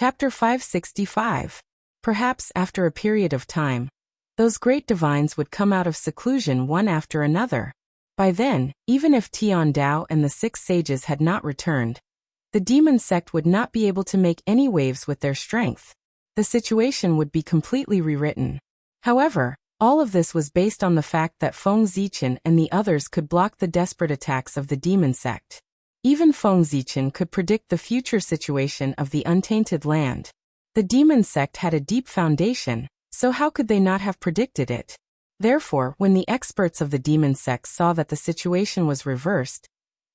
Chapter 565. Perhaps after a period of time, those great divines would come out of seclusion one after another. By then, even if Tian Dao and the 6 sages had not returned, the demon sect would not be able to make any waves with their strength. The situation would be completely rewritten. However, all of this was based on the fact that Feng Zichen and the others could block the desperate attacks of the demon sect. Even Feng Zichen could predict the future situation of the untainted land. The demon sect had a deep foundation, so how could they not have predicted it? Therefore, when the experts of the demon sect saw that the situation was reversed,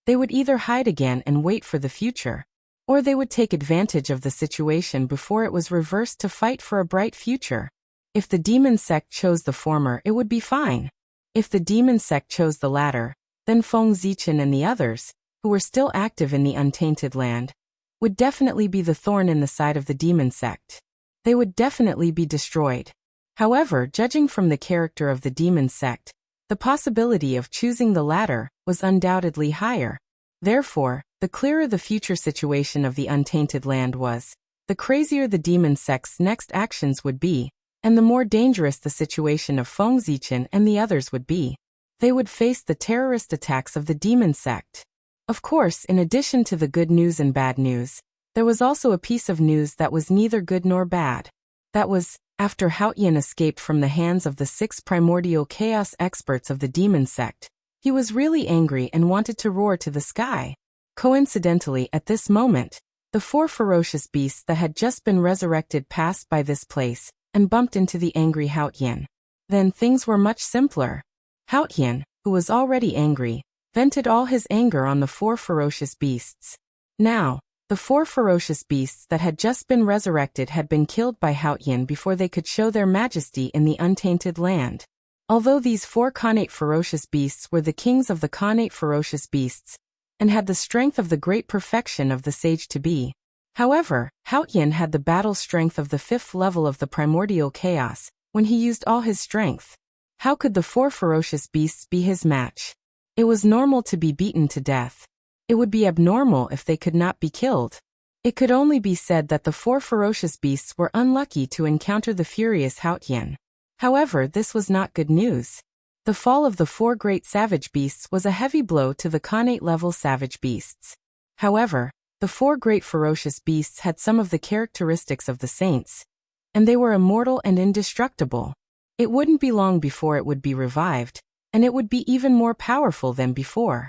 they would either hide again and wait for the future, or they would take advantage of the situation before it was reversed to fight for a bright future. If the demon sect chose the former, it would be fine. If the demon sect chose the latter, then Feng Zichen and the others, who were still active in the untainted land, would definitely be the thorn in the side of the demon sect. They would definitely be destroyed. However, judging from the character of the demon sect, the possibility of choosing the latter was undoubtedly higher. Therefore, the clearer the future situation of the untainted land was, the crazier the demon sect's next actions would be, and the more dangerous the situation of Feng Zichen and the others would be. They would face the terrorist attacks of the demon sect. Of course, in addition to the good news and bad news, there was also a piece of news that was neither good nor bad. That was, after Haotian escaped from the hands of the 6 primordial chaos experts of the demon sect, he was really angry and wanted to roar to the sky. Coincidentally, at this moment, the 4 ferocious beasts that had just been resurrected passed by this place and bumped into the angry Haotian. Then things were much simpler. Haotian, who was already angry, vented all his anger on the 4 ferocious beasts. Now, the 4 ferocious beasts that had just been resurrected had been killed by Haotian before they could show their majesty in the untainted land. Although these 4 Khanate ferocious beasts were the kings of the Khanate ferocious beasts, and had the strength of the great perfection of the sage-to-be, however, Haotian had the battle strength of the 5th level of the primordial chaos, when he used all his strength. How could the 4 ferocious beasts be his match? It was normal to be beaten to death. It would be abnormal if they could not be killed. It could only be said that the 4 ferocious beasts were unlucky to encounter the furious Haotian. However, this was not good news. The fall of the 4 great savage beasts was a heavy blow to the Khanate-level savage beasts. However, the 4 great ferocious beasts had some of the characteristics of the saints, and they were immortal and indestructible. It wouldn't be long before it would be revived, and it would be even more powerful than before.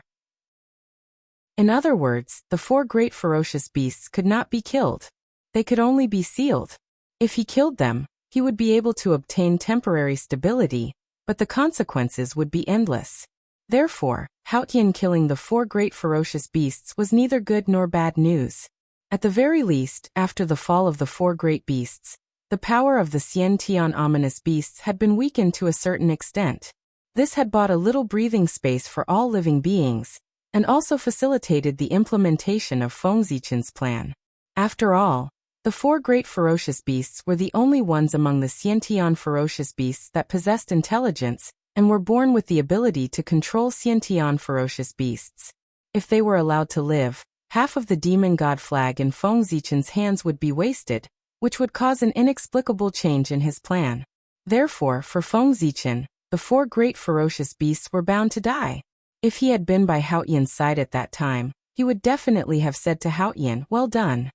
In other words, the 4 great ferocious beasts could not be killed. They could only be sealed. If he killed them, he would be able to obtain temporary stability, but the consequences would be endless. Therefore, Haotian killing the 4 great ferocious beasts was neither good nor bad news. At the very least, after the fall of the 4 great beasts, the power of the Xian Tian ominous beasts had been weakened to a certain extent. This had bought a little breathing space for all living beings, and also facilitated the implementation of Feng Zichen's plan. After all, the 4 great ferocious beasts were the only ones among the Xiantian ferocious beasts that possessed intelligence, and were born with the ability to control Xiantian ferocious beasts. If they were allowed to live, half of the demon god flag in Feng Zichen's hands would be wasted, which would cause an inexplicable change in his plan. Therefore, for Feng Zichen, the 4 great ferocious beasts were bound to die. If he had been by Haotian's side at that time, he would definitely have said to Haotian, "Well done."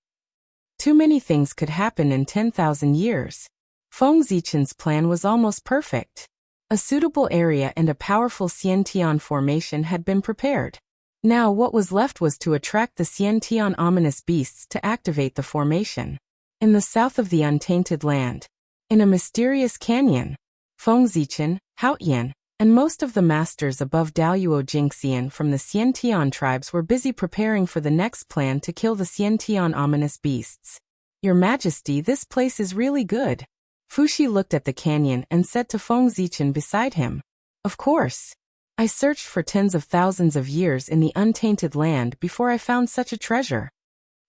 Too many things could happen in 10,000 years. Feng Zichen's plan was almost perfect. A suitable area and a powerful Xiantian formation had been prepared. Now what was left was to attract the Xiantian ominous beasts to activate the formation. In the south of the untainted land, in a mysterious canyon, Feng Zichen, Haotian, and most of the masters above Daoyuo Jingxian from the Xiantian tribes were busy preparing for the next plan to kill the Xiantian ominous beasts. "Your Majesty, this place is really good." Fuxi looked at the canyon and said to Feng Zichen beside him, "Of course. I searched for tens of thousands of years in the untainted land before I found such a treasure."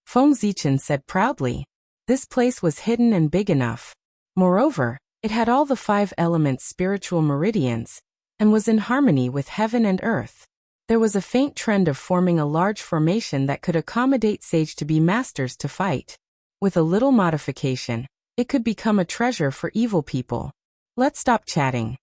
Feng Zichen said proudly, "This place was hidden and big enough. Moreover, it had all the 5 elements spiritual meridians, and was in harmony with heaven and earth. There was a faint trend of forming a large formation that could accommodate sage-to-be masters to fight. With a little modification, it could become a treasure for evil people. Let's stop chatting.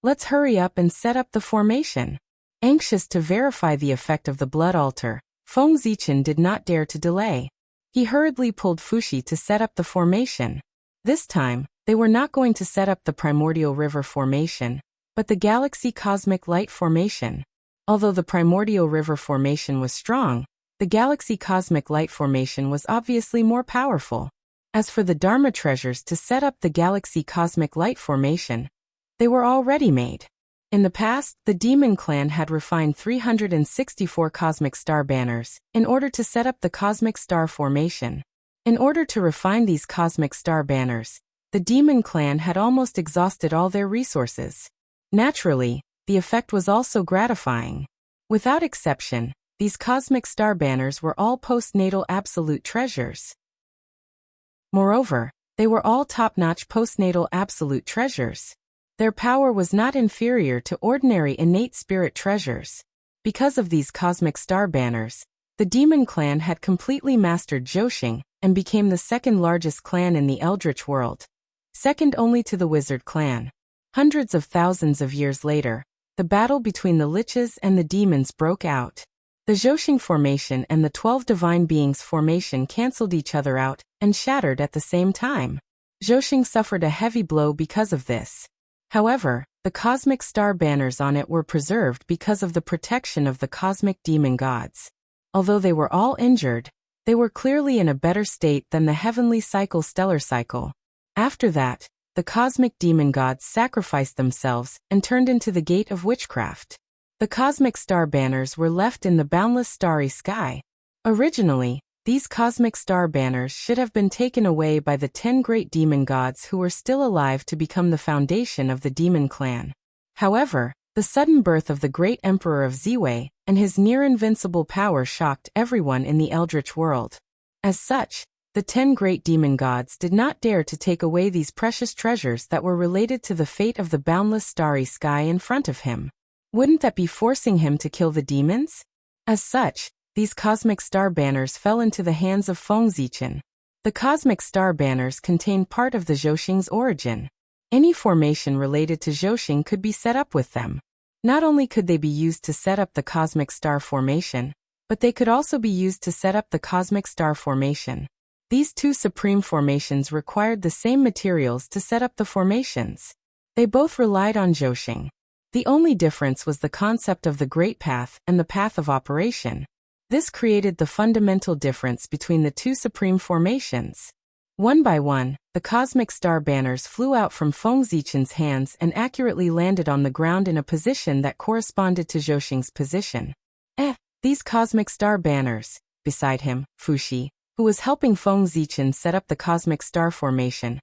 Let's hurry up and set up the formation. Anxious to verify the effect of the blood altar, Feng Zichen did not dare to delay. He hurriedly pulled Fuxi to set up the formation. This time, they were not going to set up the primordial river formation, but the galaxy cosmic light formation. Although the primordial river formation was strong, the galaxy cosmic light formation was obviously more powerful. As for the Dharma treasures to set up the galaxy cosmic light formation, they were already made. In the past, the Demon Clan had refined 364 cosmic star banners in order to set up the cosmic star formation. In order to refine these cosmic star banners, the Demon Clan had almost exhausted all their resources. Naturally, the effect was also gratifying. Without exception, these cosmic star banners were all postnatal absolute treasures. Moreover, they were all top-notch postnatal absolute treasures. Their power was not inferior to ordinary innate spirit treasures. Because of these cosmic star banners, the Demon Clan had completely mastered Zhouxing and became the second largest clan in the Eldritch world, second only to the Wizard Clan. Hundreds of thousands of years later, the battle between the liches and the demons broke out. The Zhouxing formation and the 12 divine beings formation cancelled each other out and shattered at the same time. Zhouxing suffered a heavy blow because of this. However, the cosmic star banners on it were preserved because of the protection of the cosmic demon gods. Although they were all injured, they were clearly in a better state than the heavenly stellar cycle. After that, the cosmic demon gods sacrificed themselves and turned into the gate of witchcraft. The cosmic star banners were left in the boundless starry sky. Originally, these cosmic star banners should have been taken away by the 10 great demon gods who were still alive to become the foundation of the Demon Clan. However, the sudden birth of the great Emperor of Ziwei and his near-invincible power shocked everyone in the Eldritch world. As such, the 10 great demon gods did not dare to take away these precious treasures that were related to the fate of the boundless starry sky in front of him. Wouldn't that be forcing him to kill the demons? As such, these cosmic star banners fell into the hands of Feng Zichen. The cosmic star banners contain part of the Zhouxing's origin. Any formation related to Zhouxing could be set up with them. Not only could they be used to set up the cosmic star formation, but they could also be used to set up the cosmic star formation. These two supreme formations required the same materials to set up the formations. They both relied on Zhouxing. The only difference was the concept of the Great Path and the Path of Operation. This created the fundamental difference between the two supreme formations. One by one, the cosmic star banners flew out from Feng Zichen's hands and accurately landed on the ground in a position that corresponded to Zhouxing's position. These cosmic star banners, beside him, Fuxi, who was helping Feng Zichen set up the cosmic star formation,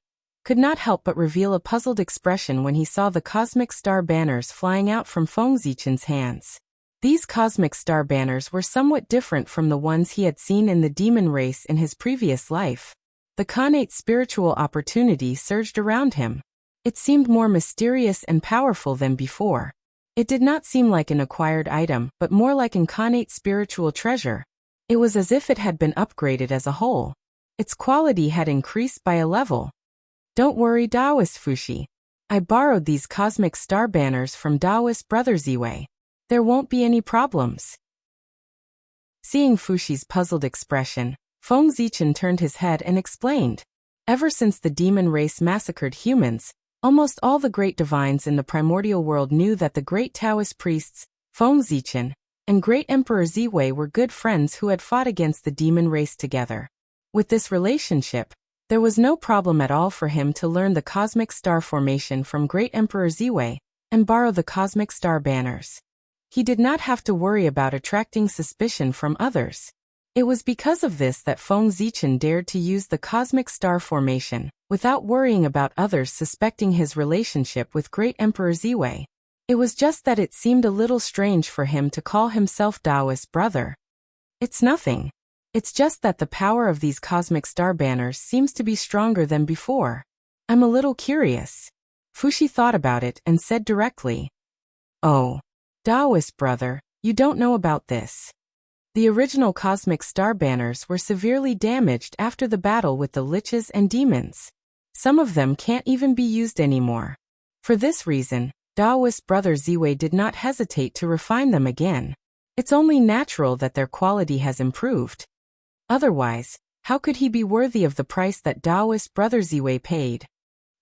could not help but reveal a puzzled expression when he saw the cosmic star banners flying out from Feng Zichen's hands. These cosmic star banners were somewhat different from the ones he had seen in the demon race in his previous life. The connate spiritual opportunity surged around him. It seemed more mysterious and powerful than before. It did not seem like an acquired item, but more like an connate spiritual treasure. It was as if it had been upgraded as a whole. Its quality had increased by a level. Don't worry, Taoist Fuxi. I borrowed these cosmic star banners from Taoist brother Ziwei. There won't be any problems. Seeing Fuxi's puzzled expression, Feng Zichen turned his head and explained. Ever since the demon race massacred humans, almost all the great divines in the primordial world knew that the great Taoist priests, Feng Zichen, and great Emperor Ziwei were good friends who had fought against the demon race together. With this relationship, there was no problem at all for him to learn the cosmic star formation from great Emperor Ziwei and borrow the cosmic star banners. He did not have to worry about attracting suspicion from others. It was because of this that Feng Zichen dared to use the cosmic star formation, without worrying about others suspecting his relationship with great Emperor Ziwei. It was just that it seemed a little strange for him to call himself Taoist brother. It's nothing. It's just that the power of these cosmic star banners seems to be stronger than before. I'm a little curious. Fuxi thought about it and said directly. Oh. Taoist brother, you don't know about this. The original cosmic star banners were severely damaged after the battle with the liches and demons. Some of them can't even be used anymore. For this reason, Taoist brother Ziwei did not hesitate to refine them again. It's only natural that their quality has improved. Otherwise, how could he be worthy of the price that Taoist brother Ziwei paid?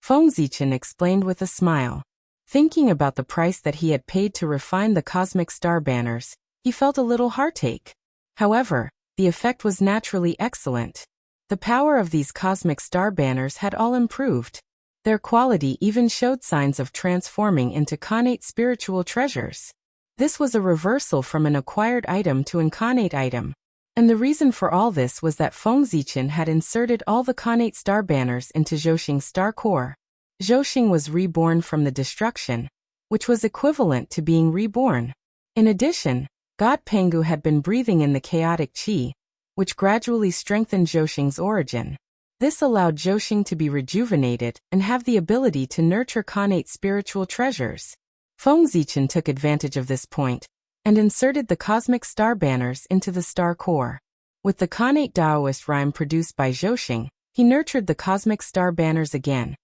Feng Zichen explained with a smile. Thinking about the price that he had paid to refine the cosmic star banners, he felt a little heartache. However, the effect was naturally excellent. The power of these cosmic star banners had all improved. Their quality even showed signs of transforming into connate spiritual treasures. This was a reversal from an acquired item to an connate item. And the reason for all this was that Feng Zichen had inserted all the connate star banners into Zhouxing's star core. Zhouxing was reborn from the destruction, which was equivalent to being reborn. In addition, God Pengu had been breathing in the chaotic qi, which gradually strengthened Zhouxing's origin. This allowed Zhouxing to be rejuvenated and have the ability to nurture connate spiritual treasures. Feng Zichen took advantage of this point and inserted the cosmic star banners into the star core. With the connate Taoist rhyme produced by Zhouxing, he nurtured the cosmic star banners again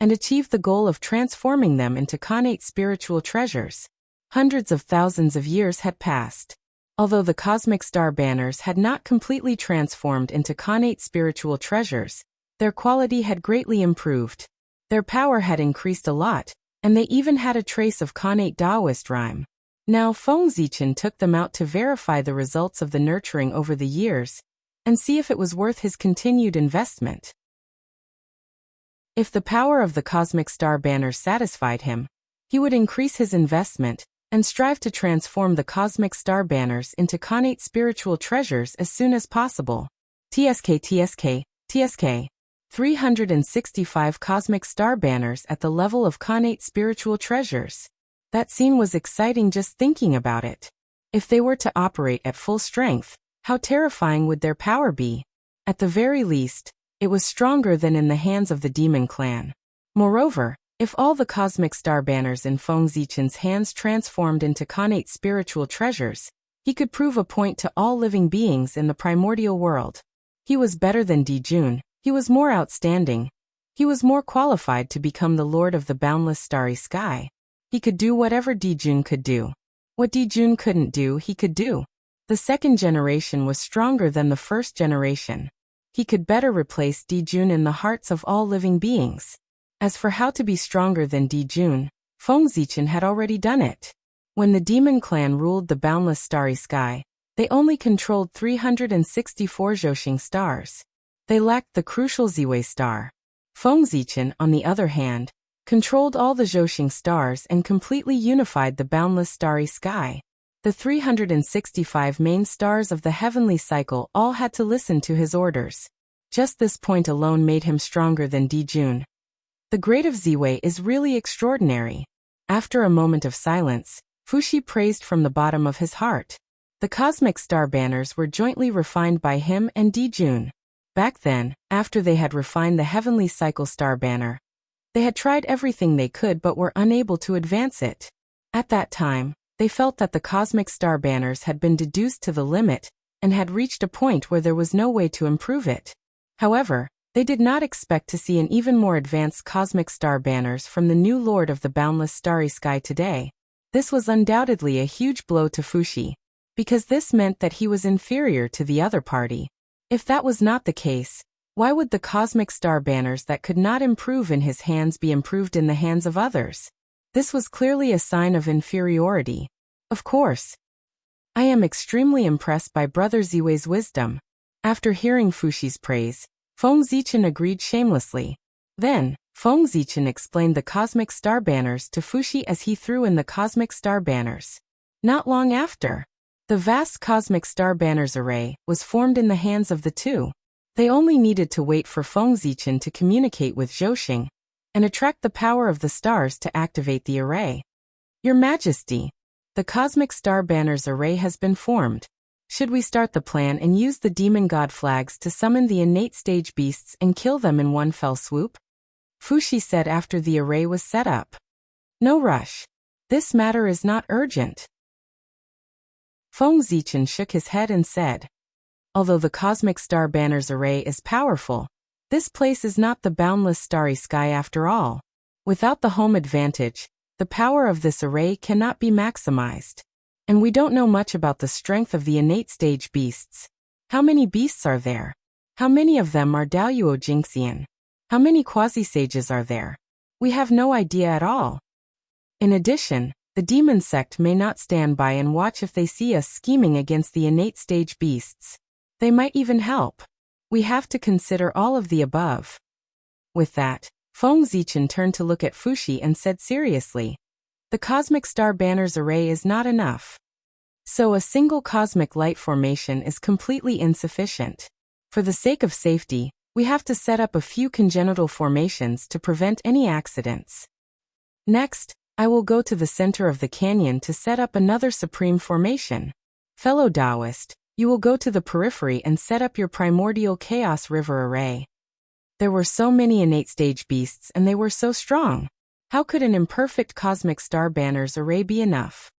and achieved the goal of transforming them into connate spiritual treasures. Hundreds of thousands of years had passed. Although the cosmic star banners had not completely transformed into connate spiritual treasures, their quality had greatly improved. Their power had increased a lot, and they even had a trace of connate Taoist rhyme. Now Feng Zichen took them out to verify the results of the nurturing over the years and see if it was worth his continued investment. If the power of the cosmic star banners satisfied him, he would increase his investment and strive to transform the cosmic star banners into connate spiritual treasures as soon as possible. TSK 365 cosmic star banners at the level of connate spiritual treasures. That scene was exciting just thinking about it. If they were to operate at full strength, how terrifying would their power be? At the very least, it was stronger than in the hands of the demon clan. Moreover, if all the cosmic star banners in Feng Zichen's hands transformed into connate spiritual treasures, he could prove a point to all living beings in the primordial world. He was better than Dijun, he was more outstanding, he was more qualified to become the lord of the boundless starry sky. He could do whatever Dijun could do. What Dijun couldn't do, he could do. The second generation was stronger than the first generation. He could better replace Dijun in the hearts of all living beings. As for how to be stronger than Dijun, Feng Zichen had already done it. When the demon clan ruled the boundless starry sky, they only controlled 364 Zhouxing stars. They lacked the crucial Ziwei star. Feng Zichen, on the other hand, controlled all the Zhouxing stars and completely unified the boundless starry sky. The 365 main stars of the heavenly cycle all had to listen to his orders. Just this point alone made him stronger than Dijun. The grade of Ziwei is really extraordinary. After a moment of silence, Fuxi praised from the bottom of his heart. The cosmic star banners were jointly refined by him and Dijun. Back then, after they had refined the heavenly cycle star banner, they had tried everything they could but were unable to advance it. At that time, they felt that the cosmic star banners had been deduced to the limit and had reached a point where there was no way to improve it. However, they did not expect to see an even more advanced cosmic star banners from the new lord of the boundless starry sky today. This was undoubtedly a huge blow to Fuxi, because this meant that he was inferior to the other party. If that was not the case, why would the cosmic star banners that could not improve in his hands be improved in the hands of others? This was clearly a sign of inferiority. Of course, I am extremely impressed by Brother Ziwei's wisdom. After hearing Fuxi's praise, Feng Zichen agreed shamelessly. Then, Feng Zichen explained the cosmic star banners to Fuxi as he threw in the cosmic star banners. Not long after, the vast cosmic star banners array was formed in the hands of the two. They only needed to wait for Feng Zichen to communicate with Zhouxing and attract the power of the stars to activate the array. Your Majesty, the cosmic star banners array has been formed. Should we start the plan and use the demon god flags to summon the innate stage beasts and kill them in one fell swoop? Fuxi said after the array was set up. No rush. This matter is not urgent. Feng Zichen shook his head and said, "Although the cosmic star banners array is powerful, this place is not the boundless starry sky after all. Without the home advantage, the power of this array cannot be maximized. And we don't know much about the strength of the innate stage beasts. How many beasts are there? How many of them are Daoyuo Jinxian? How many quasi-sages are there? We have no idea at all. In addition, the demon sect may not stand by and watch if they see us scheming against the innate stage beasts. They might even help. We have to consider all of the above." With that, Feng Zichen turned to look at Fuxi and said seriously, "The cosmic star banners array is not enough. So a single cosmic light formation is completely insufficient. For the sake of safety, we have to set up a few congenital formations to prevent any accidents. Next, I will go to the center of the canyon to set up another supreme formation. Fellow Taoist, you will go to the periphery and set up your primordial chaos river array." There were so many innate stage beasts and they were so strong. How could an imperfect cosmic star banners array be enough?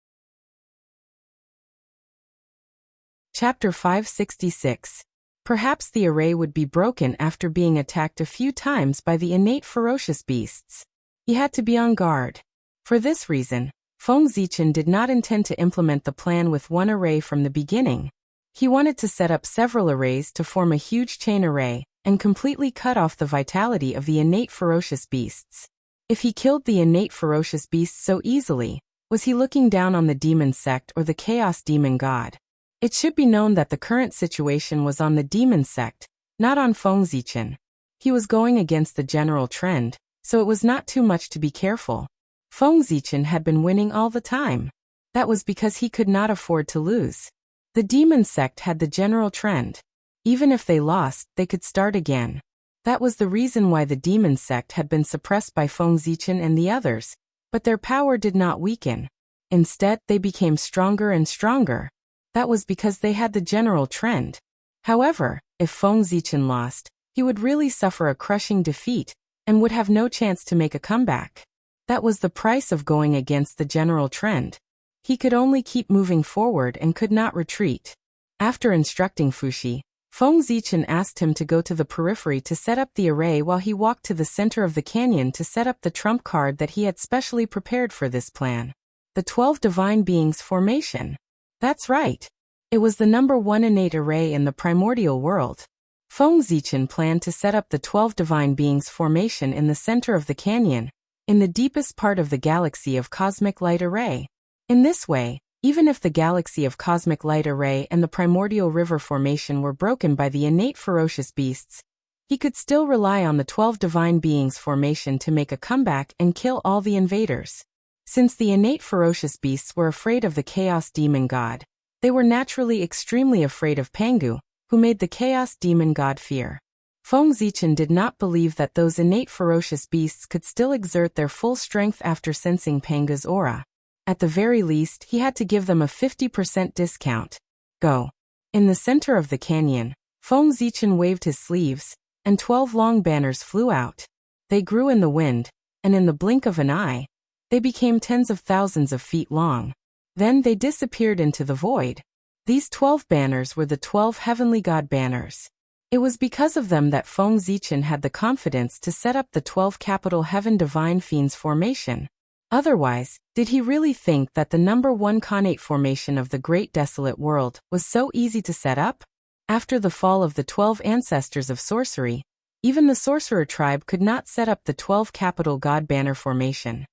Chapter 566. Perhaps the array would be broken after being attacked a few times by the innate ferocious beasts. He had to be on guard. For this reason, Feng Zichen did not intend to implement the plan with one array from the beginning. He wanted to set up several arrays to form a huge chain array and completely cut off the vitality of the innate ferocious beasts. If he killed the innate ferocious beasts so easily, was he looking down on the demon sect or the chaos demon god? It should be known that the current situation was on the demon sect, not on Feng Zichen. He was going against the general trend, so it was not too much to be careful. Feng Zichen had been winning all the time. That was because he could not afford to lose. The demon sect had the general trend. Even if they lost, they could start again. That was the reason why the demon sect had been suppressed by Feng Zichen and the others, but their power did not weaken. Instead, they became stronger and stronger. That was because they had the general trend. However, if Feng Zichen lost, he would really suffer a crushing defeat and would have no chance to make a comeback. That was the price of going against the general trend. He could only keep moving forward and could not retreat. After instructing Fuxi, Feng Zichen asked him to go to the periphery to set up the array while he walked to the center of the canyon to set up the trump card that he had specially prepared for this plan. The 12 Divine Beings formation. That's right. It was the number 1 innate array in the primordial world. Feng Zichen planned to set up the 12 Divine Beings formation in the center of the canyon, in the deepest part of the galaxy of cosmic light array. In this way, even if the galaxy of cosmic light array and the primordial river formation were broken by the innate ferocious beasts, he could still rely on the 12 Divine Beings formation to make a comeback and kill all the invaders. Since the innate ferocious beasts were afraid of the chaos demon god, they were naturally extremely afraid of Pangu, who made the chaos demon god fear. Feng Zichen did not believe that those innate ferocious beasts could still exert their full strength after sensing Pangu's aura. At the very least, he had to give them a 50% discount. Go. In the center of the canyon, Feng Zichen waved his sleeves, and 12 long banners flew out. They grew in the wind, and in the blink of an eye, they became tens of thousands of feet long. Then they disappeared into the void. These 12 banners were the 12 heavenly god banners. It was because of them that Feng Zichen had the confidence to set up the 12 capital heaven divine fiends formation. Otherwise, did he really think that the number 1 connate formation of the great desolate world was so easy to set up? After the fall of the 12 ancestors of sorcery, even the sorcerer tribe could not set up the 12 capital god banner formation.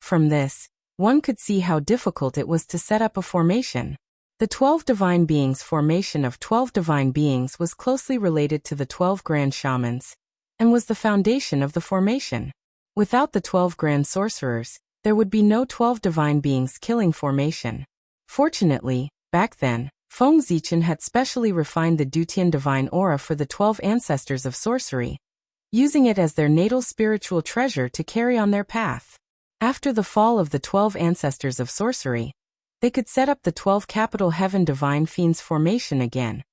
From this, one could see how difficult it was to set up a formation. The 12 Divine Beings formation of 12 Divine Beings was closely related to the 12 Grand Shamans, and was the foundation of the formation. Without the 12 Grand Sorcerers, there would be no 12 Divine Beings killing formation. Fortunately, back then, Feng Zichen had specially refined the Dutian Divine Aura for the 12 ancestors of sorcery, using it as their natal spiritual treasure to carry on their path. After the fall of the 12 ancestors of sorcery, they could set up the 12 capital heaven divine fiends formation again,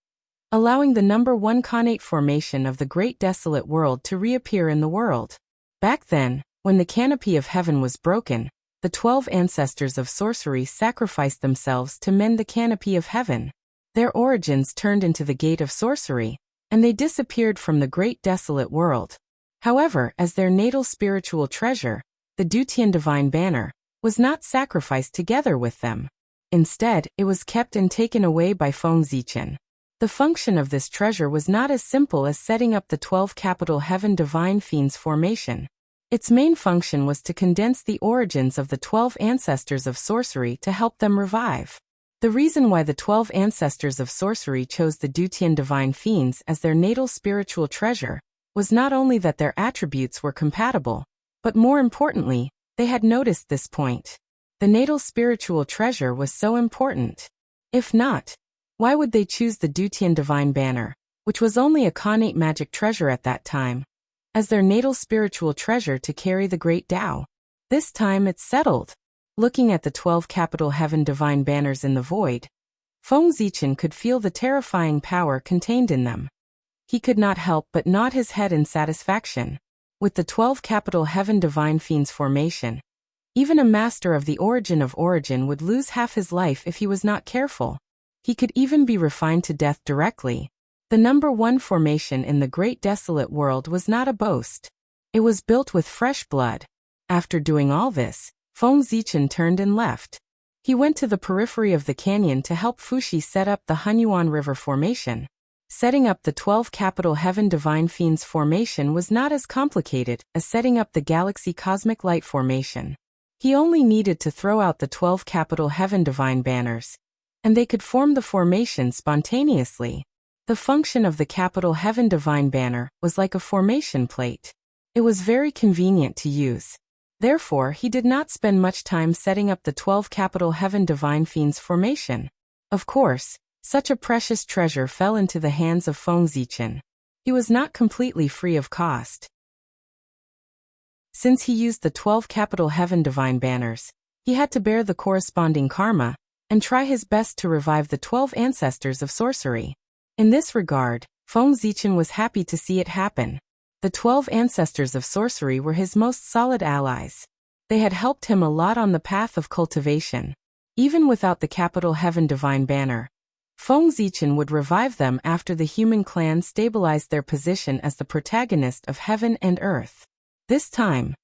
allowing the number 1 connate formation of the great desolate world to reappear in the world. Back then, when the canopy of heaven was broken, the 12 ancestors of sorcery sacrificed themselves to mend the canopy of heaven. Their origins turned into the gate of sorcery, and they disappeared from the great desolate world. However, as their natal spiritual treasure, the Dutian divine banner, was not sacrificed together with them. Instead, it was kept and taken away by Fengzichen. The function of this treasure was not as simple as setting up the 12 capital heaven divine fiends formation. Its main function was to condense the origins of the 12 ancestors of sorcery to help them revive. The reason why the 12 ancestors of sorcery chose the Dutian divine fiends as their natal spiritual treasure was not only that their attributes were compatible, but more importantly, they had noticed this point. The natal spiritual treasure was so important. If not, why would they choose the Dutian divine banner, which was only a connate magic treasure at that time, as their natal spiritual treasure to carry the great Tao? This time it's settled. Looking at the 12 capital heaven divine banners in the void, Fengzichen could feel the terrifying power contained in them. He could not help but nod his head in satisfaction. With the 12 capital heaven divine fiends formation, even a master of the origin would lose half his life if he was not careful. He could even be refined to death directly. The number 1 formation in the great desolate world was not a boast. It was built with fresh blood. After doing all this, Fengzichen turned and left. He went to the periphery of the canyon to help Fuxi set up the Hunyuan River formation. Setting up the 12 capital heaven divine fiends formation was not as complicated as setting up the galaxy cosmic light formation. He only needed to throw out the 12 capital heaven divine banners, and they could form the formation spontaneously. The function of the capital heaven divine banner was like a formation plate. It was very convenient to use. Therefore, he did not spend much time setting up the 12 capital heaven divine fiends formation. Of course, such a precious treasure fell into the hands of Fengzichen. He was not completely free of cost. Since he used the 12 capital heaven divine banners, he had to bear the corresponding karma and try his best to revive the 12 ancestors of sorcery. In this regard, Fengzichen was happy to see it happen. The 12 ancestors of sorcery were his most solid allies. They had helped him a lot on the path of cultivation. Even without the capital heaven divine banner, Fengzichen would revive them after the human clan stabilized their position as the protagonist of heaven and earth. This time,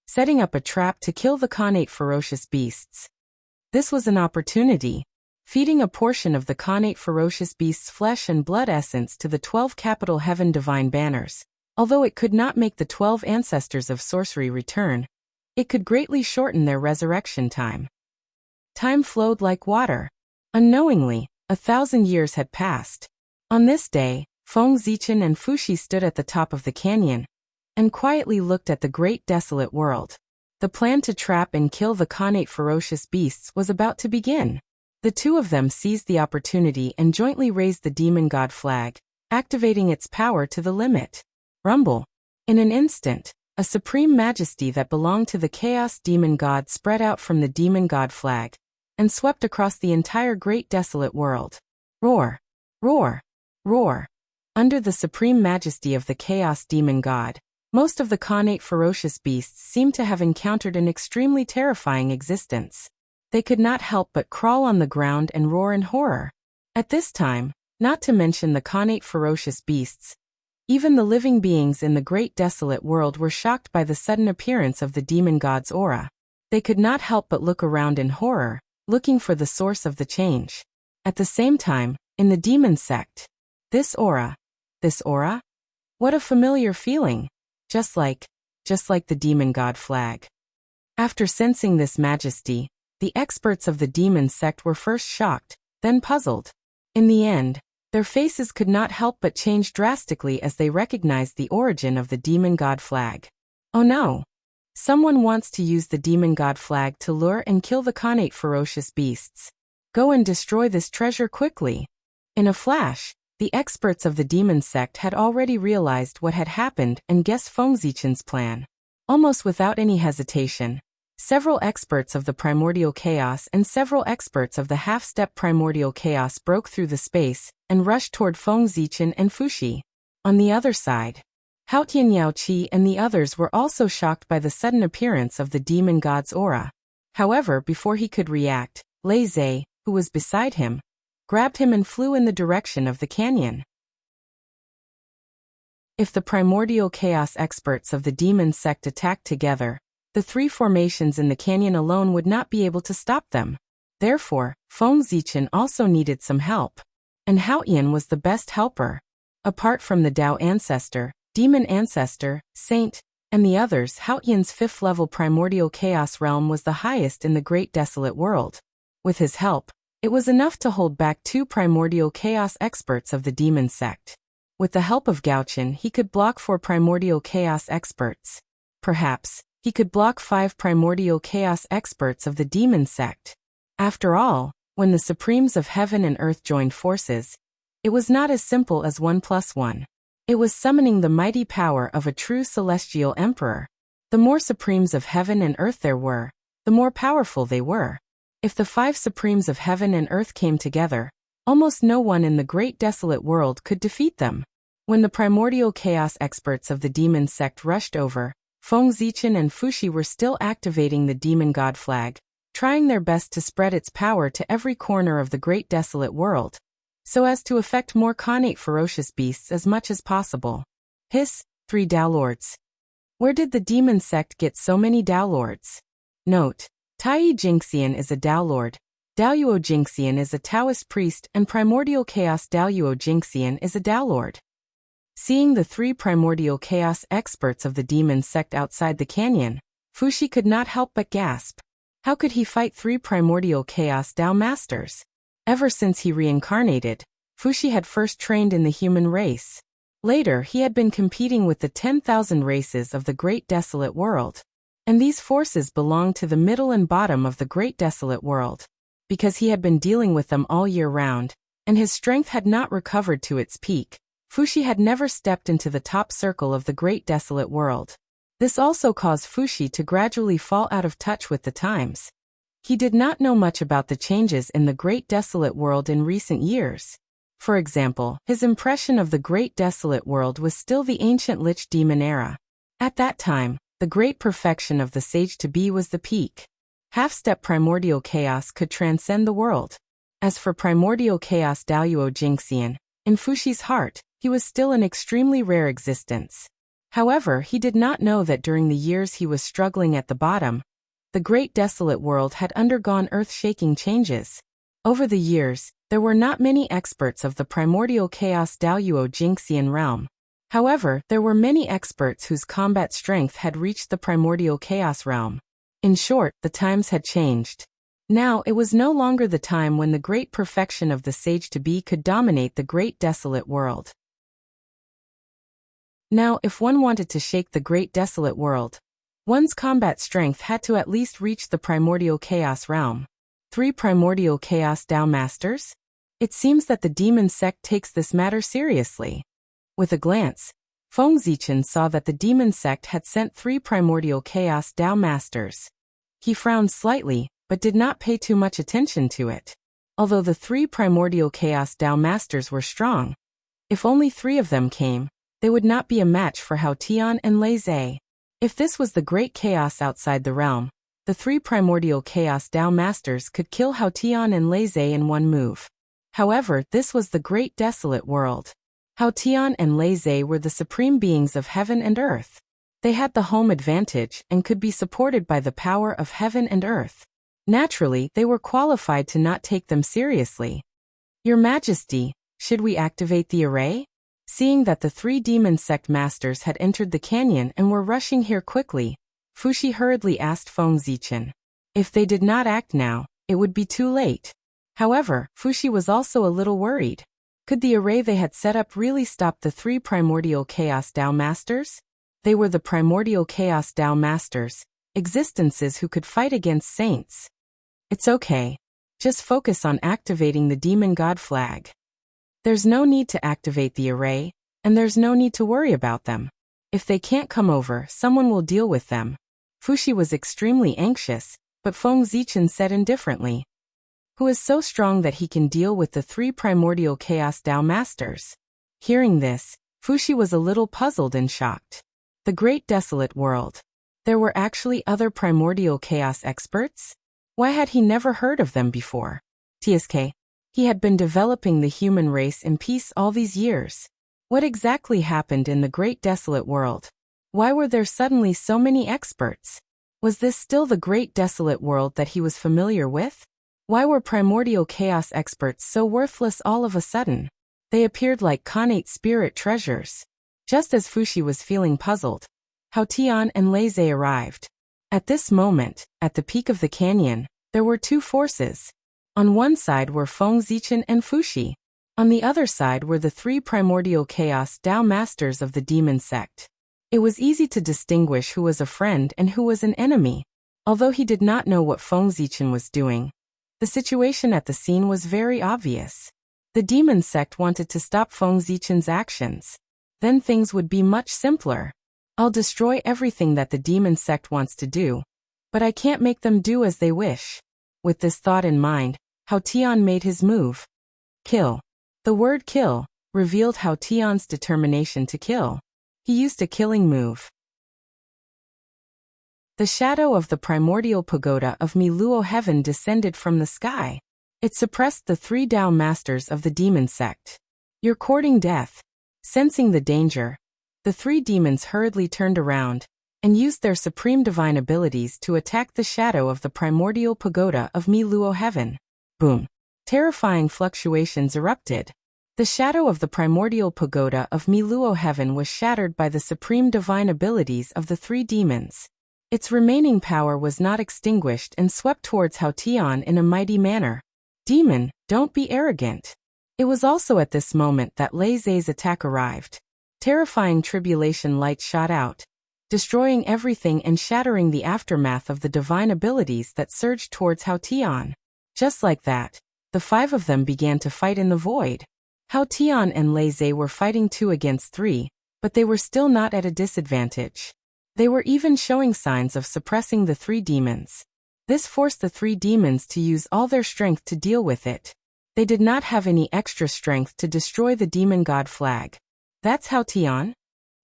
setting up a trap to kill the connate ferocious beasts. This was an opportunity, feeding a portion of the connate ferocious beast's flesh and blood essence to the 12 capital heaven divine banners. Although it could not make the 12 ancestors of sorcery return, it could greatly shorten their resurrection time. Time flowed like water. Unknowingly, 1,000 years had passed. On this day, Fengzichen and Fuxi stood at the top of the canyon and quietly looked at the great desolate world. The plan to trap and kill the connate ferocious beasts was about to begin. The two of them seized the opportunity and jointly raised the demon god flag, activating its power to the limit. Rumble. In an instant, a supreme majesty that belonged to the chaos demon god spread out from the demon god flag and swept across the entire great desolate world. Roar! Roar! Roar! Under the supreme majesty of the chaos demon god, most of the connate ferocious beasts seemed to have encountered an extremely terrifying existence. They could not help but crawl on the ground and roar in horror. At this time, not to mention the connate ferocious beasts, even the living beings in the great desolate world were shocked by the sudden appearance of the demon god's aura. They could not help but look around in horror, looking for the source of the change. At the same time, in the demon sect, this aura? What a familiar feeling. Just like the demon god flag. After sensing this majesty, the experts of the demon sect were first shocked, then puzzled. In the end, their faces could not help but change drastically as they recognized the origin of the demon god flag. Oh no! Someone wants to use the demon god flag to lure and kill the connate ferocious beasts. Go and destroy this treasure quickly. In a flash, the experts of the demon sect had already realized what had happened and guessed Fengzichen's plan. Almost without any hesitation, several experts of the primordial chaos and several experts of the half-step primordial chaos broke through the space and rushed toward Fengzichen and Fuxi. On the other side, Haotian Yaoqi and the others were also shocked by the sudden appearance of the demon god's aura. However, before he could react, Lei Zhe, who was beside him, grabbed him and flew in the direction of the canyon. If the primordial chaos experts of the demon sect attacked together, the three formations in the canyon alone would not be able to stop them. Therefore, Feng Zichen also needed some help. And Haoyan was the best helper. Apart from the Dao ancestor, demon ancestor, saint, and the others, Haoyan's fifth-level primordial chaos realm was the highest in the great desolate world. With his help, it was enough to hold back two primordial chaos experts of the demon sect. With the help of Gaochen, he could block 4 primordial chaos experts. Perhaps, he could block 5 primordial chaos experts of the demon sect. After all, when the supremes of heaven and earth joined forces, it was not as simple as 1 + 1. It was summoning the mighty power of a true celestial emperor. The more supremes of heaven and earth there were, the more powerful they were. If the 5 supremes of heaven and earth came together, almost no one in the great desolate world could defeat them. When the primordial chaos experts of the demon sect rushed over, Feng Zichen and Fuxi were still activating the demon god flag, trying their best to spread its power to every corner of the great desolate world, so as to affect more connate ferocious beasts as much as possible. Hiss, 3 Dao Lords. Where did the demon sect get so many Dao Lords? Note: Tai Jingxian is a Dao Lord, Daoyuo Jingxian is a Taoist priest, and Primordial Chaos Daoyuo Jingxian is a Dao Lord. Seeing the 3 primordial chaos experts of the demon sect outside the canyon, Fuxi could not help but gasp. How could he fight 3 primordial chaos Dao masters? Ever since he reincarnated, Fuxi had first trained in the human race. Later, he had been competing with the 10,000 races of the great desolate world. And these forces belonged to the middle and bottom of the great desolate world. Because he had been dealing with them all year round, and his strength had not recovered to its peak, Fuxi had never stepped into the top circle of the great desolate world. This also caused Fuxi to gradually fall out of touch with the times. He did not know much about the changes in the great desolate world in recent years. For example, his impression of the great desolate world was still the ancient Lich Demon era. At that time, the great perfection of the sage-to-be was the peak. Half-step primordial chaos could transcend the world. As for primordial chaos Daoyuo Jingxian, in Fuxi's heart, he was still an extremely rare existence. However, he did not know that during the years he was struggling at the bottom, the great desolate world had undergone earth-shaking changes. Over the years, there were not many experts of the primordial chaos Daoyuo Jingxian realm. However, there were many experts whose combat strength had reached the primordial chaos realm. In short, the times had changed. Now it was no longer the time when the great perfection of the sage-to-be could dominate the great desolate world. Now, if one wanted to shake the great desolate world, one's combat strength had to at least reach the primordial chaos realm. 3 primordial chaos Dao masters? It seems that the demon sect takes this matter seriously. With a glance, Feng Zichen saw that the demon sect had sent 3 primordial chaos Dao masters. He frowned slightly, but did not pay too much attention to it. Although the 3 primordial chaos Dao masters were strong, if only 3 of them came, they would not be a match for Hao Tian and Lei Zhe. If this was the great chaos outside the realm, the 3 primordial chaos Dao masters could kill Hao Tian and Lei Zhe in one move. However, this was the great desolate world. Hao Tian and Lei Zhe were the supreme beings of heaven and earth. They had the home advantage and could be supported by the power of heaven and earth. Naturally, they were qualified to not take them seriously. Your Majesty, should we activate the array? Seeing that the 3 demon sect masters had entered the canyon and were rushing here quickly, Fuxi hurriedly asked Feng Zichen. If they did not act now, it would be too late. However, Fuxi was also a little worried. Could the array they had set up really stop the 3 primordial chaos Dao masters? They were the primordial chaos Dao masters, existences who could fight against saints. It's okay. Just focus on activating the demon god flag. There's no need to activate the array, and there's no need to worry about them. If they can't come over, someone will deal with them. Fuxi was extremely anxious, but Feng Zichen said indifferently. Who is so strong that he can deal with the 3 primordial chaos Dao masters? Hearing this, Fuxi was a little puzzled and shocked. The great desolate world. There were actually other primordial chaos experts? Why had he never heard of them before? TSK. He had been developing the human race in peace all these years. What exactly happened in the great desolate world? Why were there suddenly so many experts? Was this still the great desolate world that he was familiar with? Why were primordial chaos experts so worthless all of a sudden? They appeared like connate spirit treasures. Just as Fushi was feeling puzzled, Hao Tian and Lei Zhe arrived. At this moment, at the peak of the canyon, there were two forces. On one side were Feng Zichen and Fushi. On the other side were the three primordial chaos Tao masters of the demon sect. It was easy to distinguish who was a friend and who was an enemy. Although he did not know what Feng Zichen was doing, the situation at the scene was very obvious. The demon sect wanted to stop Feng Zichen's actions. Then things would be much simpler. I'll destroy everything that the demon sect wants to do, but I can't make them do as they wish. With this thought in mind, Hao Tian made his move. Kill. The word kill revealed Hao Tian's determination to kill. He used a killing move. The shadow of the primordial pagoda of Miluo heaven descended from the sky. It suppressed the three Tao masters of the demon sect. You're courting death. Sensing the danger, the three demons hurriedly turned around and used their supreme divine abilities to attack the shadow of the primordial pagoda of Miluo heaven. Boom! Terrifying fluctuations erupted. The shadow of the primordial pagoda of Miluo heaven was shattered by the supreme divine abilities of the three demons. Its remaining power was not extinguished and swept towards Hao Tian in a mighty manner. Demon, don't be arrogant. It was also at this moment that Lei Zhe's attack arrived. Terrifying tribulation light shot out, destroying everything and shattering the aftermath of the divine abilities that surged towards Hao Tian. Just like that, the five of them began to fight in the void. Hao Tian and Lei Zhe were fighting 2 against 3, but they were still not at a disadvantage. They were even showing signs of suppressing the 3 demons. This forced the 3 demons to use all their strength to deal with it. They did not have any extra strength to destroy the demon god flag. That's Hao Tian?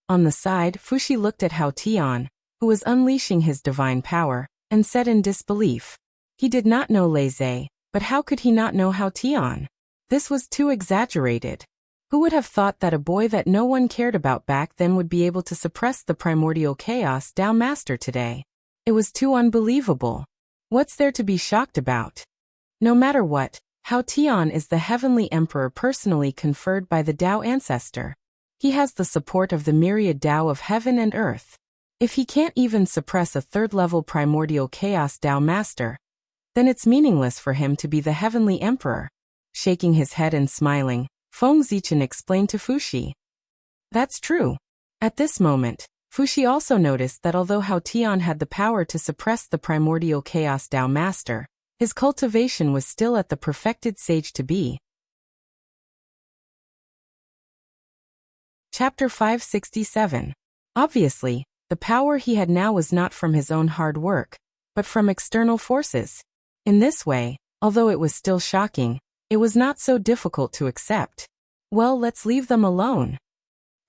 On the side, Fushi looked at Hao Tian, who was unleashing his divine power, and said in disbelief. He did not know Lei Zhe, but how could he not know Hao Tian? This was too exaggerated. Who would have thought that a boy that no one cared about back then would be able to suppress the primordial chaos Tao master today? It was too unbelievable. What's there to be shocked about? No matter what, Hao Tian is the heavenly emperor personally conferred by the Tao ancestor. He has the support of the myriad Tao of heaven and earth. If he can't even suppress a 3rd-level primordial chaos Tao master, then it's meaningless for him to be the heavenly emperor. Shaking his head and smiling, Feng Zichen explained to Fushi. That's true. At this moment, Fushi also noticed that although Hao Tian had the power to suppress the primordial chaos Tao master, his cultivation was still at the perfected stage to be. Chapter 567. Obviously, the power he had now was not from his own hard work, but from external forces. In this way, although it was still shocking, it was not so difficult to accept. Well, let's leave them alone.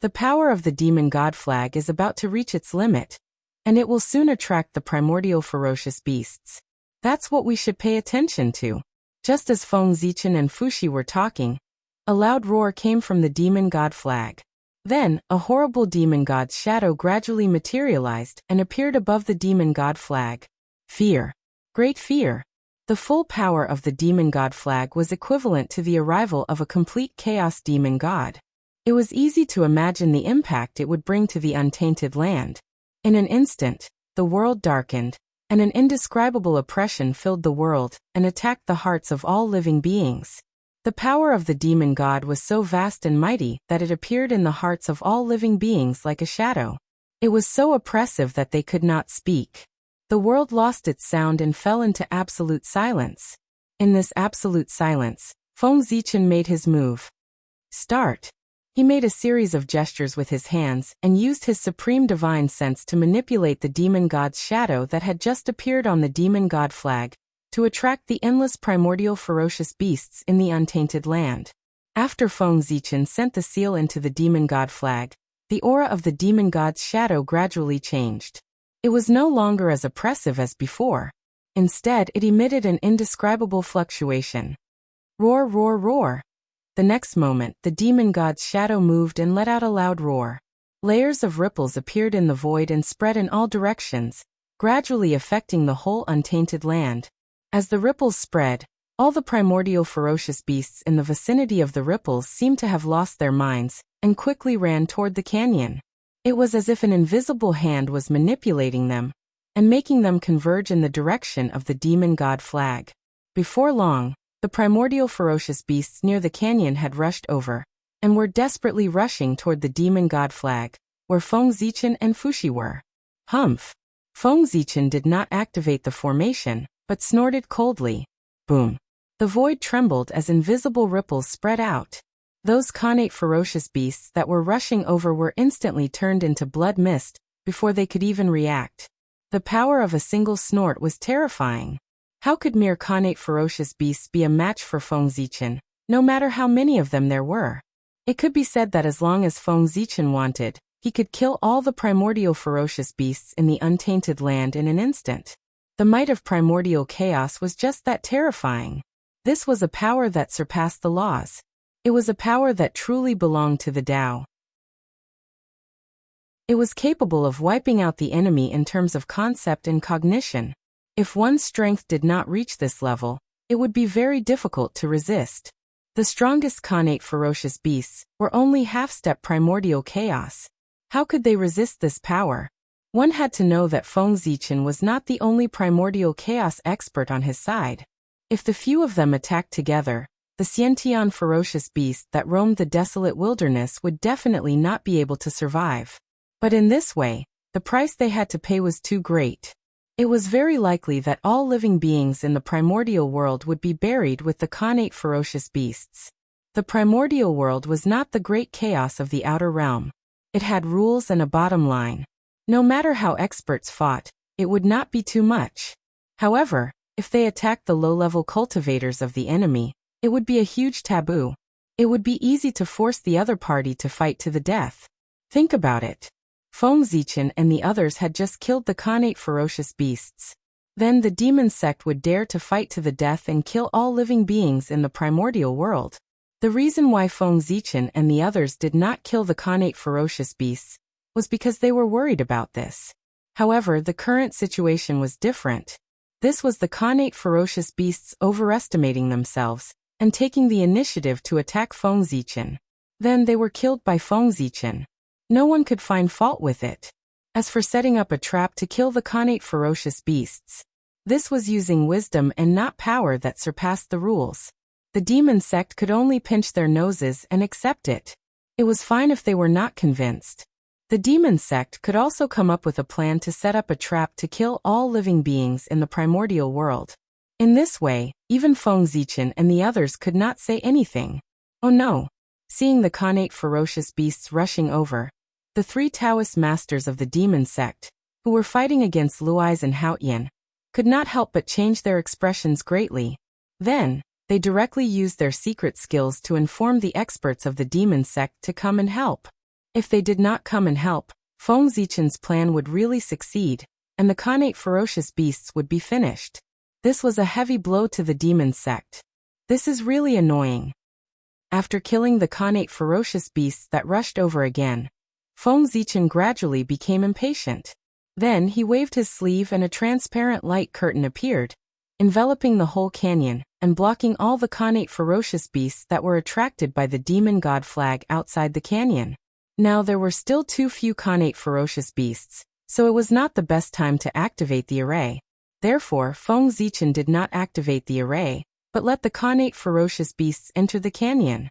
The power of the demon god flag is about to reach its limit, and it will soon attract the primordial ferocious beasts. That's what we should pay attention to. Just as Feng Zichen and Fushi were talking, a loud roar came from the demon god flag. Then, a horrible demon god's shadow gradually materialized and appeared above the demon god flag. Fear. Great fear. The full power of the demon god flag was equivalent to the arrival of a complete chaos demon god. It was easy to imagine the impact it would bring to the untainted land. In an instant, the world darkened, and an indescribable oppression filled the world and attacked the hearts of all living beings. The power of the demon god was so vast and mighty that it appeared in the hearts of all living beings like a shadow. It was so oppressive that they could not speak. The world lost its sound and fell into absolute silence. In this absolute silence, Feng Zichen made his move. Start. He made a series of gestures with his hands and used his supreme divine sense to manipulate the demon god's shadow that had just appeared on the demon god flag, to attract the endless primordial ferocious beasts in the untainted land. After Feng Zichen sent the seal into the demon god flag, the aura of the demon god's shadow gradually changed. It was no longer as oppressive as before. Instead, it emitted an indescribable fluctuation. Roar, roar, roar. The next moment, the demon god's shadow moved and let out a loud roar. Layers of ripples appeared in the void and spread in all directions, gradually affecting the whole untainted land. As the ripples spread, all the primordial ferocious beasts in the vicinity of the ripples seemed to have lost their minds, and quickly ran toward the canyon. It was as if an invisible hand was manipulating them, and making them converge in the direction of the demon god flag. Before long, the primordial ferocious beasts near the canyon had rushed over, and were desperately rushing toward the demon god flag, where Feng Zichen and Fushi were. Humph! Feng Zichen did not activate the formation, but snorted coldly. Boom! The void trembled as invisible ripples spread out. Those connate ferocious beasts that were rushing over were instantly turned into blood mist, before they could even react. The power of a single snort was terrifying. How could mere connate ferocious beasts be a match for Feng Zichen, no matter how many of them there were? It could be said that as long as Feng Zichen wanted, he could kill all the primordial ferocious beasts in the untainted land in an instant. The might of primordial chaos was just that terrifying. This was a power that surpassed the laws. It was a power that truly belonged to the Tao. It was capable of wiping out the enemy in terms of concept and cognition. If one's strength did not reach this level, it would be very difficult to resist. The strongest connate ferocious beasts were only half-step primordial chaos. How could they resist this power? One had to know that Feng Zichen was not the only primordial chaos expert on his side. If the few of them attacked together, the Xiantian ferocious beast that roamed the desolate wilderness would definitely not be able to survive. But in this way, the price they had to pay was too great. It was very likely that all living beings in the primordial world would be buried with the connate ferocious beasts. The primordial world was not the great chaos of the outer realm. It had rules and a bottom line. No matter how experts fought, it would not be too much. However, if they attacked the low-level cultivators of the enemy, it would be a huge taboo. It would be easy to force the other party to fight to the death. Think about it. Feng Zichen and the others had just killed the connate ferocious beasts. Then the demon sect would dare to fight to the death and kill all living beings in the primordial world. The reason why Feng Zichen and the others did not kill the connate ferocious beasts was because they were worried about this. However, the current situation was different. This was the connate ferocious beasts overestimating themselves and taking the initiative to attack Feng Zichen. Then they were killed by Feng Zichen. No one could find fault with it. As for setting up a trap to kill the connate ferocious beasts, this was using wisdom and not power that surpassed the rules. The demon sect could only pinch their noses and accept it. It was fine if they were not convinced. The demon sect could also come up with a plan to set up a trap to kill all living beings in the primordial world. In this way, even Feng Zichen and the others could not say anything. Oh no! Seeing the connate ferocious beasts rushing over, the three Taoist masters of the demon sect, who were fighting against Luais and Haotian, could not help but change their expressions greatly. Then, they directly used their secret skills to inform the experts of the demon sect to come and help. If they did not come and help, Feng Zichen's plan would really succeed, and the connate ferocious beasts would be finished. This was a heavy blow to the demon sect. This is really annoying. After killing the connate ferocious beasts that rushed over again, Feng Zichen gradually became impatient. Then he waved his sleeve and a transparent light curtain appeared, enveloping the whole canyon and blocking all the connate ferocious beasts that were attracted by the demon god flag outside the canyon. Now there were still too few connate ferocious beasts, so it was not the best time to activate the array. Therefore, Feng Zichen did not activate the array, but let the connate ferocious beasts enter the canyon.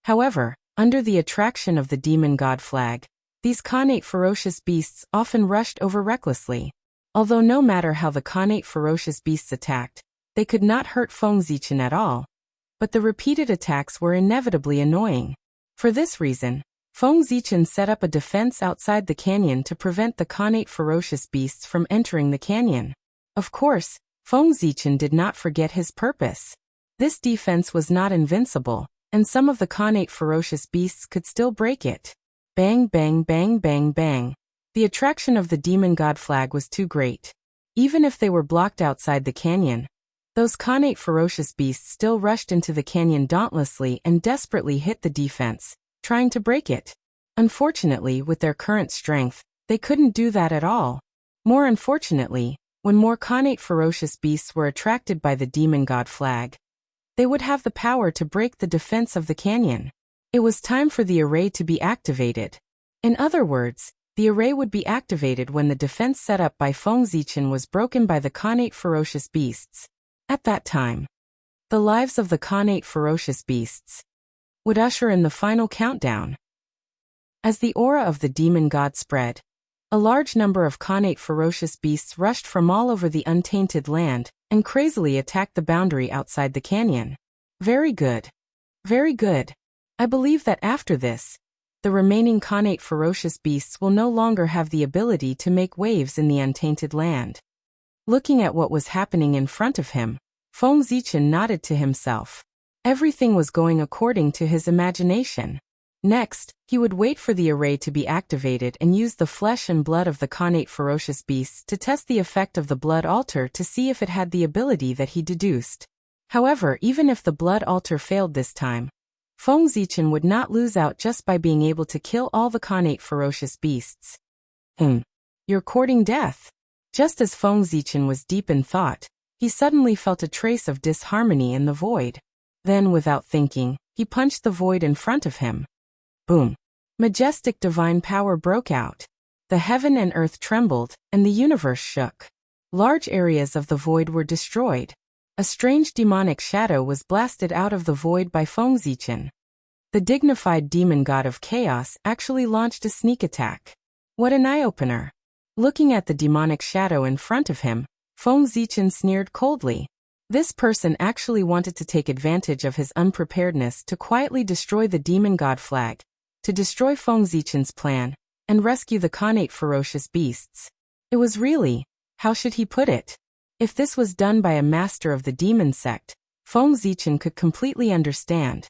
However, under the attraction of the demon god flag, these connate ferocious beasts often rushed over recklessly. Although no matter how the connate ferocious beasts attacked, they could not hurt Feng Zichen at all. But the repeated attacks were inevitably annoying. For this reason, Feng Zichen set up a defense outside the canyon to prevent the connate ferocious beasts from entering the canyon. Of course, Feng Zichen did not forget his purpose. This defense was not invincible, and some of the connate ferocious beasts could still break it. Bang bang bang bang bang. The attraction of the demon god flag was too great. Even if they were blocked outside the canyon, those Khanate ferocious beasts still rushed into the canyon dauntlessly and desperately hit the defense, trying to break it. Unfortunately, with their current strength, they couldn't do that at all. More unfortunately, when more Khanate ferocious beasts were attracted by the demon god flag, they would have the power to break the defense of the canyon. It was time for the array to be activated. In other words, the array would be activated when the defense set up by Feng Zichen was broken by the Khanate ferocious beasts. At that time, the lives of the Khanate ferocious beasts would usher in the final countdown. As the aura of the demon god spread, a large number of Khanate ferocious beasts rushed from all over the untainted land and crazily attacked the boundary outside the canyon. Very good. Very good. I believe that after this, the remaining Khanate ferocious beasts will no longer have the ability to make waves in the untainted land. Looking at what was happening in front of him, Feng Zichen nodded to himself. Everything was going according to his imagination. Next, he would wait for the array to be activated and use the flesh and blood of the Khanate ferocious beasts to test the effect of the blood altar to see if it had the ability that he deduced. However, even if the blood altar failed this time, Feng Zichen would not lose out just by being able to kill all the Khanate ferocious beasts. You're courting death. Just as Feng Zichen was deep in thought, he suddenly felt a trace of disharmony in the void. Then, without thinking, he punched the void in front of him. Boom! Majestic divine power broke out. The heaven and earth trembled, and the universe shook. Large areas of the void were destroyed. A strange demonic shadow was blasted out of the void by Feng Zichen. The dignified demon god of chaos actually launched a sneak attack. What an eye-opener! Looking at the demonic shadow in front of him, Feng Zichen sneered coldly. This person actually wanted to take advantage of his unpreparedness to quietly destroy the demon god flag, to destroy Feng Zichen's plan, and rescue the Khanate ferocious beasts. It was really, how should he put it? If this was done by a master of the demon sect, Feng Zichen could completely understand.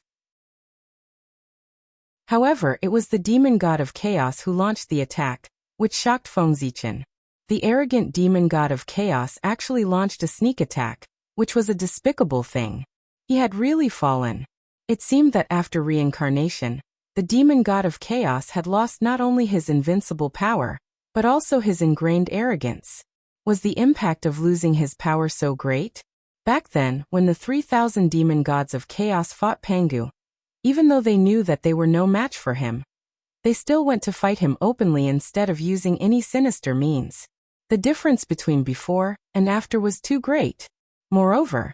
However, it was the demon god of chaos who launched the attack, which shocked Feng Zichen. The arrogant demon god of chaos actually launched a sneak attack, which was a despicable thing. He had really fallen. It seemed that after reincarnation, the demon god of chaos had lost not only his invincible power, but also his ingrained arrogance. Was the impact of losing his power so great? Back then, when the 3,000 demon gods of chaos fought Pangu, even though they knew that they were no match for him, they still went to fight him openly instead of using any sinister means. The difference between before and after was too great. Moreover,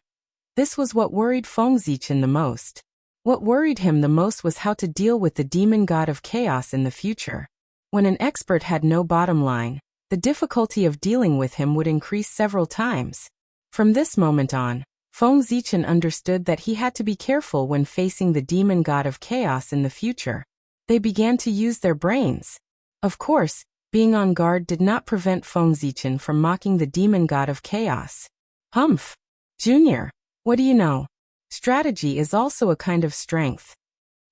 this was what worried Feng Zichen the most. What worried him the most was how to deal with the demon god of chaos in the future. When an expert had no bottom line, the difficulty of dealing with him would increase several times. From this moment on, Feng Zichen understood that he had to be careful when facing the demon god of chaos in the future. They began to use their brains. Of course, being on guard did not prevent Feng Zichen from mocking the demon god of chaos. Humph! Junior, what do you know? Strategy is also a kind of strength.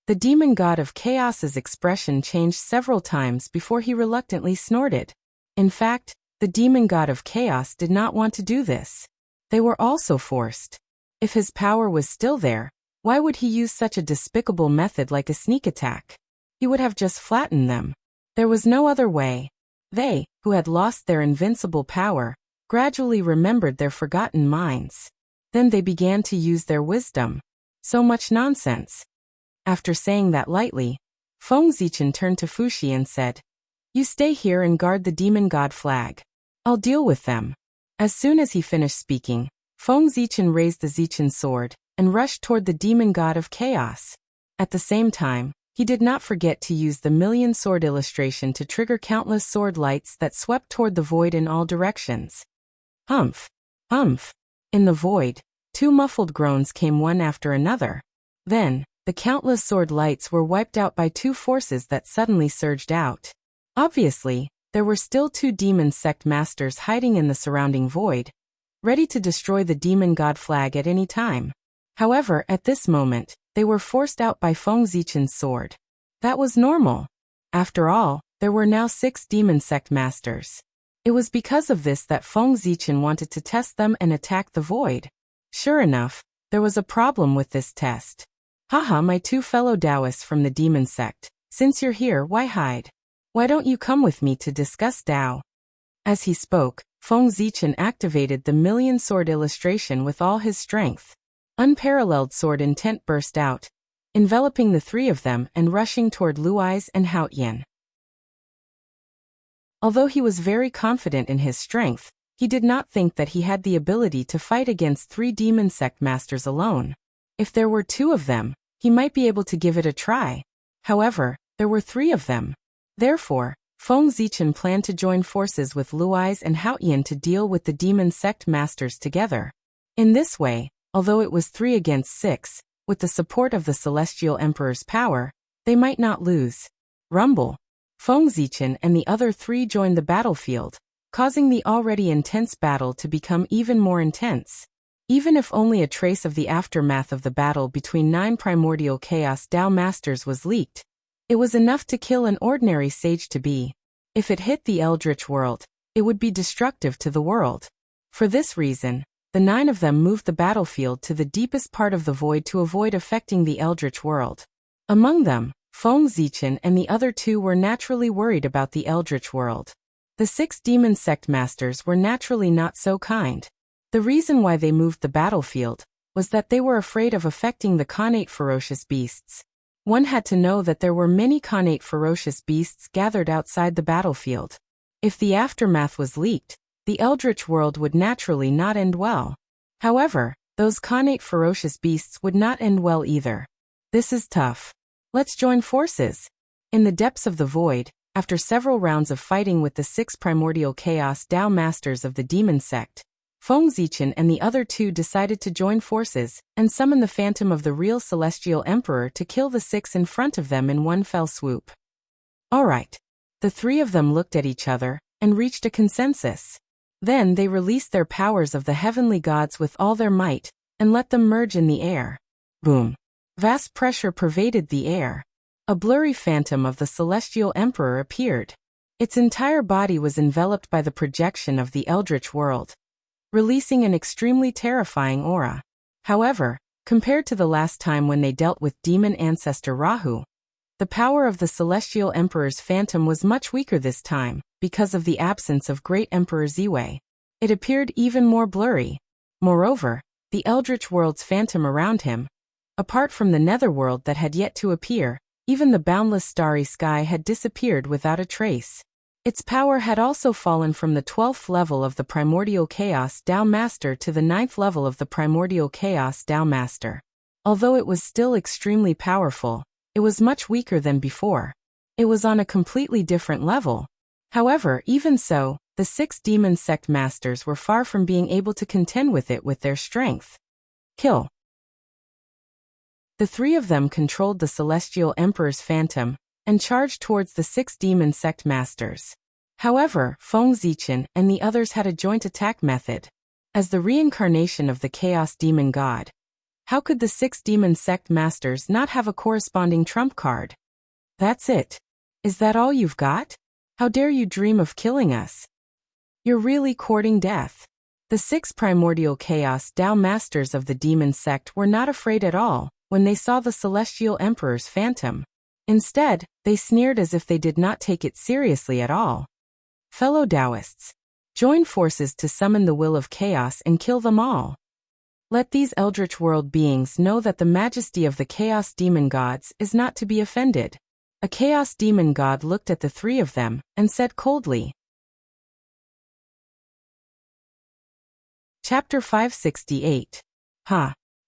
The demon god of chaos's expression changed several times before he reluctantly snorted. In fact, the demon god of chaos did not want to do this. They were also forced. If his power was still there, why would he use such a despicable method like a sneak attack? He would have just flattened them. There was no other way. They, who had lost their invincible power, gradually remembered their forgotten minds. Then they began to use their wisdom. So much nonsense. After saying that lightly, Feng Zichen turned to Fuxi and said, "You stay here and guard the demon god flag. I'll deal with them." As soon as he finished speaking, Feng Zichen raised the Zichen sword and rushed toward the demon god of chaos. At the same time, he did not forget to use the million sword illustration to trigger countless sword lights that swept toward the void in all directions. Humph! Humph! In the void, two muffled groans came one after another. Then, the countless sword lights were wiped out by two forces that suddenly surged out. Obviously, there were still two demon sect masters hiding in the surrounding void, ready to destroy the demon god flag at any time. However, at this moment, they were forced out by Feng Zichen's sword. That was normal. After all, there were now 6 demon sect masters. It was because of this that Feng Zichen wanted to test them and attack the void. Sure enough, there was a problem with this test. Haha, my two fellow Taoists from the demon sect, since you're here, why hide? Why don't you come with me to discuss Tao? As he spoke, Feng Zichen activated the million sword illustration with all his strength. Unparalleled sword intent burst out, enveloping the three of them and rushing toward Luai's and Haotian. Although he was very confident in his strength, he did not think that he had the ability to fight against 3 demon sect masters alone. If there were 2 of them, he might be able to give it a try. However, there were 3 of them. Therefore, Feng Zichen planned to join forces with Luai's and Haotian to deal with the demon sect masters together. In this way, although it was 3 against 6, with the support of the Celestial Emperor's power, they might not lose. Rumble. Feng Zichen and the other 3 joined the battlefield, causing the already intense battle to become even more intense. Even if only a trace of the aftermath of the battle between 9 primordial chaos Tao masters was leaked, it was enough to kill an ordinary sage to be. If it hit the eldritch world, it would be destructive to the world. For this reason, the 9 of them moved the battlefield to the deepest part of the void to avoid affecting the eldritch world. Among them, Feng Zichen and the other 2 were naturally worried about the eldritch world. The 6 demon sect masters were naturally not so kind. The reason why they moved the battlefield was that they were afraid of affecting the connate ferocious beasts. One had to know that there were many connate ferocious beasts gathered outside the battlefield. If the aftermath was leaked, the eldritch world would naturally not end well. However, those connate ferocious beasts would not end well either. This is tough. Let's join forces. In the depths of the void, after several rounds of fighting with the 6 primordial chaos Tao masters of the demon sect, Feng Zichen and the other 2 decided to join forces and summon the phantom of the real Celestial Emperor to kill the 6 in front of them in one fell swoop. Alright. The 3 of them looked at each other and reached a consensus. Then they released their powers of the heavenly gods with all their might and let them merge in the air. Boom. Vast pressure pervaded the air. A blurry phantom of the Celestial Emperor appeared. Its entire body was enveloped by the projection of the eldritch world, releasing an extremely terrifying aura. However, compared to the last time when they dealt with demon ancestor Rahu, the power of the Celestial Emperor's phantom was much weaker this time, because of the absence of Great Emperor Ziwei. It appeared even more blurry. Moreover, the eldritch world's phantom around him, apart from the netherworld that had yet to appear, even the boundless starry sky had disappeared without a trace. Its power had also fallen from the 12th level of the primordial chaos Tao Master to the 9th level of the primordial chaos Tao Master. Although it was still extremely powerful, it was much weaker than before. It was on a completely different level. However, even so, the 6 demon sect masters were far from being able to contend with it with their strength. Kill. The 3 of them controlled the Celestial Emperor's phantom and charged towards the 6 demon sect masters. However, Feng Zichen and the others had a joint attack method. As the reincarnation of the Chaos Demon God, how could the 6 demon sect masters not have a corresponding trump card? That's it. Is that all you've got? How dare you dream of killing us? You're really courting death. The 6 primordial chaos Tao masters of the demon sect were not afraid at all when they saw the Celestial Emperor's phantom. Instead, they sneered as if they did not take it seriously at all. Fellow Taoists, join forces to summon the will of chaos and kill them all. Let these eldritch world beings know that the majesty of the chaos demon gods is not to be offended. A chaos demon god looked at the 3 of them and said coldly. Chapter 568.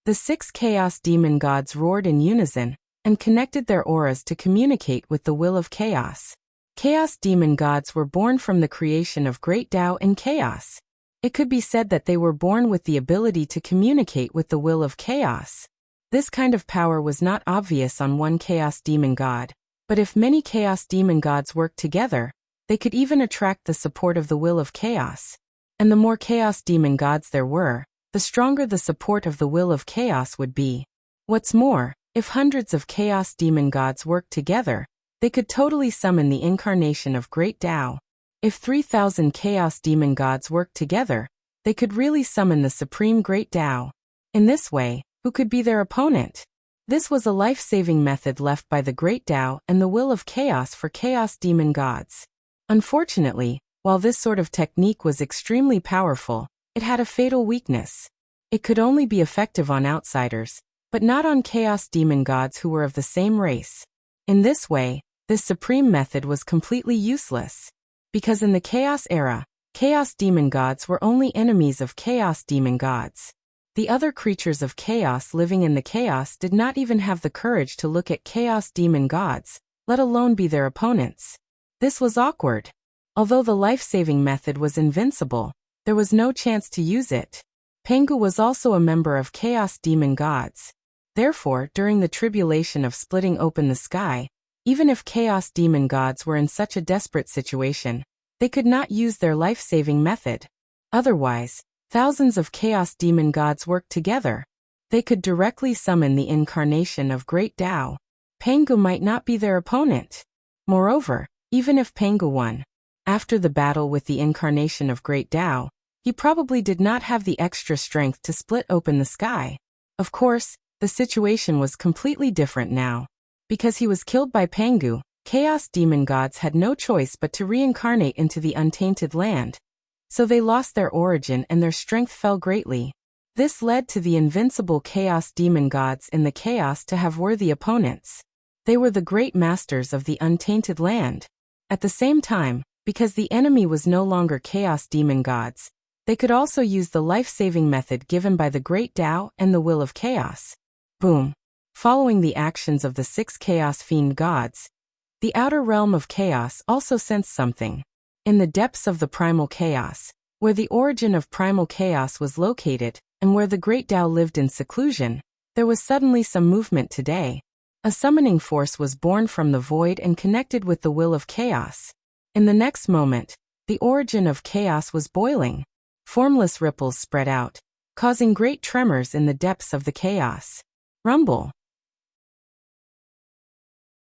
The 6 chaos demon gods roared in unison and connected their auras to communicate with the will of chaos. Chaos demon gods were born from the creation of great Tao and chaos. It could be said that they were born with the ability to communicate with the will of chaos. This kind of power was not obvious on one chaos demon god, but if many chaos demon gods worked together, they could even attract the support of the will of chaos. And the more chaos demon gods there were, the stronger the support of the will of chaos would be. What's more, if hundreds of chaos demon gods worked together, they could totally summon the incarnation of great Tao. If 3,000 chaos demon gods worked together, they could really summon the supreme great Tao. In this way, who could be their opponent? This was a life-saving method left by the great Tao and the will of chaos for chaos demon gods. Unfortunately, while this sort of technique was extremely powerful, it had a fatal weakness. It could only be effective on outsiders, but not on chaos demon gods who were of the same race. In this way, this supreme method was completely useless. Because in the chaos era, chaos demon gods were only enemies of chaos demon gods. The other creatures of chaos living in the chaos did not even have the courage to look at chaos demon gods, let alone be their opponents. This was awkward. Although the life-saving method was invincible, there was no chance to use it. Pengu was also a member of chaos demon gods. Therefore, during the tribulation of splitting open the sky, even if chaos demon gods were in such a desperate situation, they could not use their life-saving method. Otherwise, thousands of chaos demon gods worked together. They could directly summon the incarnation of great Tao. Pengu might not be their opponent. Moreover, even if Pengu won, after the battle with the incarnation of great Tao, he probably did not have the extra strength to split open the sky. Of course, the situation was completely different now. Because he was killed by Pengu, chaos demon gods had no choice but to reincarnate into the untainted land. So they lost their origin and their strength fell greatly. This led to the invincible chaos demon gods in the chaos to have worthy opponents. They were the great masters of the untainted land. At the same time, because the enemy was no longer chaos demon gods, they could also use the life-saving method given by the great Tao and the will of chaos. Boom. Following the actions of the 6 chaos fiend gods, the outer realm of chaos also sensed something. In the depths of the primal chaos, where the origin of primal chaos was located, and where the great Tao lived in seclusion, there was suddenly some movement today. A summoning force was born from the void and connected with the will of chaos. In the next moment, the origin of chaos was boiling. Formless ripples spread out, causing great tremors in the depths of the chaos. Rumble.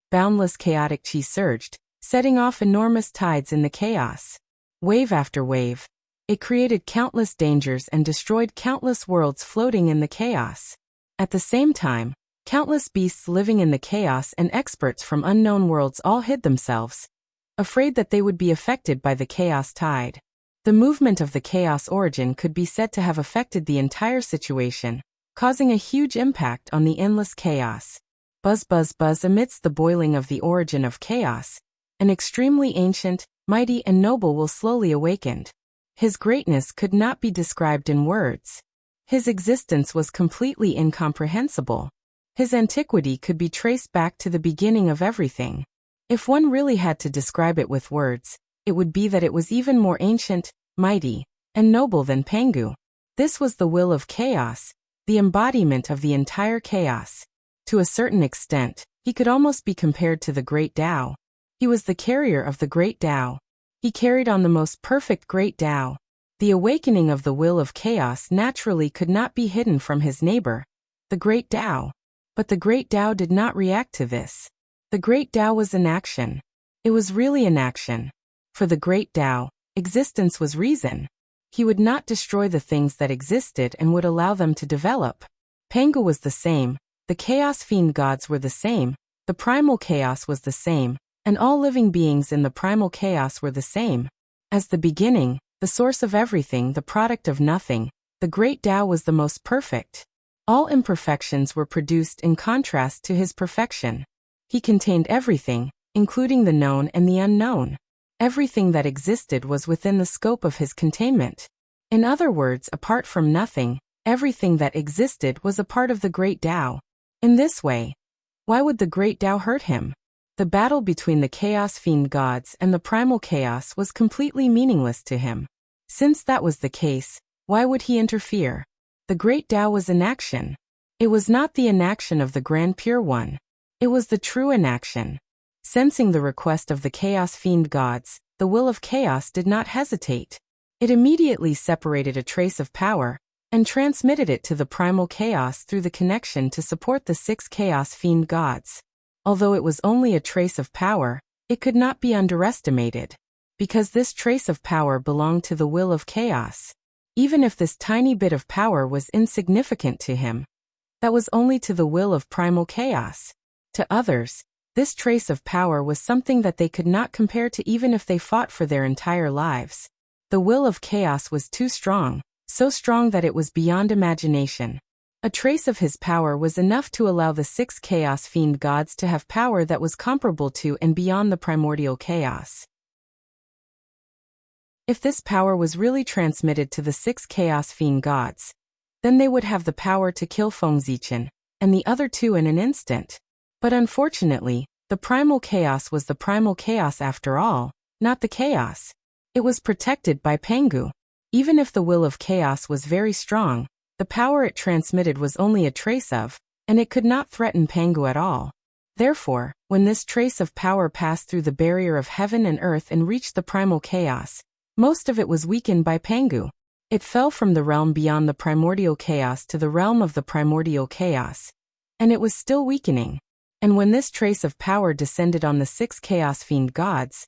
Boundless chaotic chi surged, setting off enormous tides in the chaos. Wave after wave, it created countless dangers and destroyed countless worlds floating in the chaos. At the same time, countless beasts living in the chaos and experts from unknown worlds all hid themselves, afraid that they would be affected by the chaos tide. The movement of the chaos origin could be said to have affected the entire situation, causing a huge impact on the endless chaos. Buzz buzz buzz amidst the boiling of the origin of chaos, an extremely ancient, mighty and noble will slowly awakened. His greatness could not be described in words. His existence was completely incomprehensible. His antiquity could be traced back to the beginning of everything. If one really had to describe it with words, it would be that it was even more ancient, mighty, and noble than Pengu. This was the will of chaos, the embodiment of the entire chaos. To a certain extent, he could almost be compared to the great Tao. He was the carrier of the great Tao. He carried on the most perfect great Tao. The awakening of the will of chaos naturally could not be hidden from his neighbor, the great Tao. But the great Tao did not react to this. The great Tao was in action. It was really in action. For the great Tao, existence was reason. He would not destroy the things that existed and would allow them to develop. Pengu was the same, the chaos fiend gods were the same, the primal chaos was the same, and all living beings in the primal chaos were the same. As the beginning, the source of everything, the product of nothing, the great Tao was the most perfect. All imperfections were produced in contrast to his perfection. He contained everything, including the known and the unknown. Everything that existed was within the scope of his containment. In other words, apart from nothing, everything that existed was a part of the great Tao. In this way, why would the great Tao hurt him? The battle between the chaos fiend gods and the primal chaos was completely meaningless to him. Since that was the case, why would he interfere? The great Tao was in action. It was not the inaction of the Grand Pure One. It was the true inaction. Sensing the request of the chaos fiend gods, the will of chaos did not hesitate. It immediately separated a trace of power, and transmitted it to the primal chaos through the connection to support the 6 chaos fiend gods. Although it was only a trace of power, it could not be underestimated. because this trace of power belonged to the will of chaos. Even if this tiny bit of power was insignificant to him, that was only to the will of primal chaos. To others, this trace of power was something that they could not compare to even if they fought for their entire lives. The will of chaos was too strong, so strong that it was beyond imagination. A trace of his power was enough to allow the 6 chaos fiend gods to have power that was comparable to and beyond the primordial chaos. If this power was really transmitted to the 6 chaos fiend gods, then they would have the power to kill Fengzichen and the other 2 in an instant. But unfortunately, the primal chaos was the primal chaos after all, not the chaos. It was protected by Pengu. Even if the will of chaos was very strong, the power it transmitted was only a trace of, and it could not threaten Pengu at all. Therefore, when this trace of power passed through the barrier of heaven and earth and reached the primal chaos, most of it was weakened by Pengu. It fell from the realm beyond the primordial chaos to the realm of the primordial chaos, and it was still weakening. And when this trace of power descended on the 6 chaos fiend gods,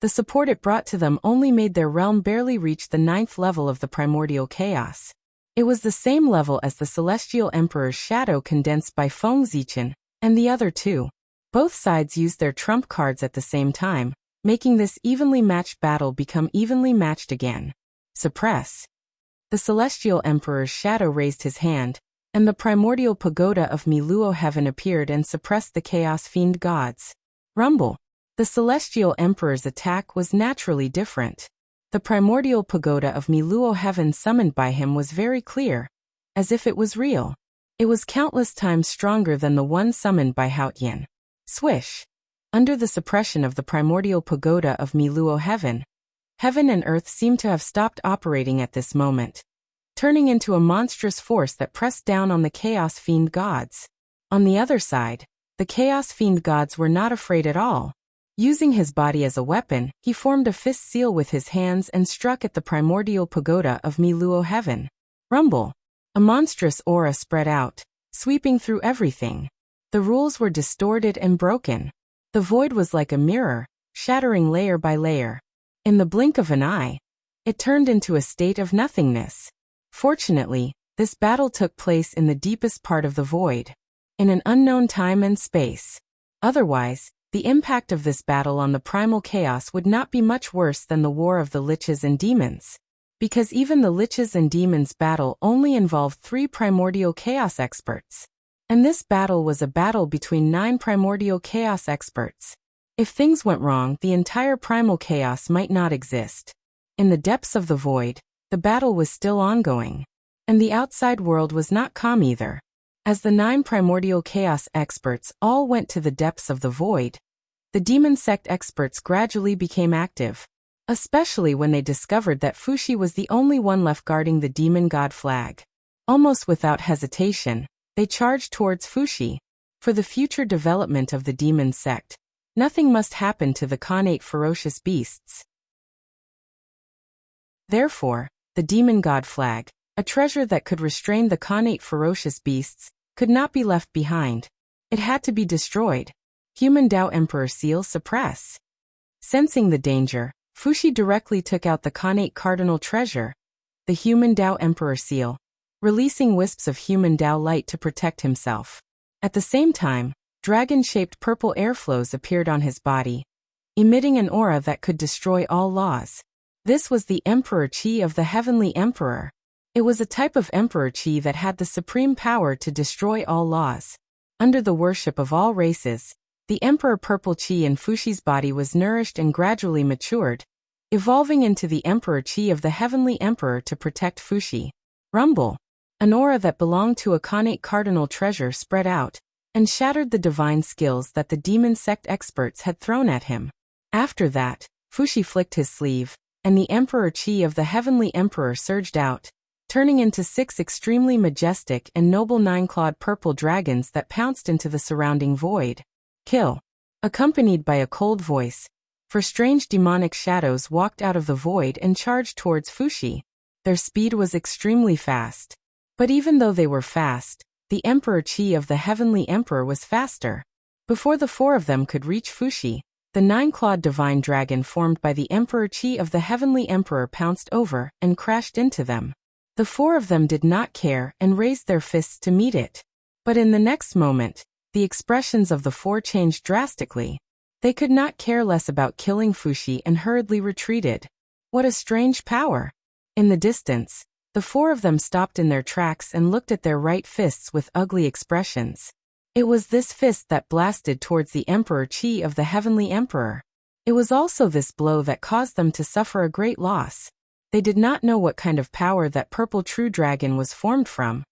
the support it brought to them only made their realm barely reach the 9th level of the primordial chaos. It was the same level as the Celestial Emperor's shadow condensed by Fengzichen and the other 2. Both sides used their trump cards at the same time, making this evenly matched battle become evenly matched again. Suppress. The Celestial Emperor's shadow raised his hand, and the primordial pagoda of Miluo heaven appeared and suppressed the chaos fiend gods. Rumble. The Celestial Emperor's attack was naturally different. The primordial pagoda of Miluo heaven summoned by him was very clear, as if it was real. It was countless times stronger than the one summoned by Haotian. Swish. Under the suppression of the primordial pagoda of Miluo heaven, heaven and earth seemed to have stopped operating at this moment, turning into a monstrous force that pressed down on the chaos fiend gods. On the other side, the chaos fiend gods were not afraid at all. Using his body as a weapon, he formed a fist seal with his hands and struck at the primordial pagoda of Miluo heaven. Rumble. A monstrous aura spread out, sweeping through everything. The rules were distorted and broken. The void was like a mirror, shattering layer by layer. In the blink of an eye, it turned into a state of nothingness. Fortunately, this battle took place in the deepest part of the void, in an unknown time and space. Otherwise, the impact of this battle on the primal chaos would not be much worse than the war of the liches and demons, because even the liches and demons battle only involved 3 primordial chaos experts. And this battle was a battle between 9 primordial chaos experts. If things went wrong, the entire primal chaos might not exist. In the depths of the void, the battle was still ongoing. And the outside world was not calm either. As the 9 primordial chaos experts all went to the depths of the void, the demon sect experts gradually became active, especially when they discovered that Fushi was the only one left guarding the demon god flag. Almost without hesitation, they charged towards Fushi. For the future development of the demon sect, nothing must happen to the Khanate ferocious beasts. Therefore, the demon god flag, a treasure that could restrain the Khanate ferocious beasts, could not be left behind. It had to be destroyed. Human Tao Emperor Seal suppress. Sensing the danger, Fushi directly took out the Khanate cardinal treasure, the Human Tao Emperor Seal, releasing wisps of human Tao light to protect himself. At the same time, dragon-shaped purple airflows appeared on his body, emitting an aura that could destroy all laws. This was the Emperor Chi of the Heavenly Emperor. It was a type of Emperor Chi that had the supreme power to destroy all laws. Under the worship of all races, the Emperor Purple Chi in Fushi's body was nourished and gradually matured, evolving into the Emperor Chi of the Heavenly Emperor to protect Fushi. Rumble. An aura that belonged to a Khanate cardinal treasure spread out, and shattered the divine skills that the demon sect experts had thrown at him. After that, Fushi flicked his sleeve, and the Emperor Chi of the Heavenly Emperor surged out, turning into 6 extremely majestic and noble 9-clawed purple dragons that pounced into the surrounding void. Kill. Accompanied by a cold voice, for strange demonic shadows walked out of the void and charged towards Fushi. Their speed was extremely fast. But even though they were fast, the Emperor Chi of the Heavenly Emperor was faster. Before the 4 of them could reach Fushi, The 9-clawed divine dragon formed by the Emperor Chi of the Heavenly Emperor pounced over and crashed into them. The 4 of them did not care and raised their fists to meet it. But in the next moment, the expressions of the 4 changed drastically. They could not care less about killing Fuxi and hurriedly retreated. What a strange power! In the distance, the 4 of them stopped in their tracks and looked at their right fists with ugly expressions. It was this fist that blasted towards the Emperor Chi of the Heavenly Emperor. It was also this blow that caused them to suffer a great loss. They did not know what kind of power that purple true dragon was formed from,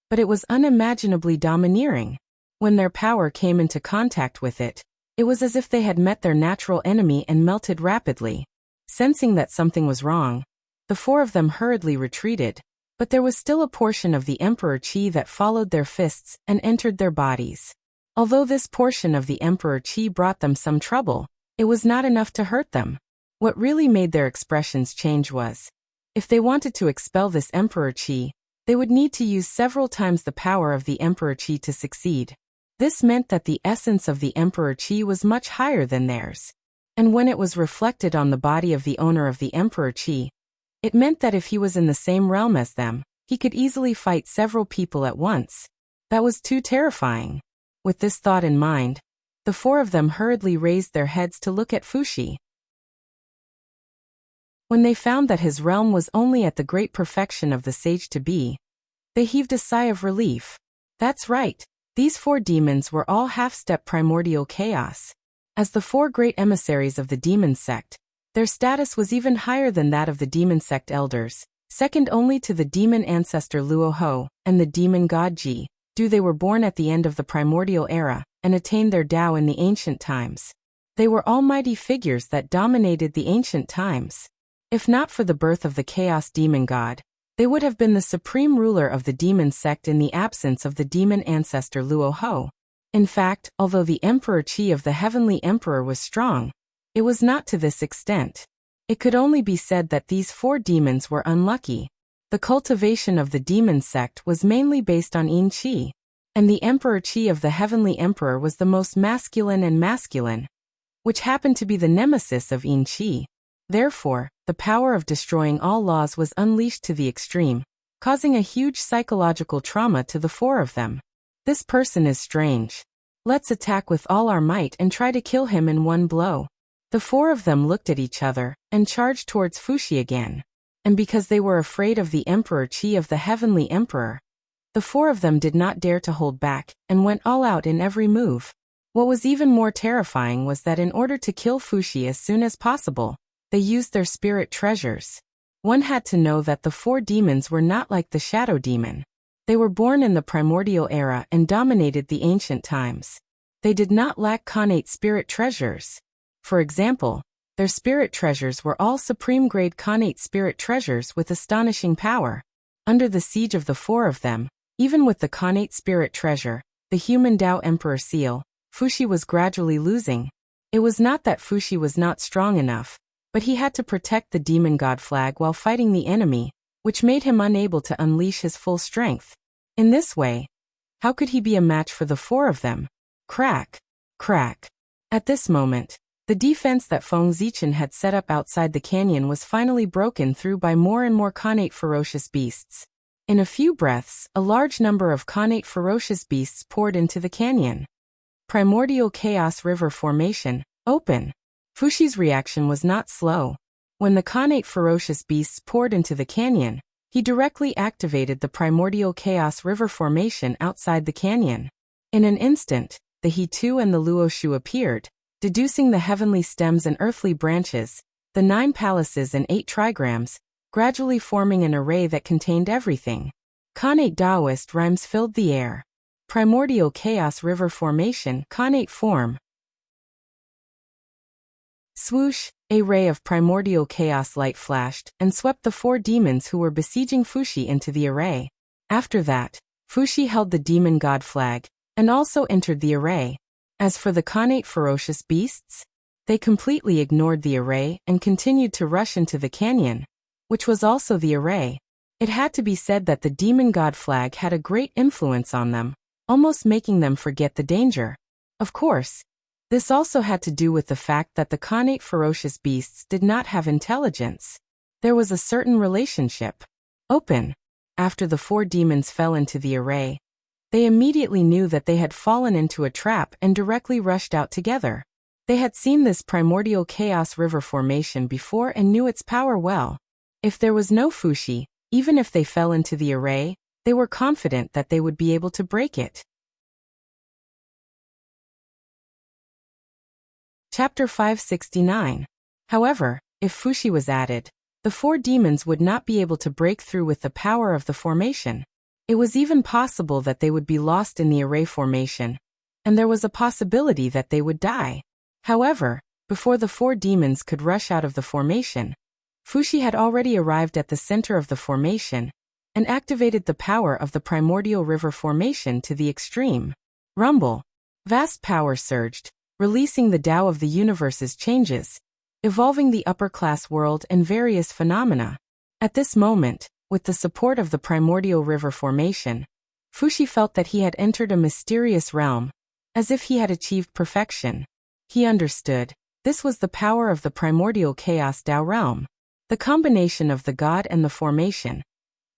but it was unimaginably domineering. When their power came into contact with it, it was as if they had met their natural enemy and melted rapidly. Sensing that something was wrong, the 4 of them hurriedly retreated, but there was still a portion of the Emperor Chi that followed their fists and entered their bodies. Although this portion of the Emperor Chi brought them some trouble, it was not enough to hurt them. What really made their expressions change was, if they wanted to expel this Emperor Chi, they would need to use several times the power of the Emperor Chi to succeed. This meant that the essence of the Emperor Chi was much higher than theirs. And when it was reflected on the body of the owner of the Emperor Chi, it meant that if he was in the same realm as them, he could easily fight several people at once. That was too terrifying. With this thought in mind, the 4 of them hurriedly raised their heads to look at Fuxi. When they found that his realm was only at the great perfection of the sage-to-be, they heaved a sigh of relief. That's right. These 4 demons were all half-step primordial chaos. As the 4 great emissaries of the demon sect, their status was even higher than that of the demon sect elders, second only to the demon ancestor Luo Ho and the demon god Ji. They were born at the end of the primordial era and attained their Tao in the ancient times. They were almighty figures that dominated the ancient times. If not for the birth of the chaos demon god, they would have been the supreme ruler of the demon sect in the absence of the demon ancestor Luo Ho. In fact, although the Emperor Chi of the Heavenly Emperor was strong, it was not to this extent. It could only be said that these 4 demons were unlucky. The cultivation of the demon sect was mainly based on Yin Chi, and the Emperor Chi of the Heavenly Emperor was the most masculine, which happened to be the nemesis of Yin Chi. Therefore, the power of destroying all laws was unleashed to the extreme, causing a huge psychological trauma to the 4 of them. This person is strange. Let's attack with all our might and try to kill him in one blow. The 4 of them looked at each other and charged towards Fuxi again. And because they were afraid of the Emperor Chi of the Heavenly Emperor, the 4 of them did not dare to hold back and went all out in every move. What was even more terrifying was that in order to kill Fuxi as soon as possible, they used their spirit treasures. One had to know that the 4 demons were not like the shadow demon. They were born in the primordial era and dominated the ancient times. They did not lack connate spirit treasures. For example, their spirit treasures were all supreme-grade connate spirit treasures with astonishing power. Under the siege of the 4 of them, even with the connate spirit treasure, the human Tao Emperor seal, Fuxi was gradually losing. It was not that Fuxi was not strong enough, but he had to protect the demon god flag while fighting the enemy, which made him unable to unleash his full strength. In this way, how could he be a match for the 4 of them? Crack! Crack! At this moment, the defense that Feng Zichen had set up outside the canyon was finally broken through by more and more connate ferocious beasts. In a few breaths, a large number of connate ferocious beasts poured into the canyon. Primordial Chaos River Formation, open! Fuxi's reaction was not slow. When the connate ferocious beasts poured into the canyon, he directly activated the Primordial Chaos River Formation outside the canyon. In an instant, the He-Tu and the Luoshu appeared, deducing the heavenly stems and earthly branches, the 9 palaces and 8 trigrams, gradually forming an array that contained everything. Connate Taoist rhymes filled the air. Primordial Chaos River Formation, connate form. Swoosh! A ray of primordial chaos light flashed and swept the 4 demons who were besieging Fuxi into the array. After that, Fuxi held the demon god flag and also entered the array. As for the connate ferocious beasts, they completely ignored the array and continued to rush into the canyon, which was also the array. It had to be said that the demon god flag had a great influence on them, almost making them forget the danger. Of course, This also had to do with the fact that the connate ferocious beasts did not have intelligence. There was a certain relationship. Open. After the 4 demons fell into the array, they immediately knew that they had fallen into a trap and directly rushed out together. They had seen this primordial chaos river formation before and knew its power well. If there was no Fushi, even if they fell into the array, they were confident that they would be able to break it. Chapter 569. However, if Fushi was added, the 4 demons would not be able to break through with the power of the formation. It was even possible that they would be lost in the array formation, and there was a possibility that they would die. However, before the 4 demons could rush out of the formation, Fushi had already arrived at the center of the formation and activated the power of the primordial river formation to the extreme. Rumble. Vast power surged, releasing the Tao of the universe's changes, evolving the upper-class world and various phenomena. At this moment, with the support of the primordial river formation, Fushi felt that he had entered a mysterious realm, as if he had achieved perfection. He understood, this was the power of the primordial chaos Tao realm, the combination of the god and the formation,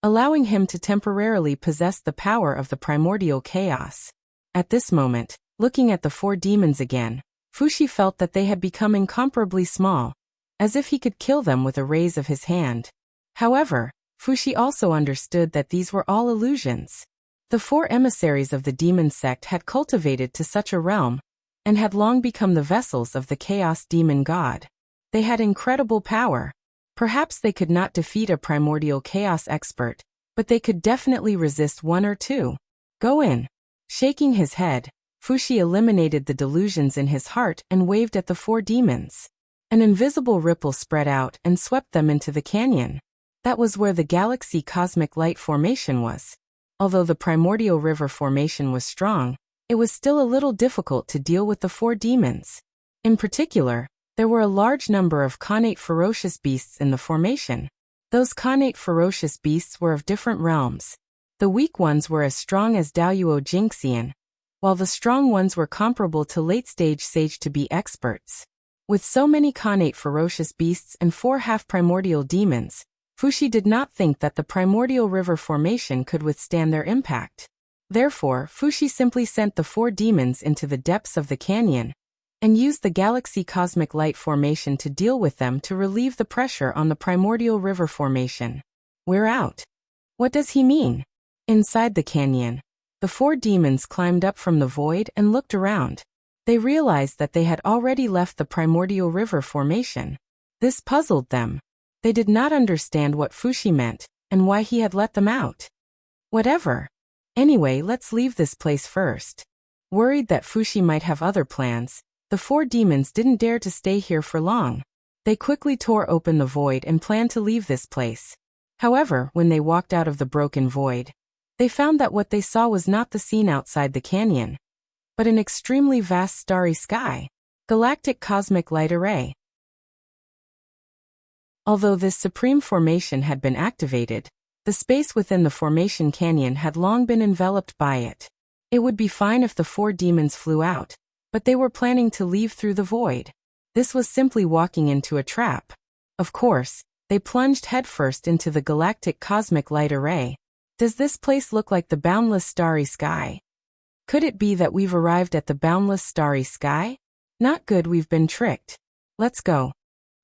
allowing him to temporarily possess the power of the primordial chaos. At this moment, looking at the 4 demons again, Fushi felt that they had become incomparably small, as if he could kill them with a raise of his hand. However, Fushi also understood that these were all illusions. The 4 emissaries of the demon sect had cultivated to such a realm, and had long become the vessels of the chaos demon god. They had incredible power. Perhaps they could not defeat a primordial chaos expert, but they could definitely resist 1 or 2. Go in. Shaking his head, Fushi eliminated the delusions in his heart and waved at the 4 demons. An invisible ripple spread out and swept them into the canyon. That was where the galaxy cosmic light formation was. Although the primordial river formation was strong, it was still a little difficult to deal with the 4 demons. In particular, there were a large number of connate ferocious beasts in the formation. Those connate ferocious beasts were of different realms. The weak ones were as strong as Daoyuo Jinxian, while the strong ones were comparable to late-stage sage-to-be experts. With so many connate ferocious beasts and 4 half-primordial demons, Fushi did not think that the primordial river formation could withstand their impact. Therefore, Fushi simply sent the 4 demons into the depths of the canyon, and used the galaxy cosmic light formation to deal with them to relieve the pressure on the primordial river formation. We're out. What does he mean? Inside the canyon, the 4 demons climbed up from the void and looked around. They realized that they had already left the primordial river formation. This puzzled them. They did not understand what Fushi meant, and why he had let them out. Whatever. Anyway, let's leave this place first. Worried that Fushi might have other plans, the 4 demons didn't dare to stay here for long. They quickly tore open the void and planned to leave this place. However, when they walked out of the broken void, they found that what they saw was not the scene outside the canyon, but an extremely vast starry sky. Galactic cosmic light array. Although this supreme formation had been activated, the space within the formation canyon had long been enveloped by it. It would be fine if the 4 demons flew out, but they were planning to leave through the void. This was simply walking into a trap. Of course, they plunged headfirst into the galactic cosmic light array. Does this place look like the boundless starry sky? Could it be that we've arrived at the boundless starry sky? Not good, we've been tricked. Let's go.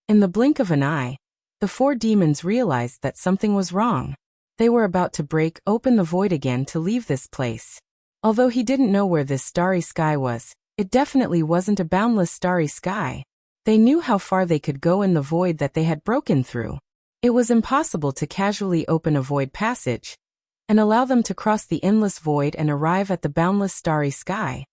In the blink of an eye, the 4 demons realized that something was wrong. They were about to break open the void again to leave this place. Although he didn't know where this starry sky was, it definitely wasn't a boundless starry sky. They knew how far they could go in the void that they had broken through. It was impossible to casually open a void passage and allow them to cross the endless void and arrive at the boundless starry sky.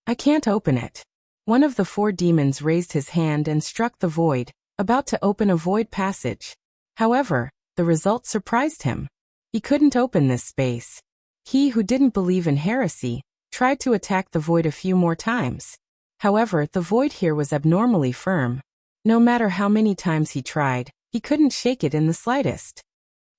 I can't open it. One of the 4 demons raised his hand and struck the void, about to open a void passage. However, the result surprised him. He couldn't open this space. He who didn't believe in heresy tried to attack the void a few more times. However, the void here was abnormally firm. No matter how many times he tried, he couldn't shake it in the slightest.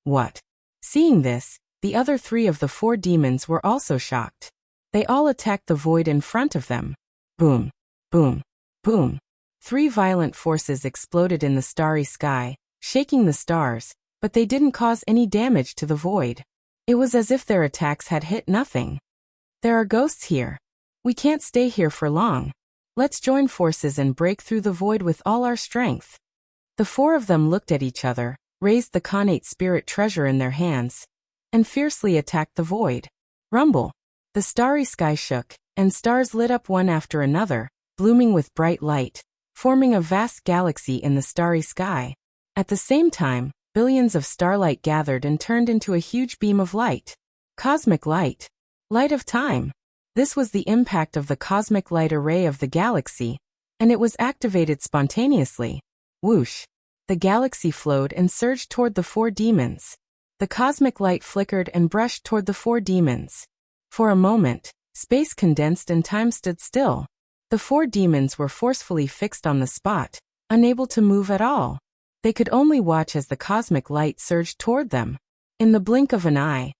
What? Seeing this, the other 3 of the 4 demons were also shocked. They all attacked the void in front of them. Boom. Boom. Boom. Three violent forces exploded in the starry sky, shaking the stars, but they didn't cause any damage to the void. It was as if their attacks had hit nothing. There are ghosts here. We can't stay here for long. Let's join forces and break through the void with all our strength. The four of them looked at each other, raised the Khanate spirit treasure in their hands, and fiercely attacked the void. Rumble. The starry sky shook, and stars lit up one after another, blooming with bright light, forming a vast galaxy in the starry sky. At the same time, billions of starlight gathered and turned into a huge beam of light. Cosmic light. Light of time. This was the impact of the cosmic light array of the galaxy, and it was activated spontaneously. Whoosh. The galaxy flowed and surged toward the four demons. The cosmic light flickered and brushed toward the four demons. For a moment, space condensed and time stood still. The four demons were forcefully fixed on the spot, unable to move at all. They could only watch as the cosmic light surged toward them. In the blink of an eye,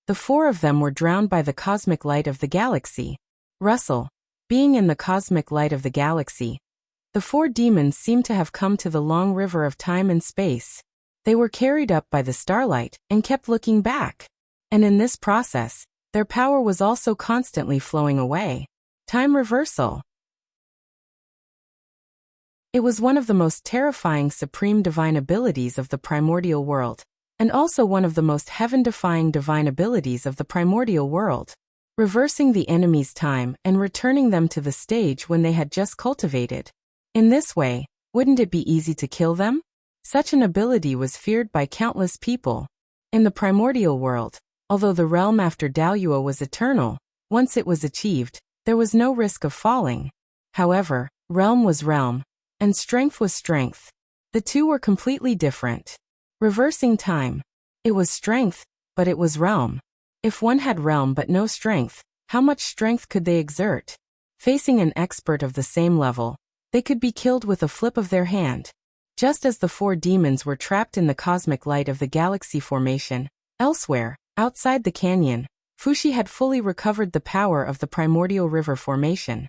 the four of them were drowned by the cosmic light of the galaxy. Rustle. Being in the cosmic light of the galaxy, the four demons seemed to have come to the long river of time and space. They were carried up by the starlight and kept looking back. And in this process, their power was also constantly flowing away. Time reversal. It was one of the most terrifying supreme divine abilities of the primordial world, and also one of the most heaven-defying divine abilities of the primordial world. Reversing the enemy's time and returning them to the stage when they had just cultivated. In this way, wouldn't it be easy to kill them? Such an ability was feared by countless people. In the primordial world, although the realm after Daluo was eternal, once it was achieved, there was no risk of falling. However, realm was realm, and strength was strength. The two were completely different. Reversing time. It was strength, but it was realm. If one had realm but no strength, how much strength could they exert? Facing an expert of the same level, they could be killed with a flip of their hand. Just as the four demons were trapped in the cosmic light of the galaxy formation, elsewhere, outside the canyon, Fushi had fully recovered the power of the primordial river formation.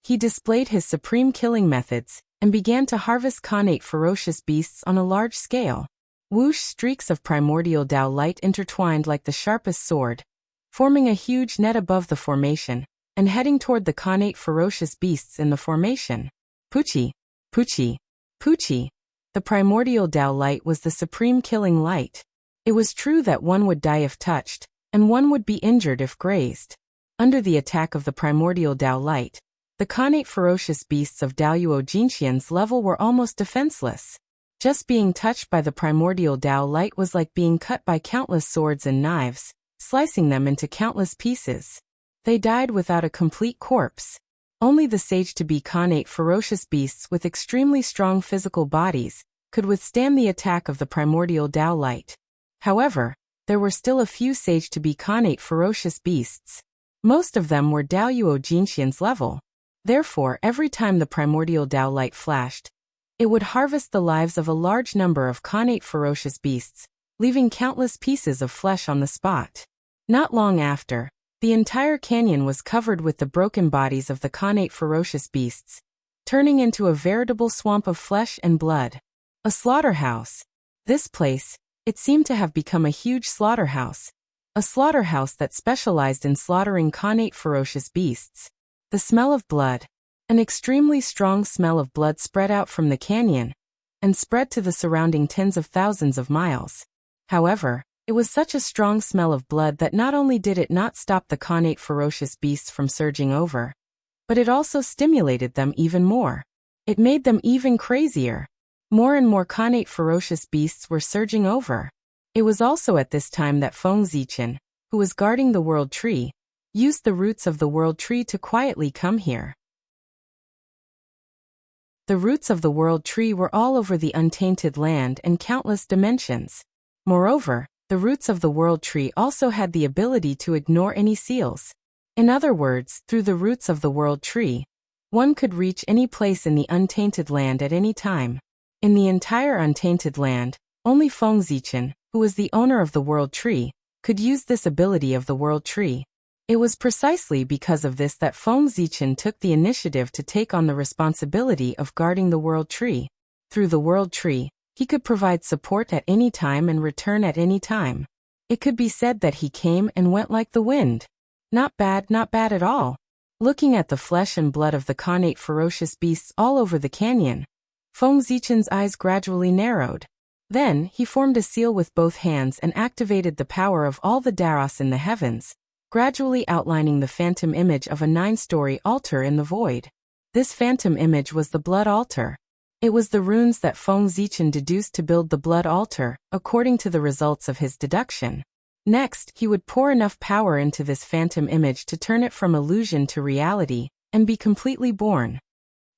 He displayed his supreme killing methods, and began to harvest Khanate ferocious beasts on a large scale. Whoosh, streaks of primordial Tao light intertwined like the sharpest sword, forming a huge net above the formation, and heading toward the Khanate ferocious beasts in the formation. Puchi, Puchi, Puchi. The primordial Tao light was the supreme killing light. It was true that one would die if touched, and one would be injured if grazed. Under the attack of the primordial Tao light, the Khanate ferocious beasts of Daluo Jinxian's level were almost defenseless. Just being touched by the primordial Tao light was like being cut by countless swords and knives, slicing them into countless pieces. They died without a complete corpse. Only the sage-to-be Khanate ferocious beasts with extremely strong physical bodies could withstand the attack of the primordial Tao light. However, there were still a few sage-to-be Khanate ferocious beasts. Most of them were Daluo Jinxian's level. Therefore, every time the primordial Tao light flashed, it would harvest the lives of a large number of Khanate ferocious beasts, leaving countless pieces of flesh on the spot. Not long after, the entire canyon was covered with the broken bodies of the Khanate ferocious beasts, turning into a veritable swamp of flesh and blood. A slaughterhouse. This place, it seemed to have become a huge slaughterhouse. A slaughterhouse that specialized in slaughtering Khanate ferocious beasts. The smell of blood. An extremely strong smell of blood spread out from the canyon, and spread to the surrounding tens of thousands of miles. However, it was such a strong smell of blood that not only did it not stop the Khanate ferocious beasts from surging over, but it also stimulated them even more. It made them even crazier. More and more Khanate ferocious beasts were surging over. It was also at this time that Feng Zichen, who was guarding the World Tree, used the roots of the World Tree to quietly come here. The roots of the World Tree were all over the untainted land and countless dimensions. Moreover, the roots of the World Tree also had the ability to ignore any seals. In other words, through the roots of the World Tree, one could reach any place in the untainted land at any time. In the entire untainted land, only Feng Zichen, who was the owner of the World Tree, could use this ability of the World Tree. It was precisely because of this that Feng Zichen took the initiative to take on the responsibility of guarding the World Tree. Through the World Tree, he could provide support at any time and return at any time. It could be said that he came and went like the wind. Not bad at all. Looking at the flesh and blood of the connate ferocious beasts all over the canyon, Feng Zichen's eyes gradually narrowed. Then, he formed a seal with both hands and activated the power of all the Daros in the heavens, gradually outlining the phantom image of a 9-story altar in the void. This phantom image was the blood altar. It was the runes that Feng Zichen deduced to build the blood altar, according to the results of his deduction. Next, he would pour enough power into this phantom image to turn it from illusion to reality, and be completely born.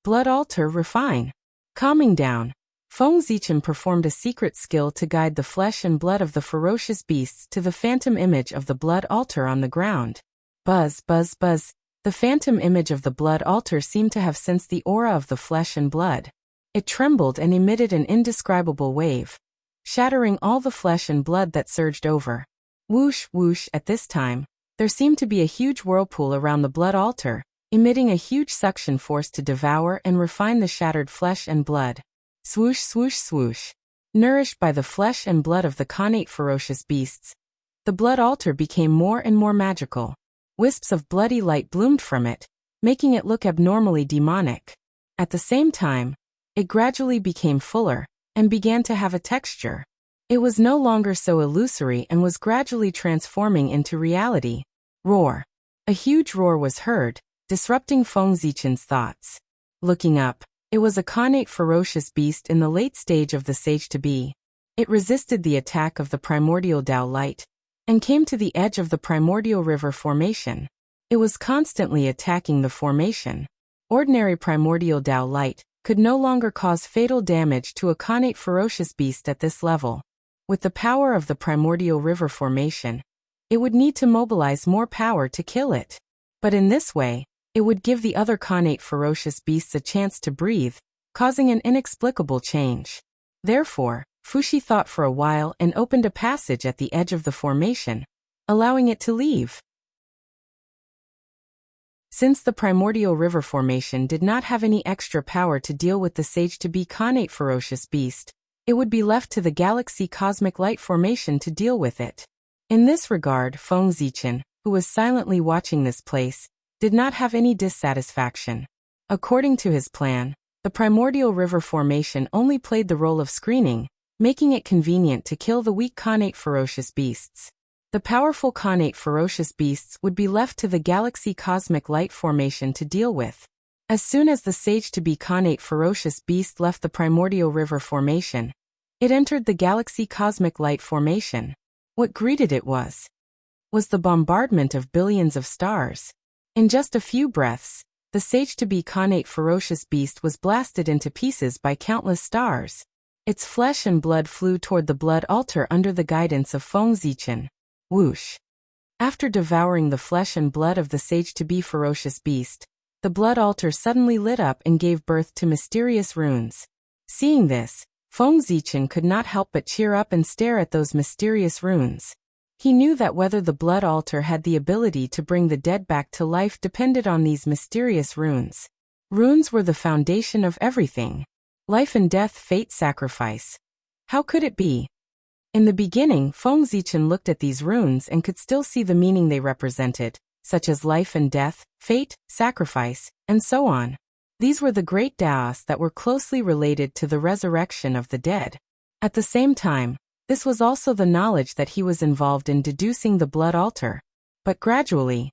Blood altar refine. Calming down, Feng Zichen performed a secret skill to guide the flesh and blood of the ferocious beasts to the phantom image of the blood altar on the ground. Buzz, buzz, buzz. The phantom image of the blood altar seemed to have sensed the aura of the flesh and blood. It trembled and emitted an indescribable wave, shattering all the flesh and blood that surged over. Whoosh, whoosh. At this time, there seemed to be a huge whirlpool around the blood altar, emitting a huge suction force to devour and refine the shattered flesh and blood. Swoosh, swoosh, swoosh. Nourished by the flesh and blood of the connate ferocious beasts, the blood altar became more and more magical. Wisps of bloody light bloomed from it, making it look abnormally demonic. At the same time, it gradually became fuller, and began to have a texture. It was no longer so illusory and was gradually transforming into reality. Roar. A huge roar was heard, disrupting Feng Zichen's thoughts. Looking up, it was a connate ferocious beast in the late stage of the sage-to-be. It resisted the attack of the primordial Tao light, and came to the edge of the primordial river formation. It was constantly attacking the formation. Ordinary primordial Tao light could no longer cause fatal damage to a connate ferocious beast at this level. With the power of the primordial river formation, it would need to mobilize more power to kill it. But in this way, it would give the other connate ferocious beasts a chance to breathe, causing an inexplicable change. Therefore, Fushi thought for a while and opened a passage at the edge of the formation, allowing it to leave. Since the primordial river formation did not have any extra power to deal with the sage-to-be connate ferocious beast, it would be left to the galaxy cosmic light formation to deal with it. In this regard, Feng Zichen, who was silently watching this place, did not have any dissatisfaction. According to his plan, the primordial river formation only played the role of screening, making it convenient to kill the weak connate ferocious beasts. The powerful connate ferocious beasts would be left to the galaxy cosmic light formation to deal with. As soon as the sage-to-be connate ferocious beast left the primordial river formation, it entered the galaxy cosmic light formation. What greeted it was the bombardment of billions of stars. In just a few breaths, the sage-to-be connate ferocious beast was blasted into pieces by countless stars. Its flesh and blood flew toward the blood altar under the guidance of Feng Zichen. Whoosh! After devouring the flesh and blood of the sage-to-be ferocious beast, the blood altar suddenly lit up and gave birth to mysterious runes. Seeing this, Feng Zichen could not help but cheer up and stare at those mysterious runes. He knew that whether the blood altar had the ability to bring the dead back to life depended on these mysterious runes. Runes were the foundation of everything. Life and death, fate, sacrifice. How could it be? In the beginning, Feng Zichen looked at these runes and could still see the meaning they represented, such as life and death, fate, sacrifice, and so on. These were the great Daos that were closely related to the resurrection of the dead. At the same time, this was also the knowledge that he was involved in deducing the blood altar. But gradually,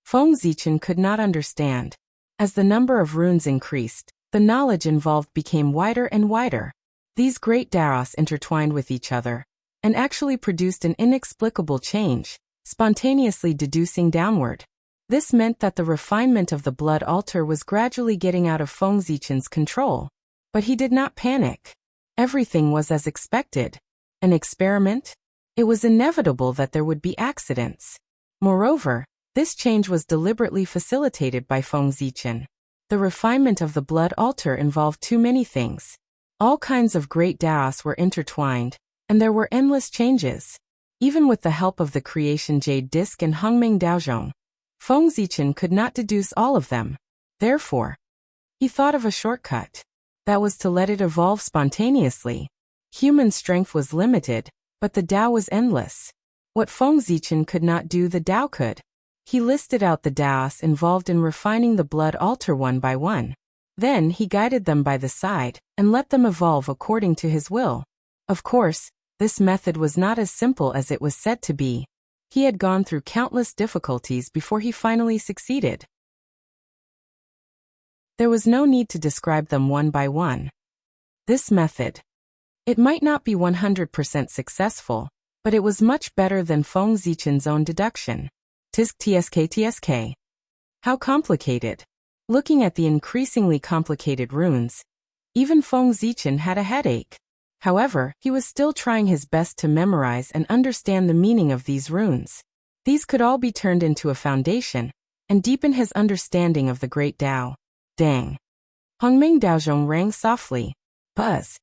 Feng Zichen could not understand. As the number of runes increased, the knowledge involved became wider and wider. These great Daos intertwined with each other, and actually produced an inexplicable change, spontaneously deducing downward. This meant that the refinement of the blood altar was gradually getting out of Feng Zichen's control. But he did not panic. Everything was as expected. An experiment? It was inevitable that there would be accidents. Moreover, this change was deliberately facilitated by Feng Zichen. The refinement of the blood altar involved too many things. All kinds of great Daos were intertwined, and there were endless changes. Even with the help of the creation Jade Disc and Hongming Daozhong, Feng Zichen could not deduce all of them. Therefore, he thought of a shortcut. That was to let it evolve spontaneously. Human strength was limited, but the Tao was endless. What Feng Zichen could not do, the Tao could. He listed out the Taos involved in refining the blood altar one by one. Then he guided them by the side, and let them evolve according to his will. Of course, this method was not as simple as it was said to be. He had gone through countless difficulties before he finally succeeded. There was no need to describe them one by one. This method. It might not be 100% successful, but it was much better than Feng Zichen's own deduction. Tsk. How complicated. Looking at the increasingly complicated runes, even Feng Zichen had a headache. However, he was still trying his best to memorize and understand the meaning of these runes. These could all be turned into a foundation, and deepen his understanding of the great Tao. Dang. Hongming Daozhong rang softly. Buzz.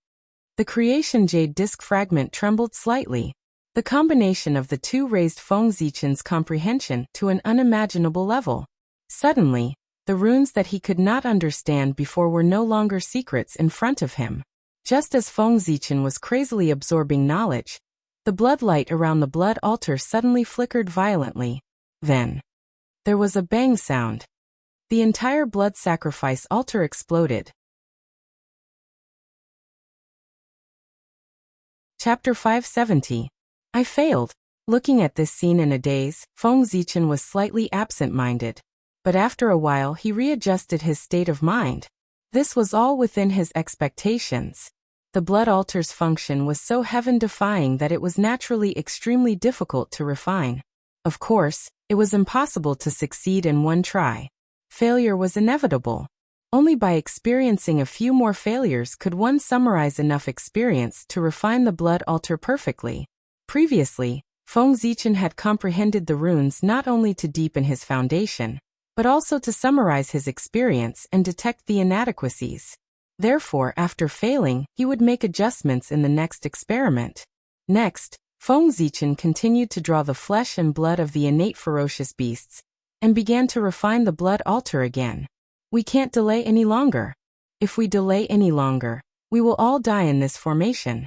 The creation jade disc fragment trembled slightly. The combination of the two raised Feng Zichen's comprehension to an unimaginable level. Suddenly, the runes that he could not understand before were no longer secrets in front of him. Just as Feng Zichen was crazily absorbing knowledge, the blood light around the blood altar suddenly flickered violently. Then, there was a bang sound. The entire blood sacrifice altar exploded. Chapter 570. I failed. Looking at this scene in a daze, Feng Zichen was slightly absent-minded. But after a while he readjusted his state of mind. This was all within his expectations. The blood altar's function was so heaven-defying that it was naturally extremely difficult to refine. Of course, it was impossible to succeed in one try. Failure was inevitable. Only by experiencing a few more failures could one summarize enough experience to refine the blood altar perfectly. Previously, Feng Zichen had comprehended the runes not only to deepen his foundation, but also to summarize his experience and detect the inadequacies. Therefore, after failing, he would make adjustments in the next experiment. Next, Feng Zichen continued to draw the flesh and blood of the innate ferocious beasts, and began to refine the blood altar again. We can't delay any longer. If we delay any longer, we will all die in this formation.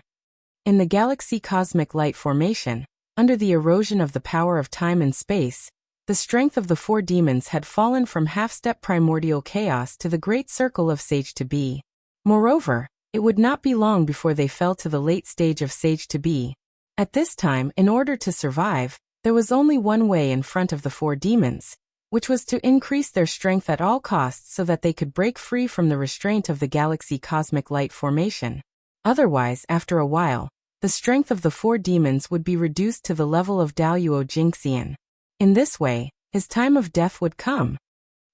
In the galaxy cosmic light formation, under the erosion of the power of time and space, the strength of the four demons had fallen from half-step primordial chaos to the great circle of sage to be. Moreover, it would not be long before they fell to the late stage of sage to be. At this time, in order to survive, there was only one way in front of the four demons, which was to increase their strength at all costs so that they could break free from the restraint of the galaxy cosmic light formation. Otherwise, after a while, the strength of the four demons would be reduced to the level of Daoyuo Jingxian. In this way, his time of death would come.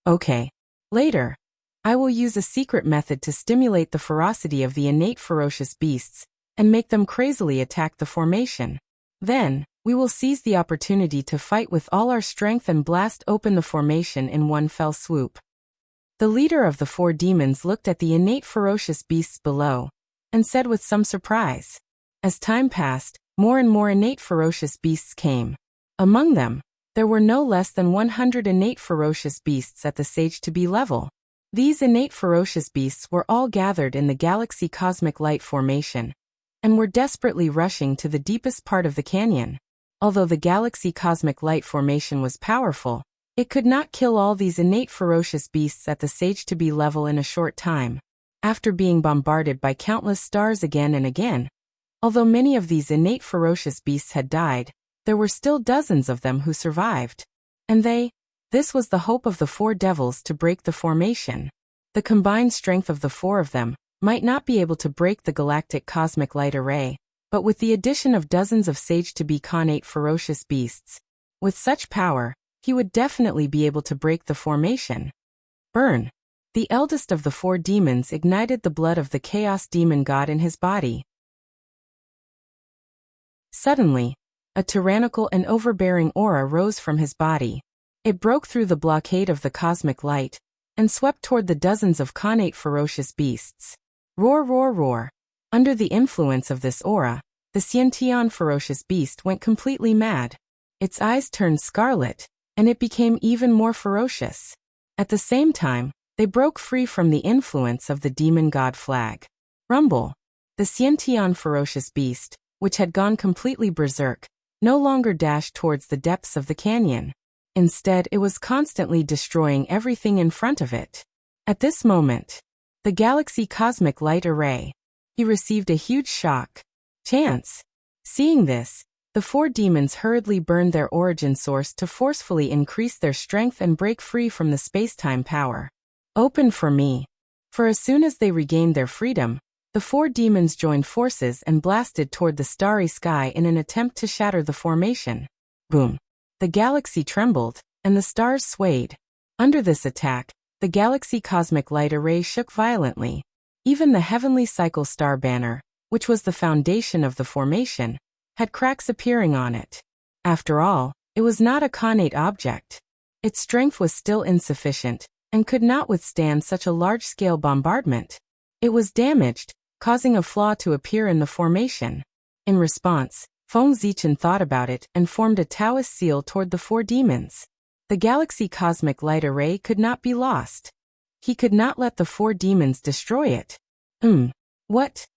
Okay. Later, I will use a secret method to stimulate the ferocity of the innate ferocious beasts, and make them crazily attack the formation. Then, we will seize the opportunity to fight with all our strength and blast open the formation in one fell swoop. The leader of the four demons looked at the innate ferocious beasts below, and said with some surprise. As time passed, more and more innate ferocious beasts came. Among them, there were no less than 100 innate ferocious beasts at the sage-to-be level. These innate ferocious beasts were all gathered in the galaxy cosmic light formation, and were desperately rushing to the deepest part of the canyon. Although the galaxy cosmic light formation was powerful, it could not kill all these innate ferocious beasts at the sage-to-be level in a short time. After being bombarded by countless stars again and again, although many of these innate ferocious beasts had died, there were still dozens of them who survived. And this was the hope of the four devils to break the formation. The combined strength of the four of them might not be able to break the galactic cosmic light array, but with the addition of dozens of sage-to-be connate ferocious beasts, with such power, he would definitely be able to break the formation. Burn. The eldest of the four demons ignited the blood of the chaos demon god in his body. Suddenly, a tyrannical and overbearing aura rose from his body. It broke through the blockade of the cosmic light, and swept toward the dozens of connate ferocious beasts. Roar, roar, roar. Under the influence of this aura, the Xiantian ferocious beast went completely mad. Its eyes turned scarlet, and it became even more ferocious. At the same time, they broke free from the influence of the demon god flag. Rumble. The Xiantian ferocious beast, which had gone completely berserk, no longer dashed towards the depths of the canyon. Instead, it was constantly destroying everything in front of it. At this moment, the galaxy cosmic light array. He received a huge shock. Chance. Seeing this, the four demons hurriedly burned their origin source to forcefully increase their strength and break free from the space-time power. Open for me. For as soon as they regained their freedom, the four demons joined forces and blasted toward the starry sky in an attempt to shatter the formation. Boom. The galaxy trembled, and the stars swayed. Under this attack, the galaxy cosmic light array shook violently. Even the heavenly cycle star banner, which was the foundation of the formation, had cracks appearing on it. After all, it was not a connate object. Its strength was still insufficient, and could not withstand such a large-scale bombardment. It was damaged, causing a flaw to appear in the formation. In response, Feng Zichen thought about it and formed a Taoist seal toward the four demons. The galaxy cosmic light array could not be lost. He could not let the four demons destroy it. What?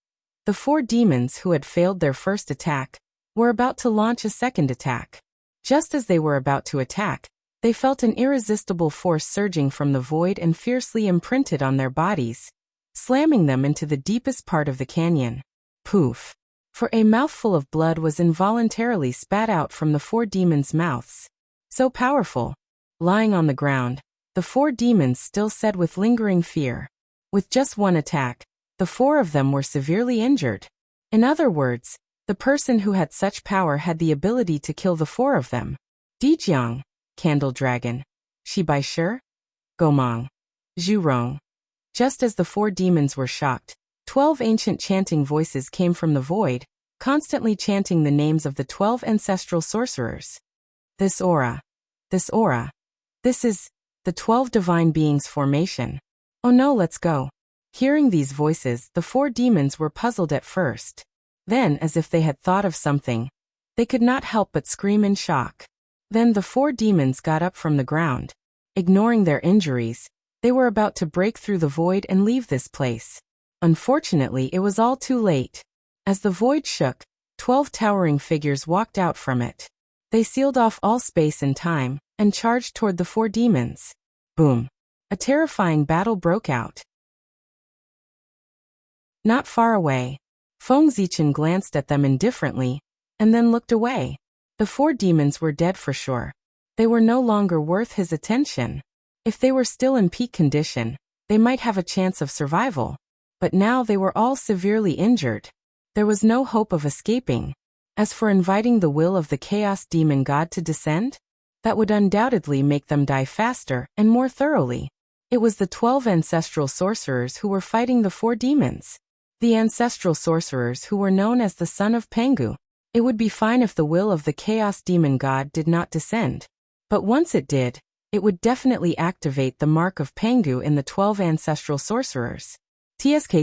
The four demons who had failed their first attack were about to launch a second attack. Just as they were about to attack, they felt an irresistible force surging from the void and fiercely imprinted on their bodies, slamming them into the deepest part of the canyon. Poof. For a mouthful of blood was involuntarily spat out from the four demons' mouths. So powerful. Lying on the ground, the four demons still said with lingering fear. With just one attack, the four of them were severely injured. In other words, the person who had such power had the ability to kill the four of them. Dijiang, Candle Dragon. Shibai Shi, Gomang, Zhurong. Just as the four demons were shocked, 12 ancient chanting voices came from the void, constantly chanting the names of the 12 ancestral sorcerers. This aura. This is the 12 divine beings' formation. Oh no, let's go. Hearing these voices, the four demons were puzzled at first. Then, as if they had thought of something, they could not help but scream in shock. Then the four demons got up from the ground. Ignoring their injuries, they were about to break through the void and leave this place. Unfortunately, it was all too late. As the void shook, 12 towering figures walked out from it. They sealed off all space and time, and charged toward the four demons. Boom. A terrifying battle broke out. Not far away, Feng Zichen glanced at them indifferently, and then looked away. The four demons were dead for sure. They were no longer worth his attention. If they were still in peak condition, they might have a chance of survival. But now they were all severely injured. There was no hope of escaping. As for inviting the will of the Chaos Demon God to descend, that would undoubtedly make them die faster and more thoroughly. It was the 12 ancestral sorcerers who were fighting the four demons. The ancestral sorcerers who were known as the Son of Pengu. It would be fine if the will of the Chaos Demon God did not descend. But once it did, it would definitely activate the mark of Pengu in the 12 ancestral sorcerers. TSK.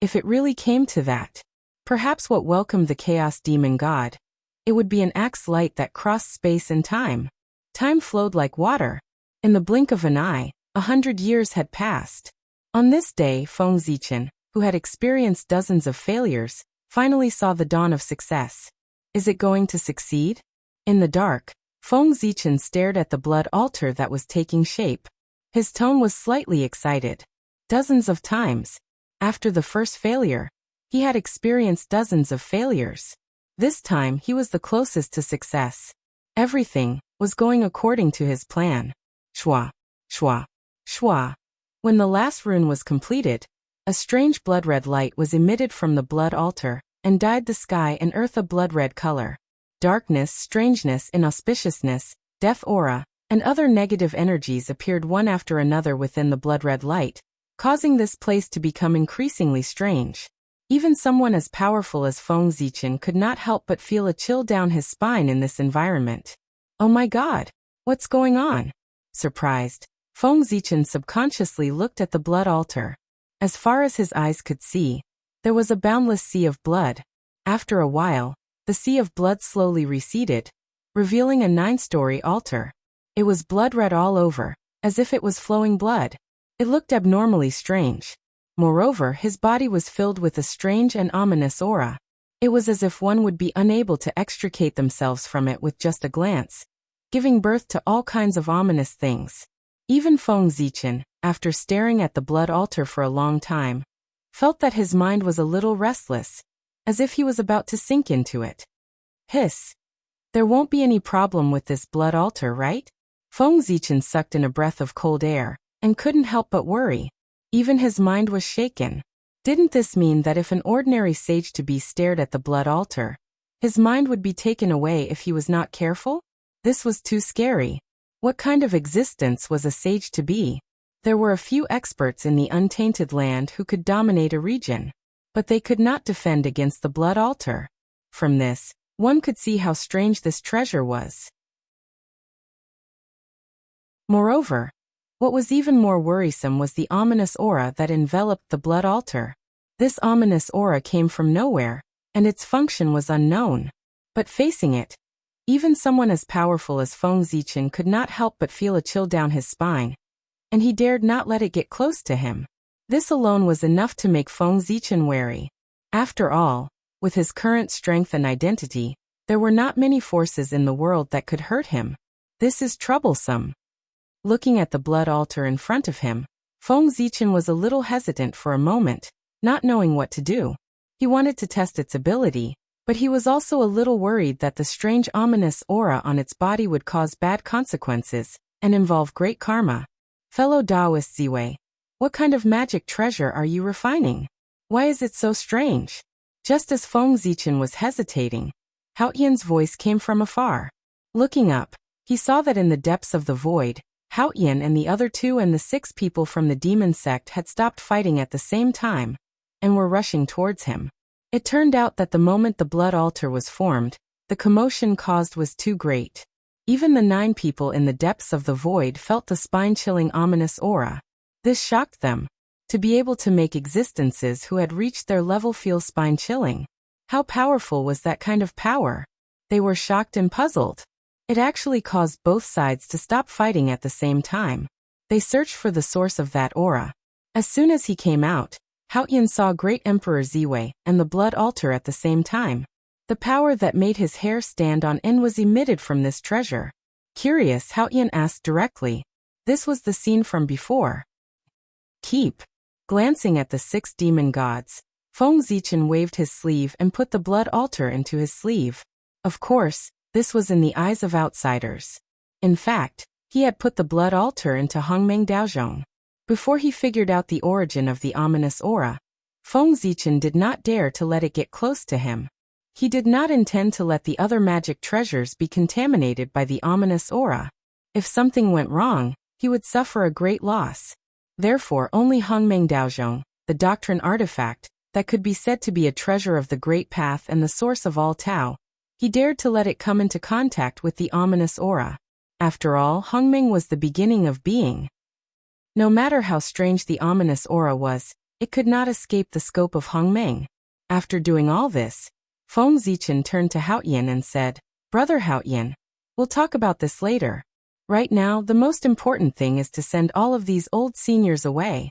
If it really came to that, perhaps what welcomed the Chaos Demon God, it would be an axe light that crossed space and time. Time flowed like water. In the blink of an eye, 100 years had passed. On this day, Feng Zichen, who had experienced dozens of failures, finally saw the dawn of success. Is it going to succeed? In the dark, Feng Zichen stared at the blood altar that was taking shape. His tone was slightly excited. Dozens of times. After the first failure, he had experienced dozens of failures. This time he was the closest to success. Everything was going according to his plan. Shwa, shwa, shwa. When the last rune was completed, a strange blood-red light was emitted from the blood altar, and dyed the sky and earth a blood-red color. Darkness, strangeness, inauspiciousness, death aura, and other negative energies appeared one after another within the blood-red light, causing this place to become increasingly strange. Even someone as powerful as Feng Zichen could not help but feel a chill down his spine in this environment. Oh my god, what's going on? Surprised, Feng Zichen subconsciously looked at the blood altar. As far as his eyes could see, there was a boundless sea of blood. After a while, the sea of blood slowly receded, revealing a 9-story altar. It was blood-red all over, as if it was flowing blood. It looked abnormally strange. Moreover, his body was filled with a strange and ominous aura. It was as if one would be unable to extricate themselves from it with just a glance, giving birth to all kinds of ominous things. Even Feng Zichen, after staring at the blood altar for a long time, felt that his mind was a little restless, as if he was about to sink into it. Hiss. There won't be any problem with this blood altar, right? Feng Zichen sucked in a breath of cold air, and couldn't help but worry. Even his mind was shaken. Didn't this mean that if an ordinary sage-to-be stared at the blood altar, his mind would be taken away if he was not careful? This was too scary. What kind of existence was a sage-to-be? There were a few experts in the untainted land who could dominate a region, but they could not defend against the blood altar. From this, one could see how strange this treasure was. Moreover, what was even more worrisome was the ominous aura that enveloped the blood altar. This ominous aura came from nowhere, and its function was unknown. But facing it, even someone as powerful as Feng Zichen could not help but feel a chill down his spine, and he dared not let it get close to him. This alone was enough to make Feng Zichen wary. After all, with his current strength and identity, there were not many forces in the world that could hurt him. This is troublesome. Looking at the blood altar in front of him, Feng Zichen was a little hesitant for a moment, not knowing what to do. He wanted to test its ability, but he was also a little worried that the strange ominous aura on its body would cause bad consequences and involve great karma. Fellow Taoist Ziwei, what kind of magic treasure are you refining? Why is it so strange? Just as Feng Zichen was hesitating, Hao Yan's voice came from afar. Looking up, he saw that in the depths of the void, Hao Yan and the other 2 and the 6 people from the demon sect had stopped fighting at the same time, and were rushing towards him. It turned out that the moment the blood altar was formed, the commotion caused was too great. Even the 9 people in the depths of the void felt the spine-chilling ominous aura. This shocked them. To be able to make existences who had reached their level feel spine-chilling. How powerful was that kind of power? They were shocked and puzzled. It actually caused both sides to stop fighting at the same time. They searched for the source of that aura. As soon as he came out, Hao Yan saw Great Emperor Ziwei and the blood altar at the same time. The power that made his hair stand on end was emitted from this treasure. Curious, Hao Yan asked directly. This was the scene from before. Keep. Glancing at the 6 demon gods, Feng Zichen waved his sleeve and put the blood altar into his sleeve. Of course, this was in the eyes of outsiders. In fact, he had put the blood altar into Hongmeng Daozhong. Before he figured out the origin of the ominous aura, Feng Zichen did not dare to let it get close to him. He did not intend to let the other magic treasures be contaminated by the ominous aura. If something went wrong, he would suffer a great loss. Therefore, only Hongmeng Daozhong, the doctrine artifact, that could be said to be a treasure of the Great Path and the source of all Tao, he dared to let it come into contact with the ominous aura. After all, Hongmeng was the beginning of being. No matter how strange the ominous aura was, it could not escape the scope of Hongmeng. After doing all this, Feng Zichen turned to Hao Yan and said, "Brother Hao Yan, we'll talk about this later. Right now, the most important thing is to send all of these old seniors away."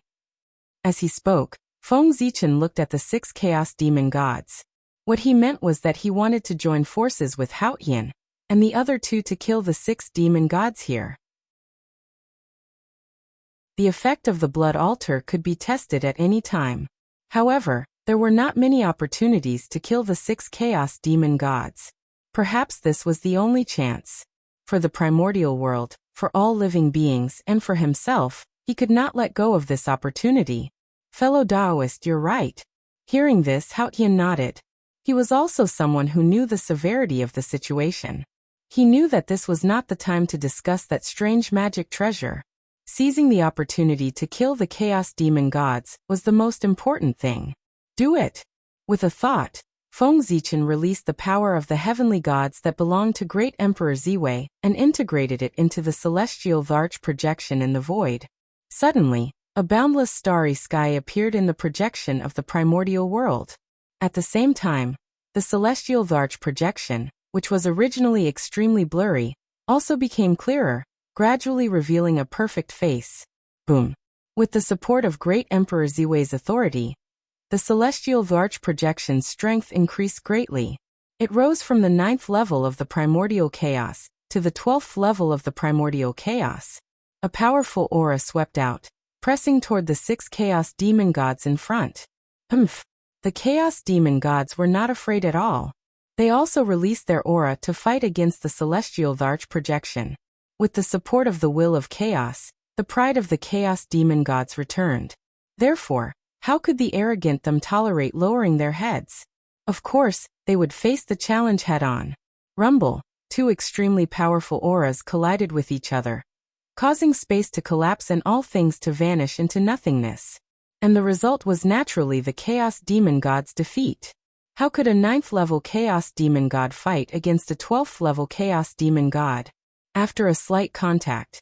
As he spoke, Feng Zichen looked at the 6 chaos demon gods. What he meant was that he wanted to join forces with Hao Yan and the other 2 to kill the 6 demon gods here. The effect of the blood altar could be tested at any time. However, there were not many opportunities to kill the 6 chaos demon gods. Perhaps this was the only chance. For the primordial world, for all living beings, and for himself, he could not let go of this opportunity. Fellow Taoist, you're right. Hearing this, Hao Yan nodded. He was also someone who knew the severity of the situation. He knew that this was not the time to discuss that strange magic treasure. Seizing the opportunity to kill the chaos demon gods was the most important thing. Do it. With a thought, Feng Zichen released the power of the heavenly gods that belonged to Great Emperor Ziwei and integrated it into the celestial Varch projection in the void. Suddenly, a boundless starry sky appeared in the projection of the primordial world. At the same time, the celestial Varch projection, which was originally extremely blurry, also became clearer, gradually revealing a perfect face. Boom. With the support of Great Emperor Ziwei's authority, the celestial Varch projection's strength increased greatly. It rose from the 9th level of the primordial chaos to the 12th level of the primordial chaos. A powerful aura swept out, pressing toward the 6 chaos demon gods in front. Humph! The chaos demon gods were not afraid at all. They also released their aura to fight against the celestial Varch projection. With the support of the will of chaos, the pride of the chaos demon gods returned. Therefore, how could the arrogant them tolerate lowering their heads? Of course, they would face the challenge head-on. Rumble, 2 extremely powerful auras collided with each other, causing space to collapse and all things to vanish into nothingness. And the result was naturally the chaos demon god's defeat. How could a 9th-level chaos demon god fight against a 12th-level chaos demon god? After a slight contact,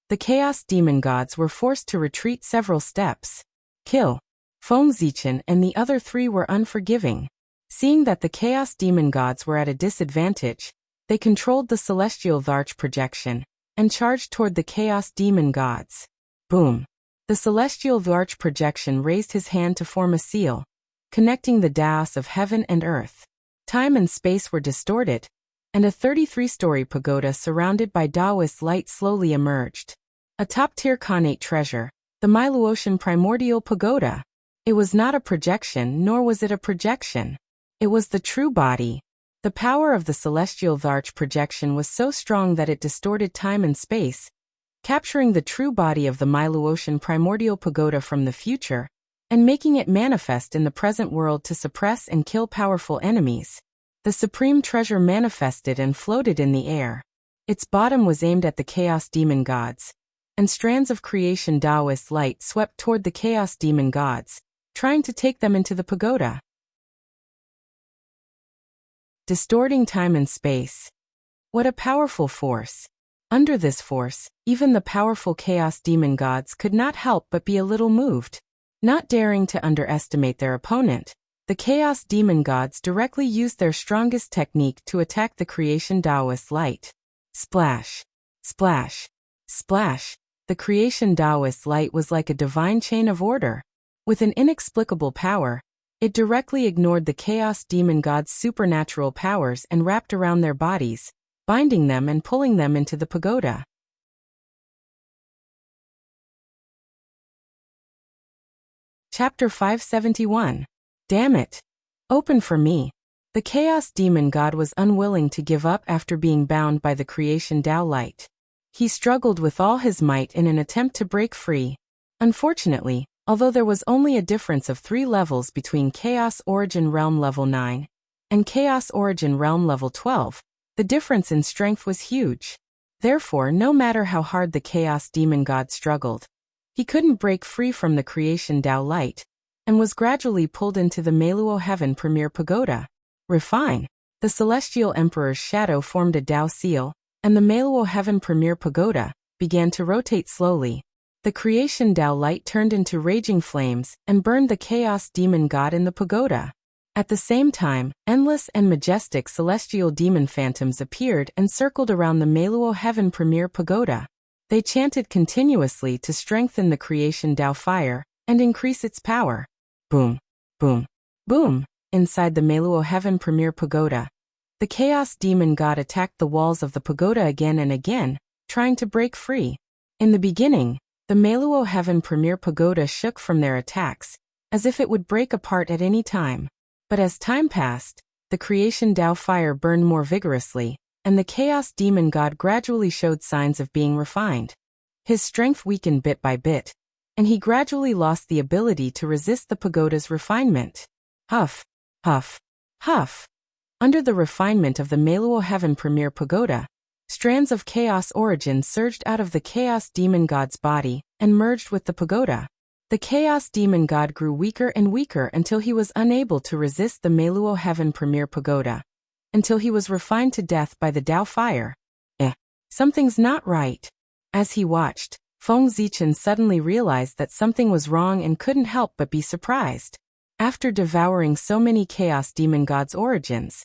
the chaos demon gods were forced to retreat several steps. Kill. Feng Zichen and the other 3 were unforgiving. Seeing that the chaos demon gods were at a disadvantage, they controlled the celestial Varch projection and charged toward the chaos demon gods. Boom. The celestial Varch projection raised his hand to form a seal, connecting the Daos of heaven and earth. Time and space were distorted, and a 33-story pagoda surrounded by Taoist light slowly emerged. A top-tier Khanate treasure, the Myluotian primordial pagoda. It was not a projection, nor was it a projection. It was the true body. The power of the celestial Varch projection was so strong that it distorted time and space, capturing the true body of the Myluotian primordial pagoda from the future, and making it manifest in the present world to suppress and kill powerful enemies. The supreme treasure manifested and floated in the air. Its bottom was aimed at the chaos demon gods, and strands of creation Taoist light swept toward the chaos demon gods, trying to take them into the pagoda. Distorting time and space. What a powerful force. Under this force, even the powerful chaos demon gods could not help but be a little moved. Not daring to underestimate their opponent, the chaos demon gods directly used their strongest technique to attack the creation Taoist light. Splash. Splash. Splash. The creation Taoist light was like a divine chain of order. With an inexplicable power, it directly ignored the chaos demon gods' supernatural powers and wrapped around their bodies, binding them and pulling them into the pagoda. Chapter 571. Damn it! Open for me. The chaos demon god was unwilling to give up after being bound by the creation Tao light. He struggled with all his might in an attempt to break free. Unfortunately, although there was only a difference of 3 levels between Chaos Origin Realm Level 9 and Chaos Origin Realm Level 12, the difference in strength was huge. Therefore, no matter how hard the Chaos Demon God struggled, he couldn't break free from the creation Tao light, and was gradually pulled into the Meluo Heaven Premier Pagoda. Refine. The Celestial Emperor's shadow formed a Tao seal, and the Meluo Heaven Premier Pagoda began to rotate slowly. The creation Tao light turned into raging flames and burned the Chaos Demon God in the pagoda. At the same time, endless and majestic celestial demon phantoms appeared and circled around the Meluo Heaven Premier Pagoda. They chanted continuously to strengthen the creation Tao fire and increase its power. Boom, boom, boom. Inside the Meluo Heaven Premier Pagoda, the Chaos Demon God attacked the walls of the pagoda again and again, trying to break free. In the beginning, the Meluo Heaven Premier Pagoda shook from their attacks, as if it would break apart at any time. But as time passed, the creation Tao fire burned more vigorously, and the Chaos Demon God gradually showed signs of being refined. His strength weakened bit by bit, and he gradually lost the ability to resist the pagoda's refinement. Huff, huff, huff. Under the refinement of the Meluo Heaven Premier Pagoda, strands of chaos origin surged out of the Chaos Demon God's body and merged with the pagoda. The Chaos Demon God grew weaker and weaker until he was unable to resist the Meluo Heaven Premier Pagoda, until he was refined to death by the Tao fire. Something's not right. As he watched, Feng Zichen suddenly realized that something was wrong and couldn't help but be surprised. After devouring so many Chaos Demon God's origins,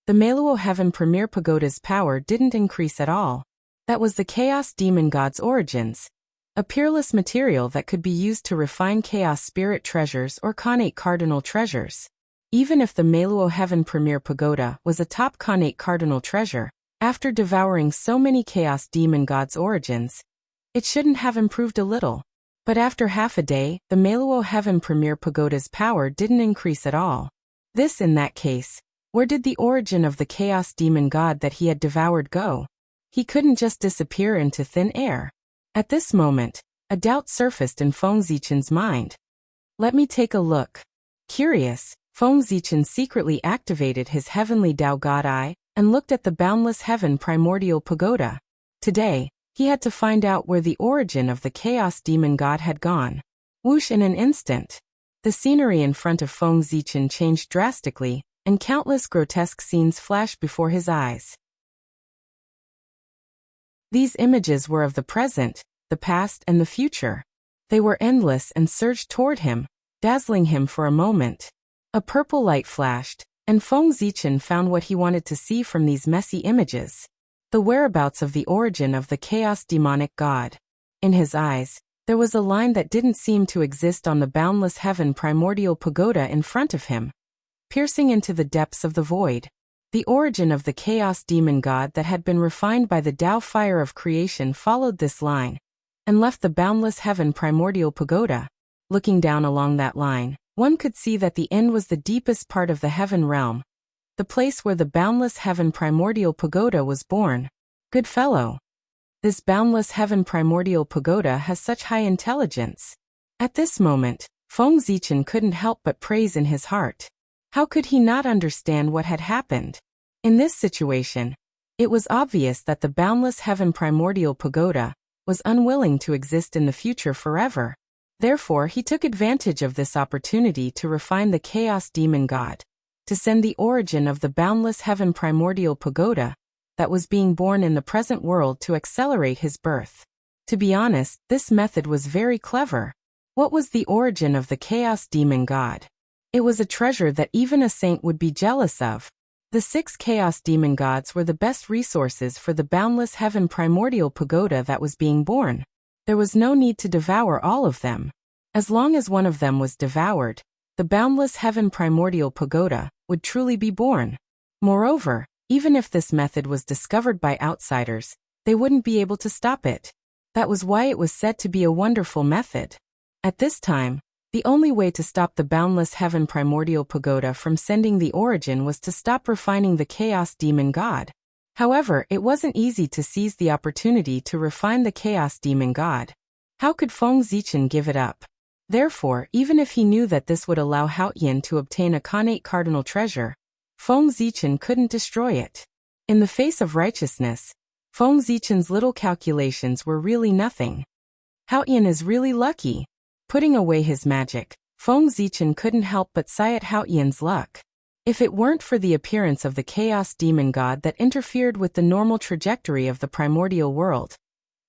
The Meluo Heaven Premier Pagoda's power didn't increase at all. That was the Chaos Demon God's origins. A peerless material that could be used to refine Chaos Spirit treasures or Khanate Cardinal treasures. Even if the Meluo Heaven Premier Pagoda was a top Khanate Cardinal treasure, after devouring so many Chaos Demon God's origins, it shouldn't have improved a little. But after half a day, the Meluo Heaven Premier Pagoda's power didn't increase at all. This, in that case, where did the origin of the Chaos Demon God that he had devoured go? He couldn't just disappear into thin air. At this moment, a doubt surfaced in Feng Zichen's mind. Let me take a look. Curious, Feng Zichen secretly activated his Heavenly Dao God Eye and looked at the Boundless Heaven Primordial Pagoda. Today, he had to find out where the origin of the Chaos Demon God had gone. Whoosh, in an instant, the scenery in front of Feng Zichen changed drastically, and countless grotesque scenes flashed before his eyes. These images were of the present, the past, and the future. They were endless and surged toward him, dazzling him for a moment. A purple light flashed, and Feng Zichen found what he wanted to see from these messy images. The whereabouts of the origin of the Chaos Demonic God. In his eyes, there was a line that didn't seem to exist on the Boundless Heaven Primordial Pagoda in front of him, piercing into the depths of the void. The origin of the Chaos Demon God that had been refined by the Tao fire of creation followed this line, and left the Boundless Heaven Primordial Pagoda. Looking down along that line, one could see that the end was the deepest part of the heaven realm, the place where the Boundless Heaven Primordial Pagoda was born. Good fellow. This Boundless Heaven Primordial Pagoda has such high intelligence. At this moment, Feng Zichen couldn't help but praise in his heart. How could he not understand what had happened? In this situation, it was obvious that the Boundless Heaven Primordial Pagoda was unwilling to exist in the future forever. Therefore, he took advantage of this opportunity to refine the Chaos Demon God, to send the origin of the Boundless Heaven Primordial Pagoda that was being born in the present world to accelerate his birth. To be honest, this method was very clever. What was the origin of the Chaos Demon God? It was a treasure that even a saint would be jealous of. The 6 Chaos Demon Gods were the best resources for the Boundless Heaven Primordial Pagoda that was being born. There was no need to devour all of them. As long as one of them was devoured, the Boundless Heaven Primordial Pagoda would truly be born. Moreover, even if this method was discovered by outsiders, they wouldn't be able to stop it. That was why it was said to be a wonderful method. At this time, the only way to stop the Boundless Heaven Primordial Pagoda from sending the origin was to stop refining the Chaos Demon God. However, it wasn't easy to seize the opportunity to refine the Chaos Demon God. How could Feng Zichen give it up? Therefore, even if he knew that this would allow Haotian to obtain a Khanate Cardinal treasure, Feng Zichen couldn't destroy it. In the face of righteousness, Feng Zichen's little calculations were really nothing. Haotian is really lucky. Putting away his magic, Feng Zichen couldn't help but sigh at Haotian's luck. If it weren't for the appearance of the Chaos Demon God that interfered with the normal trajectory of the primordial world,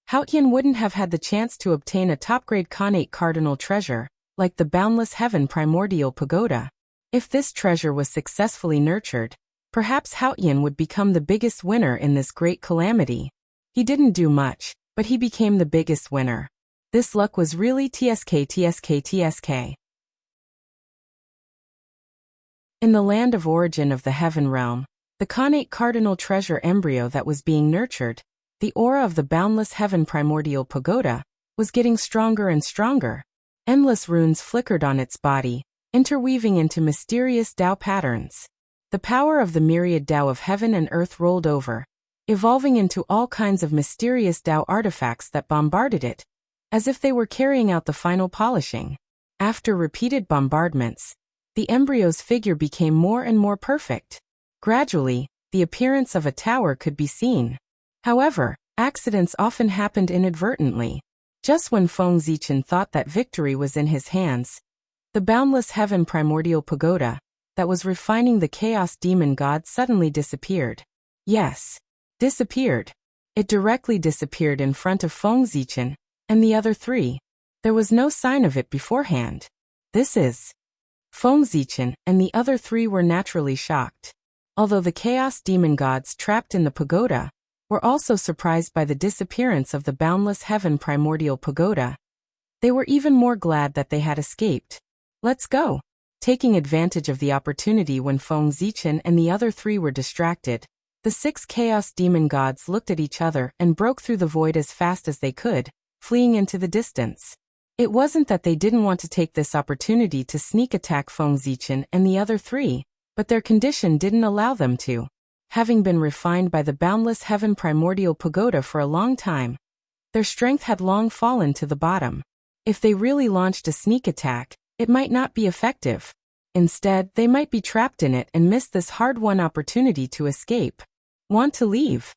Haotian wouldn't have had the chance to obtain a top-grade Khanate Cardinal treasure, like the Boundless Heaven Primordial Pagoda. If this treasure was successfully nurtured, perhaps Haotian would become the biggest winner in this great calamity. He didn't do much, but he became the biggest winner. This luck was really TSK. In the land of origin of the heaven realm, the Khanate Cardinal treasure embryo that was being nurtured, the aura of the Boundless Heaven Primordial Pagoda, was getting stronger and stronger. Endless runes flickered on its body, interweaving into mysterious Tao patterns. The power of the myriad Tao of heaven and earth rolled over, evolving into all kinds of mysterious Tao artifacts that bombarded it, as if they were carrying out the final polishing. After repeated bombardments, the embryo's figure became more and more perfect. Gradually, the appearance of a tower could be seen. However, accidents often happened inadvertently. Just when Feng Zichen thought that victory was in his hands, the Boundless Heaven Primordial Pagoda, that was refining the Chaos Demon God, suddenly disappeared. Yes, disappeared. It directly disappeared in front of Feng Zichen and the other 3. There was no sign of it beforehand. This is... Feng Zichen and the other 3 were naturally shocked. Although the chaos demon gods trapped in the pagoda were also surprised by the disappearance of the boundless heaven primordial pagoda, they were even more glad that they had escaped. Let's go. Taking advantage of the opportunity when Feng Zichen and the other three were distracted, the 6 chaos demon gods looked at each other and broke through the void as fast as they could, fleeing into the distance. It wasn't that they didn't want to take this opportunity to sneak attack Feng Zichen and the other three, but their condition didn't allow them to. Having been refined by the boundless heaven primordial pagoda for a long time, their strength had long fallen to the bottom. If they really launched a sneak attack, it might not be effective. Instead, they might be trapped in it and miss this hard-won opportunity to escape. Want to leave?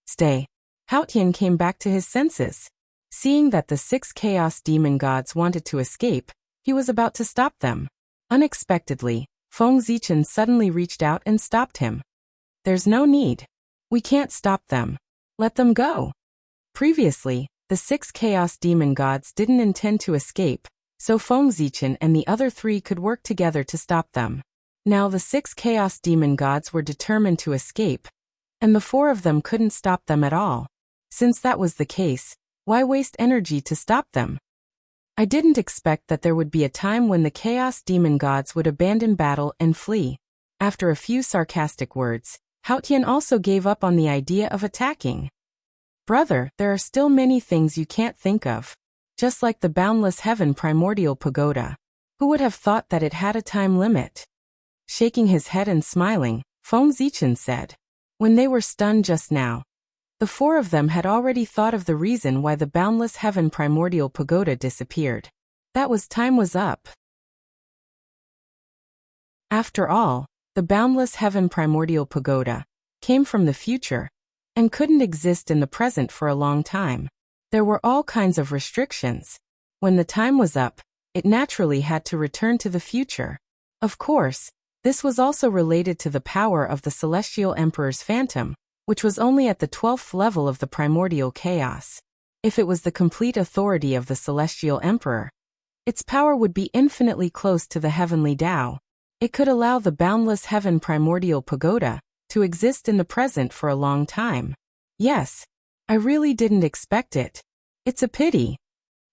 Stay. Haotian came back to his senses. Seeing that the 6 chaos demon gods wanted to escape, he was about to stop them. Unexpectedly, Feng Zichen suddenly reached out and stopped him. There's no need. We can't stop them. Let them go. Previously, the 6 chaos demon gods didn't intend to escape, so Feng Zichen and the other three could work together to stop them. Now the 6 chaos demon gods were determined to escape, and the 4 of them couldn't stop them at all. Since that was the case, why waste energy to stop them? I didn't expect that there would be a time when the chaos demon gods would abandon battle and flee. After a few sarcastic words, Haotian also gave up on the idea of attacking. Brother, there are still many things you can't think of. Just like the boundless heaven primordial pagoda. Who would have thought that it had a time limit? Shaking his head and smiling, Feng Zichen said. When they were stunned just now, the 4 of them had already thought of the reason why the boundless heaven primordial pagoda disappeared. That was time was up. After all, the boundless heaven primordial pagoda came from the future and couldn't exist in the present for a long time. There were all kinds of restrictions. When the time was up, it naturally had to return to the future. Of course, this was also related to the power of the Celestial Emperor's phantom, which was only at the 12th level of the primordial chaos. If it was the complete authority of the Celestial Emperor, its power would be infinitely close to the heavenly Tao. It could allow the boundless heaven primordial pagoda to exist in the present for a long time. Yes, I really didn't expect it. It's a pity.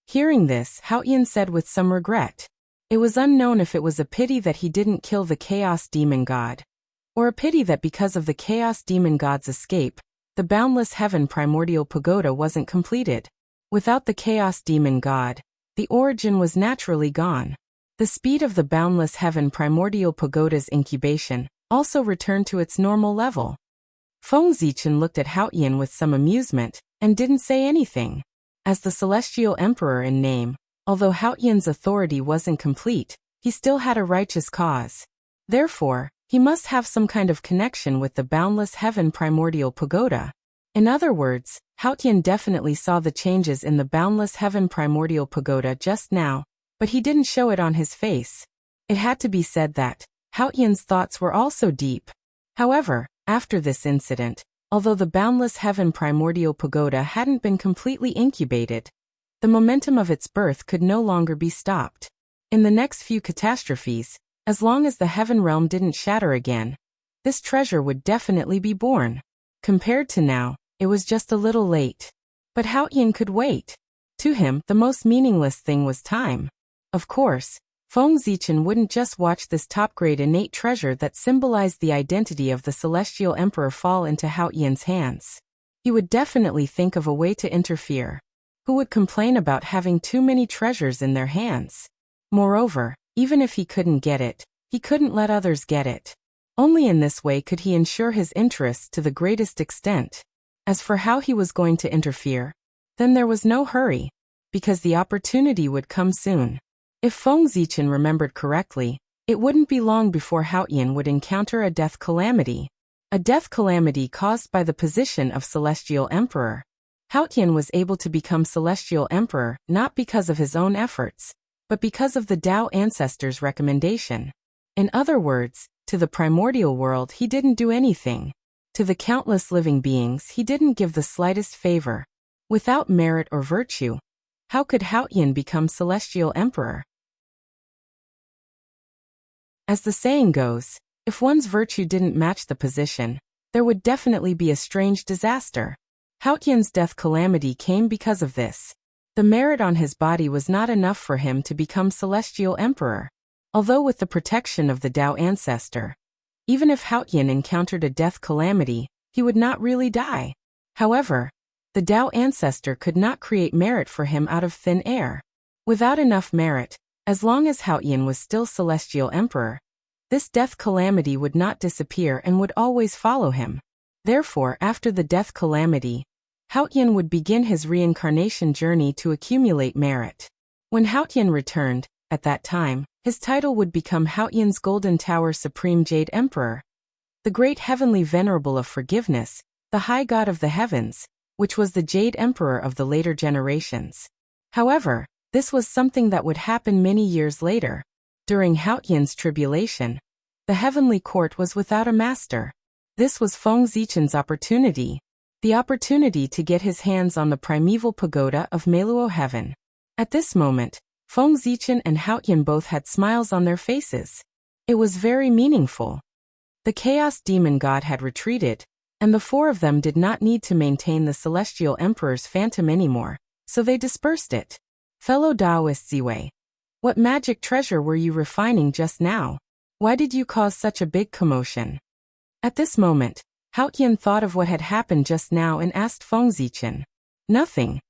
Hearing this, Haotian said with some regret. It was unknown if it was a pity that he didn't kill the chaos demon god, or a pity that because of the chaos demon god's escape, the boundless heaven primordial pagoda wasn't completed. Without the chaos demon god, the origin was naturally gone. The speed of the boundless heaven primordial pagoda's incubation also returned to its normal level. Feng Zichen looked at Haotian with some amusement and didn't say anything. As the Celestial Emperor in name, although Haotian's authority wasn't complete, he still had a righteous cause. Therefore, he must have some kind of connection with the boundless heaven primordial pagoda. In other words, Haotian definitely saw the changes in the boundless heaven primordial pagoda just now, but he didn't show it on his face. It had to be said that Haotian's thoughts were also deep. However, after this incident, although the boundless heaven primordial pagoda hadn't been completely incubated, the momentum of its birth could no longer be stopped. In the next few catastrophes, as long as the heaven realm didn't shatter again, this treasure would definitely be born. Compared to now, it was just a little late. But Haotian could wait. To him, the most meaningless thing was time. Of course, Feng Zichen wouldn't just watch this top-grade innate treasure that symbolized the identity of the Celestial Emperor fall into Haotian's hands. He would definitely think of a way to interfere. Who would complain about having too many treasures in their hands? Moreover, even if he couldn't get it, he couldn't let others get it. Only in this way could he ensure his interests to the greatest extent. As for how he was going to interfere, then there was no hurry, because the opportunity would come soon. If Feng Zichen remembered correctly, it wouldn't be long before Haotian would encounter a death calamity. A death calamity caused by the position of Celestial Emperor. Haotian was able to become Celestial Emperor not because of his own efforts, but because of the Tao ancestors' recommendation. In other words, to the primordial world he didn't do anything. To the countless living beings he didn't give the slightest favor. Without merit or virtue, how could Haotian become Celestial Emperor? As the saying goes, If one's virtue didn't match the position, there would definitely be a strange disaster. Haotian's death calamity came because of this. The merit on his body was not enough for him to become celestial emperor. Although with the protection of the Dao ancestor, even if Haotian encountered a death calamity, he would not really die. However, the Dao ancestor could not create merit for him out of thin air. Without enough merit, as long as Haotian was still celestial emperor, this death calamity would not disappear and would always follow him. Therefore, after the death calamity, Haotian would begin his reincarnation journey to accumulate merit. When Haotian returned, at that time, his title would become Haotian's Golden Tower Supreme Jade Emperor, the great heavenly venerable of forgiveness, the high god of the heavens, which was the Jade Emperor of the later generations. However, this was something that would happen many years later. During Haotian's tribulation, the heavenly court was without a master. This was Feng Zichen's opportunity, the opportunity to get his hands on the primeval pagoda of Meluo heaven. At this moment, Feng Zichen and Haotian both had smiles on their faces. It was very meaningful. The chaos demon god had retreated, and the four of them did not need to maintain the celestial emperor's phantom anymore, so they dispersed it. Fellow Taoist Ziwei, what magic treasure were you refining just now? Why did you cause such a big commotion? At this moment, Haotian thought of what had happened just now and asked Feng Zichen. Nothing.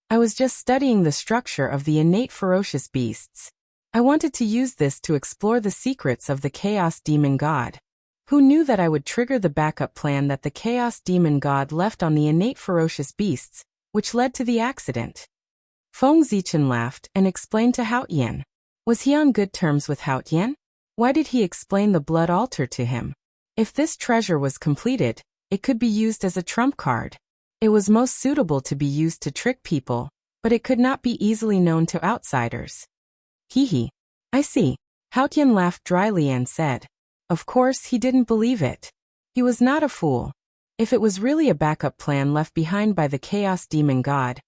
I was just studying the structure of the innate ferocious beasts. I wanted to use this to explore the secrets of the chaos demon god. Who knew that I would trigger the backup plan that the chaos demon god left on the innate ferocious beasts, which led to the accident? Feng Zichen laughed and explained to Haotian. Was he on good terms with Haotian? Why did he explain the blood altar to him? If this treasure was completed, it could be used as a trump card. It was most suitable to be used to trick people, but it could not be easily known to outsiders. Hee. I see. Haotian laughed dryly and said. Of course he didn't believe it. He was not a fool. If it was really a backup plan left behind by the chaos demon god,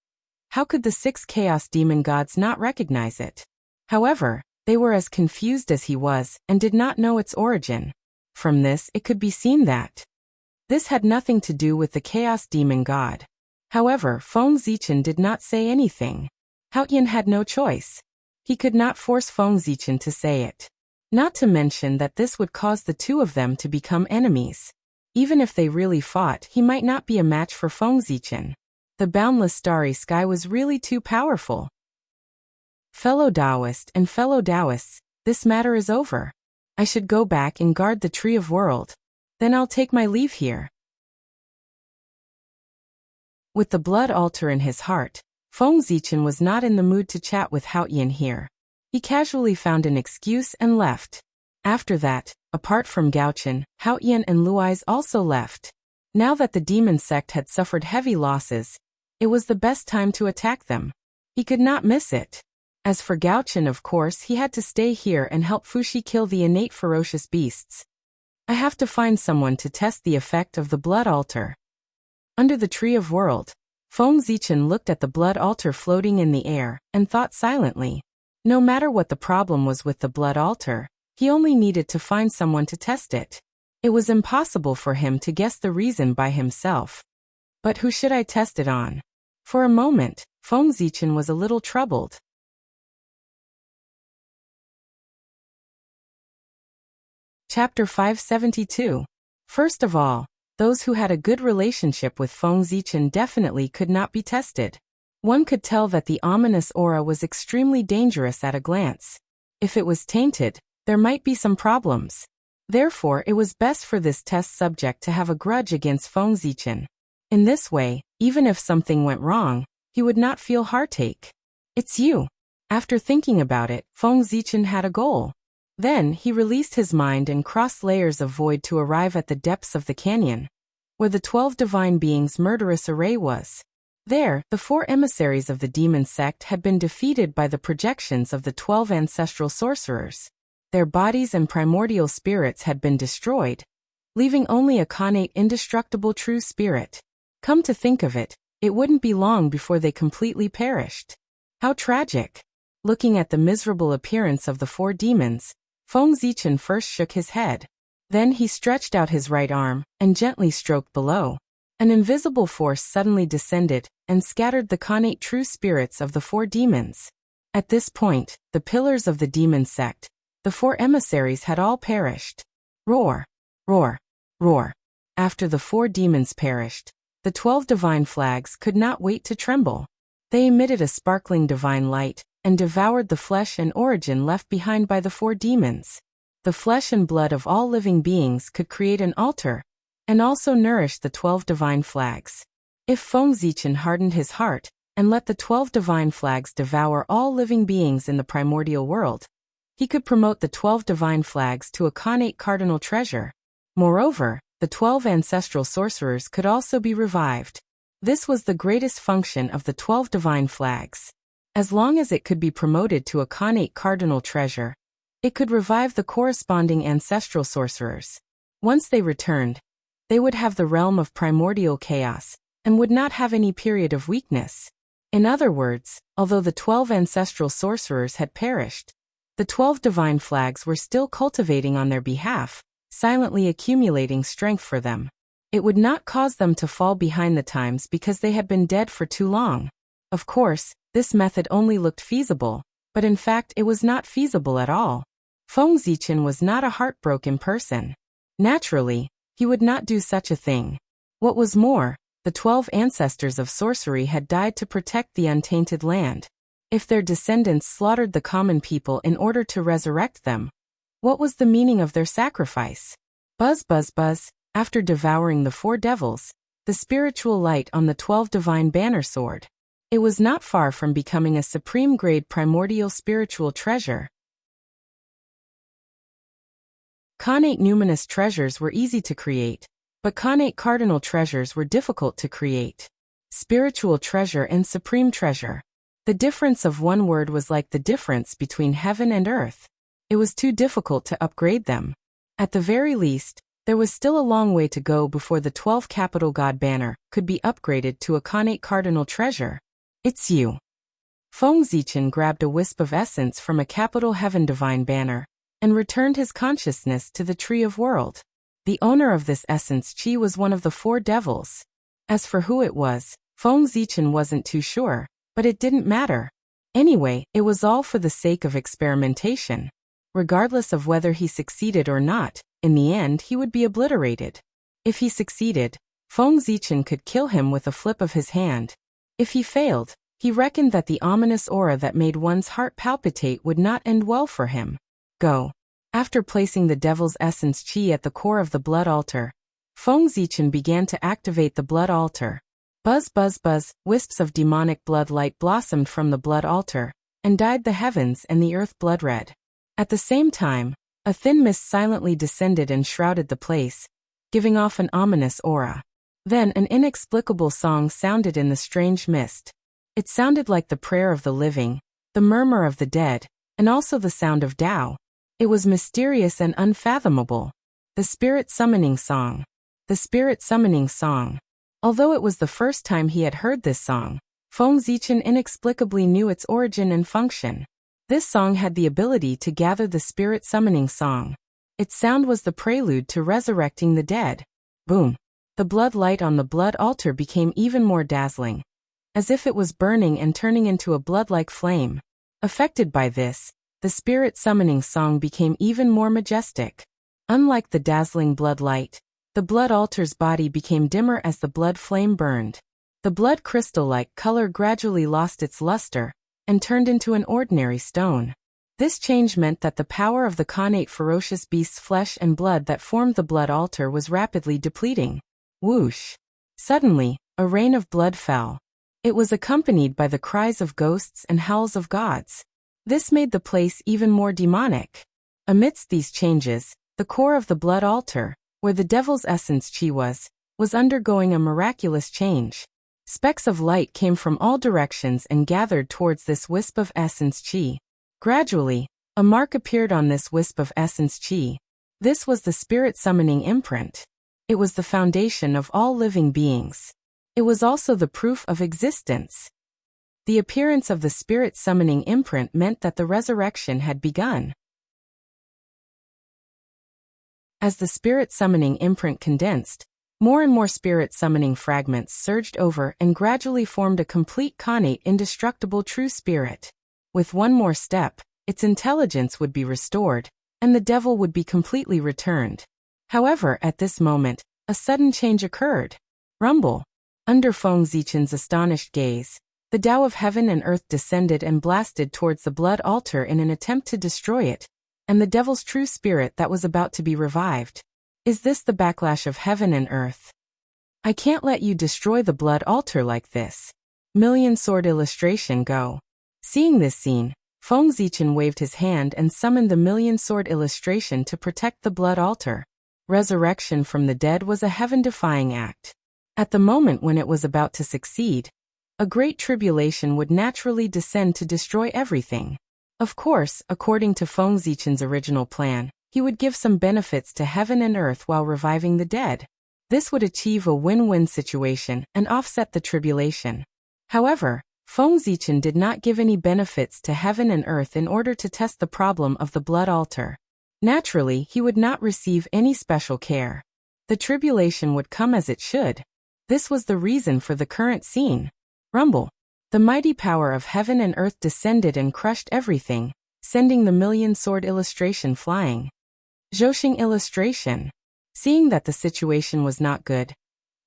how could the 6 chaos demon gods not recognize it? However, they were as confused as he was and did not know its origin. From this, it could be seen that this had nothing to do with the chaos demon god. However, Feng Zichen did not say anything. Haotian had no choice. He could not force Feng Zichen to say it. Not to mention that this would cause the two of them to become enemies. Even if they really fought, he might not be a match for Feng Zichen. The boundless starry sky was really too powerful. Fellow Taoist and fellow Taoists, this matter is over. I should go back and guard the Tree of World. Then I'll take my leave here. With the blood altar in his heart, Feng Zichen was not in the mood to chat with Haotian here. He casually found an excuse and left. After that, apart from Gaochen, Haotian and Luais also left. Now that the demon sect had suffered heavy losses, it was the best time to attack them. He could not miss it. As for Gaochen, of course, he had to stay here and help Fushi kill the innate ferocious beasts. I have to find someone to test the effect of the blood altar. Under the Tree of World, Feng Zichen looked at the blood altar floating in the air and thought silently. No matter what the problem was with the blood altar, he only needed to find someone to test it. It was impossible for him to guess the reason by himself. But who should I test it on? For a moment, Feng Zichen was a little troubled. Chapter 572. First of all, those who had a good relationship with Feng Zichen definitely could not be tested. One could tell that the ominous aura was extremely dangerous at a glance. If it was tainted, there might be some problems. Therefore, it was best for this test subject to have a grudge against Feng Zichen. In this way, even if something went wrong, he would not feel heartache. It's you. After thinking about it, Feng Zichen had a goal. Then, he released his mind and crossed layers of void to arrive at the depths of the canyon, where the 12 divine beings' murderous array was. There, the 4 emissaries of the demon sect had been defeated by the projections of the 12 ancestral sorcerers. Their bodies and primordial spirits had been destroyed, leaving only a connate indestructible true spirit. Come to think of it, it wouldn't be long before they completely perished. How tragic! Looking at the miserable appearance of the 4 demons, Feng Zichen first shook his head. Then he stretched out his right arm and gently stroked below. An invisible force suddenly descended and scattered the connate true spirits of the 4 demons. At this point, the pillars of the demon sect, the 4 emissaries, had all perished. Roar! Roar! Roar! After the 4 demons perished, the 12 divine flags could not wait to tremble. They emitted a sparkling divine light and devoured the flesh and origin left behind by the 4 demons. The flesh and blood of all living beings could create an altar and also nourish the 12 divine flags. If Feng Zichen hardened his heart and let the 12 divine flags devour all living beings in the primordial world, he could promote the 12 divine flags to a connate cardinal treasure. Moreover, the 12 ancestral sorcerers could also be revived. This was the greatest function of the 12 divine flags. As long as it could be promoted to a connate cardinal treasure, it could revive the corresponding ancestral sorcerers. Once they returned, they would have the realm of primordial chaos and would not have any period of weakness. In other words, although the 12 ancestral sorcerers had perished, the 12 divine flags were still cultivating on their behalf, silently accumulating strength for them. It would not cause them to fall behind the times because they had been dead for too long. Of course, this method only looked feasible, but in fact it was not feasible at all. Feng Zichen was not a heartbroken person. Naturally, he would not do such a thing. What was more, the 12 ancestors of sorcery had died to protect the untainted land. If their descendants slaughtered the common people in order to resurrect them, what was the meaning of their sacrifice? Buzz buzz buzz. After devouring the 4 devils, the spiritual light on the 12 divine banner soared. It was not far from becoming a supreme-grade primordial spiritual treasure. Connate numinous treasures were easy to create, but connate cardinal treasures were difficult to create. Spiritual treasure and supreme treasure. The difference of one word was like the difference between heaven and earth. It was too difficult to upgrade them. At the very least, there was still a long way to go before the 12 capital god banner could be upgraded to a connate cardinal treasure. It's you. Feng Zichen grabbed a wisp of essence from a capital heaven divine banner and returned his consciousness to the tree of world. The owner of this essence chi was one of the 4 devils. As for who it was, Feng Zichen wasn't too sure, but it didn't matter. Anyway, it was all for the sake of experimentation. Regardless of whether he succeeded or not, in the end he would be obliterated. If he succeeded, Feng Zichen could kill him with a flip of his hand. If he failed, he reckoned that the ominous aura that made one's heart palpitate would not end well for him. Go. After placing the devil's essence chi at the core of the blood altar, Feng Zichen began to activate the blood altar. Buzz buzz buzz, wisps of demonic blood light blossomed from the blood altar, and dyed the heavens and the earth blood red. At the same time, a thin mist silently descended and shrouded the place, giving off an ominous aura. Then an inexplicable song sounded in the strange mist. It sounded like the prayer of the living, the murmur of the dead, and also the sound of Tao. It was mysterious and unfathomable. The spirit summoning song. The spirit summoning song. Although it was the first time he had heard this song, Feng Zichen inexplicably knew its origin and function. This song had the ability to gather the spirit summoning song. Its sound was the prelude to resurrecting the dead. Boom. The blood light on the blood altar became even more dazzling, as if it was burning and turning into a blood-like flame. Affected by this, the spirit summoning song became even more majestic. Unlike the dazzling blood light, the blood altar's body became dimmer as the blood flame burned. The blood crystal-like color gradually lost its luster and turned into an ordinary stone. This change meant that the power of the connate ferocious beast's flesh and blood that formed the blood altar was rapidly depleting. Whoosh! Suddenly, a rain of blood fell. It was accompanied by the cries of ghosts and howls of gods. This made the place even more demonic. Amidst these changes, the core of the blood altar, where the devil's essence chi was undergoing a miraculous change. Specks of light came from all directions and gathered towards this wisp of essence chi. Gradually, a mark appeared on this wisp of essence chi. This was the spirit summoning imprint. It was the foundation of all living beings. It was also the proof of existence. The appearance of the spirit summoning imprint meant that the resurrection had begun. As the spirit summoning imprint condensed, more and more spirit summoning fragments surged over and gradually formed a complete connate indestructible true spirit. With one more step, its intelligence would be restored, and the devil would be completely returned. However, at this moment, a sudden change occurred. Rumble. Under Feng Zichen's astonished gaze, the Tao of heaven and earth descended and blasted towards the blood altar in an attempt to destroy it, and the devil's true spirit that was about to be revived. Is this the backlash of heaven and earth? I can't let you destroy the blood altar like this. Million sword illustration go. Seeing this scene, Feng Zichen waved his hand and summoned the million sword illustration to protect the blood altar. Resurrection from the dead was a heaven-defying act. At the moment when it was about to succeed, a great tribulation would naturally descend to destroy everything. Of course, according to Feng Zichen's original plan, he would give some benefits to heaven and earth while reviving the dead. This would achieve a win-win situation and offset the tribulation. However, Feng Zichen did not give any benefits to heaven and earth in order to test the problem of the blood altar. Naturally, he would not receive any special care. The tribulation would come as it should. This was the reason for the current scene. Rumble. The mighty power of heaven and earth descended and crushed everything, sending the million sword illustration flying. Zhouxing illustration. Seeing that the situation was not good,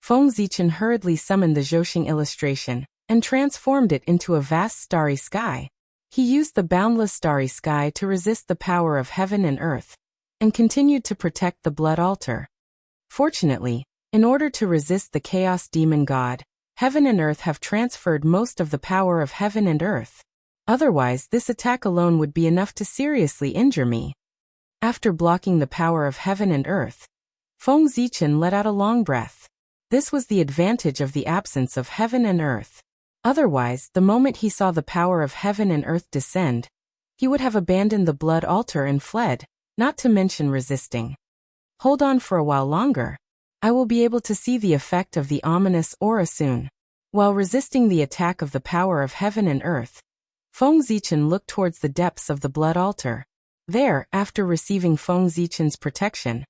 Feng Zichen hurriedly summoned the Zhouxing illustration and transformed it into a vast starry sky. He used the boundless starry sky to resist the power of heaven and earth, and continued to protect the blood altar. Fortunately, in order to resist the chaos demon god, heaven and earth have transferred most of the power of heaven and earth. Otherwise, this attack alone would be enough to seriously injure me. After blocking the power of heaven and earth, Feng Zichen let out a long breath. This was the advantage of the absence of heaven and earth. Otherwise, the moment he saw the power of heaven and earth descend, he would have abandoned the blood altar and fled, not to mention resisting. Hold on for a while longer. I will be able to see the effect of the ominous aura soon. While resisting the attack of the power of heaven and earth, Feng Zichen looked towards the depths of the blood altar. There, after receiving Feng Zichen's protection,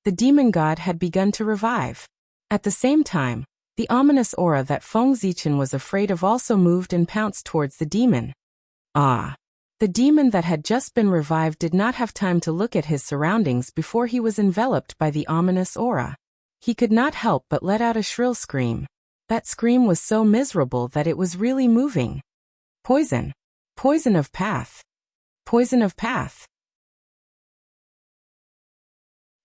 the demon god had begun to revive. At the same time, the ominous aura that Feng Zichen was afraid of also moved and pounced towards the demon. Ah! The demon that had just been revived did not have time to look at his surroundings before he was enveloped by the ominous aura. He could not help but let out a shrill scream. That scream was so miserable that it was really moving. Poison. Poison of path. Poison of path.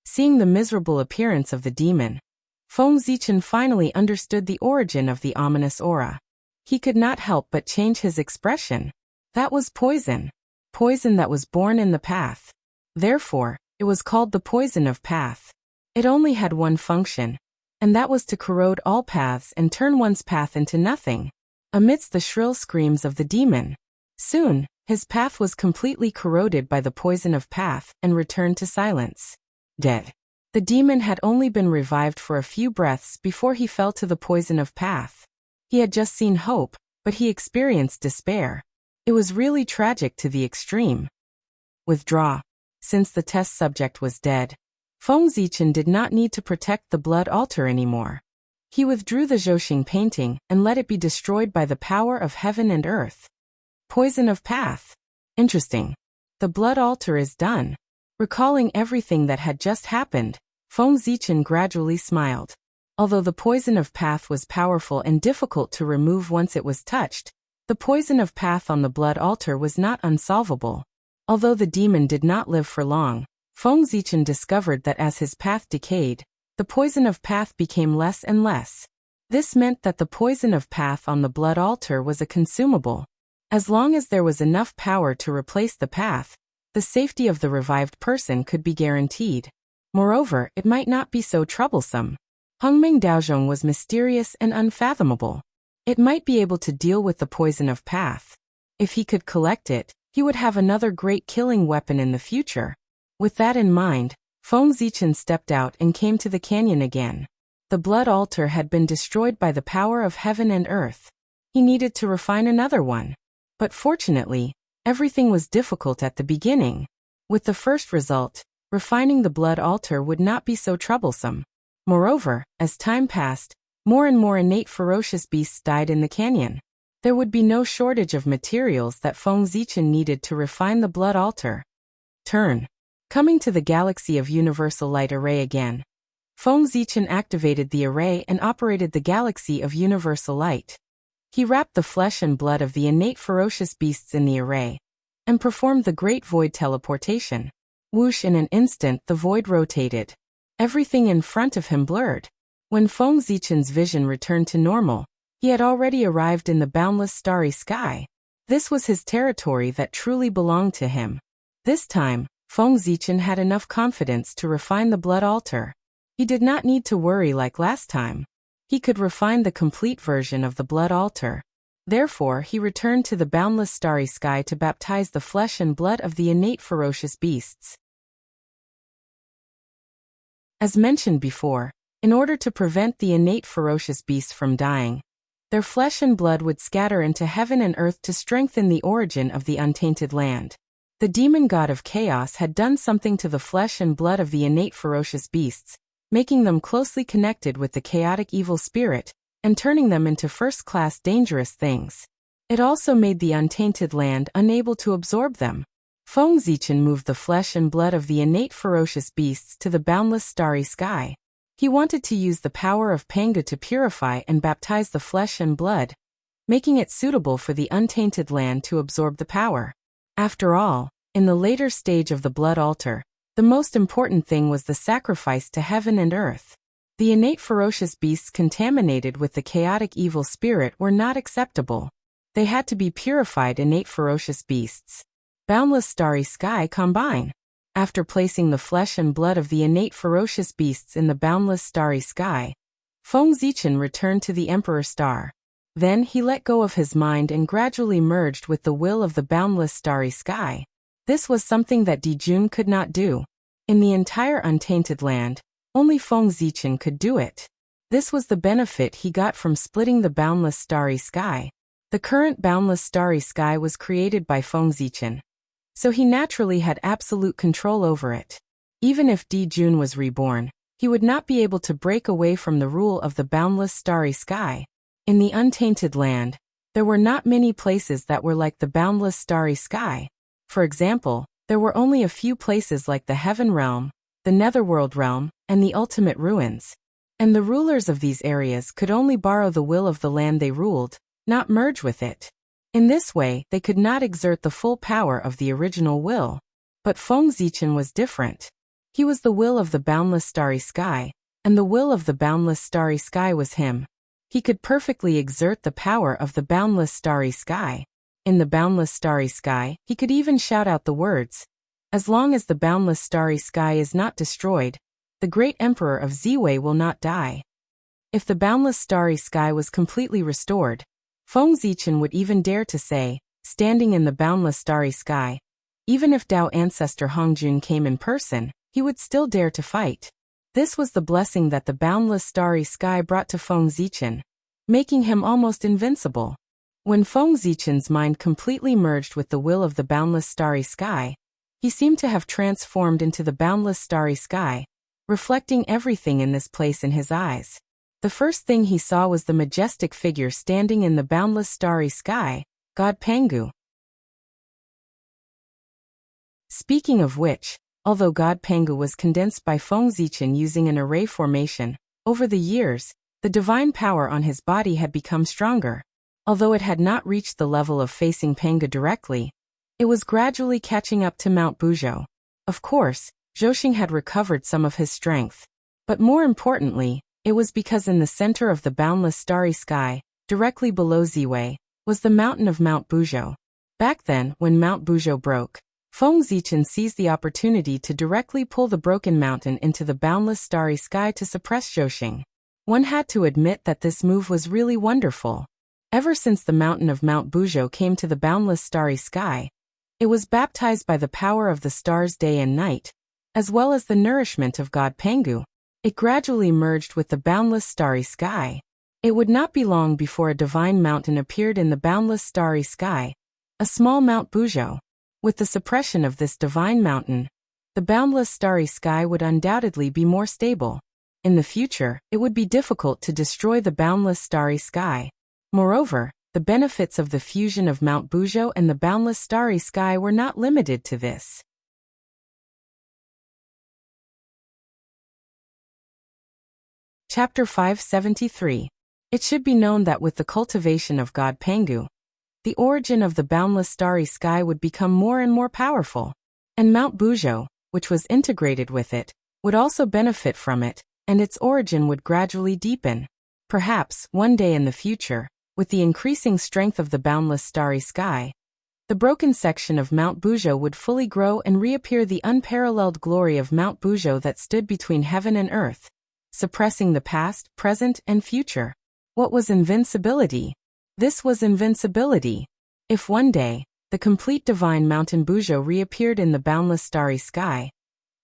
Seeing the miserable appearance of the demon, Feng Zichen finally understood the origin of the ominous aura. He could not help but change his expression. That was poison. Poison that was born in the path. Therefore, it was called the poison of path. It only had one function, and that was to corrode all paths and turn one's path into nothing. Amidst the shrill screams of the demon, soon, his path was completely corroded by the poison of path and returned to silence. Dead. The demon had only been revived for a few breaths before he fell to the poison of path. He had just seen hope, but he experienced despair. It was really tragic to the extreme. Withdraw. Since the test subject was dead, Feng Zichen did not need to protect the blood altar anymore. He withdrew the Zhouxing painting and let it be destroyed by the power of heaven and earth. Poison of path. Interesting. The blood altar is done. Recalling everything that had just happened, Feng Zichen gradually smiled. Although the poison of path was powerful and difficult to remove once it was touched, the poison of path on the blood altar was not unsolvable. Although the demon did not live for long, Feng Zichen discovered that as his path decayed, the poison of path became less and less. This meant that the poison of path on the blood altar was a consumable. As long as there was enough power to replace the path, the safety of the revived person could be guaranteed. Moreover, it might not be so troublesome. Hongming Daozhong was mysterious and unfathomable. It might be able to deal with the poison of path. If he could collect it, he would have another great killing weapon in the future. With that in mind, Feng Zichen stepped out and came to the canyon again. The blood altar had been destroyed by the power of heaven and earth. He needed to refine another one. But fortunately, everything was difficult at the beginning. With the first result, refining the blood altar would not be so troublesome. Moreover, as time passed, more and more innate ferocious beasts died in the canyon. There would be no shortage of materials that Feng Zichen needed to refine the blood altar. Turn. Coming to the galaxy of Universal Light Array again. Feng Zichen activated the array and operated the galaxy of Universal Light. He wrapped the flesh and blood of the innate ferocious beasts in the array, and performed the great void teleportation. Whoosh, in an instant the void rotated. Everything in front of him blurred. When Feng Zichen's vision returned to normal, he had already arrived in the boundless starry sky. This was his territory that truly belonged to him. This time, Feng Zichen had enough confidence to refine the blood altar. He did not need to worry like last time. He could refine the complete version of the blood altar. Therefore, he returned to the boundless starry sky to baptize the flesh and blood of the innate ferocious beasts. As mentioned before, in order to prevent the innate ferocious beasts from dying, their flesh and blood would scatter into heaven and earth to strengthen the origin of the untainted land. The demon god of chaos had done something to the flesh and blood of the innate ferocious beasts, making them closely connected with the chaotic evil spirit, and turning them into first-class dangerous things. It also made the untainted land unable to absorb them. Feng Zichen moved the flesh and blood of the innate ferocious beasts to the boundless starry sky. He wanted to use the power of Pangu to purify and baptize the flesh and blood, making it suitable for the untainted land to absorb the power. After all, in the later stage of the blood altar, the most important thing was the sacrifice to heaven and earth. The innate ferocious beasts contaminated with the chaotic evil spirit were not acceptable. They had to be purified innate ferocious beasts. Boundless starry sky combine. After placing the flesh and blood of the innate ferocious beasts in the boundless starry sky, Feng Zichen returned to the Emperor Star. Then he let go of his mind and gradually merged with the will of the boundless starry sky. This was something that Dijun could not do. In the entire untainted land, only Feng Zichen could do it. This was the benefit he got from splitting the boundless starry sky. The current boundless starry sky was created by Feng Zichen, so he naturally had absolute control over it. Even if Dijun was reborn, he would not be able to break away from the rule of the boundless starry sky. In the untainted land, there were not many places that were like the boundless starry sky. For example, there were only a few places like the Heaven Realm, the Netherworld Realm, and the Ultimate Ruins. And the rulers of these areas could only borrow the will of the land they ruled, not merge with it. In this way, they could not exert the full power of the original will. But Feng Zichen was different. He was the will of the boundless starry sky, and the will of the boundless starry sky was him. He could perfectly exert the power of the boundless starry sky. In the boundless starry sky, he could even shout out the words, "As long as the boundless starry sky is not destroyed, the great emperor of Ziwei will not die." If the boundless starry sky was completely restored, Feng Zichen would even dare to say, standing in the boundless starry sky, even if Dao ancestor Hongjun came in person, he would still dare to fight. This was the blessing that the boundless starry sky brought to Feng Zichen, making him almost invincible. When Feng Zichen's mind completely merged with the will of the boundless starry sky, he seemed to have transformed into the boundless starry sky, reflecting everything in this place in his eyes. The first thing he saw was the majestic figure standing in the boundless starry sky, God Pangu. Speaking of which, although God Pangu was condensed by Feng Zichen using an array formation, over the years, the divine power on his body had become stronger. Although it had not reached the level of facing Pangu directly, it was gradually catching up to Mount Buzhou. Of course, Zhoxing had recovered some of his strength. But more importantly, it was because in the center of the boundless starry sky, directly below Ziwei, was the mountain of Mount Buzhou. Back then, when Mount Buzhou broke, Feng Zichen seized the opportunity to directly pull the broken mountain into the boundless starry sky to suppress Zhoxing. One had to admit that this move was really wonderful. Ever since the mountain of Mount Buzhou came to the boundless starry sky, it was baptized by the power of the stars day and night, as well as the nourishment of God Pangu. It gradually merged with the boundless starry sky. It would not be long before a divine mountain appeared in the boundless starry sky, a small Mount Buzhou. With the suppression of this divine mountain, the boundless starry sky would undoubtedly be more stable. In the future, it would be difficult to destroy the boundless starry sky. Moreover, the benefits of the fusion of Mount Bujo and the boundless starry sky were not limited to this. Chapter 573. It should be known that with the cultivation of God Pengu, the origin of the boundless starry sky would become more and more powerful, and Mount Bujo, which was integrated with it, would also benefit from it, and its origin would gradually deepen. Perhaps, one day in the future, with the increasing strength of the boundless starry sky, the broken section of Mount Bujo would fully grow and reappear the unparalleled glory of Mount Bujo that stood between heaven and earth, suppressing the past, present, and future. What was invincibility? This was invincibility. If one day, the complete divine mountain Bujo reappeared in the boundless starry sky,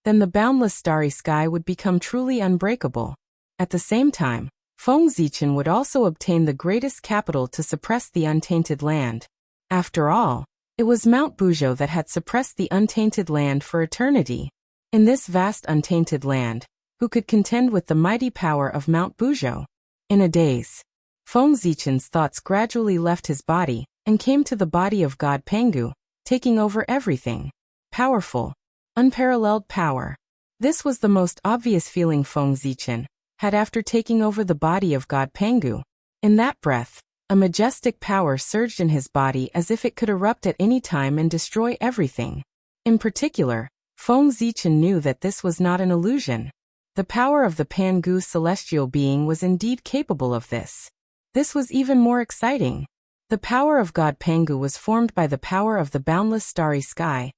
then the boundless starry sky would become truly unbreakable. At the same time, Feng Zichen would also obtain the greatest capital to suppress the untainted land. After all, it was Mount Bujo that had suppressed the untainted land for eternity. In this vast untainted land, who could contend with the mighty power of Mount Bujo? In a daze, Feng Zichen's thoughts gradually left his body and came to the body of God Pengu, taking over everything. Powerful, unparalleled power. This was the most obvious feeling Feng Zichen had after taking over the body of God Pengu. In that breath, a majestic power surged in his body as if it could erupt at any time and destroy everything. In particular, Feng Zichen knew that this was not an illusion. The power of the Pangu celestial being was indeed capable of this. This was even more exciting. The power of God Pangu was formed by the power of the boundless starry sky,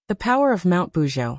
the power of Mount Bujo,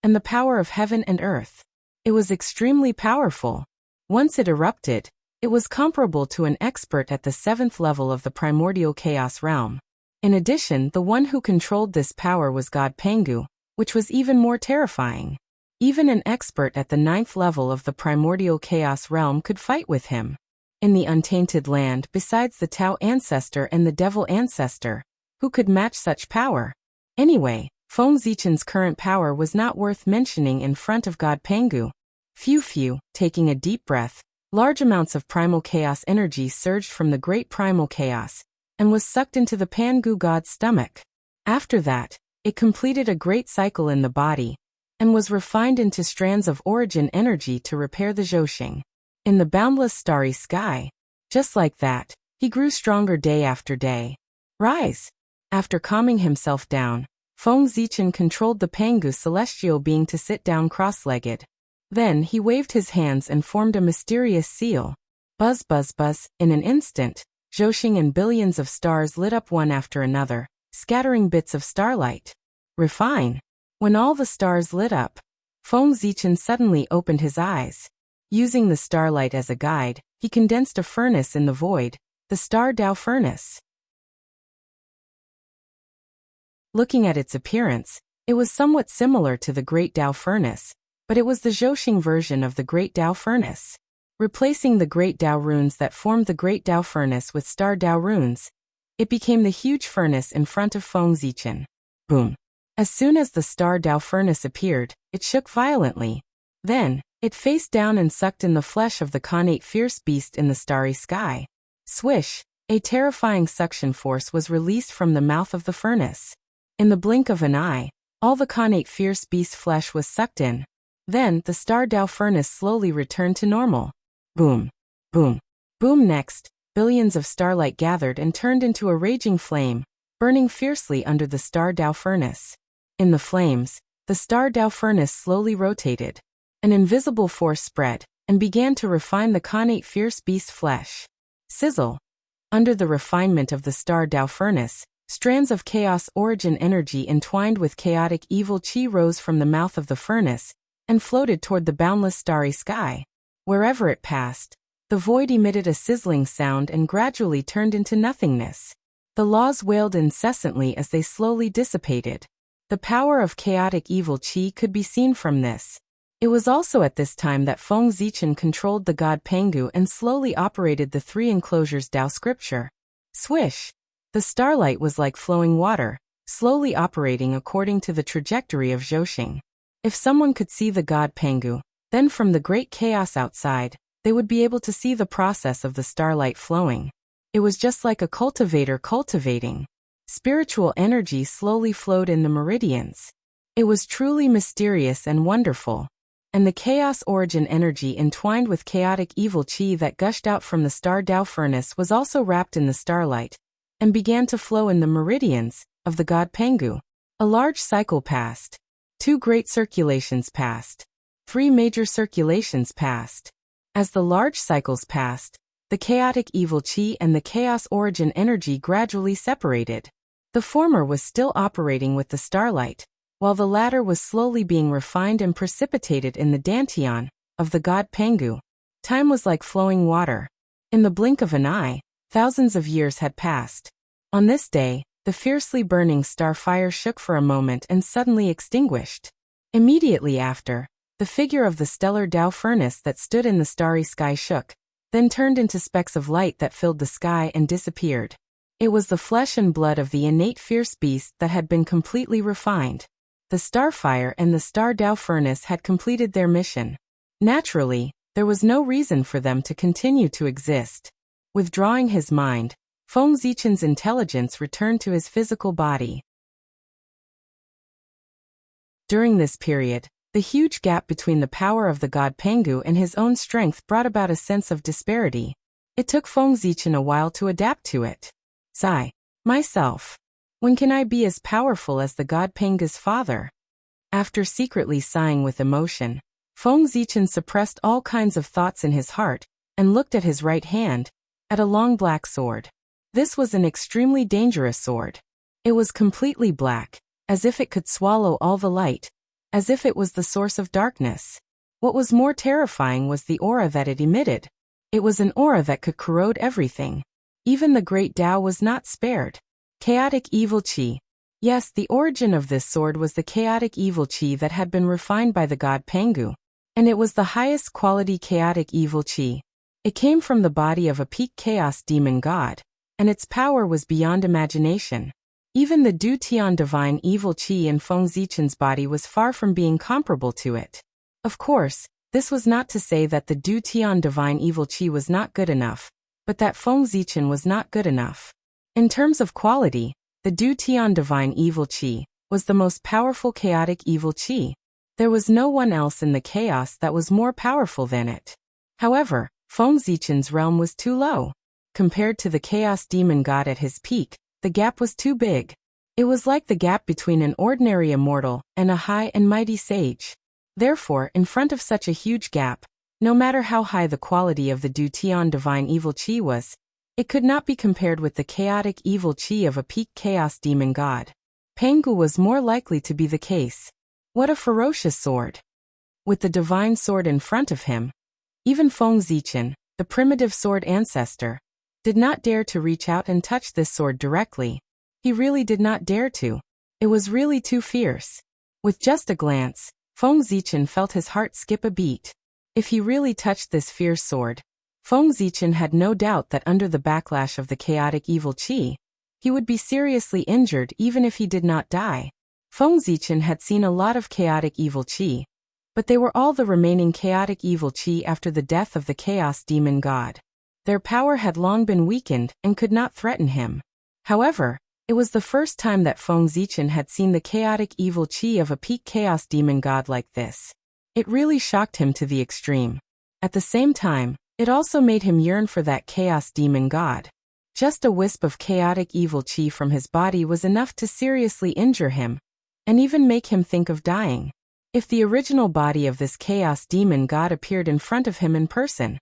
and the power of heaven and earth. It was extremely powerful. Once it erupted, it was comparable to an expert at the 7th level of the primordial chaos realm. In addition, the one who controlled this power was God Pangu, which was even more terrifying. Even an expert at the 9th level of the primordial chaos realm could fight with him. In the untainted land, besides the Tao ancestor and the devil ancestor, who could match such power? Anyway, Feng Zichen's current power was not worth mentioning in front of God Pengu. Phew, taking a deep breath, large amounts of primal chaos energy surged from the great primal chaos, and was sucked into the Pangu god's stomach. After that, it completed a great cycle in the body, and was refined into strands of origin energy to repair the Zhouxing. In the boundless starry sky, just like that, he grew stronger day after day. Rise! After calming himself down, Feng Zichen controlled the Pangu celestial being to sit down cross-legged. Then he waved his hands and formed a mysterious seal. Buzz buzz buzz, in an instant, Zhouxing and billions of stars lit up one after another, scattering bits of starlight. Refine! When all the stars lit up, Feng Zichen suddenly opened his eyes. Using the starlight as a guide, he condensed a furnace in the void, the Star Dao furnace. Looking at its appearance, it was somewhat similar to the Great Dao furnace, but it was the Zhouxing version of the Great Dao furnace. Replacing the Great Dao runes that formed the Great Dao furnace with Star Dao runes, it became the huge furnace in front of Feng Zichen. Boom! As soon as the Star Dao furnace appeared, it shook violently. Then, it faced down and sucked in the flesh of the Khanate fierce beast in the starry sky. Swish! A terrifying suction force was released from the mouth of the furnace. In the blink of an eye, all the Khanate fierce beast flesh was sucked in. Then, the Star Dao furnace slowly returned to normal. Boom! Boom! Boom! Next, billions of starlight gathered and turned into a raging flame, burning fiercely under the Star Dao furnace. In the flames, the Star Dao furnace slowly rotated. An invisible force spread, and began to refine the Khanate fierce beast flesh. Sizzle! Under the refinement of the Star Dao furnace, strands of chaos origin energy entwined with chaotic evil chi rose from the mouth of the furnace, and floated toward the boundless starry sky. Wherever it passed, the void emitted a sizzling sound and gradually turned into nothingness. The laws wailed incessantly as they slowly dissipated. The power of chaotic evil chi could be seen from this. It was also at this time that Feng Zichen controlled the god Pangu and slowly operated the 3 enclosures Dao scripture. Swish! The starlight was like flowing water, slowly operating according to the trajectory of Zhouxing. If someone could see the god Pengu, then from the great chaos outside, they would be able to see the process of the starlight flowing. It was just like a cultivator cultivating. Spiritual energy slowly flowed in the meridians. It was truly mysterious and wonderful. And the chaos origin energy entwined with chaotic evil chi that gushed out from the star Tao furnace was also wrapped in the starlight, and began to flow in the meridians of the god Pengu. A large cycle passed. 2 great circulations passed. 3 major circulations passed. As the large cycles passed, the chaotic evil chi and the chaos origin energy gradually separated. The former was still operating with the starlight, while the latter was slowly being refined and precipitated in the dantian of the god Pengu. Time was like flowing water. In the blink of an eye, thousands of years had passed. On this day, the fiercely burning star fire shook for a moment and suddenly extinguished. Immediately after, the figure of the stellar Tao furnace that stood in the starry sky shook, then turned into specks of light that filled the sky and disappeared. It was the flesh and blood of the innate fierce beast that had been completely refined. The starfire and the star Tao furnace had completed their mission. Naturally, there was no reason for them to continue to exist. Withdrawing his mind, Feng Zichen's intelligence returned to his physical body. During this period, the huge gap between the power of the god Pengu and his own strength brought about a sense of disparity. It took Feng Zichen a while to adapt to it. Sigh. Myself. When can I be as powerful as the god Pengu's father? After secretly sighing with emotion, Feng Zichen suppressed all kinds of thoughts in his heart, and looked at his right hand, at a long black sword. This was an extremely dangerous sword. It was completely black, as if it could swallow all the light, as if it was the source of darkness. What was more terrifying was the aura that it emitted. It was an aura that could corrode everything. Even the great Tao was not spared. Chaotic evil chi. Yes, the origin of this sword was the chaotic evil chi that had been refined by the god Pengu. And it was the highest quality chaotic evil chi. It came from the body of a peak chaos demon god, and its power was beyond imagination. Even the Du Tian divine evil chi in Feng Zichen's body was far from being comparable to it. Of course, this was not to say that the Du Tian divine evil chi was not good enough, but that Feng Zichen was not good enough. In terms of quality, the Du Tian divine evil chi was the most powerful chaotic evil chi. There was no one else in the chaos that was more powerful than it. However, Feng Zichen's realm was too low. Compared to the chaos demon god at his peak, the gap was too big. It was like the gap between an ordinary immortal and a high and mighty sage. Therefore, in front of such a huge gap, no matter how high the quality of the Du Tian divine evil chi was, it could not be compared with the chaotic evil chi of a peak chaos demon god. Pengu was more likely to be the case. What a ferocious sword! With the divine sword in front of him, even Feng Zichen, the primitive sword ancestor, did not dare to reach out and touch this sword directly. He really did not dare to. It was really too fierce. With just a glance, Feng Zichen felt his heart skip a beat. If he really touched this fierce sword, Feng Zichen had no doubt that under the backlash of the chaotic evil chi, he would be seriously injured even if he did not die. Feng Zichen had seen a lot of chaotic evil chi, but they were all the remaining chaotic evil chi after the death of the chaos demon god. Their power had long been weakened and could not threaten him. However, it was the first time that Feng Zichen had seen the chaotic evil chi of a peak chaos demon god like this. It really shocked him to the extreme. At the same time, it also made him yearn for that chaos demon god. Just a wisp of chaotic evil chi from his body was enough to seriously injure him, and even make him think of dying. If the original body of this chaos demon god appeared in front of him in person,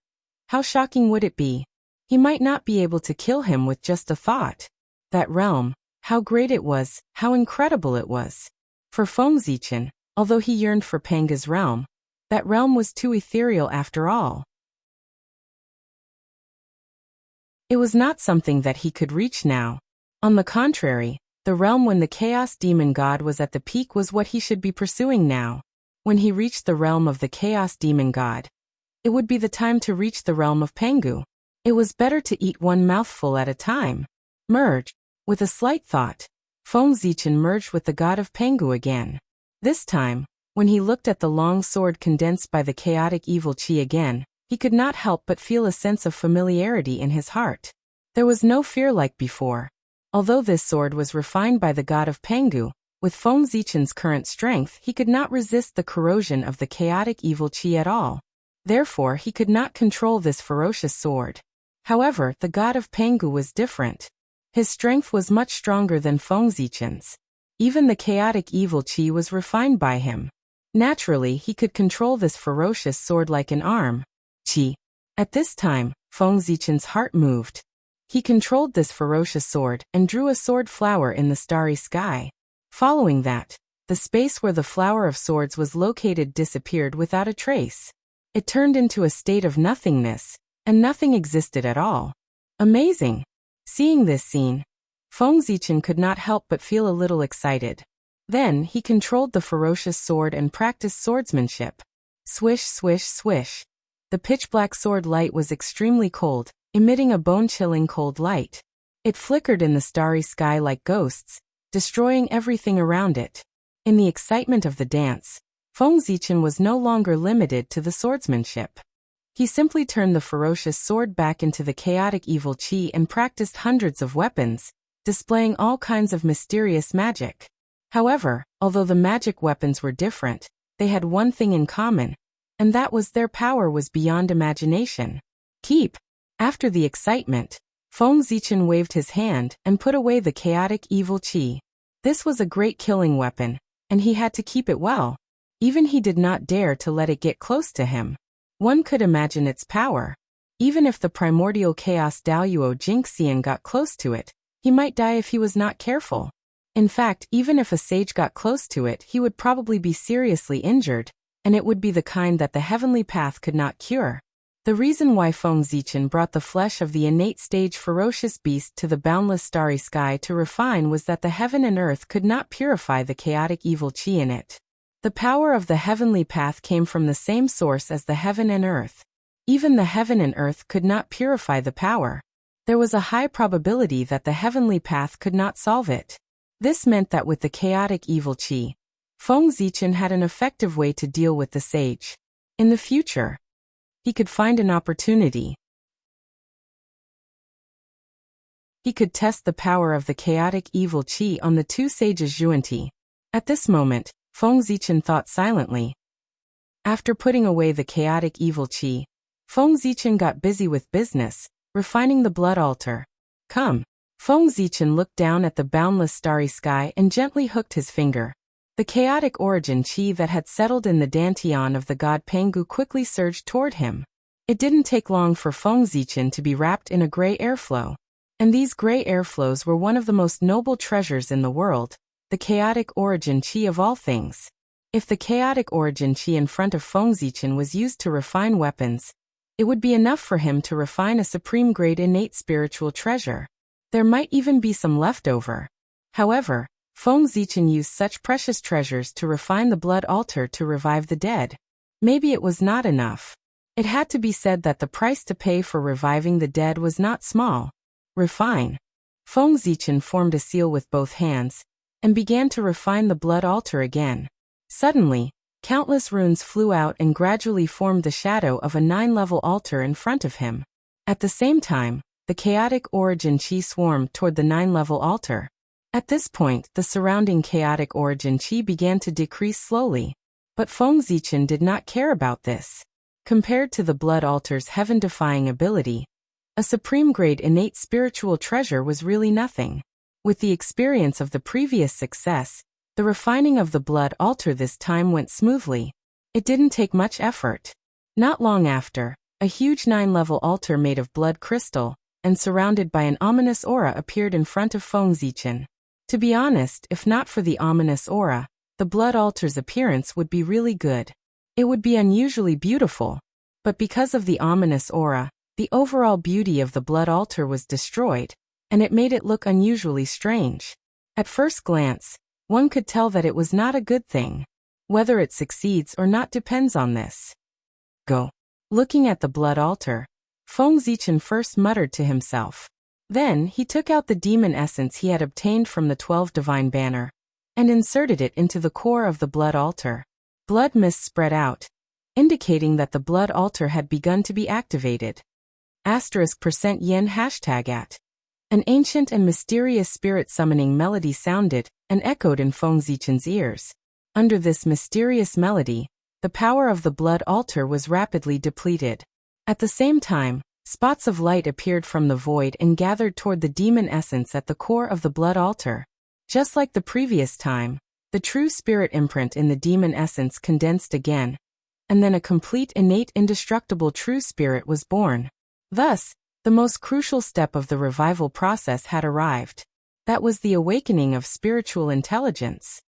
how shocking would it be? He might not be able to kill him with just a thought. That realm, how great it was, how incredible it was. For Feng Zichen, although he yearned for Pengu's realm, that realm was too ethereal after all. It was not something that he could reach now. On the contrary, the realm when the chaos demon god was at the peak was what he should be pursuing now. When he reached the realm of the chaos demon god, it would be the time to reach the realm of Pengu. It was better to eat one mouthful at a time. Merge. With a slight thought, Feng Zichen merged with the god of Pengu again. This time, When he looked at the long sword condensed by the chaotic evil chi again, he could not help but feel a sense of familiarity in his heart. There was no fear like before. Although this sword was refined by the god of Pengu, with Feng Zichen's current strength he could not resist the corrosion of the chaotic evil chi at all. Therefore he could not control this ferocious sword. However, the god of Pengu was different. His strength was much stronger than Feng Zichen's. Even the chaotic evil chi was refined by him. Naturally, he could control this ferocious sword like an arm. Chi. At this time, Feng Zichen's heart moved. He controlled this ferocious sword and drew a sword flower in the starry sky. Following that, the space where the flower of swords was located disappeared without a trace. It turned into a state of nothingness, and nothing existed at all. Amazing! Seeing this scene, Feng Zichen could not help but feel a little excited. Then he controlled the ferocious sword and practiced swordsmanship. Swish, swish, swish. The pitch-black sword light was extremely cold, emitting a bone-chilling cold light. It flickered in the starry sky like ghosts, destroying everything around it. In the excitement of the dance, Feng Zichen was no longer limited to the swordsmanship. He simply turned the ferocious sword back into the chaotic evil chi and practiced hundreds of weapons, displaying all kinds of mysterious magic. However, although the magic weapons were different, they had one thing in common, and that was their power was beyond imagination. Keep! After the excitement, Feng Zichen waved his hand and put away the chaotic evil chi. This was a great killing weapon, and he had to keep it well. Even he did not dare to let it get close to him. One could imagine its power. Even if the primordial chaos Daoyuo Jingxian got close to it, he might die if he was not careful. In fact, even if a sage got close to it, he would probably be seriously injured, and it would be the kind that the heavenly path could not cure. The reason why Feng Zichen brought the flesh of the innate stage ferocious beast to the boundless starry sky to refine was that the heaven and earth could not purify the chaotic evil chi in it. The power of the heavenly path came from the same source as the heaven and earth. Even the heaven and earth could not purify the power. There was a high probability that the heavenly path could not solve it. This meant that with the chaotic evil chi, Feng Zichen had an effective way to deal with the sage. In the future, he could find an opportunity. He could test the power of the chaotic evil chi on the two sages Zhuanti. At this moment, Feng Zichen thought silently. After putting away the chaotic evil chi, Feng Zichen got busy with business, refining the blood altar. Come. Feng Zichen looked down at the boundless starry sky and gently hooked his finger. The chaotic origin chi that had settled in the dantian of the god Pengu quickly surged toward him. It didn't take long for Feng Zichen to be wrapped in a gray airflow. And these gray airflows were one of the most noble treasures in the world, the chaotic origin chi of all things. If the chaotic origin chi in front of Feng Zichen was used to refine weapons, it would be enough for him to refine a supreme-grade innate spiritual treasure. There might even be some left over. However, Feng Zichen used such precious treasures to refine the blood altar to revive the dead. Maybe it was not enough. It had to be said that the price to pay for reviving the dead was not small. Refine. Feng Zichen formed a seal with both hands, and began to refine the blood altar again. Suddenly, countless runes flew out and gradually formed the shadow of a 9-level altar in front of him. At the same time, the chaotic origin chi swarmed toward the 9-level altar. At this point, the surrounding chaotic origin chi began to decrease slowly. But Feng Zichen did not care about this. Compared to the blood altar's heaven-defying ability, a supreme-grade innate spiritual treasure was really nothing. With the experience of the previous success, the refining of the blood altar this time went smoothly. It didn't take much effort. Not long after, a huge 9-level altar made of blood crystal, and surrounded by an ominous aura appeared in front of Feng Zichen. To be honest, if not for the ominous aura, the blood altar's appearance would be really good. It would be unusually beautiful. But because of the ominous aura, the overall beauty of the blood altar was destroyed, and it made it look unusually strange. At first glance, one could tell that it was not a good thing. Whether it succeeds or not depends on this. Go. Looking at the blood altar, Feng Zichen first muttered to himself. Then he took out the demon essence he had obtained from the 12 divine banner, and inserted it into the core of the blood altar. Blood mist spread out, indicating that the blood altar had begun to be activated. *%yen #at. An ancient and mysterious spirit summoning melody sounded and echoed in Feng Zichen's ears. Under this mysterious melody, the power of the blood altar was rapidly depleted. At the same time, spots of light appeared from the void and gathered toward the demon essence at the core of the blood altar. Just like the previous time, the true spirit imprint in the demon essence condensed again, and then a complete innate indestructible true spirit was born. Thus, the most crucial step of the revival process had arrived. That was the awakening of spiritual intelligence.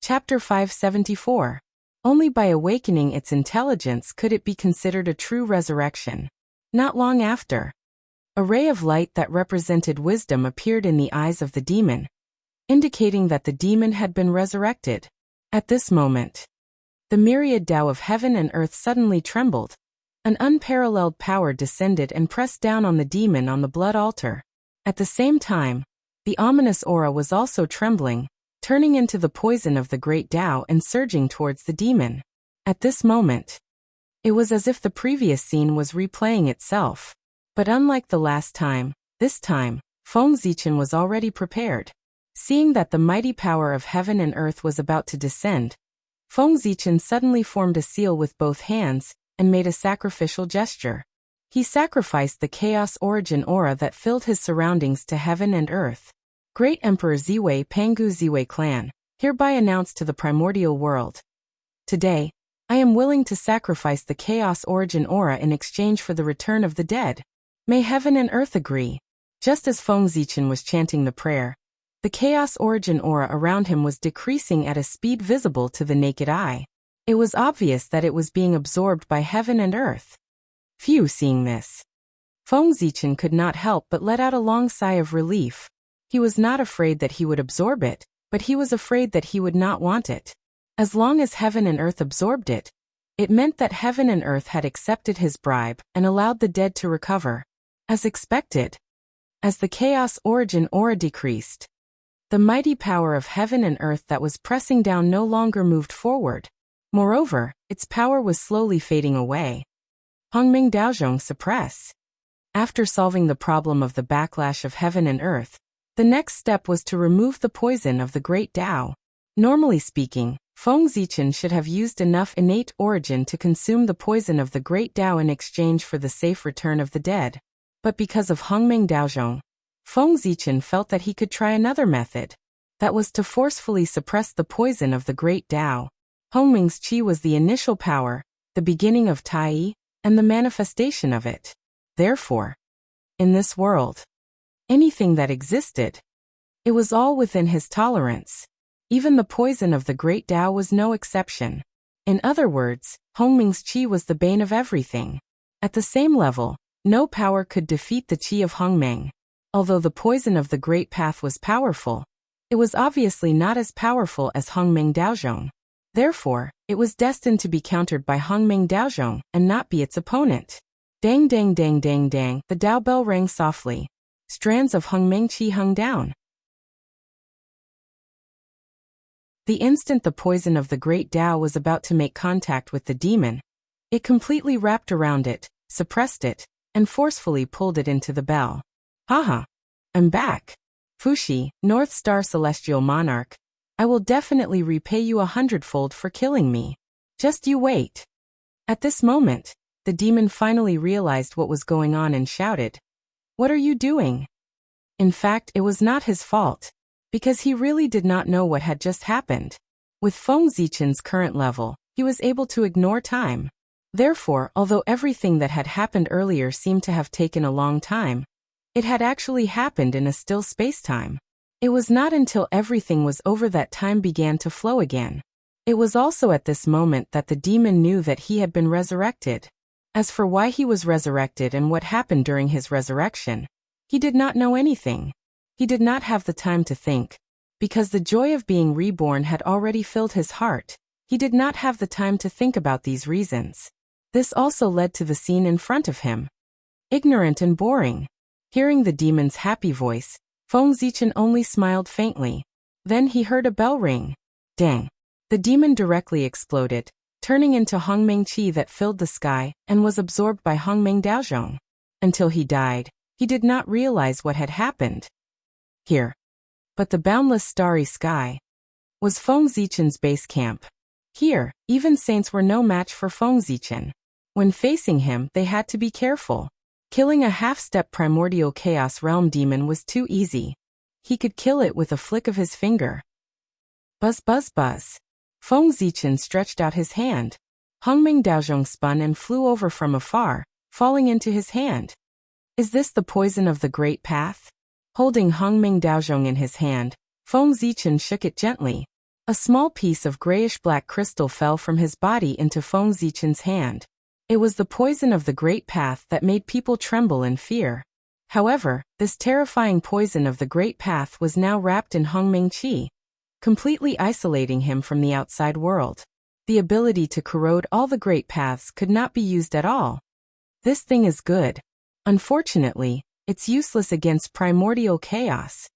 Chapter 574. Only by awakening its intelligence could it be considered a true resurrection. Not long after, a ray of light that represented wisdom appeared in the eyes of the demon, indicating that the demon had been resurrected. At this moment, the myriad Tao of heaven and earth suddenly trembled. An unparalleled power descended and pressed down on the demon on the blood altar. At the same time, the ominous aura was also trembling, turning into the poison of the great Tao and surging towards the demon. At this moment, it was as if the previous scene was replaying itself. But unlike the last time, this time, Feng Zichen was already prepared. Seeing that the mighty power of heaven and earth was about to descend, Feng Zichen suddenly formed a seal with both hands and made a sacrificial gesture. He sacrificed the chaos origin aura that filled his surroundings to heaven and earth. Great Emperor Ziwei Pangu Ziwei clan, hereby announced to the primordial world. Today, I am willing to sacrifice the chaos origin aura in exchange for the return of the dead. May heaven and earth agree. Just as Feng Zichen was chanting the prayer, the chaos origin aura around him was decreasing at a speed visible to the naked eye. It was obvious that it was being absorbed by heaven and earth. Phew, seeing this, Feng Zichen could not help but let out a long sigh of relief. He was not afraid that he would absorb it, but he was afraid that he would not want it. As long as heaven and earth absorbed it, it meant that heaven and earth had accepted his bribe and allowed the dead to recover. As expected, as the chaos origin aura decreased, the mighty power of heaven and earth that was pressing down no longer moved forward. Moreover, its power was slowly fading away. Hongming Daozhong suppress. After solving the problem of the backlash of heaven and earth, the next step was to remove the poison of the great Tao. Normally speaking, Feng Zichen should have used enough innate origin to consume the poison of the great Tao in exchange for the safe return of the dead. But because of Hongming Daozhong, Feng Zichen felt that he could try another method. That was to forcefully suppress the poison of the great Tao. Hongming's qi was the initial power, the beginning of Tai, and the manifestation of it. Therefore, in this world, anything that existed, it was all within his tolerance. Even the poison of the great Tao was no exception. In other words, Hongming's qi was the bane of everything. At the same level, no power could defeat the qi of Hongming. Although the poison of the great path was powerful, it was obviously not as powerful as Hongming Daozhong. Therefore, it was destined to be countered by Hongming Daozhong and not be its opponent. Dang dang dang dang dang, the Tao bell rang softly. Strands of Hongming qi hung down. The instant the poison of the great Tao was about to make contact with the demon, it completely wrapped around it, suppressed it, and forcefully pulled it into the bell. Haha. I'm back. Fushi, North Star Celestial Monarch, I will definitely repay you 100-fold for killing me. Just you wait. At this moment, the demon finally realized what was going on and shouted, "What are you doing?" In fact, it was not his fault, because he really did not know what had just happened. With Feng Zichen's current level, he was able to ignore time. Therefore, although everything that had happened earlier seemed to have taken a long time, it had actually happened in a still space-time. It was not until everything was over that time began to flow again. It was also at this moment that the demon knew that he had been resurrected. As for why he was resurrected and what happened during his resurrection, he did not know anything. He did not have the time to think. Because the joy of being reborn had already filled his heart, he did not have the time to think about these reasons. This also led to the scene in front of him. Ignorant and boring. Hearing the demon's happy voice, Feng Zichen only smiled faintly. Then he heard a bell ring. Dang! The demon directly exploded, turning into Hongmeng Qi that filled the sky and was absorbed by Hongmeng Daozhong. Until he died, he did not realize what had happened. Here. But the boundless starry sky was Feng Zichen's base camp. Here, even saints were no match for Feng Zichen. When facing him, they had to be careful. Killing a half-step primordial chaos realm demon was too easy. He could kill it with a flick of his finger. Buzz buzz buzz. Feng Zichen stretched out his hand. Hongmeng Daozhong spun and flew over from afar, falling into his hand. Is this the poison of the Great Path? Holding Hongmeng Daozhong in his hand, Feng Zichen shook it gently. A small piece of grayish-black crystal fell from his body into Feng Zichen's hand. It was the poison of the Great Path that made people tremble in fear. However, this terrifying poison of the Great Path was now wrapped in Hongmeng Qi, completely isolating him from the outside world. The ability to corrode all the Great Paths could not be used at all. This thing is good. Unfortunately, it's useless against primordial chaos.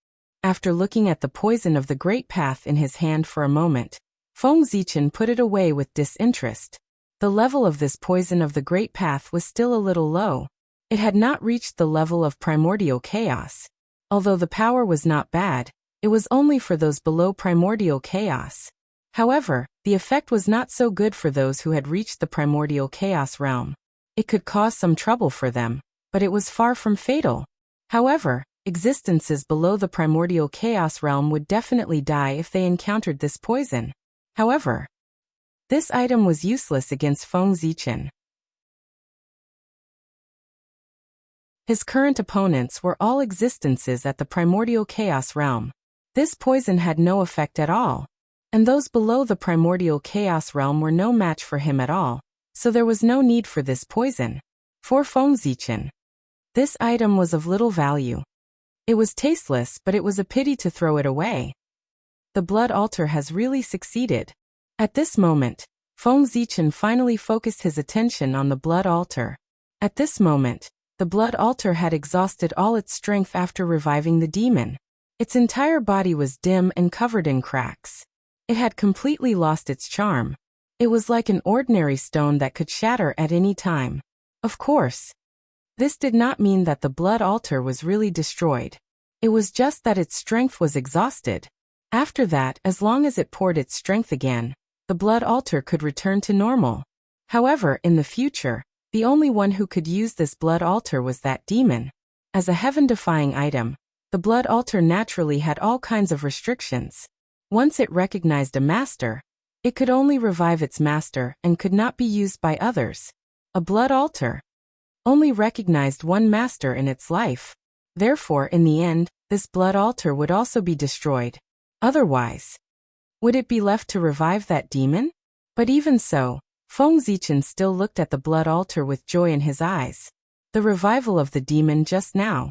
After looking at the poison of the Great Path in his hand for a moment, Feng Zichen put it away with disinterest. The level of this poison of the Great Path was still a little low. It had not reached the level of primordial chaos. Although the power was not bad, it was only for those below primordial chaos. However, the effect was not so good for those who had reached the primordial chaos realm. It could cause some trouble for them, but it was far from fatal. However, existences below the primordial chaos realm would definitely die if they encountered this poison. However, this item was useless against Feng Zichen. His current opponents were all existences at the primordial chaos realm. This poison had no effect at all. And those below the primordial chaos realm were no match for him at all, so there was no need for this poison. For Feng Zichen, this item was of little value. It was tasteless, but it was a pity to throw it away. The blood altar has really succeeded. At this moment, Feng Zichen finally focused his attention on the blood altar. At this moment, the blood altar had exhausted all its strength after reviving the demon. Its entire body was dim and covered in cracks. It had completely lost its charm. It was like an ordinary stone that could shatter at any time. Of course, this did not mean that the blood altar was really destroyed. It was just that its strength was exhausted. After that, as long as it poured its strength again, the blood altar could return to normal. However, in the future, the only one who could use this blood altar was that demon. As a heaven-defying item, the blood altar naturally had all kinds of restrictions. Once it recognized a master, it could only revive its master and could not be used by others. A blood altar only recognized one master in its life. Therefore, in the end, this blood altar would also be destroyed. Otherwise, would it be left to revive that demon? But even so, Feng Zichen still looked at the blood altar with joy in his eyes. The revival of the demon just now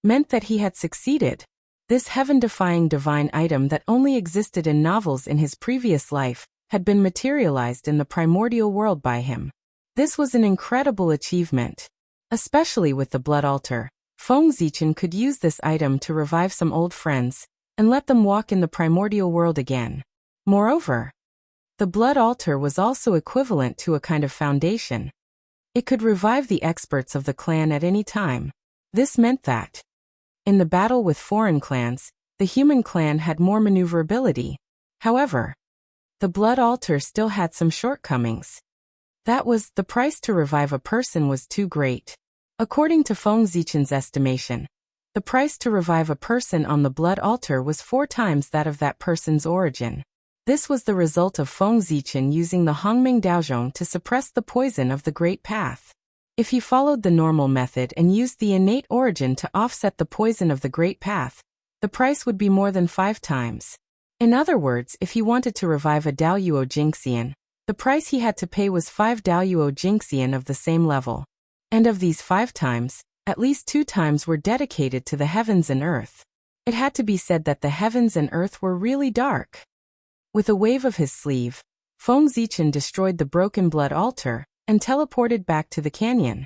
meant that he had succeeded. This heaven-defying divine item that only existed in novels in his previous life had been materialized in the primordial world by him. This was an incredible achievement. Especially with the blood altar, Feng Zichen could use this item to revive some old friends and let them walk in the primordial world again. Moreover, the blood altar was also equivalent to a kind of foundation. It could revive the experts of the clan at any time. This meant that, in the battle with foreign clans, the human clan had more maneuverability. However, the blood altar still had some shortcomings. That was, the price to revive a person was too great. According to Feng Zichen's estimation, the price to revive a person on the blood altar was 4 times that of that person's origin. This was the result of Feng Zichen using the Hongmeng Daozhong to suppress the poison of the Great Path. If he followed the normal method and used the innate origin to offset the poison of the Great Path, the price would be more than 5 times. In other words, if he wanted to revive a Daoyuo Jingxian, the price he had to pay was 5 Daoyuo Jingxian of the same level. And of these 5 times, at least 2 times were dedicated to the heavens and earth. It had to be said that the heavens and earth were really dark. With a wave of his sleeve, Feng Zichen destroyed the broken blood altar and teleported back to the canyon.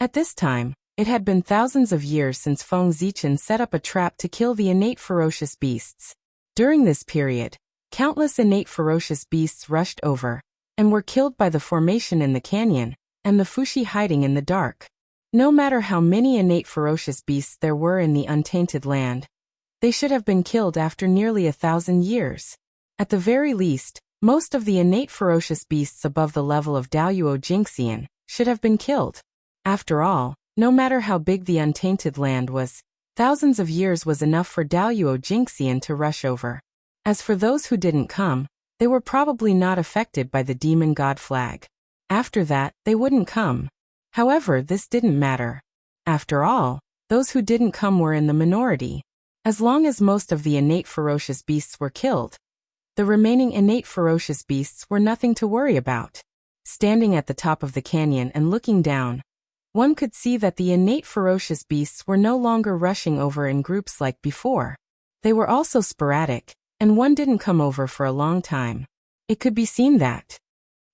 At this time, It had been thousands of years since Feng Zichen set up a trap to kill the innate ferocious beasts. During this period, countless innate ferocious beasts rushed over, and were killed by the formation in the canyon, and the Fushi hiding in the dark. No matter how many innate ferocious beasts there were in the untainted land, they should have been killed after nearly 1,000 years. At the very least, most of the innate ferocious beasts above the level of Daoyuo Jingxian should have been killed. After all, no matter how big the untainted land was, thousands of years was enough for Daoyuo Jingxian to rush over. As for those who didn't come, they were probably not affected by the demon god flag. After that, they wouldn't come. However, this didn't matter. After all, those who didn't come were in the minority. As long as most of the innate ferocious beasts were killed, the remaining innate ferocious beasts were nothing to worry about. Standing at the top of the canyon and looking down, one could see that the innate ferocious beasts were no longer rushing over in groups like before. They were also sporadic, and one didn't come over for a long time. It could be seen that,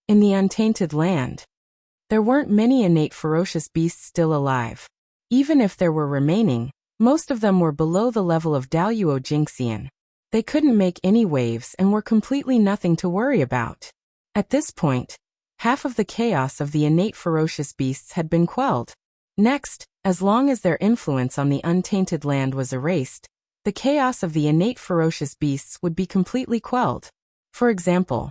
in the untainted land, there weren't many innate ferocious beasts still alive. Even if there were remaining, most of them were below the level of Daoyuo Jingxian. They couldn't make any waves and were completely nothing to worry about. At this point, half of the chaos of the innate ferocious beasts had been quelled. Next, as long as their influence on the untainted land was erased, the chaos of the innate ferocious beasts would be completely quelled. For example,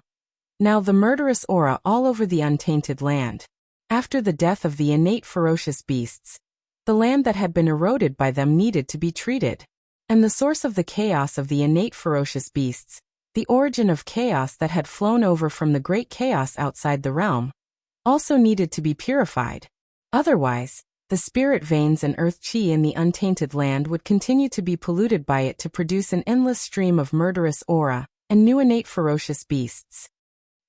now the murderous aura all over the untainted land. After the death of the innate ferocious beasts, the land that had been eroded by them needed to be treated. And the source of the chaos of the innate ferocious beasts, the origin of chaos that had flown over from the great chaos outside the realm, also needed to be purified. Otherwise, the spirit veins and earth chi in the untainted land would continue to be polluted by it to produce an endless stream of murderous aura and new innate ferocious beasts.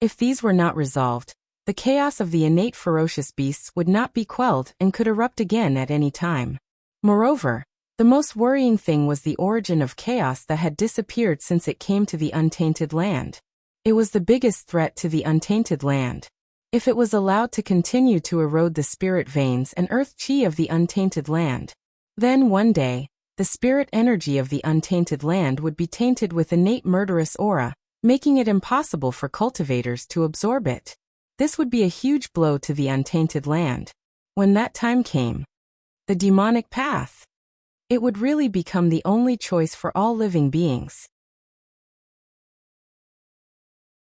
If these were not resolved, the chaos of the innate ferocious beasts would not be quelled and could erupt again at any time. Moreover, the most worrying thing was the origin of chaos that had disappeared since it came to the untainted land. It was the biggest threat to the untainted land. If it was allowed to continue to erode the spirit veins and earth chi of the untainted land, then one day, the spirit energy of the untainted land would be tainted with innate murderous aura, making it impossible for cultivators to absorb it. This would be a huge blow to the untainted land. When that time came, the demonic path, it would really become the only choice for all living beings.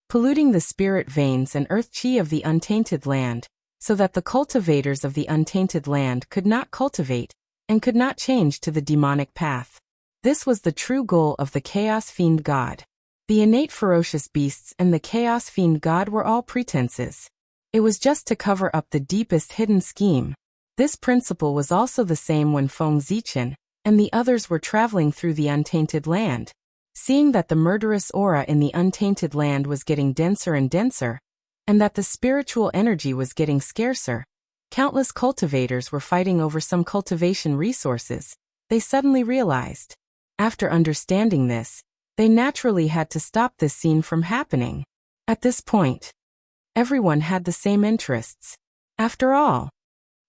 Polluting the spirit veins and earth chi of the untainted land, so that the cultivators of the untainted land could not cultivate, and could not change to the demonic path. This was the true goal of the Chaos Fiend God. The innate ferocious beasts and the Chaos Fiend God were all pretenses. It was just to cover up the deepest hidden scheme. This principle was also the same when Feng Zichen and the others were traveling through the untainted land. Seeing that the murderous aura in the untainted land was getting denser and denser, and that the spiritual energy was getting scarcer, countless cultivators were fighting over some cultivation resources, they suddenly realized. After understanding this, they naturally had to stop this scene from happening. At this point, everyone had the same interests. After all,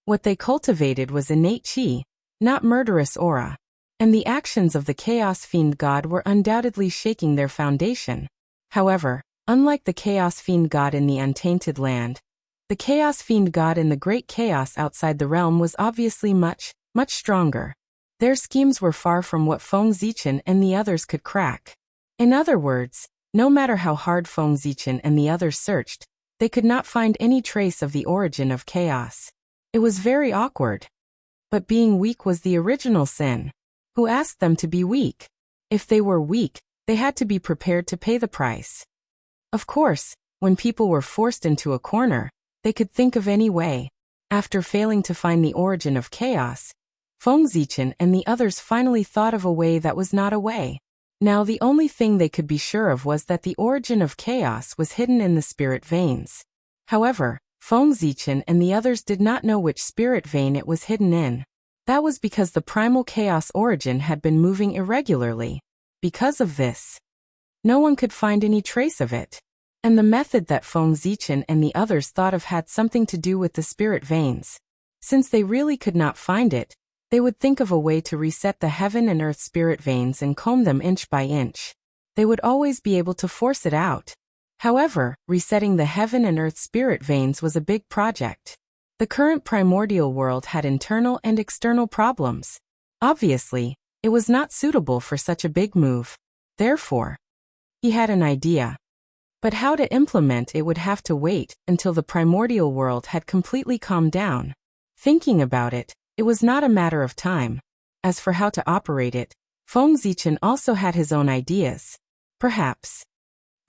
what they cultivated was innate chi, not murderous aura. And the actions of the Chaos Fiend God were undoubtedly shaking their foundation. However, unlike the Chaos Fiend God in the untainted land, the Chaos Fiend God in the great chaos outside the realm was obviously much, much stronger. Their schemes were far from what Feng Zichen and the others could crack. In other words, no matter how hard Feng Zichen and the others searched, they could not find any trace of the origin of chaos. It was very awkward. But being weak was the original sin. Who asked them to be weak? If they were weak, they had to be prepared to pay the price. Of course, when people were forced into a corner, they could think of any way. After failing to find the origin of chaos, Feng Zichen and the others finally thought of a way that was not a way. Now the only thing they could be sure of was that the origin of chaos was hidden in the spirit veins. However, Feng Zichen and the others did not know which spirit vein it was hidden in. That was because the primal chaos origin had been moving irregularly. Because of this, no one could find any trace of it. And the method that Feng Zichen and the others thought of had something to do with the spirit veins. Since they really could not find it, they would think of a way to reset the heaven and earth spirit veins and comb them inch by inch. They would always be able to force it out. However, resetting the heaven and earth spirit veins was a big project. The current primordial world had internal and external problems. Obviously, it was not suitable for such a big move. Therefore, he had an idea. But how to implement it would have to wait until the primordial world had completely calmed down. Thinking about it, it was not a matter of time. As for how to operate it, Feng Zichen also had his own ideas. Perhaps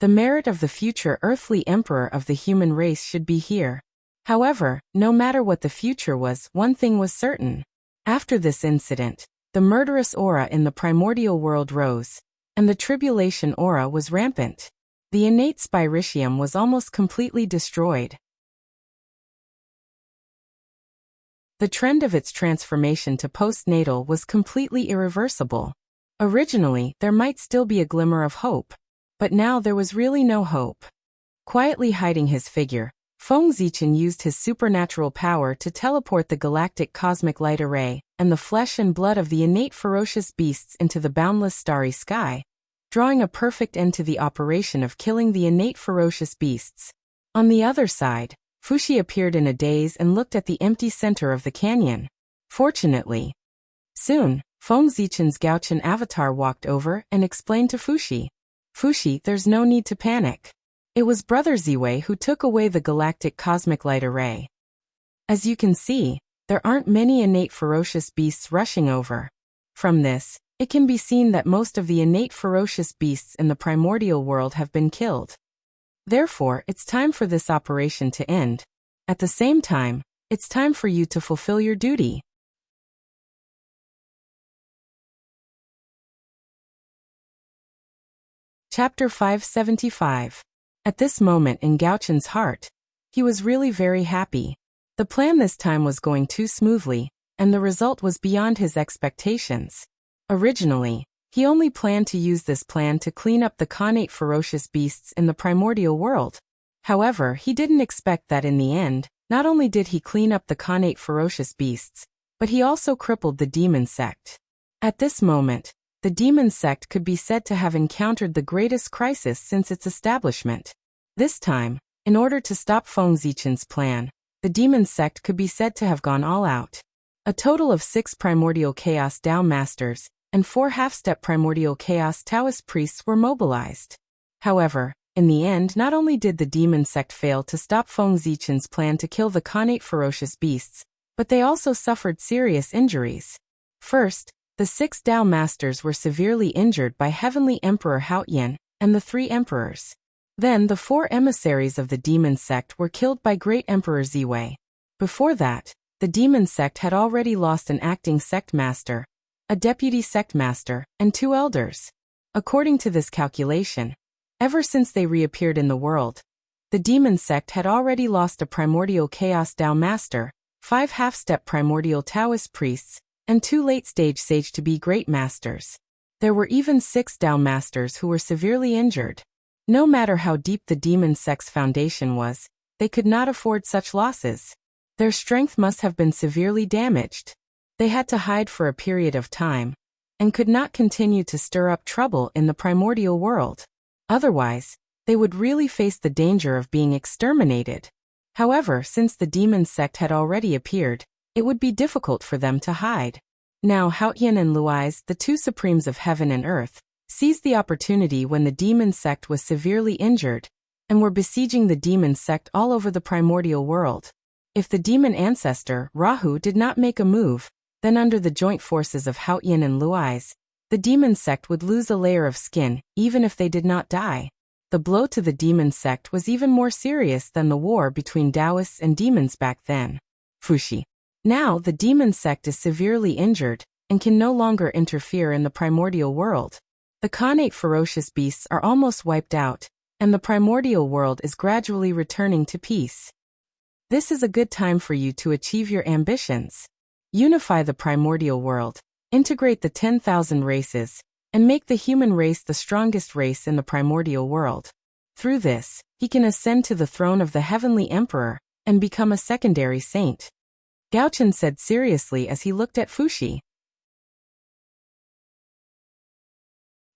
the merit of the future earthly emperor of the human race should be here. However, no matter what the future was, one thing was certain. After this incident, the murderous aura in the primordial world rose, and the tribulation aura was rampant. The innate spiritium was almost completely destroyed. The trend of its transformation to postnatal was completely irreversible. Originally, there might still be a glimmer of hope, but now there was really no hope. Quietly hiding his figure, Feng Zichen used his supernatural power to teleport the galactic cosmic light array and the flesh and blood of the innate ferocious beasts into the boundless starry sky, drawing a perfect end to the operation of killing the innate ferocious beasts. On the other side, Fuxi appeared in a daze and looked at the empty center of the canyon. Fortunately, soon, Feng Zichen's Gaochen avatar walked over and explained to Fuxi, "Fuxi, there's no need to panic. It was Brother Ziwei who took away the galactic cosmic light array. As you can see, there aren't many innate ferocious beasts rushing over. From this, it can be seen that most of the innate ferocious beasts in the primordial world have been killed. Therefore, it's time for this operation to end. At the same time, it's time for you to fulfill your duty." Chapter 575. At this moment in Gaochen's heart, he was really very happy. The plan this time was going too smoothly, and the result was beyond his expectations. Originally, he only planned to use this plan to clean up the connate ferocious beasts in the primordial world. However, he didn't expect that in the end, not only did he clean up the connate ferocious beasts, but he also crippled the demon sect. At this moment, the demon sect could be said to have encountered the greatest crisis since its establishment. This time, in order to stop Feng Zichen's plan, the demon sect could be said to have gone all out. A total of 6 primordial chaos Tao masters and 4 half-step primordial chaos Taoist priests were mobilized. However, in the end, not only did the demon sect fail to stop Feng Zichen's plan to kill the connate ferocious beasts, but they also suffered serious injuries. First, the 6 Tao masters were severely injured by Heavenly Emperor Haoyan and the 3 emperors. Then the 4 emissaries of the demon sect were killed by Great Emperor Ziwei. Before that, the demon sect had already lost an acting sect master, a deputy sect master, and 2 elders. According to this calculation, ever since they reappeared in the world, the demon sect had already lost a primordial chaos Tao master, 5 half-step primordial Taoist priests, and 2 late-stage sage-to-be great masters. There were even 6 Tao masters who were severely injured. No matter how deep the demon sect's foundation was, they could not afford such losses. Their strength must have been severely damaged. They had to hide for a period of time, and could not continue to stir up trouble in the primordial world. Otherwise, they would really face the danger of being exterminated. However, since the demon sect had already appeared, it would be difficult for them to hide. Now Haoyan and Luais, the 2 supremes of heaven and earth, seized the opportunity when the demon sect was severely injured, and were besieging the demon sect all over the primordial world. If the demon ancestor, Rahu, did not make a move, then under the joint forces of Haoyan and Luais, the demon sect would lose a layer of skin, even if they did not die. The blow to the demon sect was even more serious than the war between Taoists and demons back then. Fuxi. Now the demon sect is severely injured, and can no longer interfere in the primordial world. The connate ferocious beasts are almost wiped out, and the primordial world is gradually returning to peace. This is a good time for you to achieve your ambitions. Unify the primordial world, integrate the 10,000 races, and make the human race the strongest race in the primordial world. Through this, he can ascend to the throne of the Heavenly Emperor, and become a secondary saint. Gaochen said seriously as he looked at Fuxi.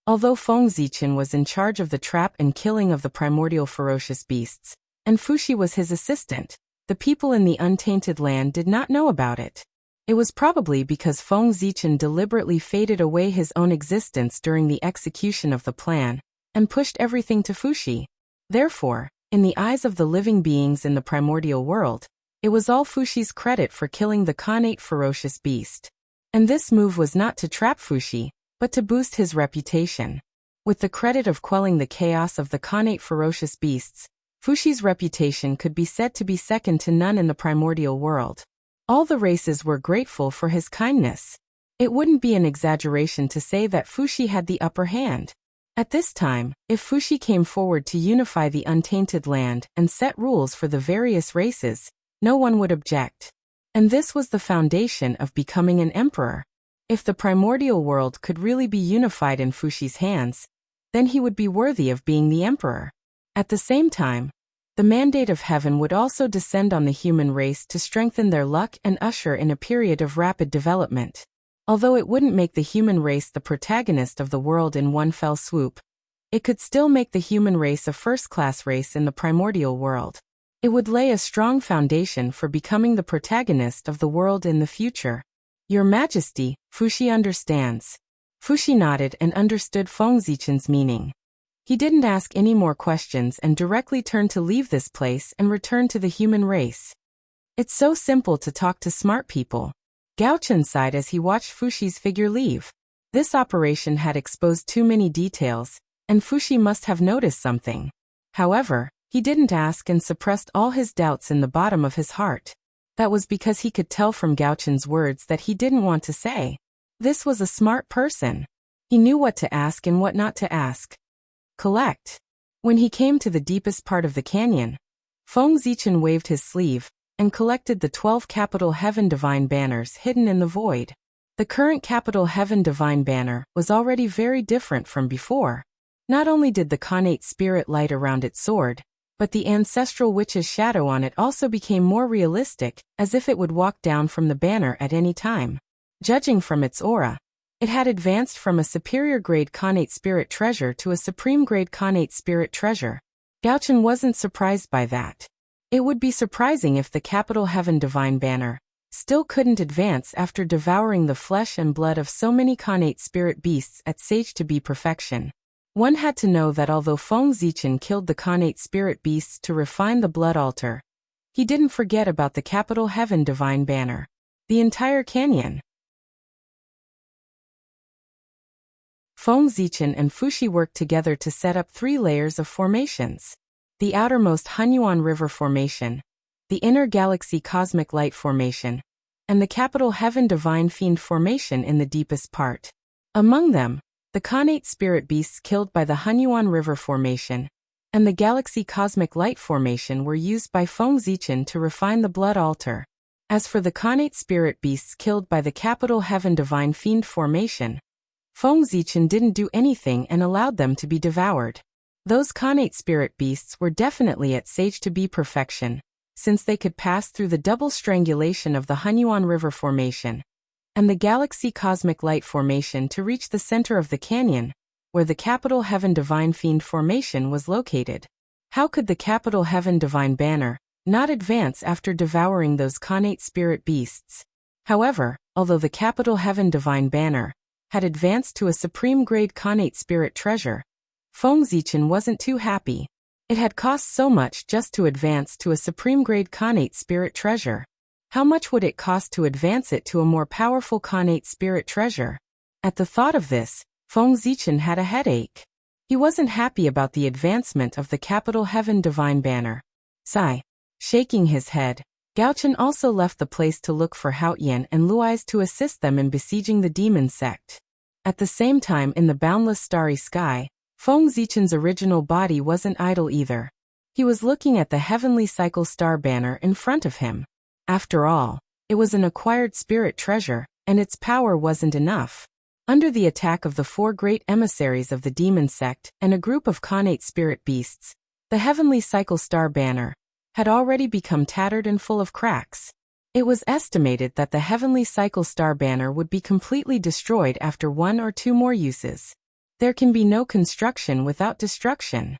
Although Feng Zichen was in charge of the trap and killing of the primordial ferocious beasts, and Fuxi was his assistant, the people in the untainted land did not know about it. It was probably because Feng Zichen deliberately faded away his own existence during the execution of the plan, and pushed everything to Fuxi. Therefore, in the eyes of the living beings in the primordial world, it was all Fuxi's credit for killing the Khanate ferocious beast. And this move was not to trap Fuxi, but to boost his reputation. With the credit of quelling the chaos of the Khanate ferocious beasts, Fuxi's reputation could be said to be second to none in the primordial world. All the races were grateful for his kindness. It wouldn't be an exaggeration to say that Fuxi had the upper hand. At this time, if Fuxi came forward to unify the untainted land and set rules for the various races, no one would object. And this was the foundation of becoming an emperor. If the primordial world could really be unified in Fuxi's hands, then he would be worthy of being the emperor. At the same time, the mandate of heaven would also descend on the human race to strengthen their luck and usher in a period of rapid development. Although it wouldn't make the human race the protagonist of the world in one fell swoop, it could still make the human race a first-class race in the primordial world. It would lay a strong foundation for becoming the protagonist of the world in the future. Your Majesty, Fuxi understands. Fuxi nodded and understood Feng Zichen's meaning. He didn't ask any more questions and directly turned to leave this place and return to the human race. It's so simple to talk to smart people. Gaochen sighed as he watched Fuxi's figure leave. This operation had exposed too many details, and Fuxi must have noticed something. However, he didn't ask and suppressed all his doubts in the bottom of his heart. That was because he could tell from Gaochen's words that he didn't want to say. This was a smart person. He knew what to ask and what not to ask. Collect. When he came to the deepest part of the canyon, Feng Zichen waved his sleeve and collected the 12 capital heaven divine banners hidden in the void. The current capital heaven divine banner was already very different from before. Not only did the Khanate spirit light around its sword, but the ancestral witch's shadow on it also became more realistic, as if it would walk down from the banner at any time. Judging from its aura, it had advanced from a superior-grade Khanate spirit treasure to a supreme-grade Khanate spirit treasure. Gaochen wasn't surprised by that. It would be surprising if the capital heaven divine banner still couldn't advance after devouring the flesh and blood of so many Khanate spirit beasts at sage to be perfection. One had to know that although Feng Zichen killed the Khanate spirit beasts to refine the blood altar, he didn't forget about the capital heaven divine banner. The entire canyon. Feng Zichen and Fuxi worked together to set up 3 layers of formations. The outermost Hunyuan River Formation, the inner Galaxy Cosmic Light Formation, and the capital Heaven Divine Fiend Formation in the deepest part. Among them, the Khanate spirit beasts killed by the Hunyuan River Formation and the Galaxy Cosmic Light Formation were used by Feng Zichen to refine the blood altar. As for the Khanate spirit beasts killed by the capital Heaven Divine Fiend Formation, Feng Zichen didn't do anything and allowed them to be devoured. Those Khanate spirit beasts were definitely at sage to be perfection, since they could pass through the double strangulation of the Hunyuan River Formation and the Galaxy Cosmic Light Formation to reach the center of the canyon, where the capital Heaven Divine Fiend Formation was located. How could the capital Heaven Divine Banner not advance after devouring those Khanate spirit beasts? However, although the capital Heaven Divine Banner had advanced to a supreme-grade Khanate spirit treasure, Feng Zichen wasn't too happy. It had cost so much just to advance to a supreme-grade Khanate spirit treasure. How much would it cost to advance it to a more powerful Khanate spirit treasure? At the thought of this, Feng Zichen had a headache. He wasn't happy about the advancement of the capital Heaven Divine Banner. Sigh. Shaking his head, Gaochen also left the place to look for Haotian and Luais to assist them in besieging the demon sect. At the same time, in the boundless starry sky, Feng Zichen's original body wasn't idle either. He was looking at the heavenly cycle star banner in front of him. After all, it was an acquired spirit treasure, and its power wasn't enough. Under the attack of the 4 great emissaries of the demon sect and a group of Khanate spirit beasts, the heavenly cycle star banner had already become tattered and full of cracks. It was estimated that the Heavenly Cycle Star banner would be completely destroyed after 1 or 2 more uses. There can be no construction without destruction.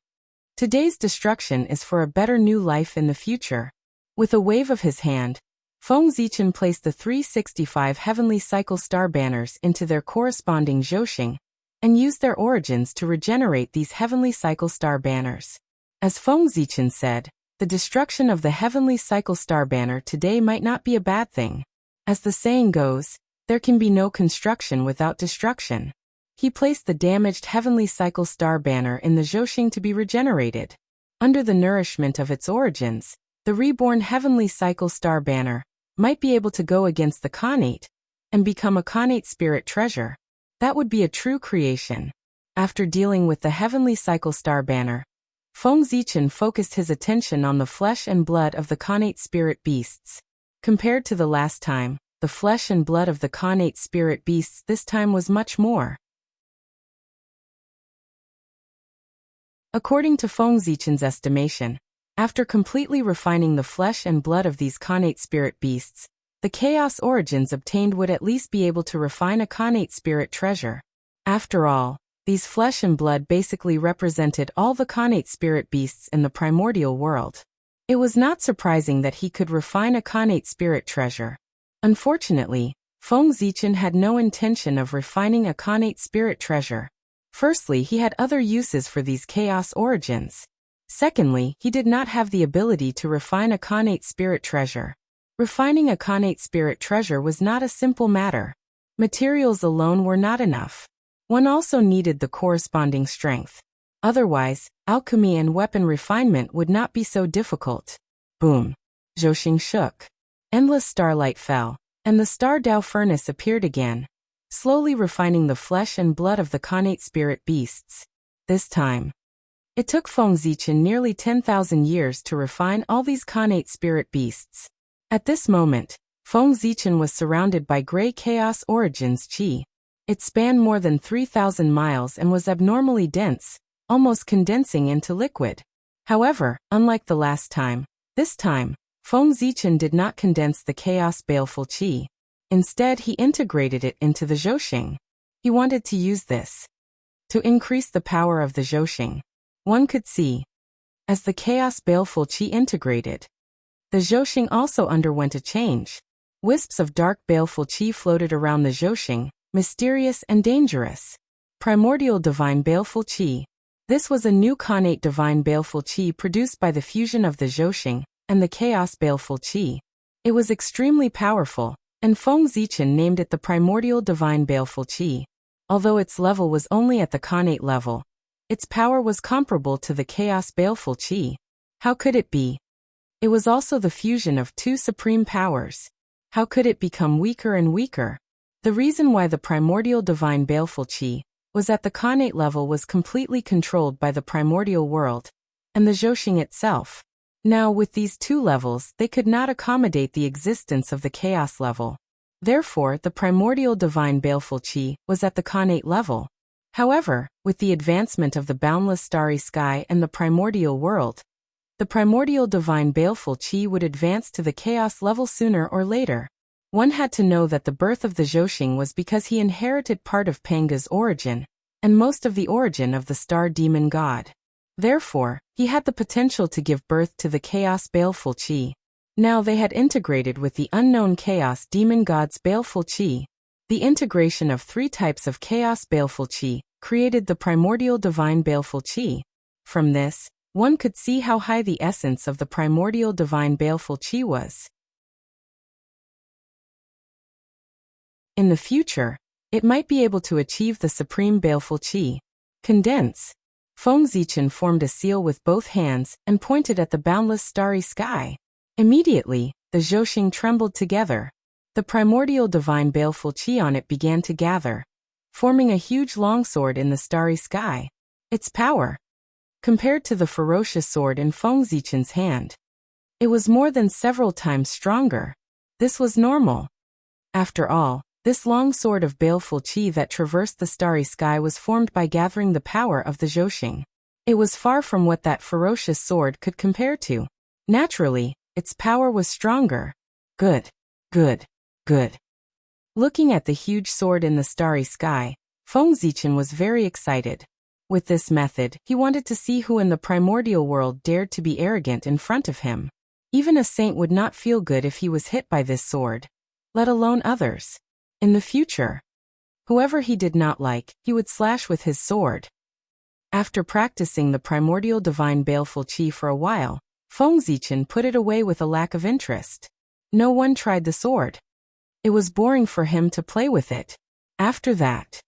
Today's destruction is for a better new life in the future. With a wave of his hand, Feng Zichen placed the 365 Heavenly Cycle Star banners into their corresponding zhouxing, and used their origins to regenerate these Heavenly Cycle Star banners. As Feng Zichen said, the destruction of the Heavenly Cycle Star banner today might not be a bad thing. As the saying goes, there can be no construction without destruction. He placed the damaged Heavenly Cycle Star banner in the zhouxing to be regenerated. Under the nourishment of its origins, the reborn Heavenly Cycle Star banner might be able to go against the Khanate and become a Khanate spirit treasure. That would be a true creation. After dealing with the Heavenly Cycle Star banner, Feng Zichen focused his attention on the flesh and blood of the Khanate spirit beasts. Compared to the last time, the flesh and blood of the Khanate spirit beasts this time was much more. According to Feng Zichen's estimation, after completely refining the flesh and blood of these Khanate spirit beasts, the chaos origins obtained would at least be able to refine a Khanate spirit treasure. After all, these flesh and blood basically represented all the Khanate spirit beasts in the primordial world. It was not surprising that he could refine a Khanate spirit treasure. Unfortunately, Feng Zichen had no intention of refining a Khanate spirit treasure. Firstly, he had other uses for these chaos origins. Secondly, he did not have the ability to refine a Khanate spirit treasure. Refining a Khanate spirit treasure was not a simple matter. Materials alone were not enough. One also needed the corresponding strength. Otherwise, alchemy and weapon refinement would not be so difficult. Boom. Zhouxing shook. Endless starlight fell, and the Star Dao furnace appeared again, slowly refining the flesh and blood of the Khanate spirit beasts. This time, it took Feng Zichen nearly 10,000 years to refine all these Khanate spirit beasts. At this moment, Feng Zichen was surrounded by gray chaos origins qi. It spanned more than 3,000 miles and was abnormally dense, almost condensing into liquid. However, unlike the last time, this time, Feng Zichen did not condense the chaos baleful qi. Instead, he integrated it into the zhouxing. He wanted to use this to increase the power of the zhouxing. One could see, as the chaos baleful qi integrated, the zhouxing also underwent a change. Wisps of dark baleful qi floated around the zhouxing, mysterious and dangerous. Primordial divine baleful qi. This was a new Khanate divine baleful qi produced by the fusion of the zhouxing and the chaos baleful qi. It was extremely powerful, and Feng Zichen named it the primordial divine baleful qi. Although its level was only at the Khanate level, its power was comparable to the chaos baleful qi. How could it be? It was also the fusion of two supreme powers. How could it become weaker and weaker? The reason why the primordial divine baleful qi was at the Khanate level was completely controlled by the primordial world and the zhouxing itself. Now, with these two levels, they could not accommodate the existence of the chaos level. Therefore, the primordial divine baleful qi was at the Khanate level. However, with the advancement of the boundless starry sky and the primordial world, the primordial divine baleful qi would advance to the chaos level sooner or later. One had to know that the birth of the zhouxing was because he inherited part of Panga's origin, and most of the origin of the star demon god. Therefore, he had the potential to give birth to the chaos baleful qi. Now they had integrated with the unknown chaos demon god's baleful qi. The integration of 3 types of chaos baleful qi created the primordial divine baleful qi. From this, one could see how high the essence of the primordial divine baleful qi was. In the future, it might be able to achieve the supreme baleful qi. Condense. Feng Zichen formed a seal with both hands and pointed at the boundless starry sky. Immediately, the zhouxing trembled together. The primordial divine baleful qi on it began to gather, forming a huge longsword in the starry sky. Its power, compared to the ferocious sword in Feng Zichen's hand, it was more than several times stronger. This was normal. After all, this long sword of baleful qi that traversed the starry sky was formed by gathering the power of the zhouxing. It was far from what that ferocious sword could compare to. Naturally, its power was stronger. Good. Good. Good. Looking at the huge sword in the starry sky, Feng Zichen was very excited. With this method, he wanted to see who in the primordial world dared to be arrogant in front of him. Even a saint would not feel good if he was hit by this sword, let alone others. In the future, whoever he did not like, he would slash with his sword. After practicing the primordial divine baleful chi for a while, Feng Zichen put it away with a lack of interest. No one tried the sword. It was boring for him to play with it. After that,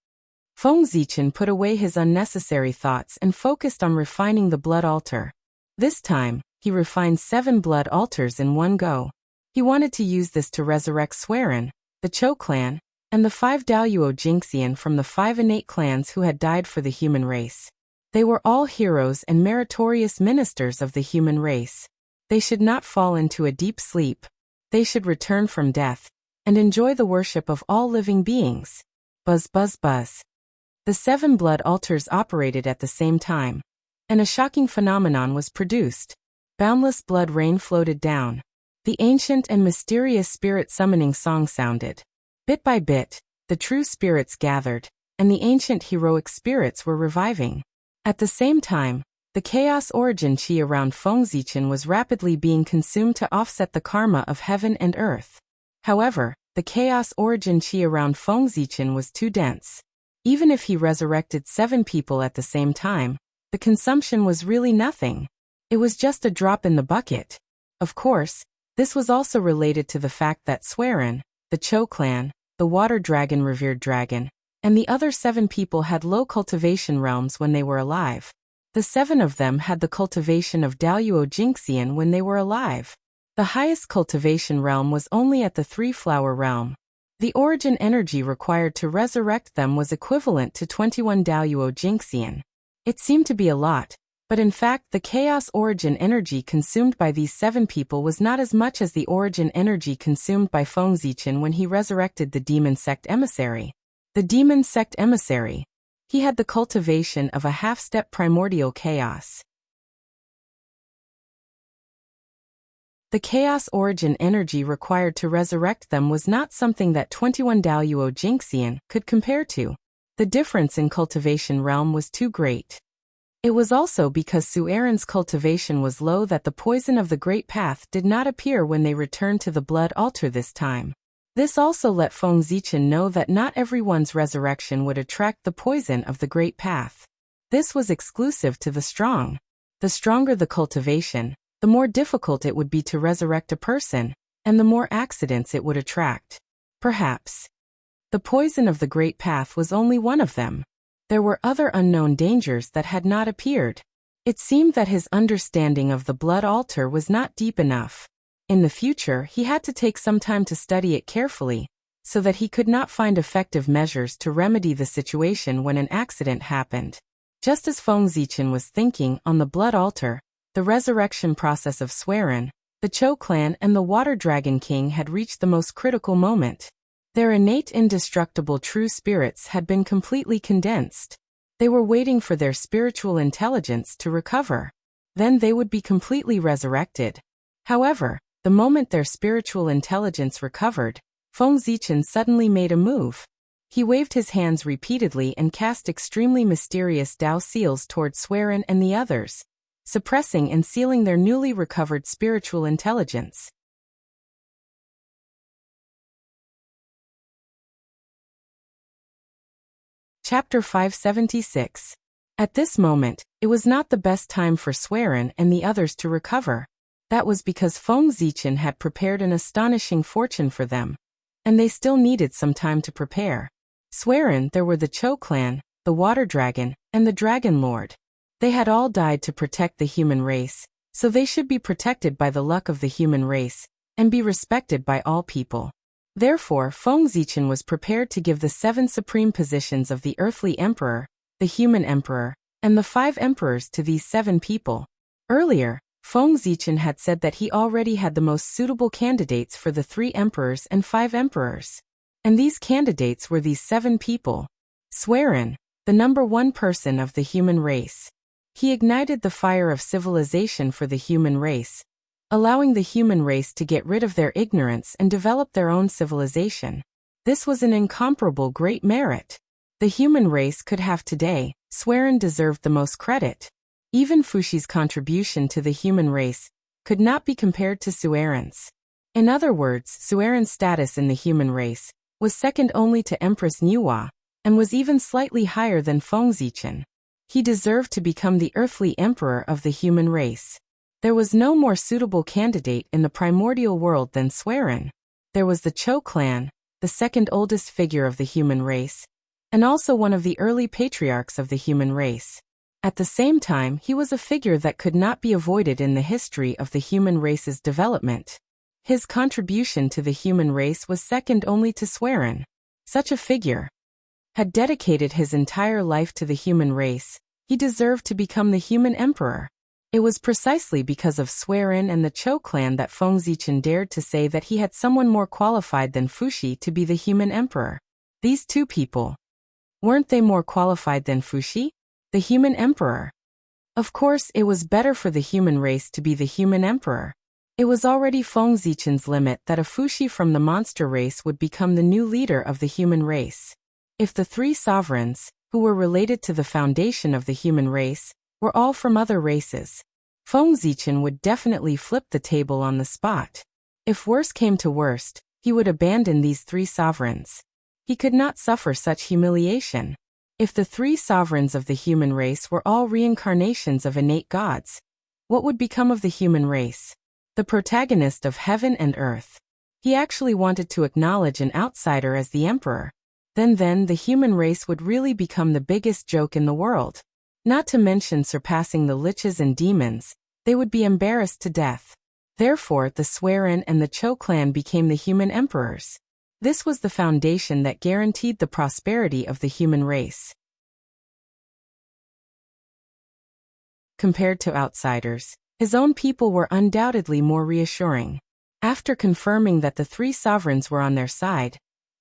Feng Zichen put away his unnecessary thoughts and focused on refining the blood altar. This time, he refined 7 blood altars in one go. He wanted to use this to resurrect Swearin, the Cho clan, and the 5 Daluo Jinxian from the 5 innate clans who had died for the human race. They were all heroes and meritorious ministers of the human race. They should not fall into a deep sleep. They should return from death and enjoy the worship of all living beings. Buzz buzz buzz. The 7 blood altars operated at the same time, and a shocking phenomenon was produced. Boundless blood rain floated down. The ancient and mysterious spirit summoning song sounded. Bit by bit, the true spirits gathered, and the ancient heroic spirits were reviving. At the same time, the chaos origin chi around Feng Zichen was rapidly being consumed to offset the karma of heaven and earth. However, the chaos origin chi around Feng Zichen was too dense. Even if he resurrected 7 people at the same time, the consumption was really nothing. It was just a drop in the bucket. Of course, this was also related to the fact that Swearin, the Cho clan, the water dragon revered dragon, and the other 7 people had low cultivation realms when they were alive. The 7 of them had the cultivation of Daluo Jinxian when they were alive. The highest cultivation realm was only at the 3-flower realm. The origin energy required to resurrect them was equivalent to 21 Daluo Jinxian. It seemed to be a lot, but in fact the chaos origin energy consumed by these 7 people was not as much as the origin energy consumed by Feng Zichen when he resurrected the demon sect emissary. The demon sect emissary. He had the cultivation of a half-step primordial chaos. The chaos origin energy required to resurrect them was not something that 21 Daluo Jinxian could compare to. The difference in cultivation realm was too great. It was also because Suerin's cultivation was low that the poison of the Great Path did not appear when they returned to the blood altar this time. This also let Feng Zichen know that not everyone's resurrection would attract the poison of the Great Path. This was exclusive to the strong. The stronger the cultivation, the more difficult it would be to resurrect a person, and the more accidents it would attract. Perhaps the poison of the Great Path was only one of them. There were other unknown dangers that had not appeared. It seemed that his understanding of the blood altar was not deep enough. In the future, he had to take some time to study it carefully, so that he could not find effective measures to remedy the situation when an accident happened. Just as Feng Zichen was thinking on the blood altar, the resurrection process of Swearin, the Cho clan and the Water Dragon King had reached the most critical moment. Their innate indestructible true spirits had been completely condensed. They were waiting for their spiritual intelligence to recover. Then they would be completely resurrected. However, the moment their spiritual intelligence recovered, Feng Zichen suddenly made a move. He waved his hands repeatedly and cast extremely mysterious Dao seals toward Swearin and the others, suppressing and sealing their newly recovered spiritual intelligence. Chapter 576. At this moment, it was not the best time for Swearin and the others to recover. That was because Feng Zichen had prepared an astonishing fortune for them, and they still needed some time to prepare. Swearin, there were the Cho clan, the Water Dragon, and the Dragon Lord. They had all died to protect the human race, so they should be protected by the luck of the human race, and be respected by all people. Therefore, Feng Zichen was prepared to give the 7 supreme positions of the earthly emperor, the human emperor, and the 5 emperors to these 7 people. Earlier, Feng Zichen had said that he already had the most suitable candidates for the 3 emperors and 5 emperors. And these candidates were these 7 people. Swearin, the number 1 person of the human race. He ignited the fire of civilization for the human race. allowing the human race to get rid of their ignorance and develop their own civilization. This was an incomparable great merit. The human race could have today. Swearen deserved the most credit. Even Fushi's contribution to the human race could not be compared to Sueren's. In other words, Sueren's status in the human race was second only to Empress Nuwa, and was even slightly higher than Fengzichen. He deserved to become the earthly emperor of the human race. There was no more suitable candidate in the primordial world than Swearen. There was the Cho clan, the second oldest figure of the human race, and also one of the early patriarchs of the human race. At the same time, he was a figure that could not be avoided in the history of the human race's development. His contribution to the human race was second only to Swearen. Such a figure had dedicated his entire life to the human race. He deserved to become the human emperor. It was precisely because of Swearen and the Cho clan that Fengzichen dared to say that he had someone more qualified than Fushi to be the human emperor. These two people, weren't they more qualified than Fushi, the human emperor? Of course, it was better for the human race to be the human emperor. It was already Fengzichen's limit that a Fushi from the monster race would become the new leader of the human race. If the three sovereigns, who were related to the foundation of the human race, were all from other races, Fengzichen would definitely flip the table on the spot. If worse came to worst, he would abandon these three sovereigns. He could not suffer such humiliation. If the three sovereigns of the human race were all reincarnations of innate gods, what would become of the human race? The protagonist of heaven and earth. He actually wanted to acknowledge an outsider as the emperor. Then the human race would really become the biggest joke in the world. Not to mention surpassing the liches and demons, they would be embarrassed to death. Therefore, the Swearen and the Cho clan became the human emperors. This was the foundation that guaranteed the prosperity of the human race. Compared to outsiders, his own people were undoubtedly more reassuring. After confirming that the three sovereigns were on their side,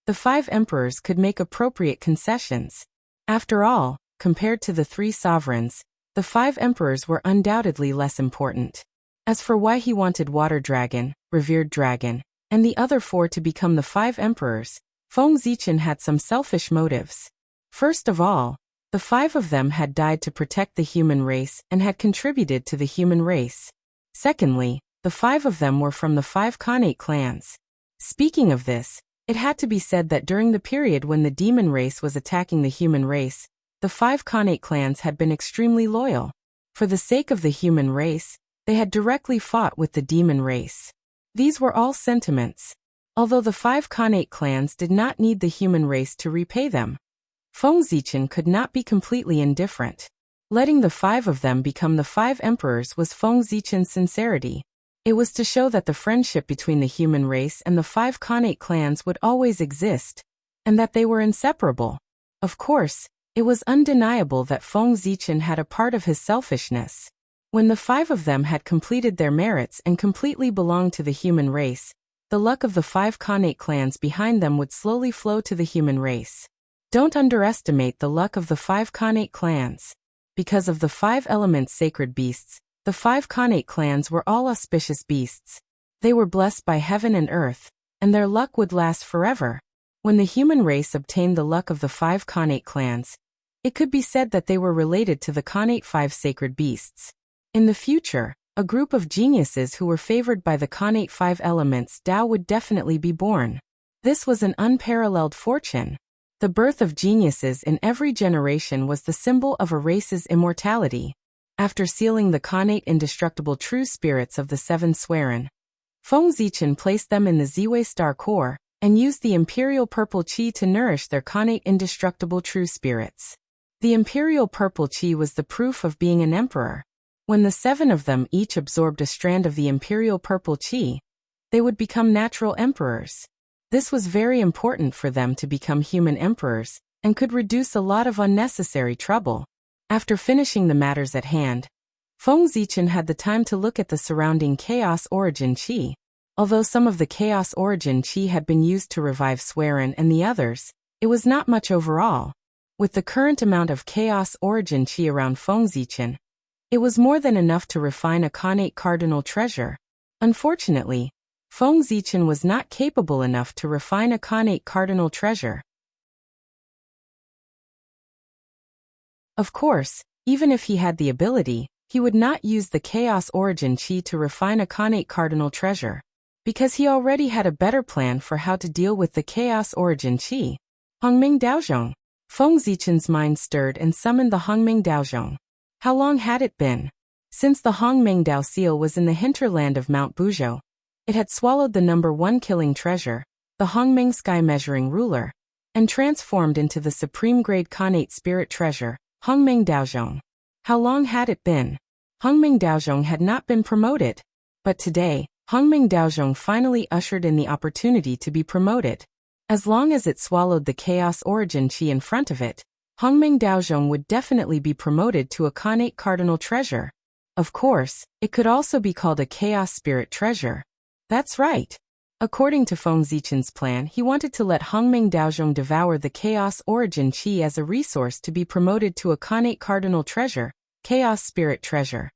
the five emperors could make appropriate concessions. After all, compared to the three sovereigns, the five emperors were undoubtedly less important. As for why he wanted Water Dragon, Revered Dragon, and the other four to become the five emperors, Fengzichen had some selfish motives. First of all, the five of them had died to protect the human race and had contributed to the human race. Secondly, the five of them were from the five Khanate clans. Speaking of this, it had to be said that during the period when the demon race was attacking the human race, the five Khanate clans had been extremely loyal. For the sake of the human race, they had directly fought with the demon race. These were all sentiments. Although the five Khanate clans did not need the human race to repay them, Fengzichen could not be completely indifferent. Letting the five of them become the five emperors was Fengzichen's sincerity. It was to show that the friendship between the human race and the five Khanate clans would always exist, and that they were inseparable. Of course, it was undeniable that Fengzichen had a part of his selfishness. When the five of them had completed their merits and completely belonged to the human race, the luck of the five Khanate clans behind them would slowly flow to the human race. Don't underestimate the luck of the five Khanate clans. Because of the five elements sacred beasts, the five Khanate clans were all auspicious beasts. They were blessed by heaven and earth, and their luck would last forever. When the human race obtained the luck of the five Khanate clans, it could be said that they were related to the Khanate five sacred beasts. In the future, a group of geniuses who were favored by the Khanate five elements Tao would definitely be born. This was an unparalleled fortune. The birth of geniuses in every generation was the symbol of a race's immortality. After sealing the Khanate indestructible true spirits of the seven Swearen, Fengzichen placed them in the Ziwei star core, and used the imperial purple qi to nourish their Khanate indestructible true spirits. The imperial purple qi was the proof of being an emperor. When the seven of them each absorbed a strand of the imperial purple qi, they would become natural emperors. This was very important for them to become human emperors, and could reduce a lot of unnecessary trouble. After finishing the matters at hand, Fengzichen had the time to look at the surrounding Chaos Origin Qi. Although some of the Chaos Origin Qi had been used to revive Swearen and the others, it was not much overall. With the current amount of Chaos Origin Qi around Fengzichen, it was more than enough to refine a Khanate cardinal treasure. Unfortunately, Feng Zichen was not capable enough to refine a Khanate cardinal treasure. Of course, even if he had the ability, he would not use the Chaos Origin Qi to refine a Khanate cardinal treasure, because he already had a better plan for how to deal with the Chaos Origin Qi. Hongming Daozhong. Feng Zichen's mind stirred and summoned the Hongming Daozhong. How long had it been since the Hongming Dao seal was in the hinterland of Mount Buzhou? It had swallowed the number 1 killing treasure, the Hongming sky measuring ruler, and transformed into the supreme grade Khanate spirit treasure, Hongming Daozhong. How long had it been? Hongming Daozhong had not been promoted, but today, Hongming Daozhong finally ushered in the opportunity to be promoted. As long as it swallowed the Chaos Origin Qi in front of it, Hongming Daozhong would definitely be promoted to a Khanate cardinal treasure. Of course, it could also be called a Chaos Spirit treasure. That's right. According to Feng Zichen's plan, he wanted to let Hongming Daozhong devour the Chaos Origin Qi as a resource to be promoted to a Khanate cardinal treasure, Chaos Spirit treasure.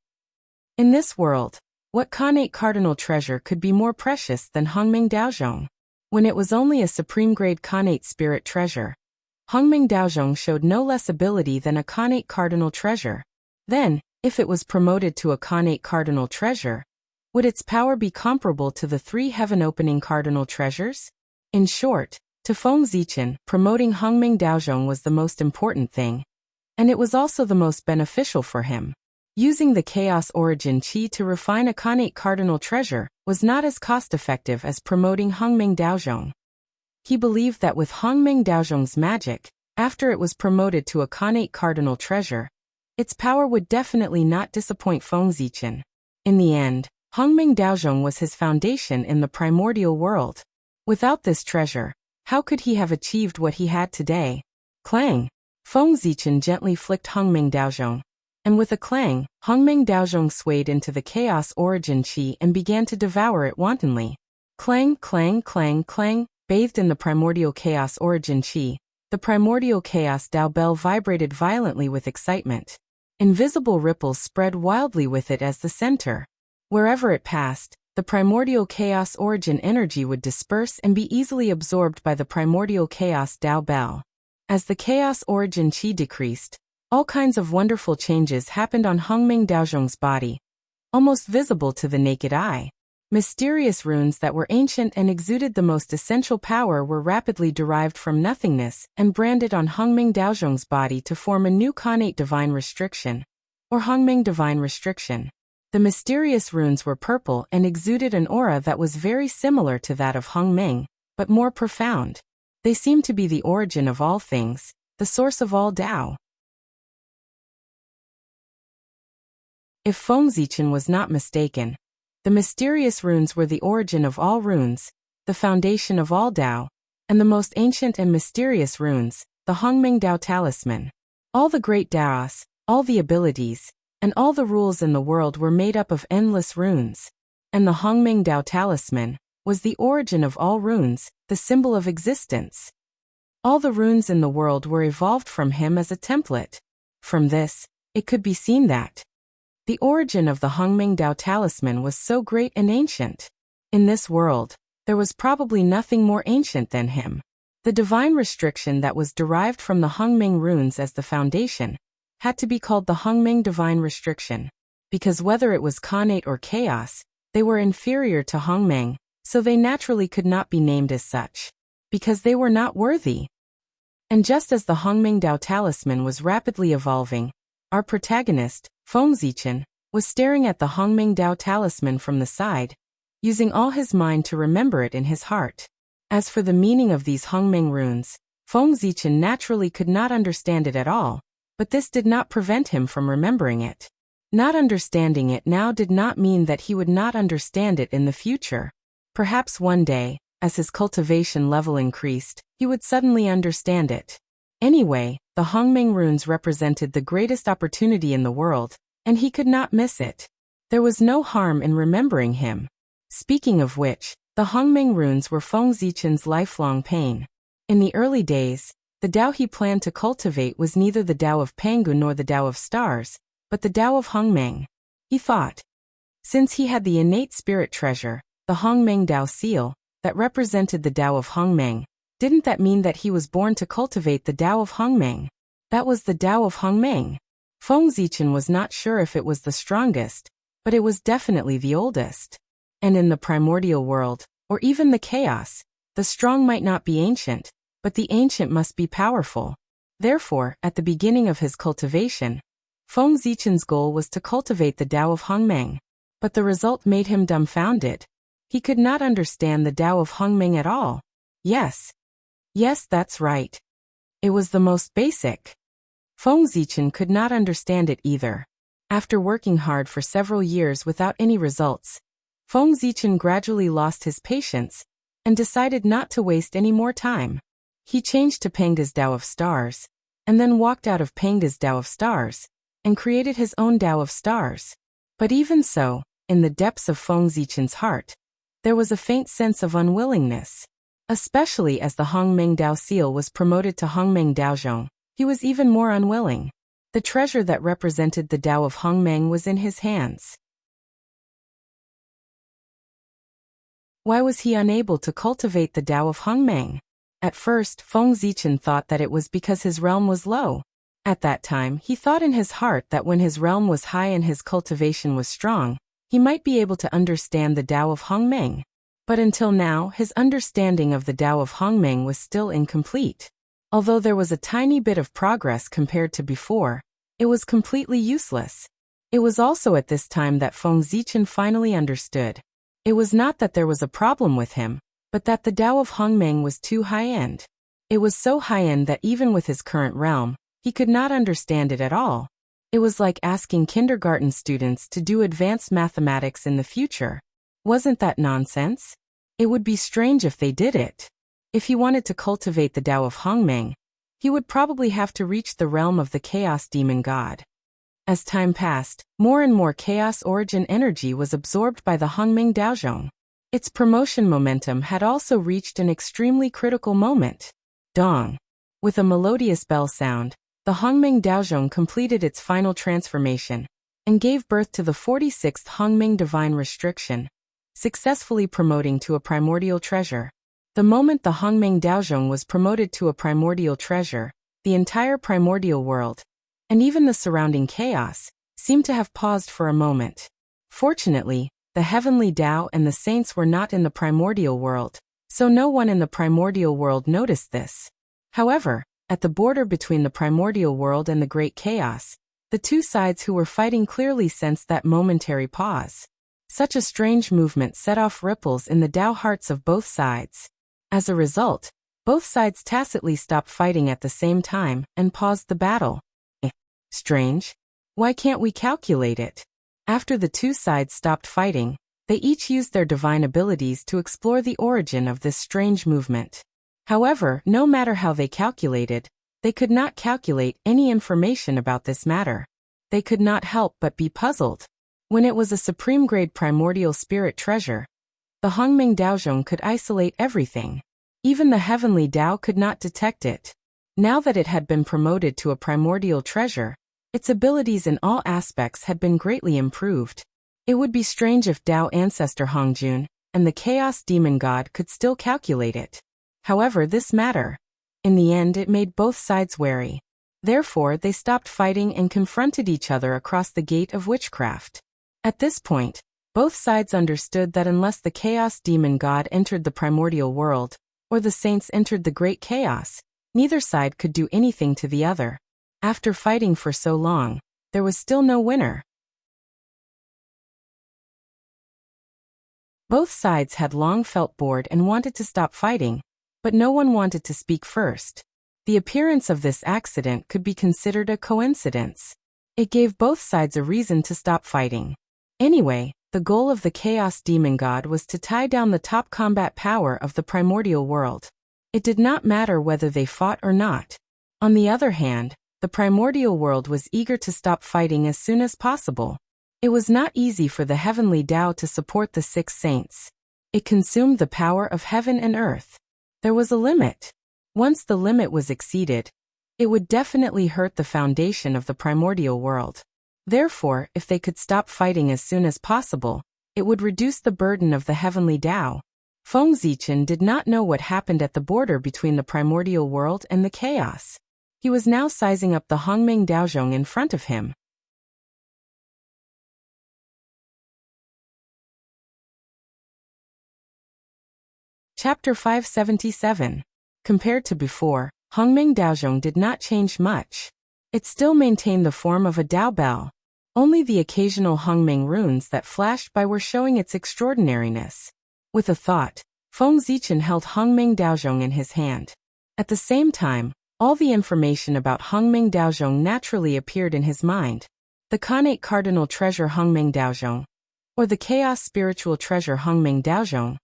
In this world, what Khanate cardinal treasure could be more precious than Hongming Daozhong? When it was only a supreme grade Khanate spirit treasure, Hongming Daozhong showed no less ability than a Khanate cardinal treasure. Then, if it was promoted to a Khanate cardinal treasure, would its power be comparable to the 3 heaven-opening cardinal treasures? In short, to Feng Zichen, promoting Hongming Daozhong was the most important thing, and it was also the most beneficial for him. Using the Chaos Origin Qi to refine a Khanate cardinal treasure was not as cost-effective as promoting Hongming Daozhong. He believed that with Hongming Daozhong's magic, after it was promoted to a Khanate cardinal treasure, its power would definitely not disappoint Feng Zichen. In the end, Hongming Daozhong was his foundation in the primordial world. Without this treasure, how could he have achieved what he had today? Clang! Feng Zichen gently flicked Hongming Daozhong, and with a clang, Hongming Daozhong swayed into the Chaos Origin Qi and began to devour it wantonly. Clang, clang, clang, clang, bathed in the primordial Chaos Origin Qi, the primordial Chaos Dao bell vibrated violently with excitement. Invisible ripples spread wildly with it as the center. Wherever it passed, the primordial Chaos Origin energy would disperse and be easily absorbed by the primordial Chaos Dao bell. As the Chaos Origin Qi decreased, all kinds of wonderful changes happened on Hongming Daozhong's body, almost visible to the naked eye. Mysterious runes that were ancient and exuded the most essential power were rapidly derived from nothingness and branded on Hongming Daozhong's body to form a new Khanate Divine Restriction, or Hongming Divine Restriction. The mysterious runes were purple and exuded an aura that was very similar to that of Hongming, but more profound. They seemed to be the origin of all things, the source of all Tao. If Feng Zichen was not mistaken, the mysterious runes were the origin of all runes, the foundation of all Tao, and the most ancient and mysterious runes, the Hongming Dao Talisman. All the great Daos, all the abilities, and all the rules in the world were made up of endless runes, and the Hongming Dao Talisman was the origin of all runes, the symbol of existence. All the runes in the world were evolved from him as a template. From this, it could be seen that the origin of the Hongming Dao Talisman was so great and ancient. In this world, there was probably nothing more ancient than him. The divine restriction that was derived from the Hongming runes as the foundation had to be called the Hongming Divine Restriction, because whether it was Khanate or Chaos, they were inferior to Hongming, so they naturally could not be named as such, because they were not worthy. And just as the Hongming Dao Talisman was rapidly evolving, our protagonist, Feng Zichen, was staring at the Hongming Dao Talisman from the side, using all his mind to remember it in his heart. As for the meaning of these Hongming runes, Feng Zichen naturally could not understand it at all, but this did not prevent him from remembering it. Not understanding it now did not mean that he would not understand it in the future. Perhaps one day, as his cultivation level increased, he would suddenly understand it. Anyway, the Hongming runes represented the greatest opportunity in the world, and he could not miss it. There was no harm in remembering him. Speaking of which, the Hongming runes were Feng Zichen's lifelong pain. In the early days, the Tao he planned to cultivate was neither the Tao of Pangu nor the Tao of Stars, but the Tao of Hongming. He thought, Since he had the innate spirit treasure, the Hongmeng Dao seal, that represented the Dao of Hongmeng, didn't that mean that he was born to cultivate the Dao of Hongmeng? That was the Dao of Hongmeng. Feng Zichen was not sure if it was the strongest, but it was definitely the oldest. And in the primordial world, or even the chaos, the strong might not be ancient, but the ancient must be powerful. Therefore, at the beginning of his cultivation, Feng Zichen's goal was to cultivate the Dao of Hongmeng. But the result made him dumbfounded. He could not understand the Dao of Hongmeng at all. Yes, that's right. It was the most basic. Feng Zichen could not understand it either. After working hard for several years without any results, Feng Zichen gradually lost his patience and decided not to waste any more time. He changed to Pengda's Dao of Stars, and then walked out of Pengda's Dao of Stars, and created his own Dao of Stars. But even so, in the depths of Feng Zichen's heart, there was a faint sense of unwillingness. Especially as the Hongmeng Dao seal was promoted to Hongmeng Daozhong, he was even more unwilling. The treasure that represented the Dao of Hongmeng was in his hands. Why was he unable to cultivate the Dao of Hongmeng? At first, Feng Zichen thought that it was because his realm was low. At that time, he thought in his heart that when his realm was high and his cultivation was strong, he might be able to understand the Dao of Hongmeng. But until now, his understanding of the Dao of Hongmeng was still incomplete. Although there was a tiny bit of progress compared to before, it was completely useless. It was also at this time that Feng Zichen finally understood. It was not that there was a problem with him, but that the Dao of Hongmeng was too high-end. It was so high-end that even with his current realm, he could not understand it at all. It was like asking kindergarten students to do advanced mathematics in the future. Wasn't that nonsense? It would be strange if they did it. If he wanted to cultivate the Dao of Hongmeng, he would probably have to reach the realm of the Chaos Demon God. As time passed, more and more chaos origin energy was absorbed by the Hongmeng Daozhong. Its promotion momentum had also reached an extremely critical moment. Dong. With a melodious bell sound, the Hongmeng Daozhong completed its final transformation and gave birth to the 46th Hongmeng Divine Restriction, successfully promoting to a primordial treasure. The moment the Hongmeng Daozhong was promoted to a primordial treasure, the entire primordial world, and even the surrounding chaos, seemed to have paused for a moment. Fortunately, the heavenly Dao and the saints were not in the primordial world, so no one in the primordial world noticed this. However, at the border between the primordial world and the great chaos, the two sides who were fighting clearly sensed that momentary pause. Such a strange movement set off ripples in the Dao hearts of both sides. As a result, both sides tacitly stopped fighting at the same time and paused the battle. Strange. Why can't we calculate it? After the two sides stopped fighting, they each used their divine abilities to explore the origin of this strange movement. However, no matter how they calculated, they could not calculate any information about this matter. They could not help but be puzzled. When it was a supreme-grade primordial spirit treasure, the Hongmeng Daozhong could isolate everything. Even the heavenly Dao could not detect it. Now that it had been promoted to a primordial treasure, its abilities in all aspects had been greatly improved. It would be strange if Dao Ancestor Hongjun and the Chaos Demon God could still calculate it. However, this matter, in the end, it made both sides wary. Therefore, they stopped fighting and confronted each other across the gate of witchcraft. At this point, both sides understood that unless the Chaos Demon God entered the primordial world, or the saints entered the great chaos, neither side could do anything to the other. After fighting for so long, there was still no winner. Both sides had long felt bored and wanted to stop fighting, but no one wanted to speak first. The appearance of this accident could be considered a coincidence. It gave both sides a reason to stop fighting. Anyway, the goal of the Chaos Demon God was to tie down the top combat power of the primordial world. It did not matter whether they fought or not. On the other hand, the primordial world was eager to stop fighting as soon as possible. It was not easy for the heavenly Dao to support the six saints. It consumed the power of heaven and earth. There was a limit. Once the limit was exceeded, it would definitely hurt the foundation of the primordial world. Therefore, if they could stop fighting as soon as possible, it would reduce the burden of the heavenly Tao. Feng Zichen did not know what happened at the border between the primordial world and the chaos. He was now sizing up the Hongming Daozhong in front of him. Chapter 577. Compared to before, Hongming Daozhong did not change much. It still maintained the form of a Dao bell. Only the occasional Hongming runes that flashed by were showing its extraordinariness. With a thought, Feng Zichen held Hongming Daozhong in his hand. At the same time, all the information about Hongming Daozhong naturally appeared in his mind. The Khanate Cardinal Treasure Hongming Daozhong, or the Chaos Spiritual Treasure Hongming Daozhong,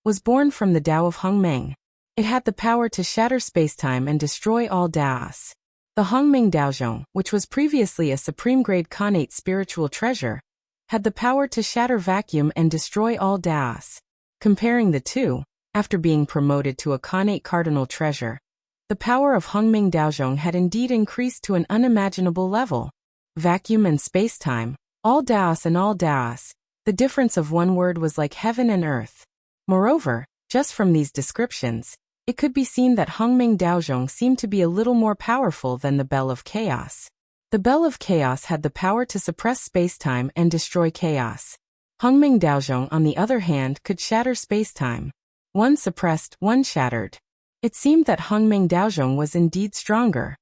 was born from the Tao of Hongmeng. It had the power to shatter spacetime and destroy all Daos. The Hongming Daozhong, which was previously a supreme-grade Khanate spiritual treasure, had the power to shatter vacuum and destroy all Daos. Comparing the two, after being promoted to a Khanate Cardinal Treasure, the power of Hongming Daozhong had indeed increased to an unimaginable level. Vacuum and spacetime, all Daos and all Daos, the difference of one word was like heaven and earth. Moreover, just from these descriptions, it could be seen that Hongming Daozhong seemed to be a little more powerful than the Bell of Chaos. The Bell of Chaos had the power to suppress spacetime and destroy chaos. Hongming Daozhong, on the other hand, could shatter spacetime. One suppressed, one shattered. It seemed that Hongming Daozhong was indeed stronger.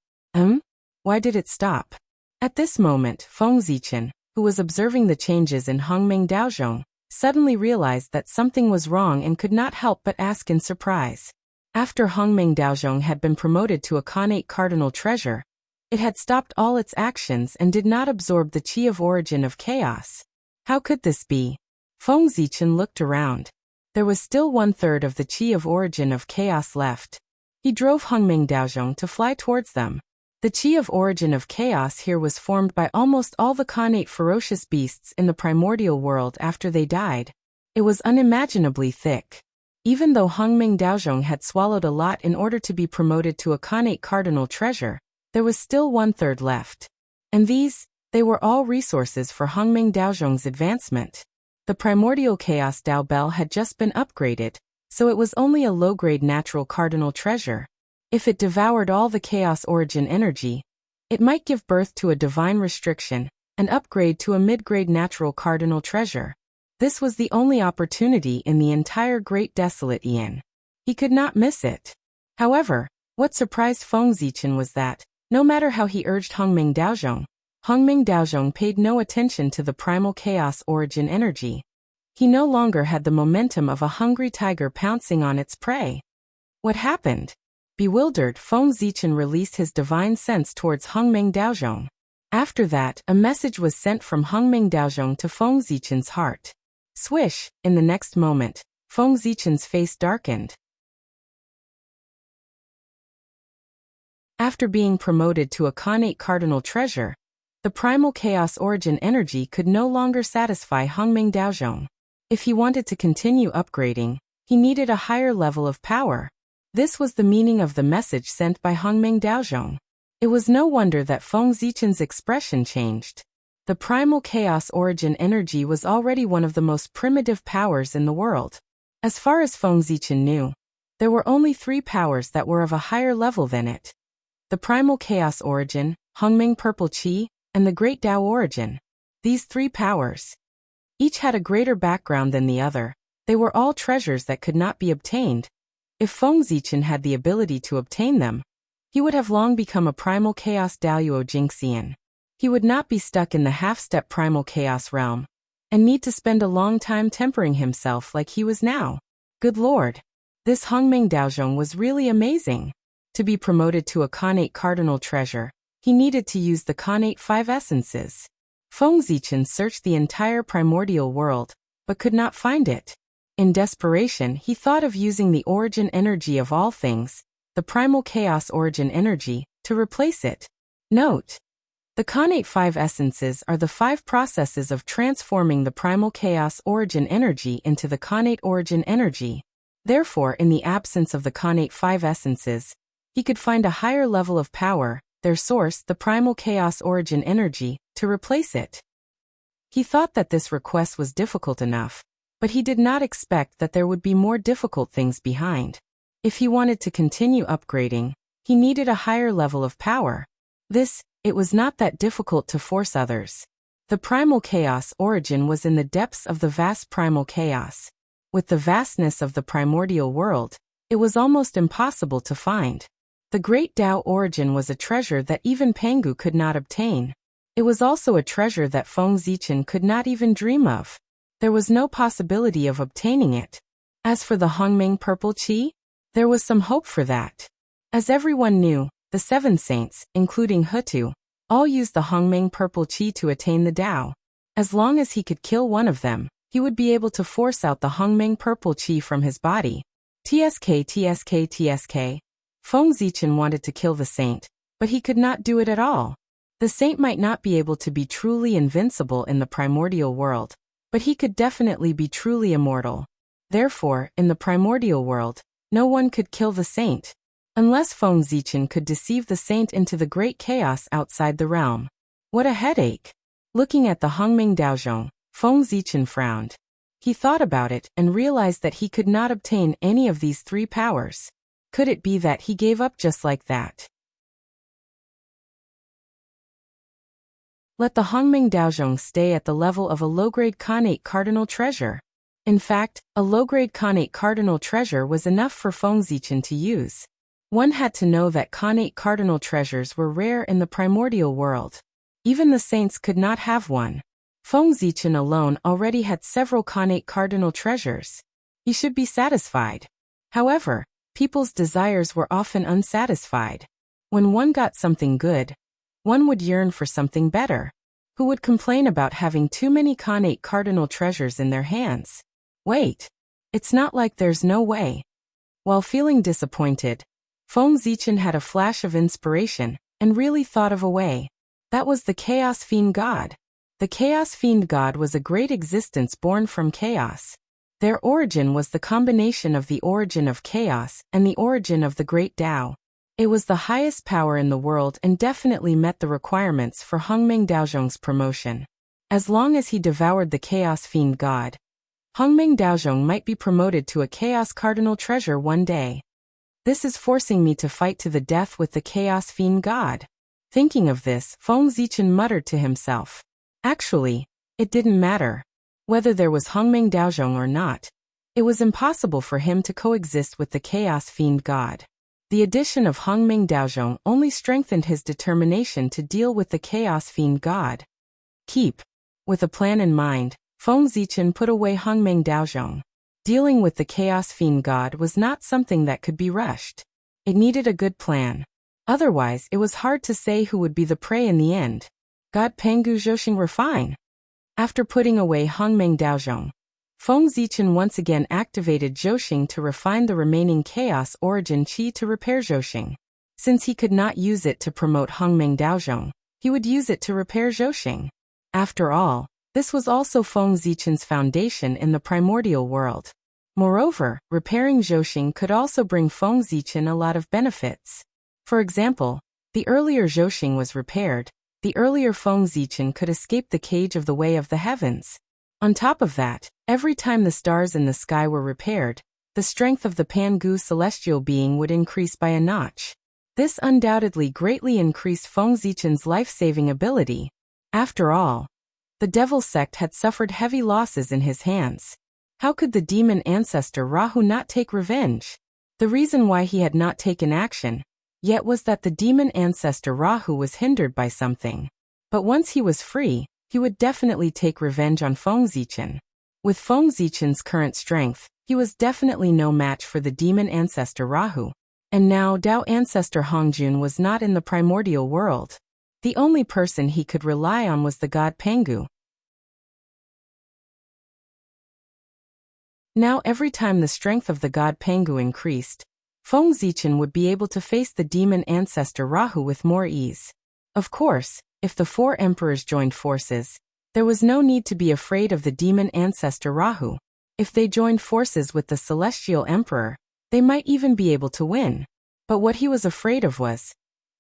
Why did it stop? At this moment, Feng Zichen, who was observing the changes in Hongming Daozhong, suddenly realized that something was wrong and could not help but ask in surprise. After Hongming Daozhong had been promoted to a Khanate Cardinal Treasure, it had stopped all its actions and did not absorb the Qi of origin of chaos. How could this be? Feng Zichen looked around. There was still 1/3 of the Qi of origin of chaos left. He drove Hongming Daozhong to fly towards them. The Qi of origin of chaos here was formed by almost all the Khanate ferocious beasts in the primordial world after they died. It was unimaginably thick. Even though Hongming Daozhong had swallowed a lot in order to be promoted to a Khanate Cardinal Treasure, there was still 1/3 left. And they were all resources for Hongming Daozhong's advancement. The primordial Chaos Dao Bell had just been upgraded, so it was only a low-grade natural cardinal treasure. If it devoured all the chaos origin energy, it might give birth to a divine restriction, and upgrade to a mid-grade natural cardinal treasure. This was the only opportunity in the entire Great Desolate Yin. He could not miss it. However, what surprised Feng Zichen was that, no matter how he urged Hongming Daozhong paid no attention to the primal chaos origin energy. He no longer had the momentum of a hungry tiger pouncing on its prey. What happened? Bewildered, Feng Zichen released his divine sense towards Hongming Daozhong. After that, a message was sent from Hongming Daozhong to Feng Zichen's heart. Swish! In the next moment, Feng Zichen's face darkened. After being promoted to a Khanate Cardinal Treasure, the primal chaos origin energy could no longer satisfy Hongming Daozhong. If he wanted to continue upgrading, he needed a higher level of power. This was the meaning of the message sent by Hongming Daozhong. It was no wonder that Feng Zichen's expression changed. The primal chaos origin energy was already one of the most primitive powers in the world. As far as Feng Zichen knew, there were only 3 powers that were of a higher level than it. The primal chaos origin, Hongming Purple Qi, and the Great Tao origin. These 3 powers, each had a greater background than the other. They were all treasures that could not be obtained. If Feng Zichen had the ability to obtain them, he would have long become a primal chaos Daoyuo Jingxian. He would not be stuck in the half-step primal chaos realm, and need to spend a long time tempering himself like he was now. Good lord! This Hongming Daozhong was really amazing. To be promoted to a Khanate Cardinal Treasure, he needed to use the Khanate 5 essences. Feng Zichen searched the entire primordial world, but could not find it. In desperation, he thought of using the origin energy of all things, the primal chaos origin energy, to replace it. Note: the Khanate 5 essences are the 5 processes of transforming the primal chaos origin energy into the Khanate origin energy. Therefore, in the absence of the Khanate 5 essences, he could find a higher level of power. Their source, the primal chaos origin energy, to replace it. He thought that this request was difficult enough, but he did not expect that there would be more difficult things behind. If he wanted to continue upgrading, he needed a higher level of power. It was not that difficult to force others. The primal chaos origin was in the depths of the vast primal chaos. With the vastness of the primordial world, it was almost impossible to find. The great Tao origin was a treasure that even Pangu could not obtain. It was also a treasure that Feng Zichen could not even dream of. There was no possibility of obtaining it. As for the Hongming purple qi, there was some hope for that. As everyone knew, the 7 saints, including Hutu, all used the Hongming purple qi to attain the Tao. As long as he could kill one of them, he would be able to force out the Hongming purple qi from his body. TSK. Feng Zichen wanted to kill the saint, but he could not do it at all. The saint might not be able to be truly invincible in the primordial world, but he could definitely be truly immortal. Therefore, in the primordial world, no one could kill the saint, unless Feng Zichen could deceive the saint into the great chaos outside the realm. What a headache! Looking at the Hongming Daozhong, Feng Zichen frowned. He thought about it and realized that he could not obtain any of these 3 powers. Could it be that he gave up just like that? Let the Hongming Daozhong stay at the level of a low-grade Khanate cardinal treasure. In fact, a low-grade Khanate cardinal treasure was enough for Feng Zichen to use. One had to know that Khanate cardinal treasures were rare in the primordial world. Even the saints could not have one. Feng Zichen alone already had several Khanate cardinal treasures. He should be satisfied. However, people's desires were often unsatisfied. When one got something good, one would yearn for something better. Who would complain about having too many Khanate cardinal treasures in their hands? Wait. It's not like there's no way. While feeling disappointed, Feng Zichen had a flash of inspiration and really thought of a way. That was the Chaos Fiend God. The Chaos Fiend God was a great existence born from chaos. Their origin was the combination of the origin of chaos and the origin of the great Tao. It was the highest power in the world and definitely met the requirements for Hongming Daozhong's promotion. As long as he devoured the Chaos Fiend God, Hongming Daozhong might be promoted to a Chaos Cardinal Treasure one day. This is forcing me to fight to the death with the Chaos Fiend God. Thinking of this, Feng Zichen muttered to himself. Actually, it didn't matter. Whether there was Hongming Daozhong or not, it was impossible for him to coexist with the Chaos Fiend God. The addition of Hongming Daozhong only strengthened his determination to deal with the Chaos Fiend God. With a plan in mind, Feng Zichen put away Hongming Daozhong. Dealing with the Chaos Fiend God was not something that could be rushed. It needed a good plan. Otherwise, it was hard to say who would be the prey in the end. God Pangu Zhoxing refine. After putting away Hongming Daozhong, Feng Zichen once again activated Zhoxing to refine the remaining Chaos Origin Qi to repair Zhoxing. Since he could not use it to promote Hongming Daozhong, he would use it to repair Zhoxing. After all, this was also Feng Zichen's foundation in the primordial world. Moreover, repairing Zhoxing could also bring Feng Zichen a lot of benefits. For example, the earlier Zhoxing was repaired, the earlier Feng Zichen could escape the cage of the Way of the Heavens. On top of that, every time the stars in the sky were repaired, the strength of the Pangu celestial being would increase by a notch. This undoubtedly greatly increased Feng Zichen's life-saving ability. After all, the devil sect had suffered heavy losses in his hands. How could the demon ancestor Rahu not take revenge? The reason why he had not taken action yet was that the demon ancestor Rahu was hindered by something. But once he was free, he would definitely take revenge on Feng Zichen. With Feng Zichen's current strength, he was definitely no match for the demon ancestor Rahu. And now Tao ancestor Hongjun was not in the primordial world. The only person he could rely on was the god Pangu. Now every time the strength of the god Pangu increased, Feng Zichen would be able to face the demon ancestor Rahu with more ease. Of course, if the 4 emperors joined forces, there was no need to be afraid of the demon ancestor Rahu. If they joined forces with the celestial emperor, they might even be able to win. But what he was afraid of was,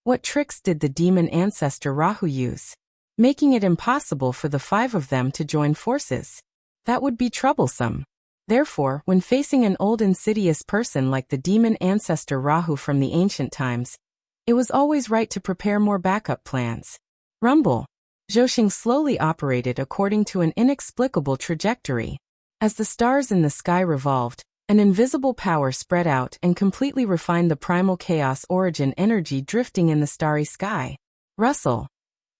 what tricks did the demon ancestor Rahu use? making it impossible for the 5 of them to join forces. That would be troublesome. Therefore, when facing an old insidious person like the demon ancestor Rahu from the ancient times, it was always right to prepare more backup plans. Rumble. Zhouxing slowly operated according to an inexplicable trajectory. As the stars in the sky revolved, an invisible power spread out and completely refined the primal chaos origin energy drifting in the starry sky. Rustle.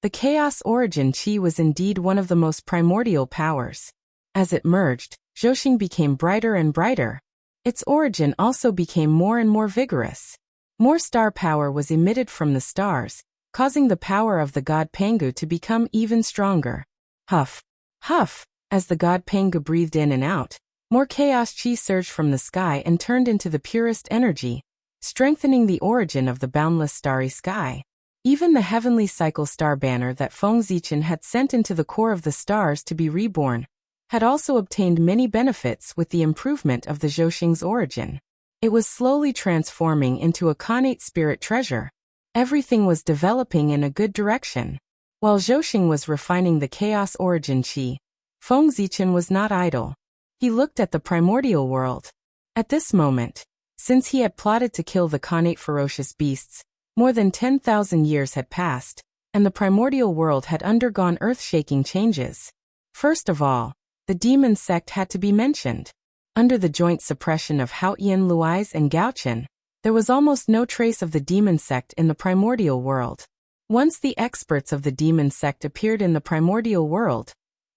The chaos origin chi was indeed one of the most primordial powers. As it merged, Zhouxing became brighter and brighter. Its origin also became more and more vigorous. More star power was emitted from the stars, causing the power of the god Pangu to become even stronger. Huff. Huff. As the god Pangu breathed in and out, more chaos chi surged from the sky and turned into the purest energy, strengthening the origin of the boundless starry sky. Even the heavenly cycle star banner that Feng Zichen had sent into the core of the stars to be reborn had also obtained many benefits with the improvement of the Zhouxing's origin. It was slowly transforming into a connate spirit treasure. Everything was developing in a good direction. While Zhouxing was refining the chaos origin chi, Feng Zichen was not idle. He looked at the primordial world. At this moment, since he had plotted to kill the connate ferocious beasts, more than 10,000 years had passed, and the primordial world had undergone earth-shaking changes. First of all, the demon sect had to be mentioned. Under the joint suppression of Haotian Luais and Gaochen, there was almost no trace of the demon sect in the primordial world. Once the experts of the demon sect appeared in the primordial world,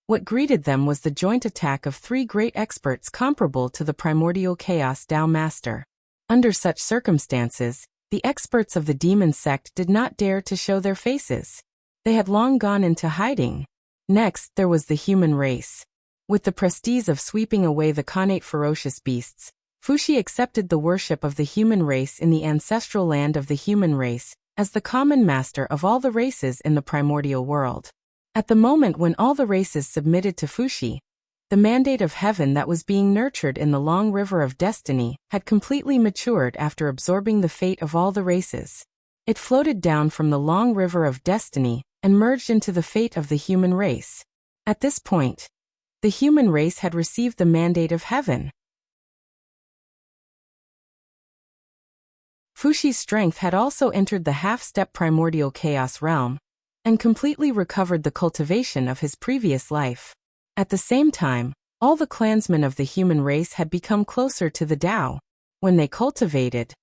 what greeted them was the joint attack of 3 great experts comparable to the primordial chaos Dao Master. Under such circumstances, the experts of the demon sect did not dare to show their faces. They had long gone into hiding. Next, there was the human race. With the prestige of sweeping away the connate ferocious beasts, Fuxi accepted the worship of the human race in the ancestral land of the human race, as the common master of all the races in the primordial world. At the moment when all the races submitted to Fuxi, the mandate of heaven that was being nurtured in the long river of destiny had completely matured after absorbing the fate of all the races. It floated down from the long river of destiny and merged into the fate of the human race. At this point, the human race had received the mandate of heaven. Fuxi's strength had also entered the half-step primordial chaos realm, and completely recovered the cultivation of his previous life. At the same time, all the clansmen of the human race had become closer to the Tao. When they cultivated,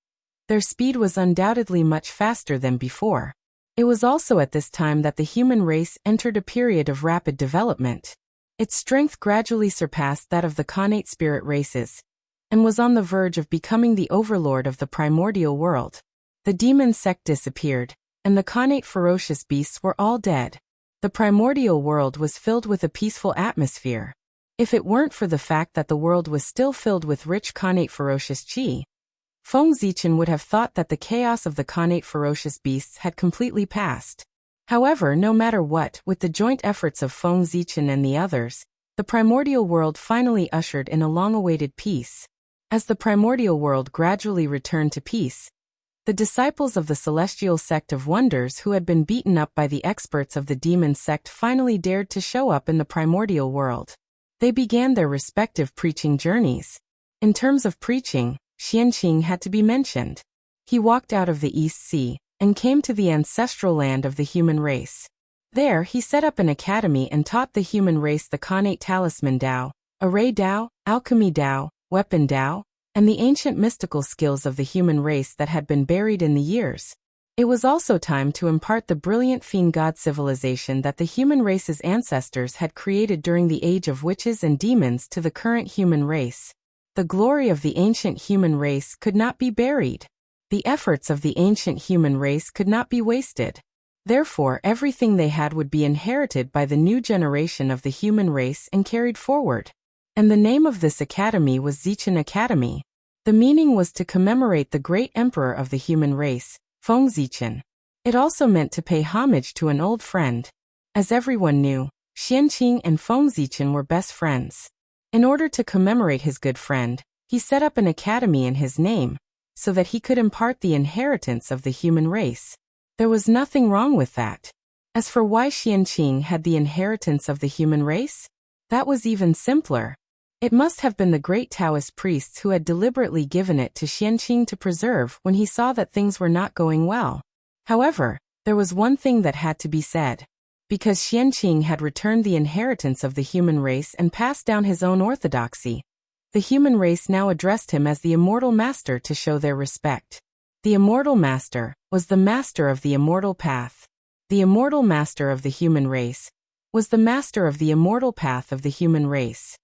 their speed was undoubtedly much faster than before. It was also at this time that the human race entered a period of rapid development. Its strength gradually surpassed that of the connate spirit races, and was on the verge of becoming the overlord of the primordial world. The demon sect disappeared, and the connate ferocious beasts were all dead. The primordial world was filled with a peaceful atmosphere. If it weren't for the fact that the world was still filled with rich connate ferocious chi, Feng Zichen would have thought that the chaos of the connate ferocious beasts had completely passed. However, no matter what, with the joint efforts of Feng Zichen and the others, the primordial world finally ushered in a long-awaited peace. As the primordial world gradually returned to peace, the disciples of the celestial sect of wonders who had been beaten up by the experts of the demon sect finally dared to show up in the primordial world. They began their respective preaching journeys. In terms of preaching, Xianqing had to be mentioned. He walked out of the East Sea and came to the ancestral land of the human race. There he set up an academy and taught the human race the connate talisman Tao, array Tao, alchemy Tao, weapon Tao, and the ancient mystical skills of the human race that had been buried in the years. It was also time to impart the brilliant fiend god civilization that the human race's ancestors had created during the age of witches and demons to the current human race. The glory of the ancient human race could not be buried. The efforts of the ancient human race could not be wasted. Therefore, everything they had would be inherited by the new generation of the human race and carried forward. And the name of this academy was Zichen Academy. The meaning was to commemorate the great emperor of the human race, Feng Zichen. It also meant to pay homage to an old friend. As everyone knew, Xianqing and Feng Zichen were best friends. In order to commemorate his good friend, he set up an academy in his name, so that he could impart the inheritance of the human race. There was nothing wrong with that. As for why Xianqing had the inheritance of the human race, that was even simpler. It must have been the great Taoist priests who had deliberately given it to Xianqing to preserve when he saw that things were not going well. However, there was one thing that had to be said. Because Xianqing had returned the inheritance of the human race and passed down his own orthodoxy, the human race now addressed him as the immortal master to show their respect. The immortal master was the master of the immortal path. The immortal master of the human race was the master of the immortal path of the human race.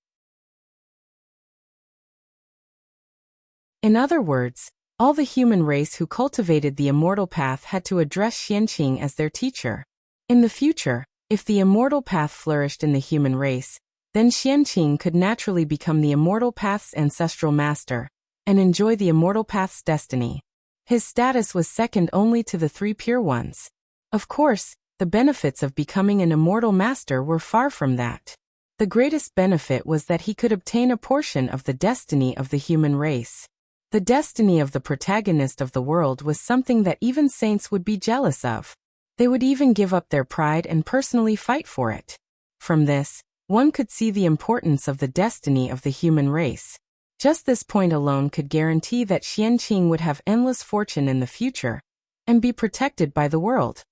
In other words, all the human race who cultivated the immortal path had to address Xianqing as their teacher. In the future, if the immortal path flourished in the human race, then Xianqing could naturally become the immortal path's ancestral master and enjoy the immortal path's destiny. His status was second only to the three pure ones. Of course, the benefits of becoming an immortal master were far from that. The greatest benefit was that he could obtain a portion of the destiny of the human race. The destiny of the protagonist of the world was something that even saints would be jealous of. They would even give up their pride and personally fight for it. From this, one could see the importance of the destiny of the human race. Just this point alone could guarantee that Xianqing would have endless fortune in the future and be protected by the world.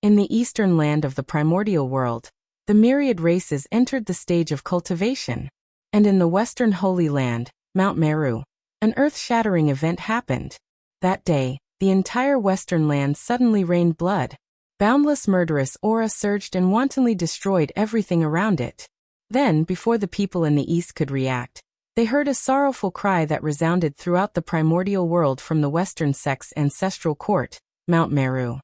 In the eastern land of the primordial world, the myriad races entered the stage of cultivation. And in the western Holy Land, Mount Meru, an earth-shattering event happened. That day, the entire western land suddenly rained blood. Boundless murderous aura surged and wantonly destroyed everything around it. Then, before the people in the east could react, they heard a sorrowful cry that resounded throughout the primordial world from the western sect's ancestral court, Mount Meru.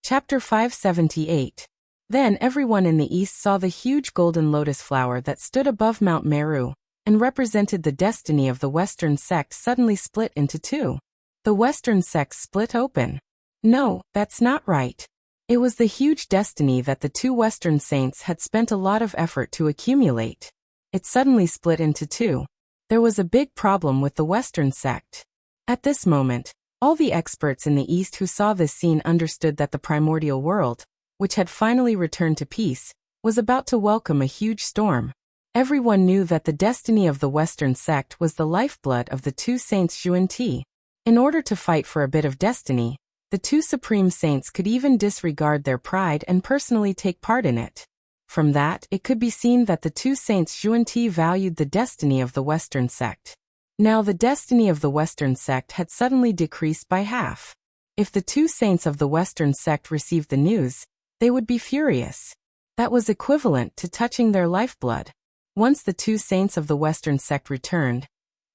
Chapter 578. Then everyone in the east saw the huge golden lotus flower that stood above Mount Meru and represented the destiny of the western sect suddenly split into two. The western sect split open. No, that's not right. It was the huge destiny that the two western saints had spent a lot of effort to accumulate. It suddenly split into two. There was a big problem with the western sect. At this moment, all the experts in the east who saw this scene understood that the primordial world, which had finally returned to peace, was about to welcome a huge storm. Everyone knew that the destiny of the western sect was the lifeblood of the two saints Xuanti. In order to fight for a bit of destiny, the two supreme saints could even disregard their pride and personally take part in it. From that, it could be seen that the two saints Xuanti valued the destiny of the western sect. Now the destiny of the western sect had suddenly decreased by half. If the two saints of the western sect received the news, they would be furious. That was equivalent to touching their lifeblood. Once the two saints of the western sect returned,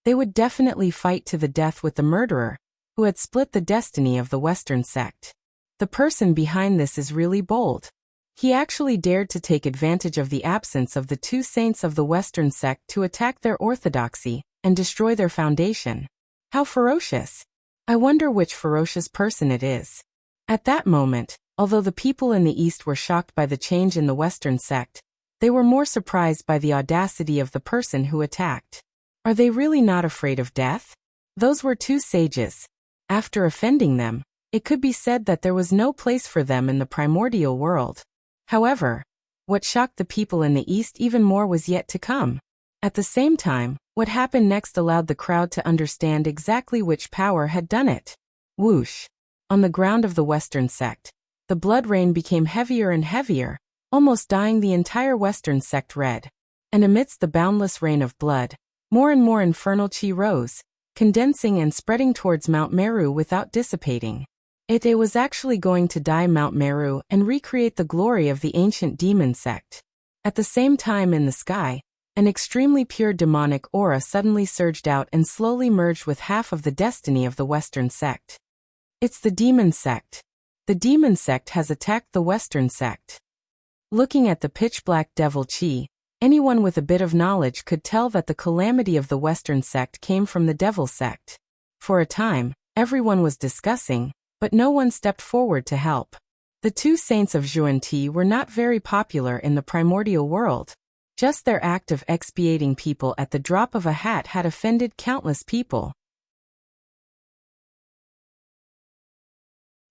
they would definitely fight to the death with the murderer, who had split the destiny of the western sect. The person behind this is really bold. He actually dared to take advantage of the absence of the two saints of the western sect to attack their orthodoxy and destroy their foundation. How ferocious! I wonder which ferocious person it is. At that moment, although the people in the east were shocked by the change in the western sect, they were more surprised by the audacity of the person who attacked. Are they really not afraid of death? Those were two sages. After offending them, it could be said that there was no place for them in the primordial world. However, what shocked the people in the east even more was yet to come. At the same time, what happened next allowed the crowd to understand exactly which power had done it. Whoosh! On the ground of the western sect, the blood rain became heavier and heavier, almost dyeing the entire western sect red. And amidst the boundless rain of blood, more and more infernal chi rose, condensing and spreading towards Mount Meru without dissipating. It was actually going to dye Mount Meru and recreate the glory of the ancient demon sect. At the same time in the sky, an extremely pure demonic aura suddenly surged out and slowly merged with half of the destiny of the western sect. It's the demon sect. The demon sect has attacked the western sect. Looking at the pitch-black devil chi, anyone with a bit of knowledge could tell that the calamity of the western sect came from the devil sect. For a time, everyone was discussing, but no one stepped forward to help. The two saints of Xuanti were not very popular in the primordial world. Just their act of expiating people at the drop of a hat had offended countless people.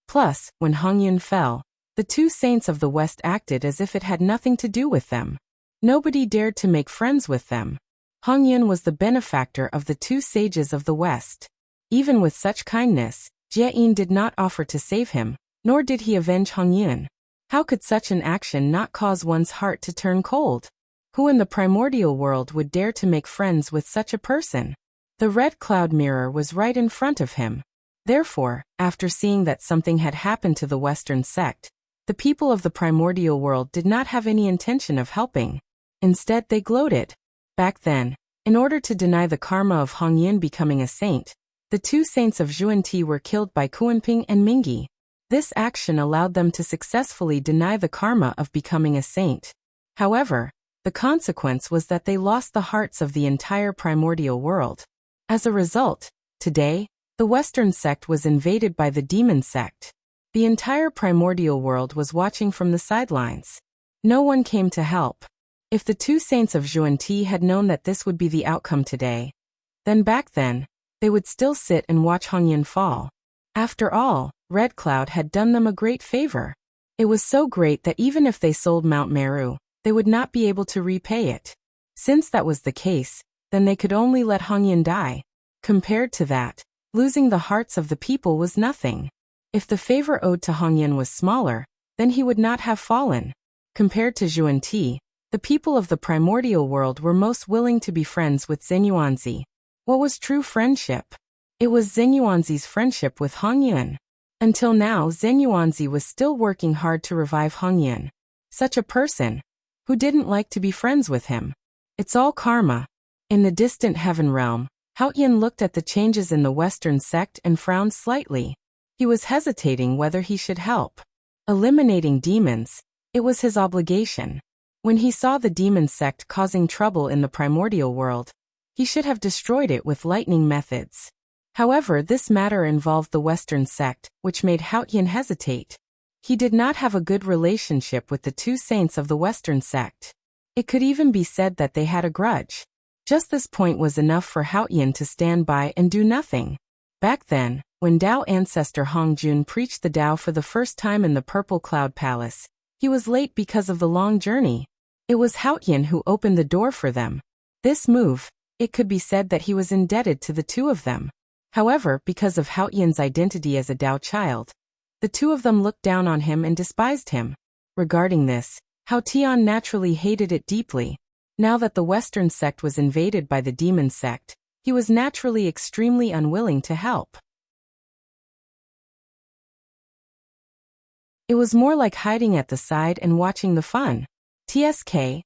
Plus, when Hongyun fell, the two saints of the West acted as if it had nothing to do with them. Nobody dared to make friends with them. Hongyun was the benefactor of the two sages of the West. Even with such kindness, Jie-in did not offer to save him, nor did he avenge Hongyun. How could such an action not cause one's heart to turn cold? Who in the primordial world would dare to make friends with such a person? The red cloud mirror was right in front of him. Therefore, after seeing that something had happened to the Western sect, the people of the primordial world did not have any intention of helping. Instead, they gloated. Back then, in order to deny the karma of Hongyun becoming a saint, the two saints of Zhuan-Ti were killed by Kuanping and Mingyi. This action allowed them to successfully deny the karma of becoming a saint. However, the consequence was that they lost the hearts of the entire primordial world. As a result, today, the Western sect was invaded by the demon sect. The entire primordial world was watching from the sidelines. No one came to help. If the two saints of Zhuan-Ti had known that this would be the outcome today, then back then, they would still sit and watch Hongyun fall. After all, Red Cloud had done them a great favor. It was so great that even if they sold Mount Meru, they would not be able to repay it. Since that was the case, then they could only let Hongyun die. Compared to that, losing the hearts of the people was nothing. If the favor owed to Hongyun was smaller, then he would not have fallen. Compared to Zhuan-Ti, the people of the primordial world were most willing to be friends with Zenyuanzi. What was true friendship? It was Zenyuanzi's friendship with Hongyun. Until now, Zenyuanzi was still working hard to revive Hongyun. Such a person, who didn't like to be friends with him. It's all karma. In the distant heaven realm, Haoyan looked at the changes in the Western sect and frowned slightly. He was hesitating whether he should help. Eliminating demons, it was his obligation. When he saw the demon sect causing trouble in the primordial world, he should have destroyed it with lightning methods. However, this matter involved the Western sect, which made Haoyan hesitate. He did not have a good relationship with the two saints of the Western sect. It could even be said that they had a grudge. Just this point was enough for Haoyan to stand by and do nothing. Back then, when Tao ancestor Hongjun preached the Tao for the first time in the Purple Cloud Palace, he was late because of the long journey. It was Haoyan who opened the door for them. This move, it could be said that he was indebted to the two of them. However, because of Haoyan's identity as a Tao child, the two of them looked down on him and despised him. Regarding this, Hao Tian naturally hated it deeply. Now that the Western sect was invaded by the demon sect, he was naturally extremely unwilling to help. It was more like hiding at the side and watching the fun. TSK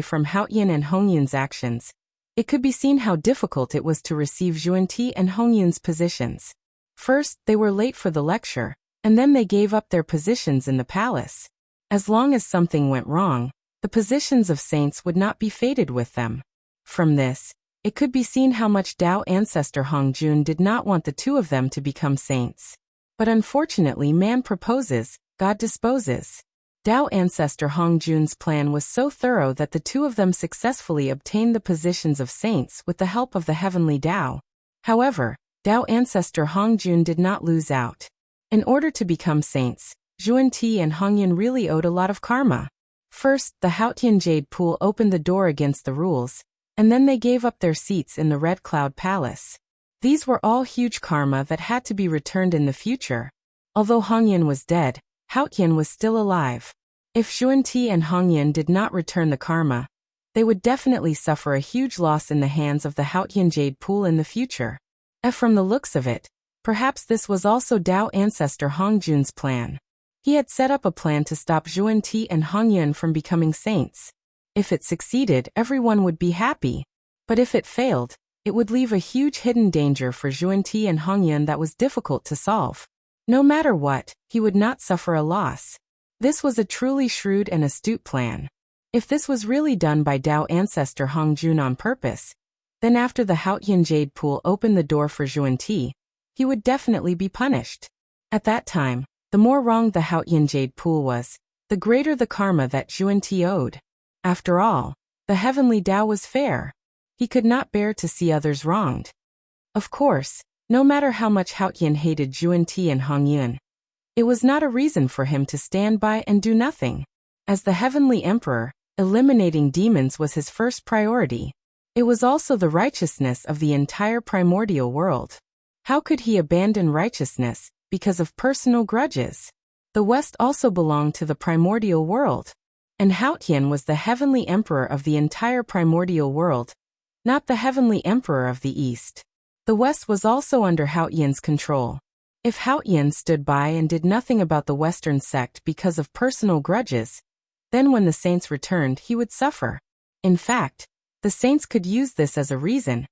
from Haoyan and Hongyun's actions. It could be seen how difficult it was to receive Zhuan-Ti and Hongyun's positions. First, they were late for the lecture, and then they gave up their positions in the palace. As long as something went wrong, the positions of saints would not be fated with them. From this, it could be seen how much Tao ancestor Hongjun did not want the two of them to become saints. But unfortunately, man proposes, God disposes. Tao ancestor Hongjun's plan was so thorough that the two of them successfully obtained the positions of saints with the help of the heavenly Tao. However, Tao ancestor Hongjun did not lose out. In order to become saints, Zhuan-Ti and Hongyun really owed a lot of karma. First, the Haotian Jade Pool opened the door against the rules, and then they gave up their seats in the Red Cloud Palace. These were all huge karma that had to be returned in the future. Although Hongyun was dead, Haotian was still alive. If Zhuan-Ti and Hongyun did not return the karma, they would definitely suffer a huge loss in the hands of the Haotian Jade Pool in the future. From the looks of it, perhaps this was also Tao ancestor Hongjun's plan. He had set up a plan to stop Zhuan-Ti and Hongyun from becoming saints. If it succeeded, everyone would be happy. But if it failed, it would leave a huge hidden danger for Zhuan-Ti and Hongyun that was difficult to solve. No matter what, he would not suffer a loss. This was a truly shrewd and astute plan. If this was really done by Tao ancestor Hongjun on purpose, then after the Haotian Jade Pool opened the door for Zhuan-Ti, he would definitely be punished. At that time, the more wrong the Haotian Jade Pool was, the greater the karma that Zhuan-Ti owed. After all, the heavenly Tao was fair. He could not bear to see others wronged. Of course, no matter how much Haotian hated Juanti and Hongyun, it was not a reason for him to stand by and do nothing. As the heavenly emperor, eliminating demons was his first priority. It was also the righteousness of the entire primordial world. How could he abandon righteousness because of personal grudges? The West also belonged to the primordial world, and Haotian was the heavenly emperor of the entire primordial world, not the heavenly emperor of the East. The West was also under Haotian's control. If Haotian stood by and did nothing about the Western sect because of personal grudges, then when the saints returned he would suffer. In fact, the saints could use this as a reason.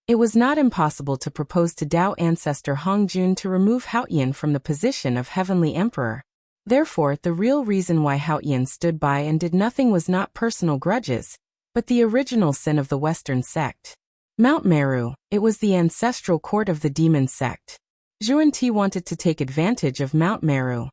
It was not impossible to propose to Tao ancestor Hongjun to remove Haotian from the position of heavenly emperor. Therefore, the real reason why Haotian stood by and did nothing was not personal grudges, but the original sin of the Western sect. Mount Meru, it was the ancestral court of the demon sect. Juanti wanted to take advantage of Mount Meru.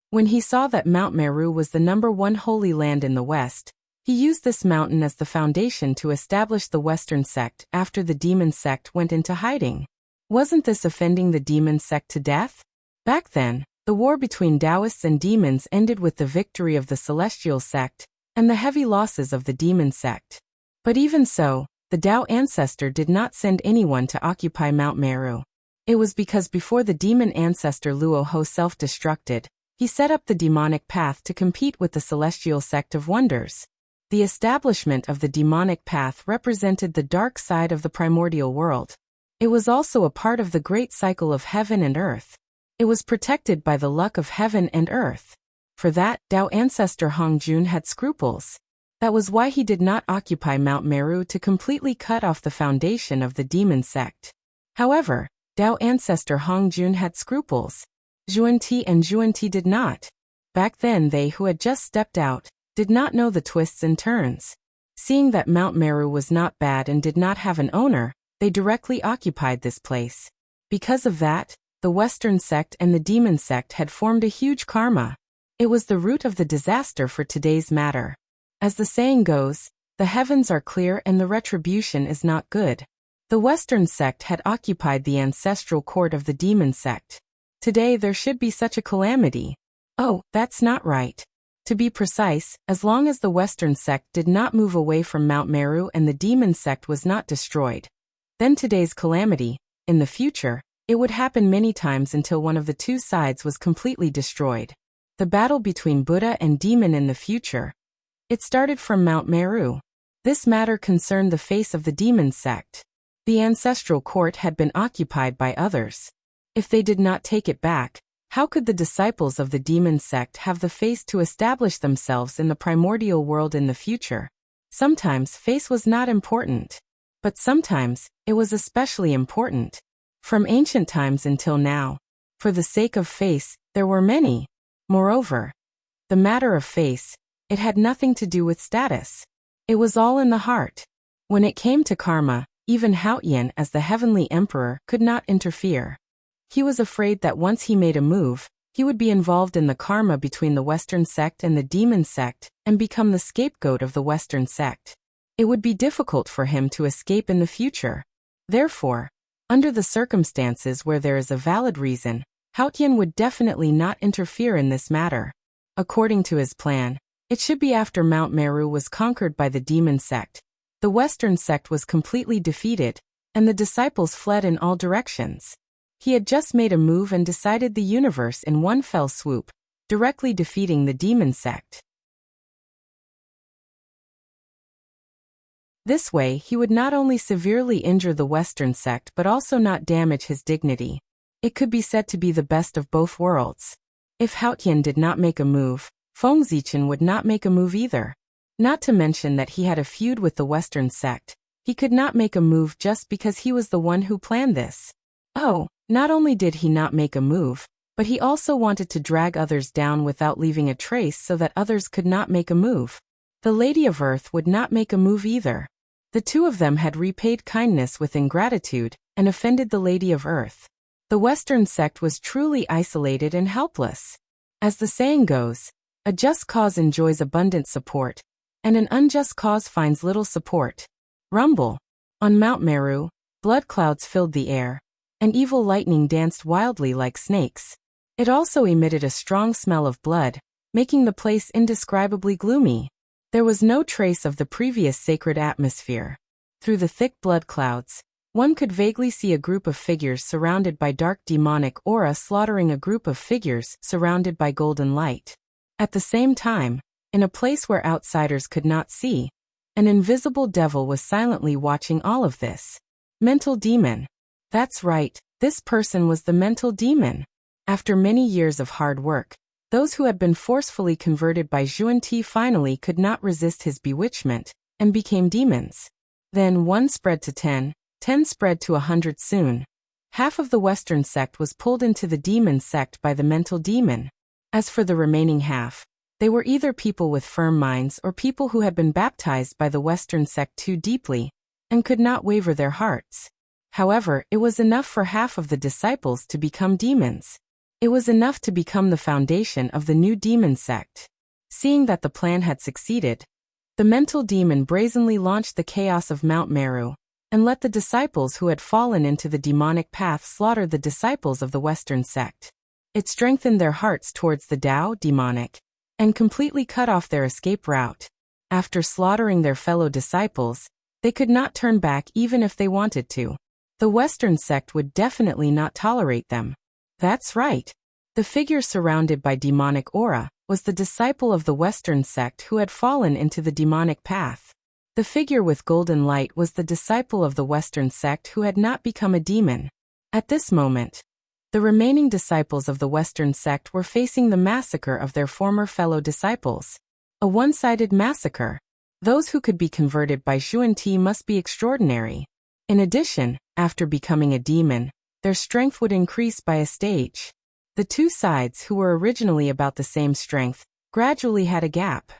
When he saw that Mount Meru was the #1 holy land in the West, he used this mountain as the foundation to establish the Western sect after the demon sect went into hiding. Wasn't this offending the demon sect to death? Back then, the war between Taoists and demons ended with the victory of the celestial sect and the heavy losses of the demon sect. But even so, the Tao ancestor did not send anyone to occupy Mount Meru. It was because before the demon ancestor Luo Ho self-destructed, he set up the demonic path to compete with the celestial sect of wonders. The establishment of the demonic path represented the dark side of the primordial world. It was also a part of the great cycle of heaven and earth. It was protected by the luck of heaven and earth. For that, Tao ancestor Hongjun had scruples. That was why he did not occupy Mount Meru to completely cut off the foundation of the demon sect. However, Tao ancestor Hongjun had scruples. Juanti and Juanti did not. Back then they who had just stepped out did not know the twists and turns. Seeing that Mount Meru was not bad and did not have an owner, they directly occupied this place. Because of that, the Western sect and the demon sect had formed a huge karma. It was the root of the disaster for today's matter. As the saying goes, the heavens are clear and the retribution is not good. The Western sect had occupied the ancestral court of the demon sect. Today there should be such a calamity. Oh, that's not right. To be precise, as long as the Western sect did not move away from Mount Meru and the demon sect was not destroyed, then today's calamity, in the future, it would happen many times until one of the two sides was completely destroyed. The battle between Buddha and demon in the future. It started from Mount Meru. This matter concerned the face of the demon sect. The ancestral court had been occupied by others. If they did not take it back, how could the disciples of the demon sect have the face to establish themselves in the primordial world in the future? Sometimes face was not important. But sometimes, it was especially important. From ancient times until now. For the sake of face, there were many. Moreover, the matter of face, it had nothing to do with status. It was all in the heart. When it came to karma, even Haotian as the heavenly emperor could not interfere. He was afraid that once he made a move, he would be involved in the karma between the Western sect and the demon sect and become the scapegoat of the Western sect. It would be difficult for him to escape in the future. Therefore, under the circumstances where there is a valid reason, Haotian would definitely not interfere in this matter. According to his plan, it should be after Mount Meru was conquered by the demon sect. The Western sect was completely defeated, and the disciples fled in all directions. He had just made a move and decided the universe in one fell swoop, directly defeating the demon sect. This way he would not only severely injure the Western sect but also not damage his dignity. It could be said to be the best of both worlds. If Haotian did not make a move, Fengzichen would not make a move either. Not to mention that he had a feud with the Western sect. He could not make a move just because he was the one who planned this. Oh, not only did he not make a move, but he also wanted to drag others down without leaving a trace so that others could not make a move. The Lady of Earth would not make a move either. The two of them had repaid kindness with ingratitude and offended the Lady of Earth. The Western sect was truly isolated and helpless. As the saying goes, a just cause enjoys abundant support, and an unjust cause finds little support. Rumble. On Mount Meru, blood clouds filled the air, and evil lightning danced wildly like snakes. It also emitted a strong smell of blood, making the place indescribably gloomy. There was no trace of the previous sacred atmosphere. Through the thick blood clouds, one could vaguely see a group of figures surrounded by dark demonic aura slaughtering a group of figures surrounded by golden light. At the same time, in a place where outsiders could not see, an invisible devil was silently watching all of this. Mental demon. That's right, this person was the mental demon. After many years of hard work, those who had been forcefully converted by Xuanti finally could not resist his bewitchment, and became demons. Then 1 spread to 10, 10 spread to 100 soon. Half of the Western sect was pulled into the demon sect by the mental demon. As for the remaining half, they were either people with firm minds or people who had been baptized by the Western sect too deeply, and could not waver their hearts. However, it was enough for half of the disciples to become demons. It was enough to become the foundation of the new demon sect. Seeing that the plan had succeeded, the mental demon brazenly launched the chaos of Mount Meru, and let the disciples who had fallen into the demonic path slaughter the disciples of the Western sect. It strengthened their hearts towards the Tao demonic, and completely cut off their escape route. After slaughtering their fellow disciples, they could not turn back even if they wanted to. The Western sect would definitely not tolerate them. That's right. The figure surrounded by demonic aura was the disciple of the Western sect who had fallen into the demonic path. The figure with golden light was the disciple of the Western sect who had not become a demon. At this moment, the remaining disciples of the Western sect were facing the massacre of their former fellow disciples. A one-sided massacre. Those who could be converted by Xuanti must be extraordinary. In addition, after becoming a demon, their strength would increase by a stage. The two sides who were originally about the same strength gradually had a gap.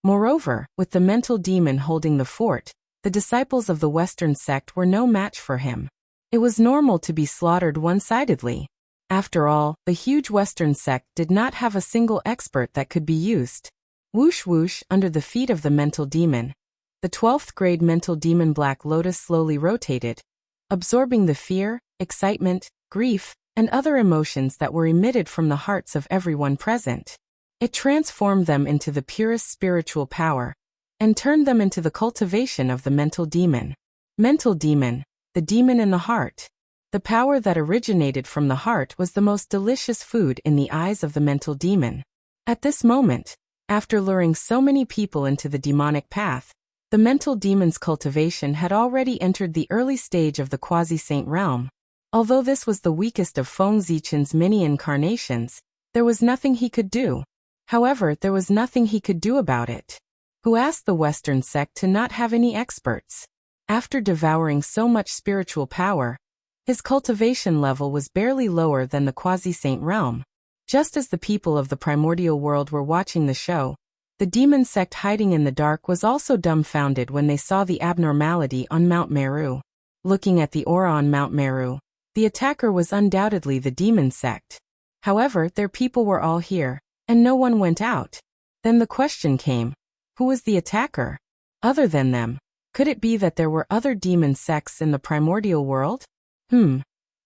Moreover, with the mental demon holding the fort, the disciples of the Western sect were no match for him. It was normal to be slaughtered one-sidedly. After all, the huge Western sect did not have a single expert that could be used. Whoosh whoosh under the feet of the mental demon. The 12th grade mental demon Black Lotus slowly rotated, absorbing the fear, excitement, grief, and other emotions that were emitted from the hearts of everyone present. It transformed them into the purest spiritual power, and turned them into the cultivation of the mental demon. Mental demon, the demon in the heart. The power that originated from the heart was the most delicious food in the eyes of the mental demon. At this moment, after luring so many people into the demonic path, the mental demon's cultivation had already entered the early stage of the quasi-saint realm. Although this was the weakest of Feng Zichen's many incarnations, there was nothing he could do. However, there was nothing he could do about it. Who asked the Western sect to not have any experts? After devouring so much spiritual power, his cultivation level was barely lower than the quasi-saint realm. Just as the people of the primordial world were watching the show, the demon sect hiding in the dark was also dumbfounded when they saw the abnormality on Mount Meru. Looking at the aura on Mount Meru, the attacker was undoubtedly the demon sect. However, their people were all here, and no one went out. Then the question came, who was the attacker? Other than them, could it be that there were other demon sects in the primordial world?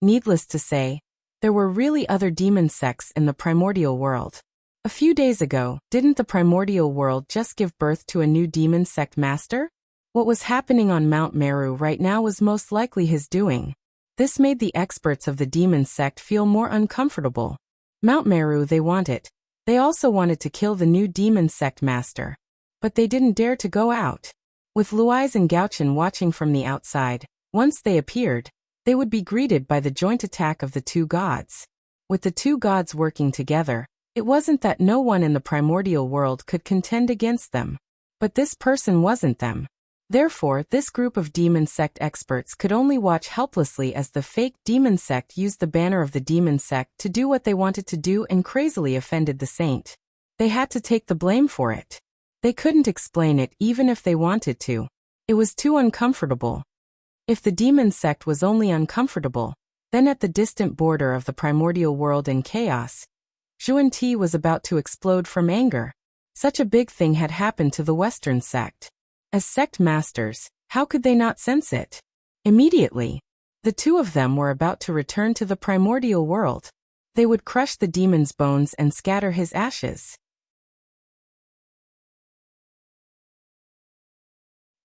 Needless to say, there were really other demon sects in the primordial world. A few days ago, didn't the primordial world just give birth to a new demon sect master? What was happening on Mount Meru right now was most likely his doing. This made the experts of the demon sect feel more uncomfortable. Mount Meru they wanted. They also wanted to kill the new demon sect master. But they didn't dare to go out. With Luiz and Gauchen watching from the outside, once they appeared, they would be greeted by the joint attack of the two gods. With the two gods working together, it wasn't that no one in the primordial world could contend against them. But this person wasn't them. Therefore, this group of demon sect experts could only watch helplessly as the fake demon sect used the banner of the demon sect to do what they wanted to do and crazily offended the saint. They had to take the blame for it. They couldn't explain it even if they wanted to. It was too uncomfortable. If the demon sect was only uncomfortable, Then at the distant border of the primordial world in chaos, Xuanti was about to explode from anger. Such a big thing had happened to the Western sect. As sect masters, how could they not sense it? Immediately, the two of them were about to return to the primordial world. They would crush the demon's bones and scatter his ashes.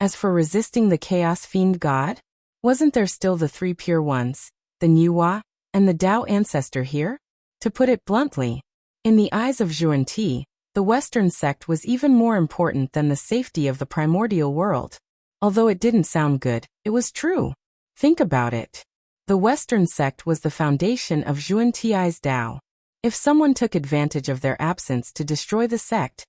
As for resisting the chaos fiend god, wasn't there still the three pure ones, the Nuwa, and the Tao ancestor here? To put it bluntly, in the eyes of Xuanti, the Western sect was even more important than the safety of the primordial world. Although it didn't sound good, it was true. Think about it. The Western sect was the foundation of Xuanti's Tao. If someone took advantage of their absence to destroy the sect,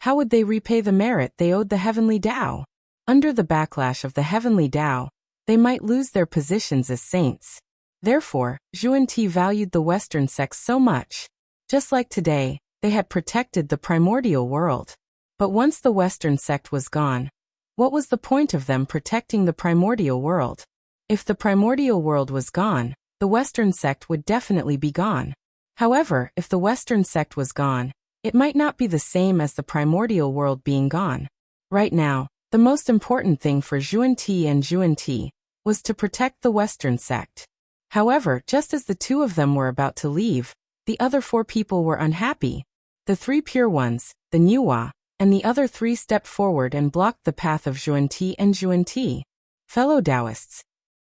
how would they repay the merit they owed the heavenly Tao? Under the backlash of the heavenly Tao, they might lose their positions as saints. Therefore, Xuanti valued the Western sect so much. Just like today, they had protected the primordial world. But once the Western sect was gone, what was the point of them protecting the primordial world? If the primordial world was gone, the Western sect would definitely be gone. However, if the Western sect was gone, it might not be the same as the primordial world being gone. Right now, the most important thing for Xuanti and Xuanti was to protect the Western sect. However, just as the two of them were about to leave, the other four people were unhappy. The three pure ones, the Nuwa, and the other three stepped forward and blocked the path of Xuanti and Xuanti. Fellow Taoists,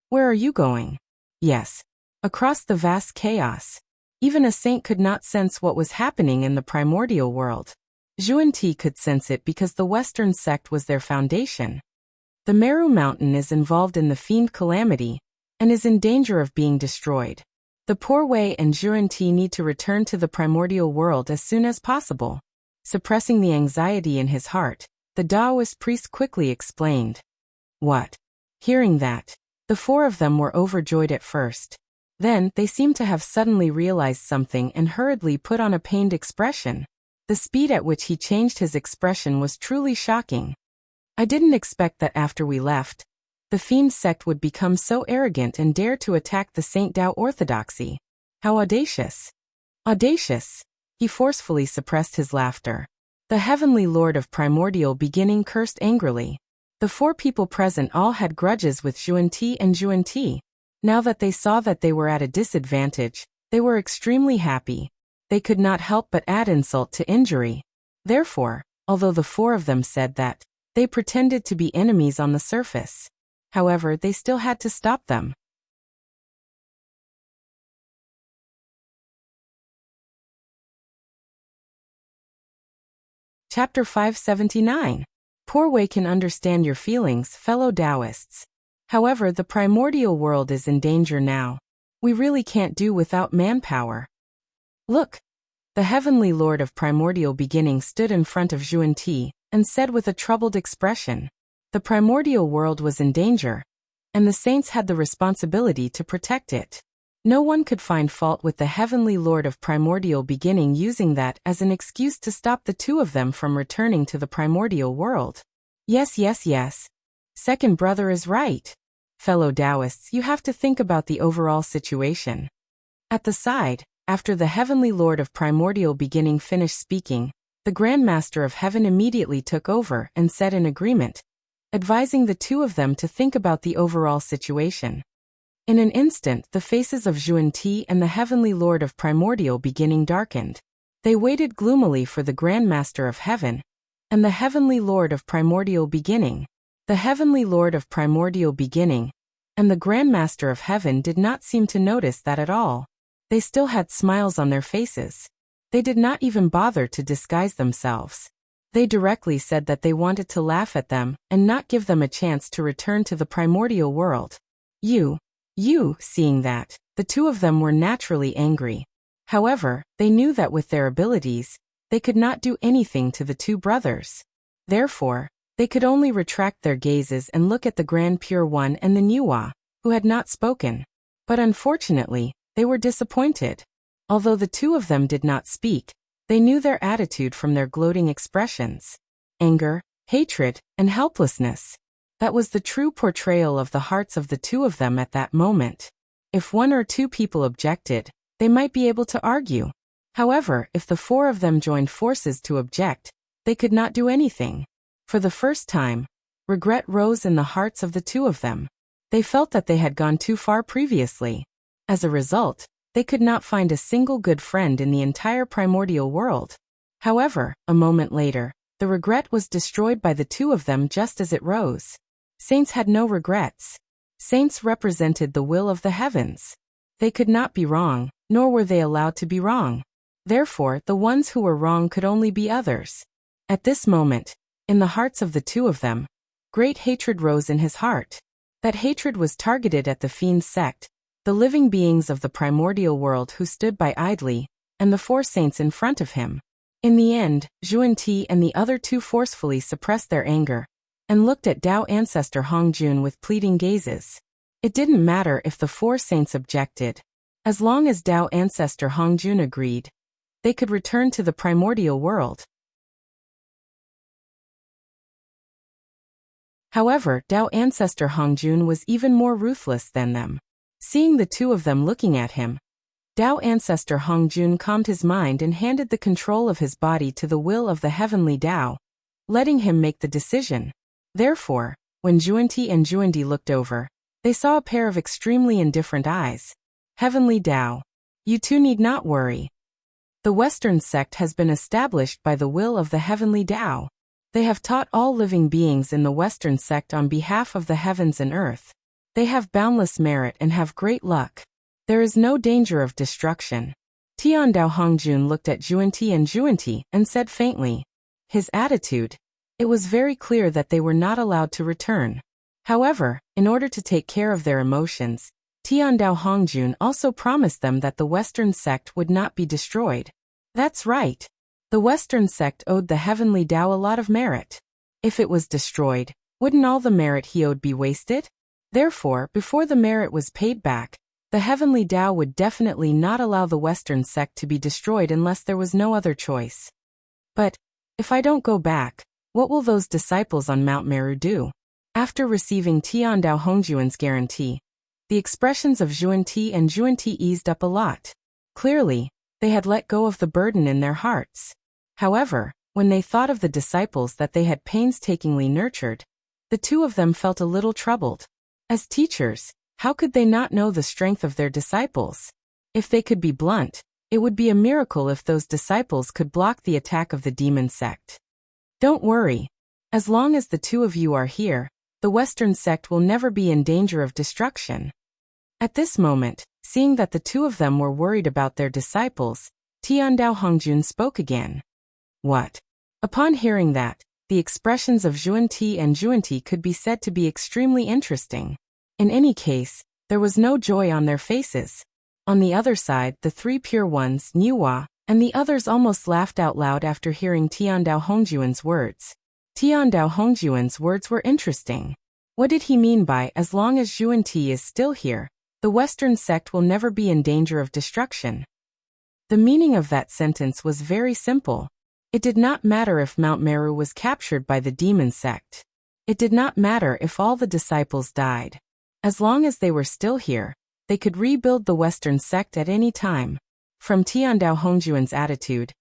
where are you going? Yes, across the vast chaos. Even a saint could not sense what was happening in the primordial world. Xuanti could sense it because the Western sect was their foundation. The Meru Mountain is involved in the fiend calamity and is in danger of being destroyed. The Poor Way and Xuanti need to return to the primordial world as soon as possible. Suppressing the anxiety in his heart, the Taoist priest quickly explained. What? Hearing that, the four of them were overjoyed at first. Then, they seemed to have suddenly realized something and hurriedly put on a pained expression. The speed at which he changed his expression was truly shocking. I didn't expect that after we left, the fiend sect would become so arrogant and dare to attack the Saint Tao orthodoxy. How audacious! Audacious! He forcefully suppressed his laughter. The heavenly lord of primordial beginning cursed angrily. The four people present all had grudges with Xuanti and Xuanti. Now that they saw that they were at a disadvantage, they were extremely happy. They could not help but add insult to injury. Therefore, although the four of them said that, they pretended to be enemies on the surface. However, they still had to stop them. Chapter 579. Poor Way can understand your feelings, fellow Taoists. However, the primordial world is in danger now. We really can't do without manpower. Look! The heavenly lord of primordial beginning stood in front of Xuanti and said with a troubled expression, the primordial world was in danger, and the saints had the responsibility to protect it. No one could find fault with the heavenly lord of primordial beginning using that as an excuse to stop the two of them from returning to the primordial world. Yes, yes, yes. Second brother is right. Fellow Taoists, you have to think about the overall situation. At the side, after the heavenly lord of primordial beginning finished speaking, the Grand Master of Heaven immediately took over and said in agreement, advising the two of them to think about the overall situation. In an instant, the faces of Xuanti and the heavenly lord of primordial beginning darkened. They waited gloomily for the Grand Master of Heaven and the heavenly lord of primordial beginning. The heavenly lord of primordial beginning and the Grand Master of Heaven did not seem to notice that at all. They still had smiles on their faces. They did not even bother to disguise themselves. They directly said that they wanted to laugh at them and not give them a chance to return to the primordial world. Seeing that, the two of them were naturally angry. However, they knew that with their abilities, they could not do anything to the two brothers. Therefore, they could only retract their gazes and look at the Grand Pure One and the Nuwa, who had not spoken. But unfortunately, they were disappointed. Although the two of them did not speak, they knew their attitude from their gloating expressions. Anger, hatred, and helplessness. That was the true portrayal of the hearts of the two of them at that moment. If one or two people objected, they might be able to argue. However, if the four of them joined forces to object, they could not do anything. For the first time, regret rose in the hearts of the two of them. They felt that they had gone too far previously. As a result, they could not find a single good friend in the entire primordial world. However, a moment later, the regret was destroyed by the two of them just as it rose. Saints had no regrets. Saints represented the will of the heavens. They could not be wrong, nor were they allowed to be wrong. Therefore, the ones who were wrong could only be others. At this moment, in the hearts of the two of them, great hatred rose in his heart. That hatred was targeted at the fiend sect, the living beings of the primordial world who stood by idly, and the four saints in front of him. In the end, Xuanti and the other two forcefully suppressed their anger, and looked at Tao ancestor Hongjun with pleading gazes. It didn't matter if the four saints objected. As long as Tao ancestor Hongjun agreed, they could return to the primordial world. However, Tao ancestor Hongjun was even more ruthless than them. Seeing the two of them looking at him, Tao ancestor Hongjun calmed his mind and handed the control of his body to the will of the heavenly Tao, letting him make the decision. Therefore, when Xuanti and Xuandi looked over, they saw a pair of extremely indifferent eyes. Heavenly Tao, you two need not worry. The Western sect has been established by the will of the heavenly Tao. They have taught all living beings in the Western sect on behalf of the heavens and earth. They have boundless merit and have great luck. There is no danger of destruction. Tiandao Hongjun looked at Xuanti and said faintly. His attitude, it was very clear that they were not allowed to return. However, in order to take care of their emotions, Tiandao Hongjun also promised them that the Western sect would not be destroyed. That's right. The Western sect owed the heavenly Tao a lot of merit. If it was destroyed, wouldn't all the merit he owed be wasted? Therefore, before the merit was paid back, the heavenly Tao would definitely not allow the Western sect to be destroyed unless there was no other choice. But, if I don't go back, what will those disciples on Mount Meru do? After receiving Tiandao Hongjuan's guarantee, the expressions of Xuanti eased up a lot. Clearly, they had let go of the burden in their hearts. However, when they thought of the disciples that they had painstakingly nurtured, the two of them felt a little troubled. As teachers, how could they not know the strength of their disciples? If they could be blunt, it would be a miracle if those disciples could block the attack of the demon sect. Don't worry. As long as the two of you are here, the Western sect will never be in danger of destruction. At this moment, seeing that the two of them were worried about their disciples, Tiandao Hongjun spoke again. What? Upon hearing that, the expressions of Xuanti could be said to be extremely interesting. In any case, there was no joy on their faces. On the other side, the three pure ones, Niwa, and the others almost laughed out loud after hearing Tiandao Hongjuan's words. Tiandao Hongjuan's words were interesting. What did he mean by, as long as Xuanti is still here, the Western sect will never be in danger of destruction? The meaning of that sentence was very simple. It did not matter if Mount Meru was captured by the demon sect. It did not matter if all the disciples died. As long as they were still here, they could rebuild the Western sect at any time. From Tiandao Hongjuan's attitude,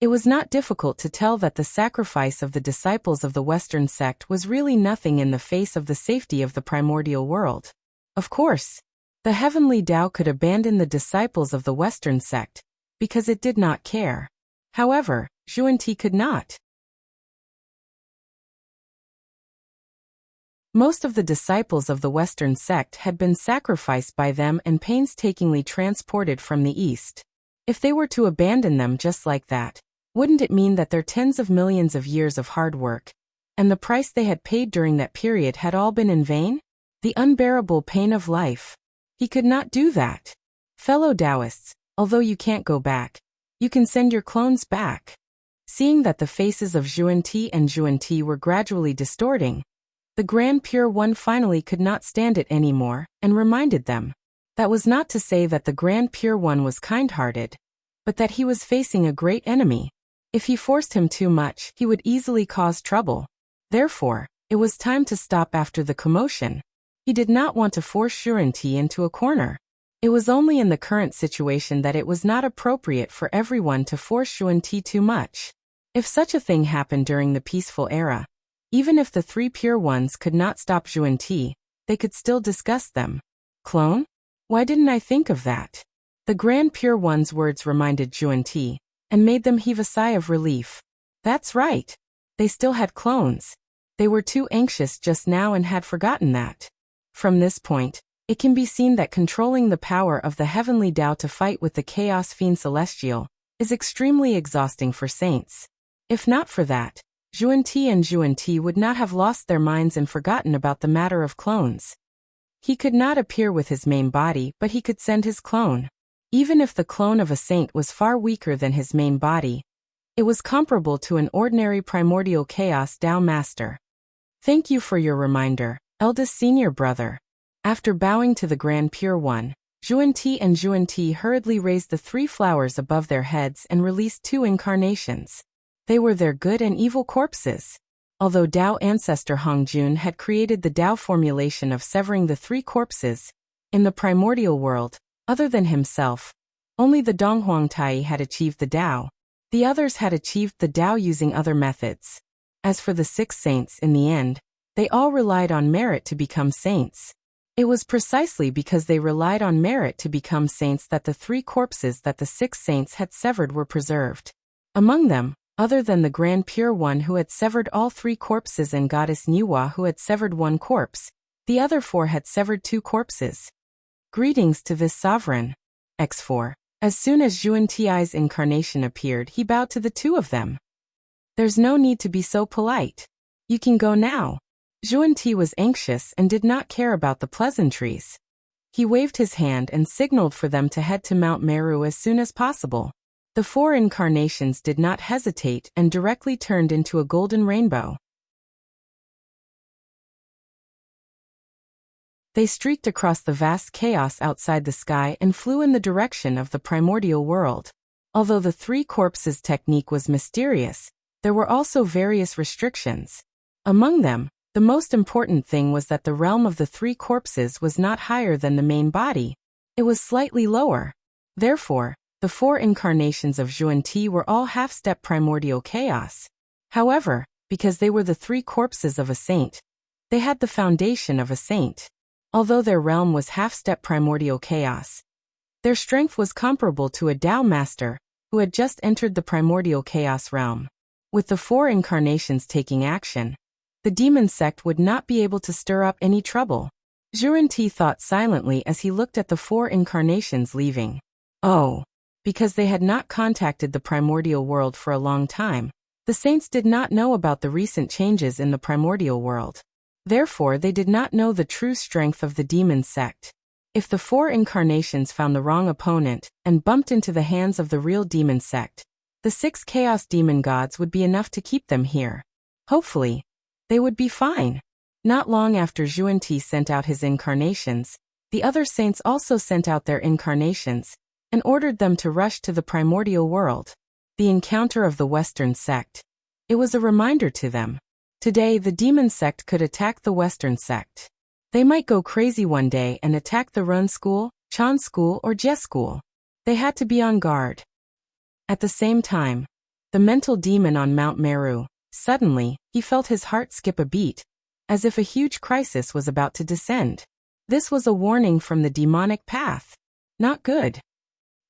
it was not difficult to tell that the sacrifice of the disciples of the Western sect was really nothing in the face of the safety of the primordial world. Of course, the heavenly Tao could abandon the disciples of the Western sect, because it did not care. However, Xuanti could not. Most of the disciples of the Western sect had been sacrificed by them and painstakingly transported from the East. If they were to abandon them just like that, wouldn't it mean that their tens of millions of years of hard work, and the price they had paid during that period had all been in vain? The unbearable pain of life. He could not do that. Fellow Taoists, although you can't go back, you can send your clones back. Seeing that the faces of Xuanti were gradually distorting, the Grand Pure One finally could not stand it anymore, and reminded them. That was not to say that the Grand Pure One was kind-hearted, but that he was facing a great enemy. If he forced him too much, he would easily cause trouble. Therefore, it was time to stop after the commotion. He did not want to force Xuanti into a corner. It was only in the current situation that it was not appropriate for everyone to force Xuanti too much. If such a thing happened during the peaceful era, even if the three pure ones could not stop Xuanti, they could still discuss them. Clone? Why didn't I think of that? The Grand Pure One's words reminded Xuanti, and made them heave a sigh of relief. That's right. They still had clones. They were too anxious just now and had forgotten that. From this point, it can be seen that controlling the power of the heavenly Tao to fight with the Chaos Fiend Celestial is extremely exhausting for saints. If not for that, Xuanti would not have lost their minds and forgotten about the matter of clones. He could not appear with his main body, but he could send his clone. Even if the clone of a saint was far weaker than his main body, it was comparable to an ordinary primordial chaos Tao master. Thank you for your reminder, eldest senior brother. After bowing to the Grand Pure One, Xuanti hurriedly raised the three flowers above their heads and released two incarnations. They were their good and evil corpses. Although Tao ancestor Hongjun had created the Tao formulation of severing the three corpses, in the primordial world, other than himself, only the Donghuangtai had achieved the Tao. The others had achieved the Tao using other methods. As for the 6 saints in the end, they all relied on merit to become saints. It was precisely because they relied on merit to become saints that the 3 corpses that the 6 saints had severed were preserved. Among them, other than the Grand Pure One who had severed all 3 corpses and Goddess Niwa who had severed 1 corpse, the other 4 had severed 2 corpses. Greetings to this sovereign. X4. As soon as Xuanti's incarnation appeared, he bowed to the 2 of them. There's no need to be so polite. You can go now. Xuanti was anxious and did not care about the pleasantries. He waved his hand and signaled for them to head to Mount Meru as soon as possible. The 4 incarnations did not hesitate and directly turned into a golden rainbow. They streaked across the vast chaos outside the sky and flew in the direction of the primordial world. Although the 3 corpses technique was mysterious, there were also various restrictions. Among them, the most important thing was that the realm of the 3 corpses was not higher than the main body. It was slightly lower. Therefore, the 4 incarnations of Xuanti were all half-step primordial chaos. However, because they were the 3 corpses of a saint, they had the foundation of a saint. Although their realm was half-step primordial chaos, their strength was comparable to a Tao master who had just entered the primordial chaos realm. With the 4 incarnations taking action, the demon sect would not be able to stir up any trouble. Xuanti thought silently as he looked at the 4 incarnations leaving. Oh, because they had not contacted the primordial world for a long time, the saints did not know about the recent changes in the primordial world. Therefore, they did not know the true strength of the demon sect. If the 4 incarnations found the wrong opponent and bumped into the hands of the real demon sect, the 6 chaos demon gods would be enough to keep them here. Hopefully, they would be fine. Not long after Xuanti sent out his incarnations, the other saints also sent out their incarnations and ordered them to rush to the primordial world. The encounter of the Western sect. It was a reminder to them. Today, the demon sect could attack the Western sect. They might go crazy one day and attack the Run School, Chan School, or Jie School. They had to be on guard. At the same time, the mental demon on Mount Meru, suddenly, he felt his heart skip a beat, as if a huge crisis was about to descend. This was a warning from the demonic path. Not good.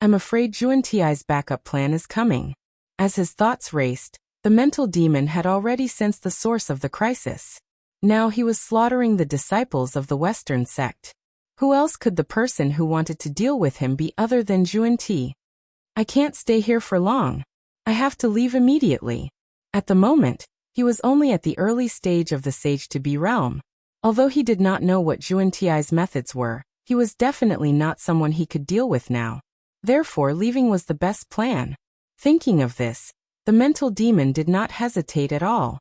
I'm afraid Xuanti's backup plan is coming. As his thoughts raced, the mental demon had already sensed the source of the crisis. Now he was slaughtering the disciples of the Western sect. Who else could the person who wanted to deal with him be other than Xuanti? I can't stay here for long. I have to leave immediately. At the moment, he was only at the early stage of the Sage-to-Be realm. Although he did not know what Xuanti's methods were, he was definitely not someone he could deal with now. Therefore, leaving was the best plan. Thinking of this, the mental demon did not hesitate at all.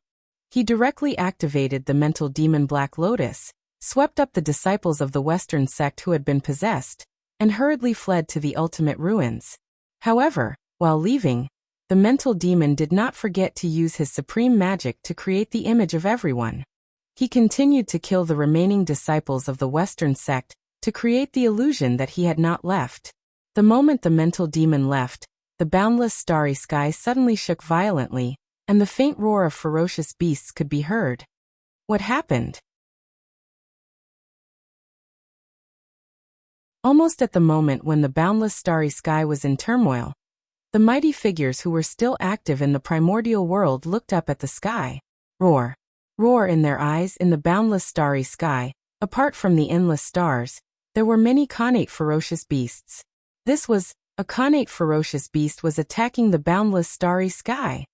He directly activated the mental demon Black Lotus, swept up the disciples of the Western sect who had been possessed, and hurriedly fled to the ultimate ruins. However, while leaving, the mental demon did not forget to use his supreme magic to create the image of everyone. He continued to kill the remaining disciples of the Western sect to create the illusion that he had not left. The moment the mental demon left, the boundless starry sky suddenly shook violently, and the faint roar of ferocious beasts could be heard. What happened? Almost at the moment when the boundless starry sky was in turmoil, the mighty figures who were still active in the primordial world looked up at the sky. Roar. Roar in their eyes in the boundless starry sky. Apart from the endless stars, there were many connate ferocious beasts. A connate ferocious beast was attacking the boundless starry sky.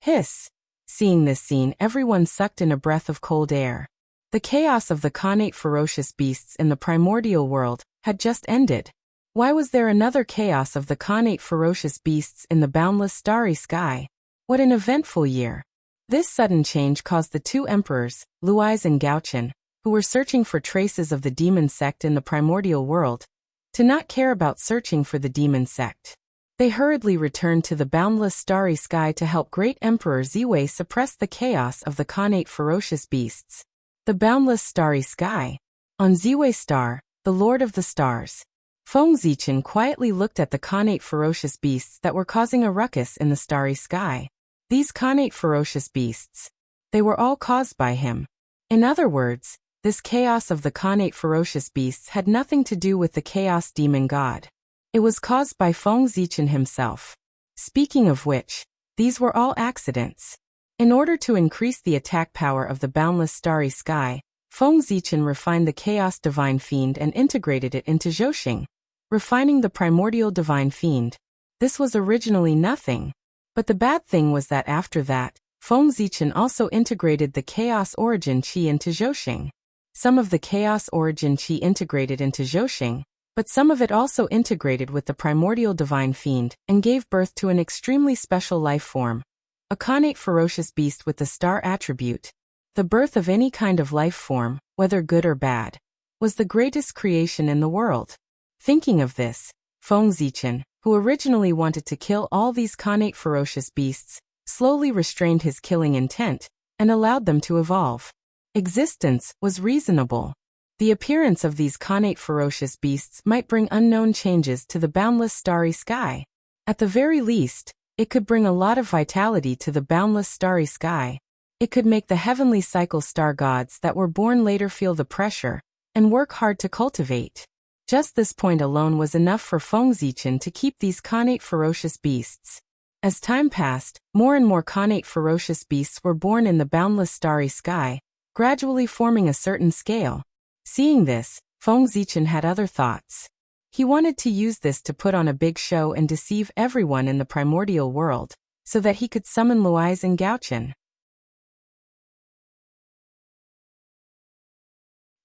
Hiss. Seeing this scene, everyone sucked in a breath of cold air. The chaos of the connate ferocious beasts in the primordial world had just ended. Why was there another chaos of the connate ferocious beasts in the boundless starry sky? What an eventful year. This sudden change caused the two emperors, Luis and Gaochen, who were searching for traces of the demon sect in the primordial world, to not care about searching for the demon sect. They hurriedly returned to the boundless starry sky to help Great Emperor Ziwei suppress the chaos of the connate ferocious beasts. The boundless starry sky. On Ziwei Star, the Lord of the Stars, Feng Zichen quietly looked at the connate ferocious beasts that were causing a ruckus in the starry sky. These connate ferocious beasts. They were all caused by him. In other words, this chaos of the connate ferocious beasts had nothing to do with the chaos demon god. It was caused by Feng Zichen himself. Speaking of which, these were all accidents. In order to increase the attack power of the boundless starry sky, Feng Zichen refined the chaos divine fiend and integrated it into Zhouxing, refining the primordial divine fiend. This was originally nothing. But the bad thing was that after that, Feng Zichen also integrated the chaos origin chi into Zhouxing. Some of the chaos origin chi integrated into Zhouxing, but some of it also integrated with the primordial divine fiend and gave birth to an extremely special life form, a connate ferocious beast with the star attribute. The birth of any kind of life form, whether good or bad, was the greatest creation in the world. Thinking of this, Feng Zichen, who originally wanted to kill all these connate ferocious beasts, slowly restrained his killing intent and allowed them to evolve. Existence was reasonable. The appearance of these connate ferocious beasts might bring unknown changes to the boundless starry sky. At the very least, it could bring a lot of vitality to the boundless starry sky. It could make the heavenly cycle star gods that were born later feel the pressure and work hard to cultivate. Just this point alone was enough for Feng Zichen to keep these connate ferocious beasts. As time passed, more and more connate ferocious beasts were born in the boundless starry sky, gradually forming a certain scale. Seeing this, Feng Zichen had other thoughts. He wanted to use this to put on a big show and deceive everyone in the primordial world, so that he could summon Luis and Gaochen.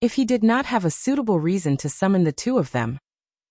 If he did not have a suitable reason to summon the two of them,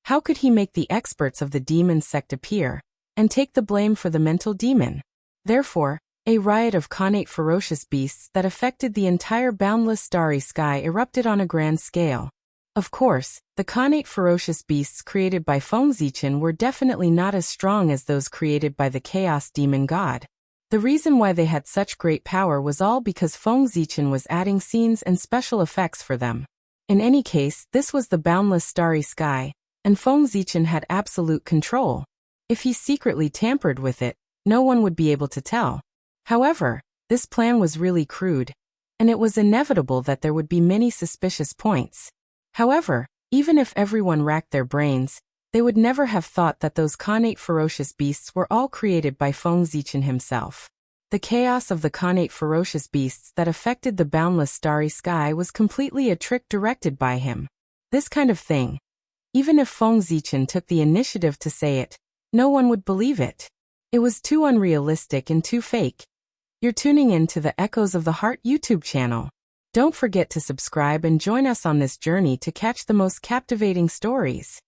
how could he make the experts of the demon sect appear and take the blame for the mental demon? Therefore, a riot of connate ferocious beasts that affected the entire boundless starry sky erupted on a grand scale. Of course, the connate ferocious beasts created by Feng Zichen were definitely not as strong as those created by the chaos demon god. The reason why they had such great power was all because Feng Zichen was adding scenes and special effects for them. In any case, this was the boundless starry sky, and Feng Zichen had absolute control. If he secretly tampered with it, no one would be able to tell. However, this plan was really crude, and it was inevitable that there would be many suspicious points. However, even if everyone racked their brains, they would never have thought that those connate ferocious beasts were all created by Feng Zichen himself. The chaos of the connate ferocious beasts that affected the boundless starry sky was completely a trick directed by him. This kind of thing, even if Feng Zichen took the initiative to say it, no one would believe it. It was too unrealistic and too fake. You're tuning in to the Echoes of the Heart YouTube channel. Don't forget to subscribe and join us on this journey to catch the most captivating stories.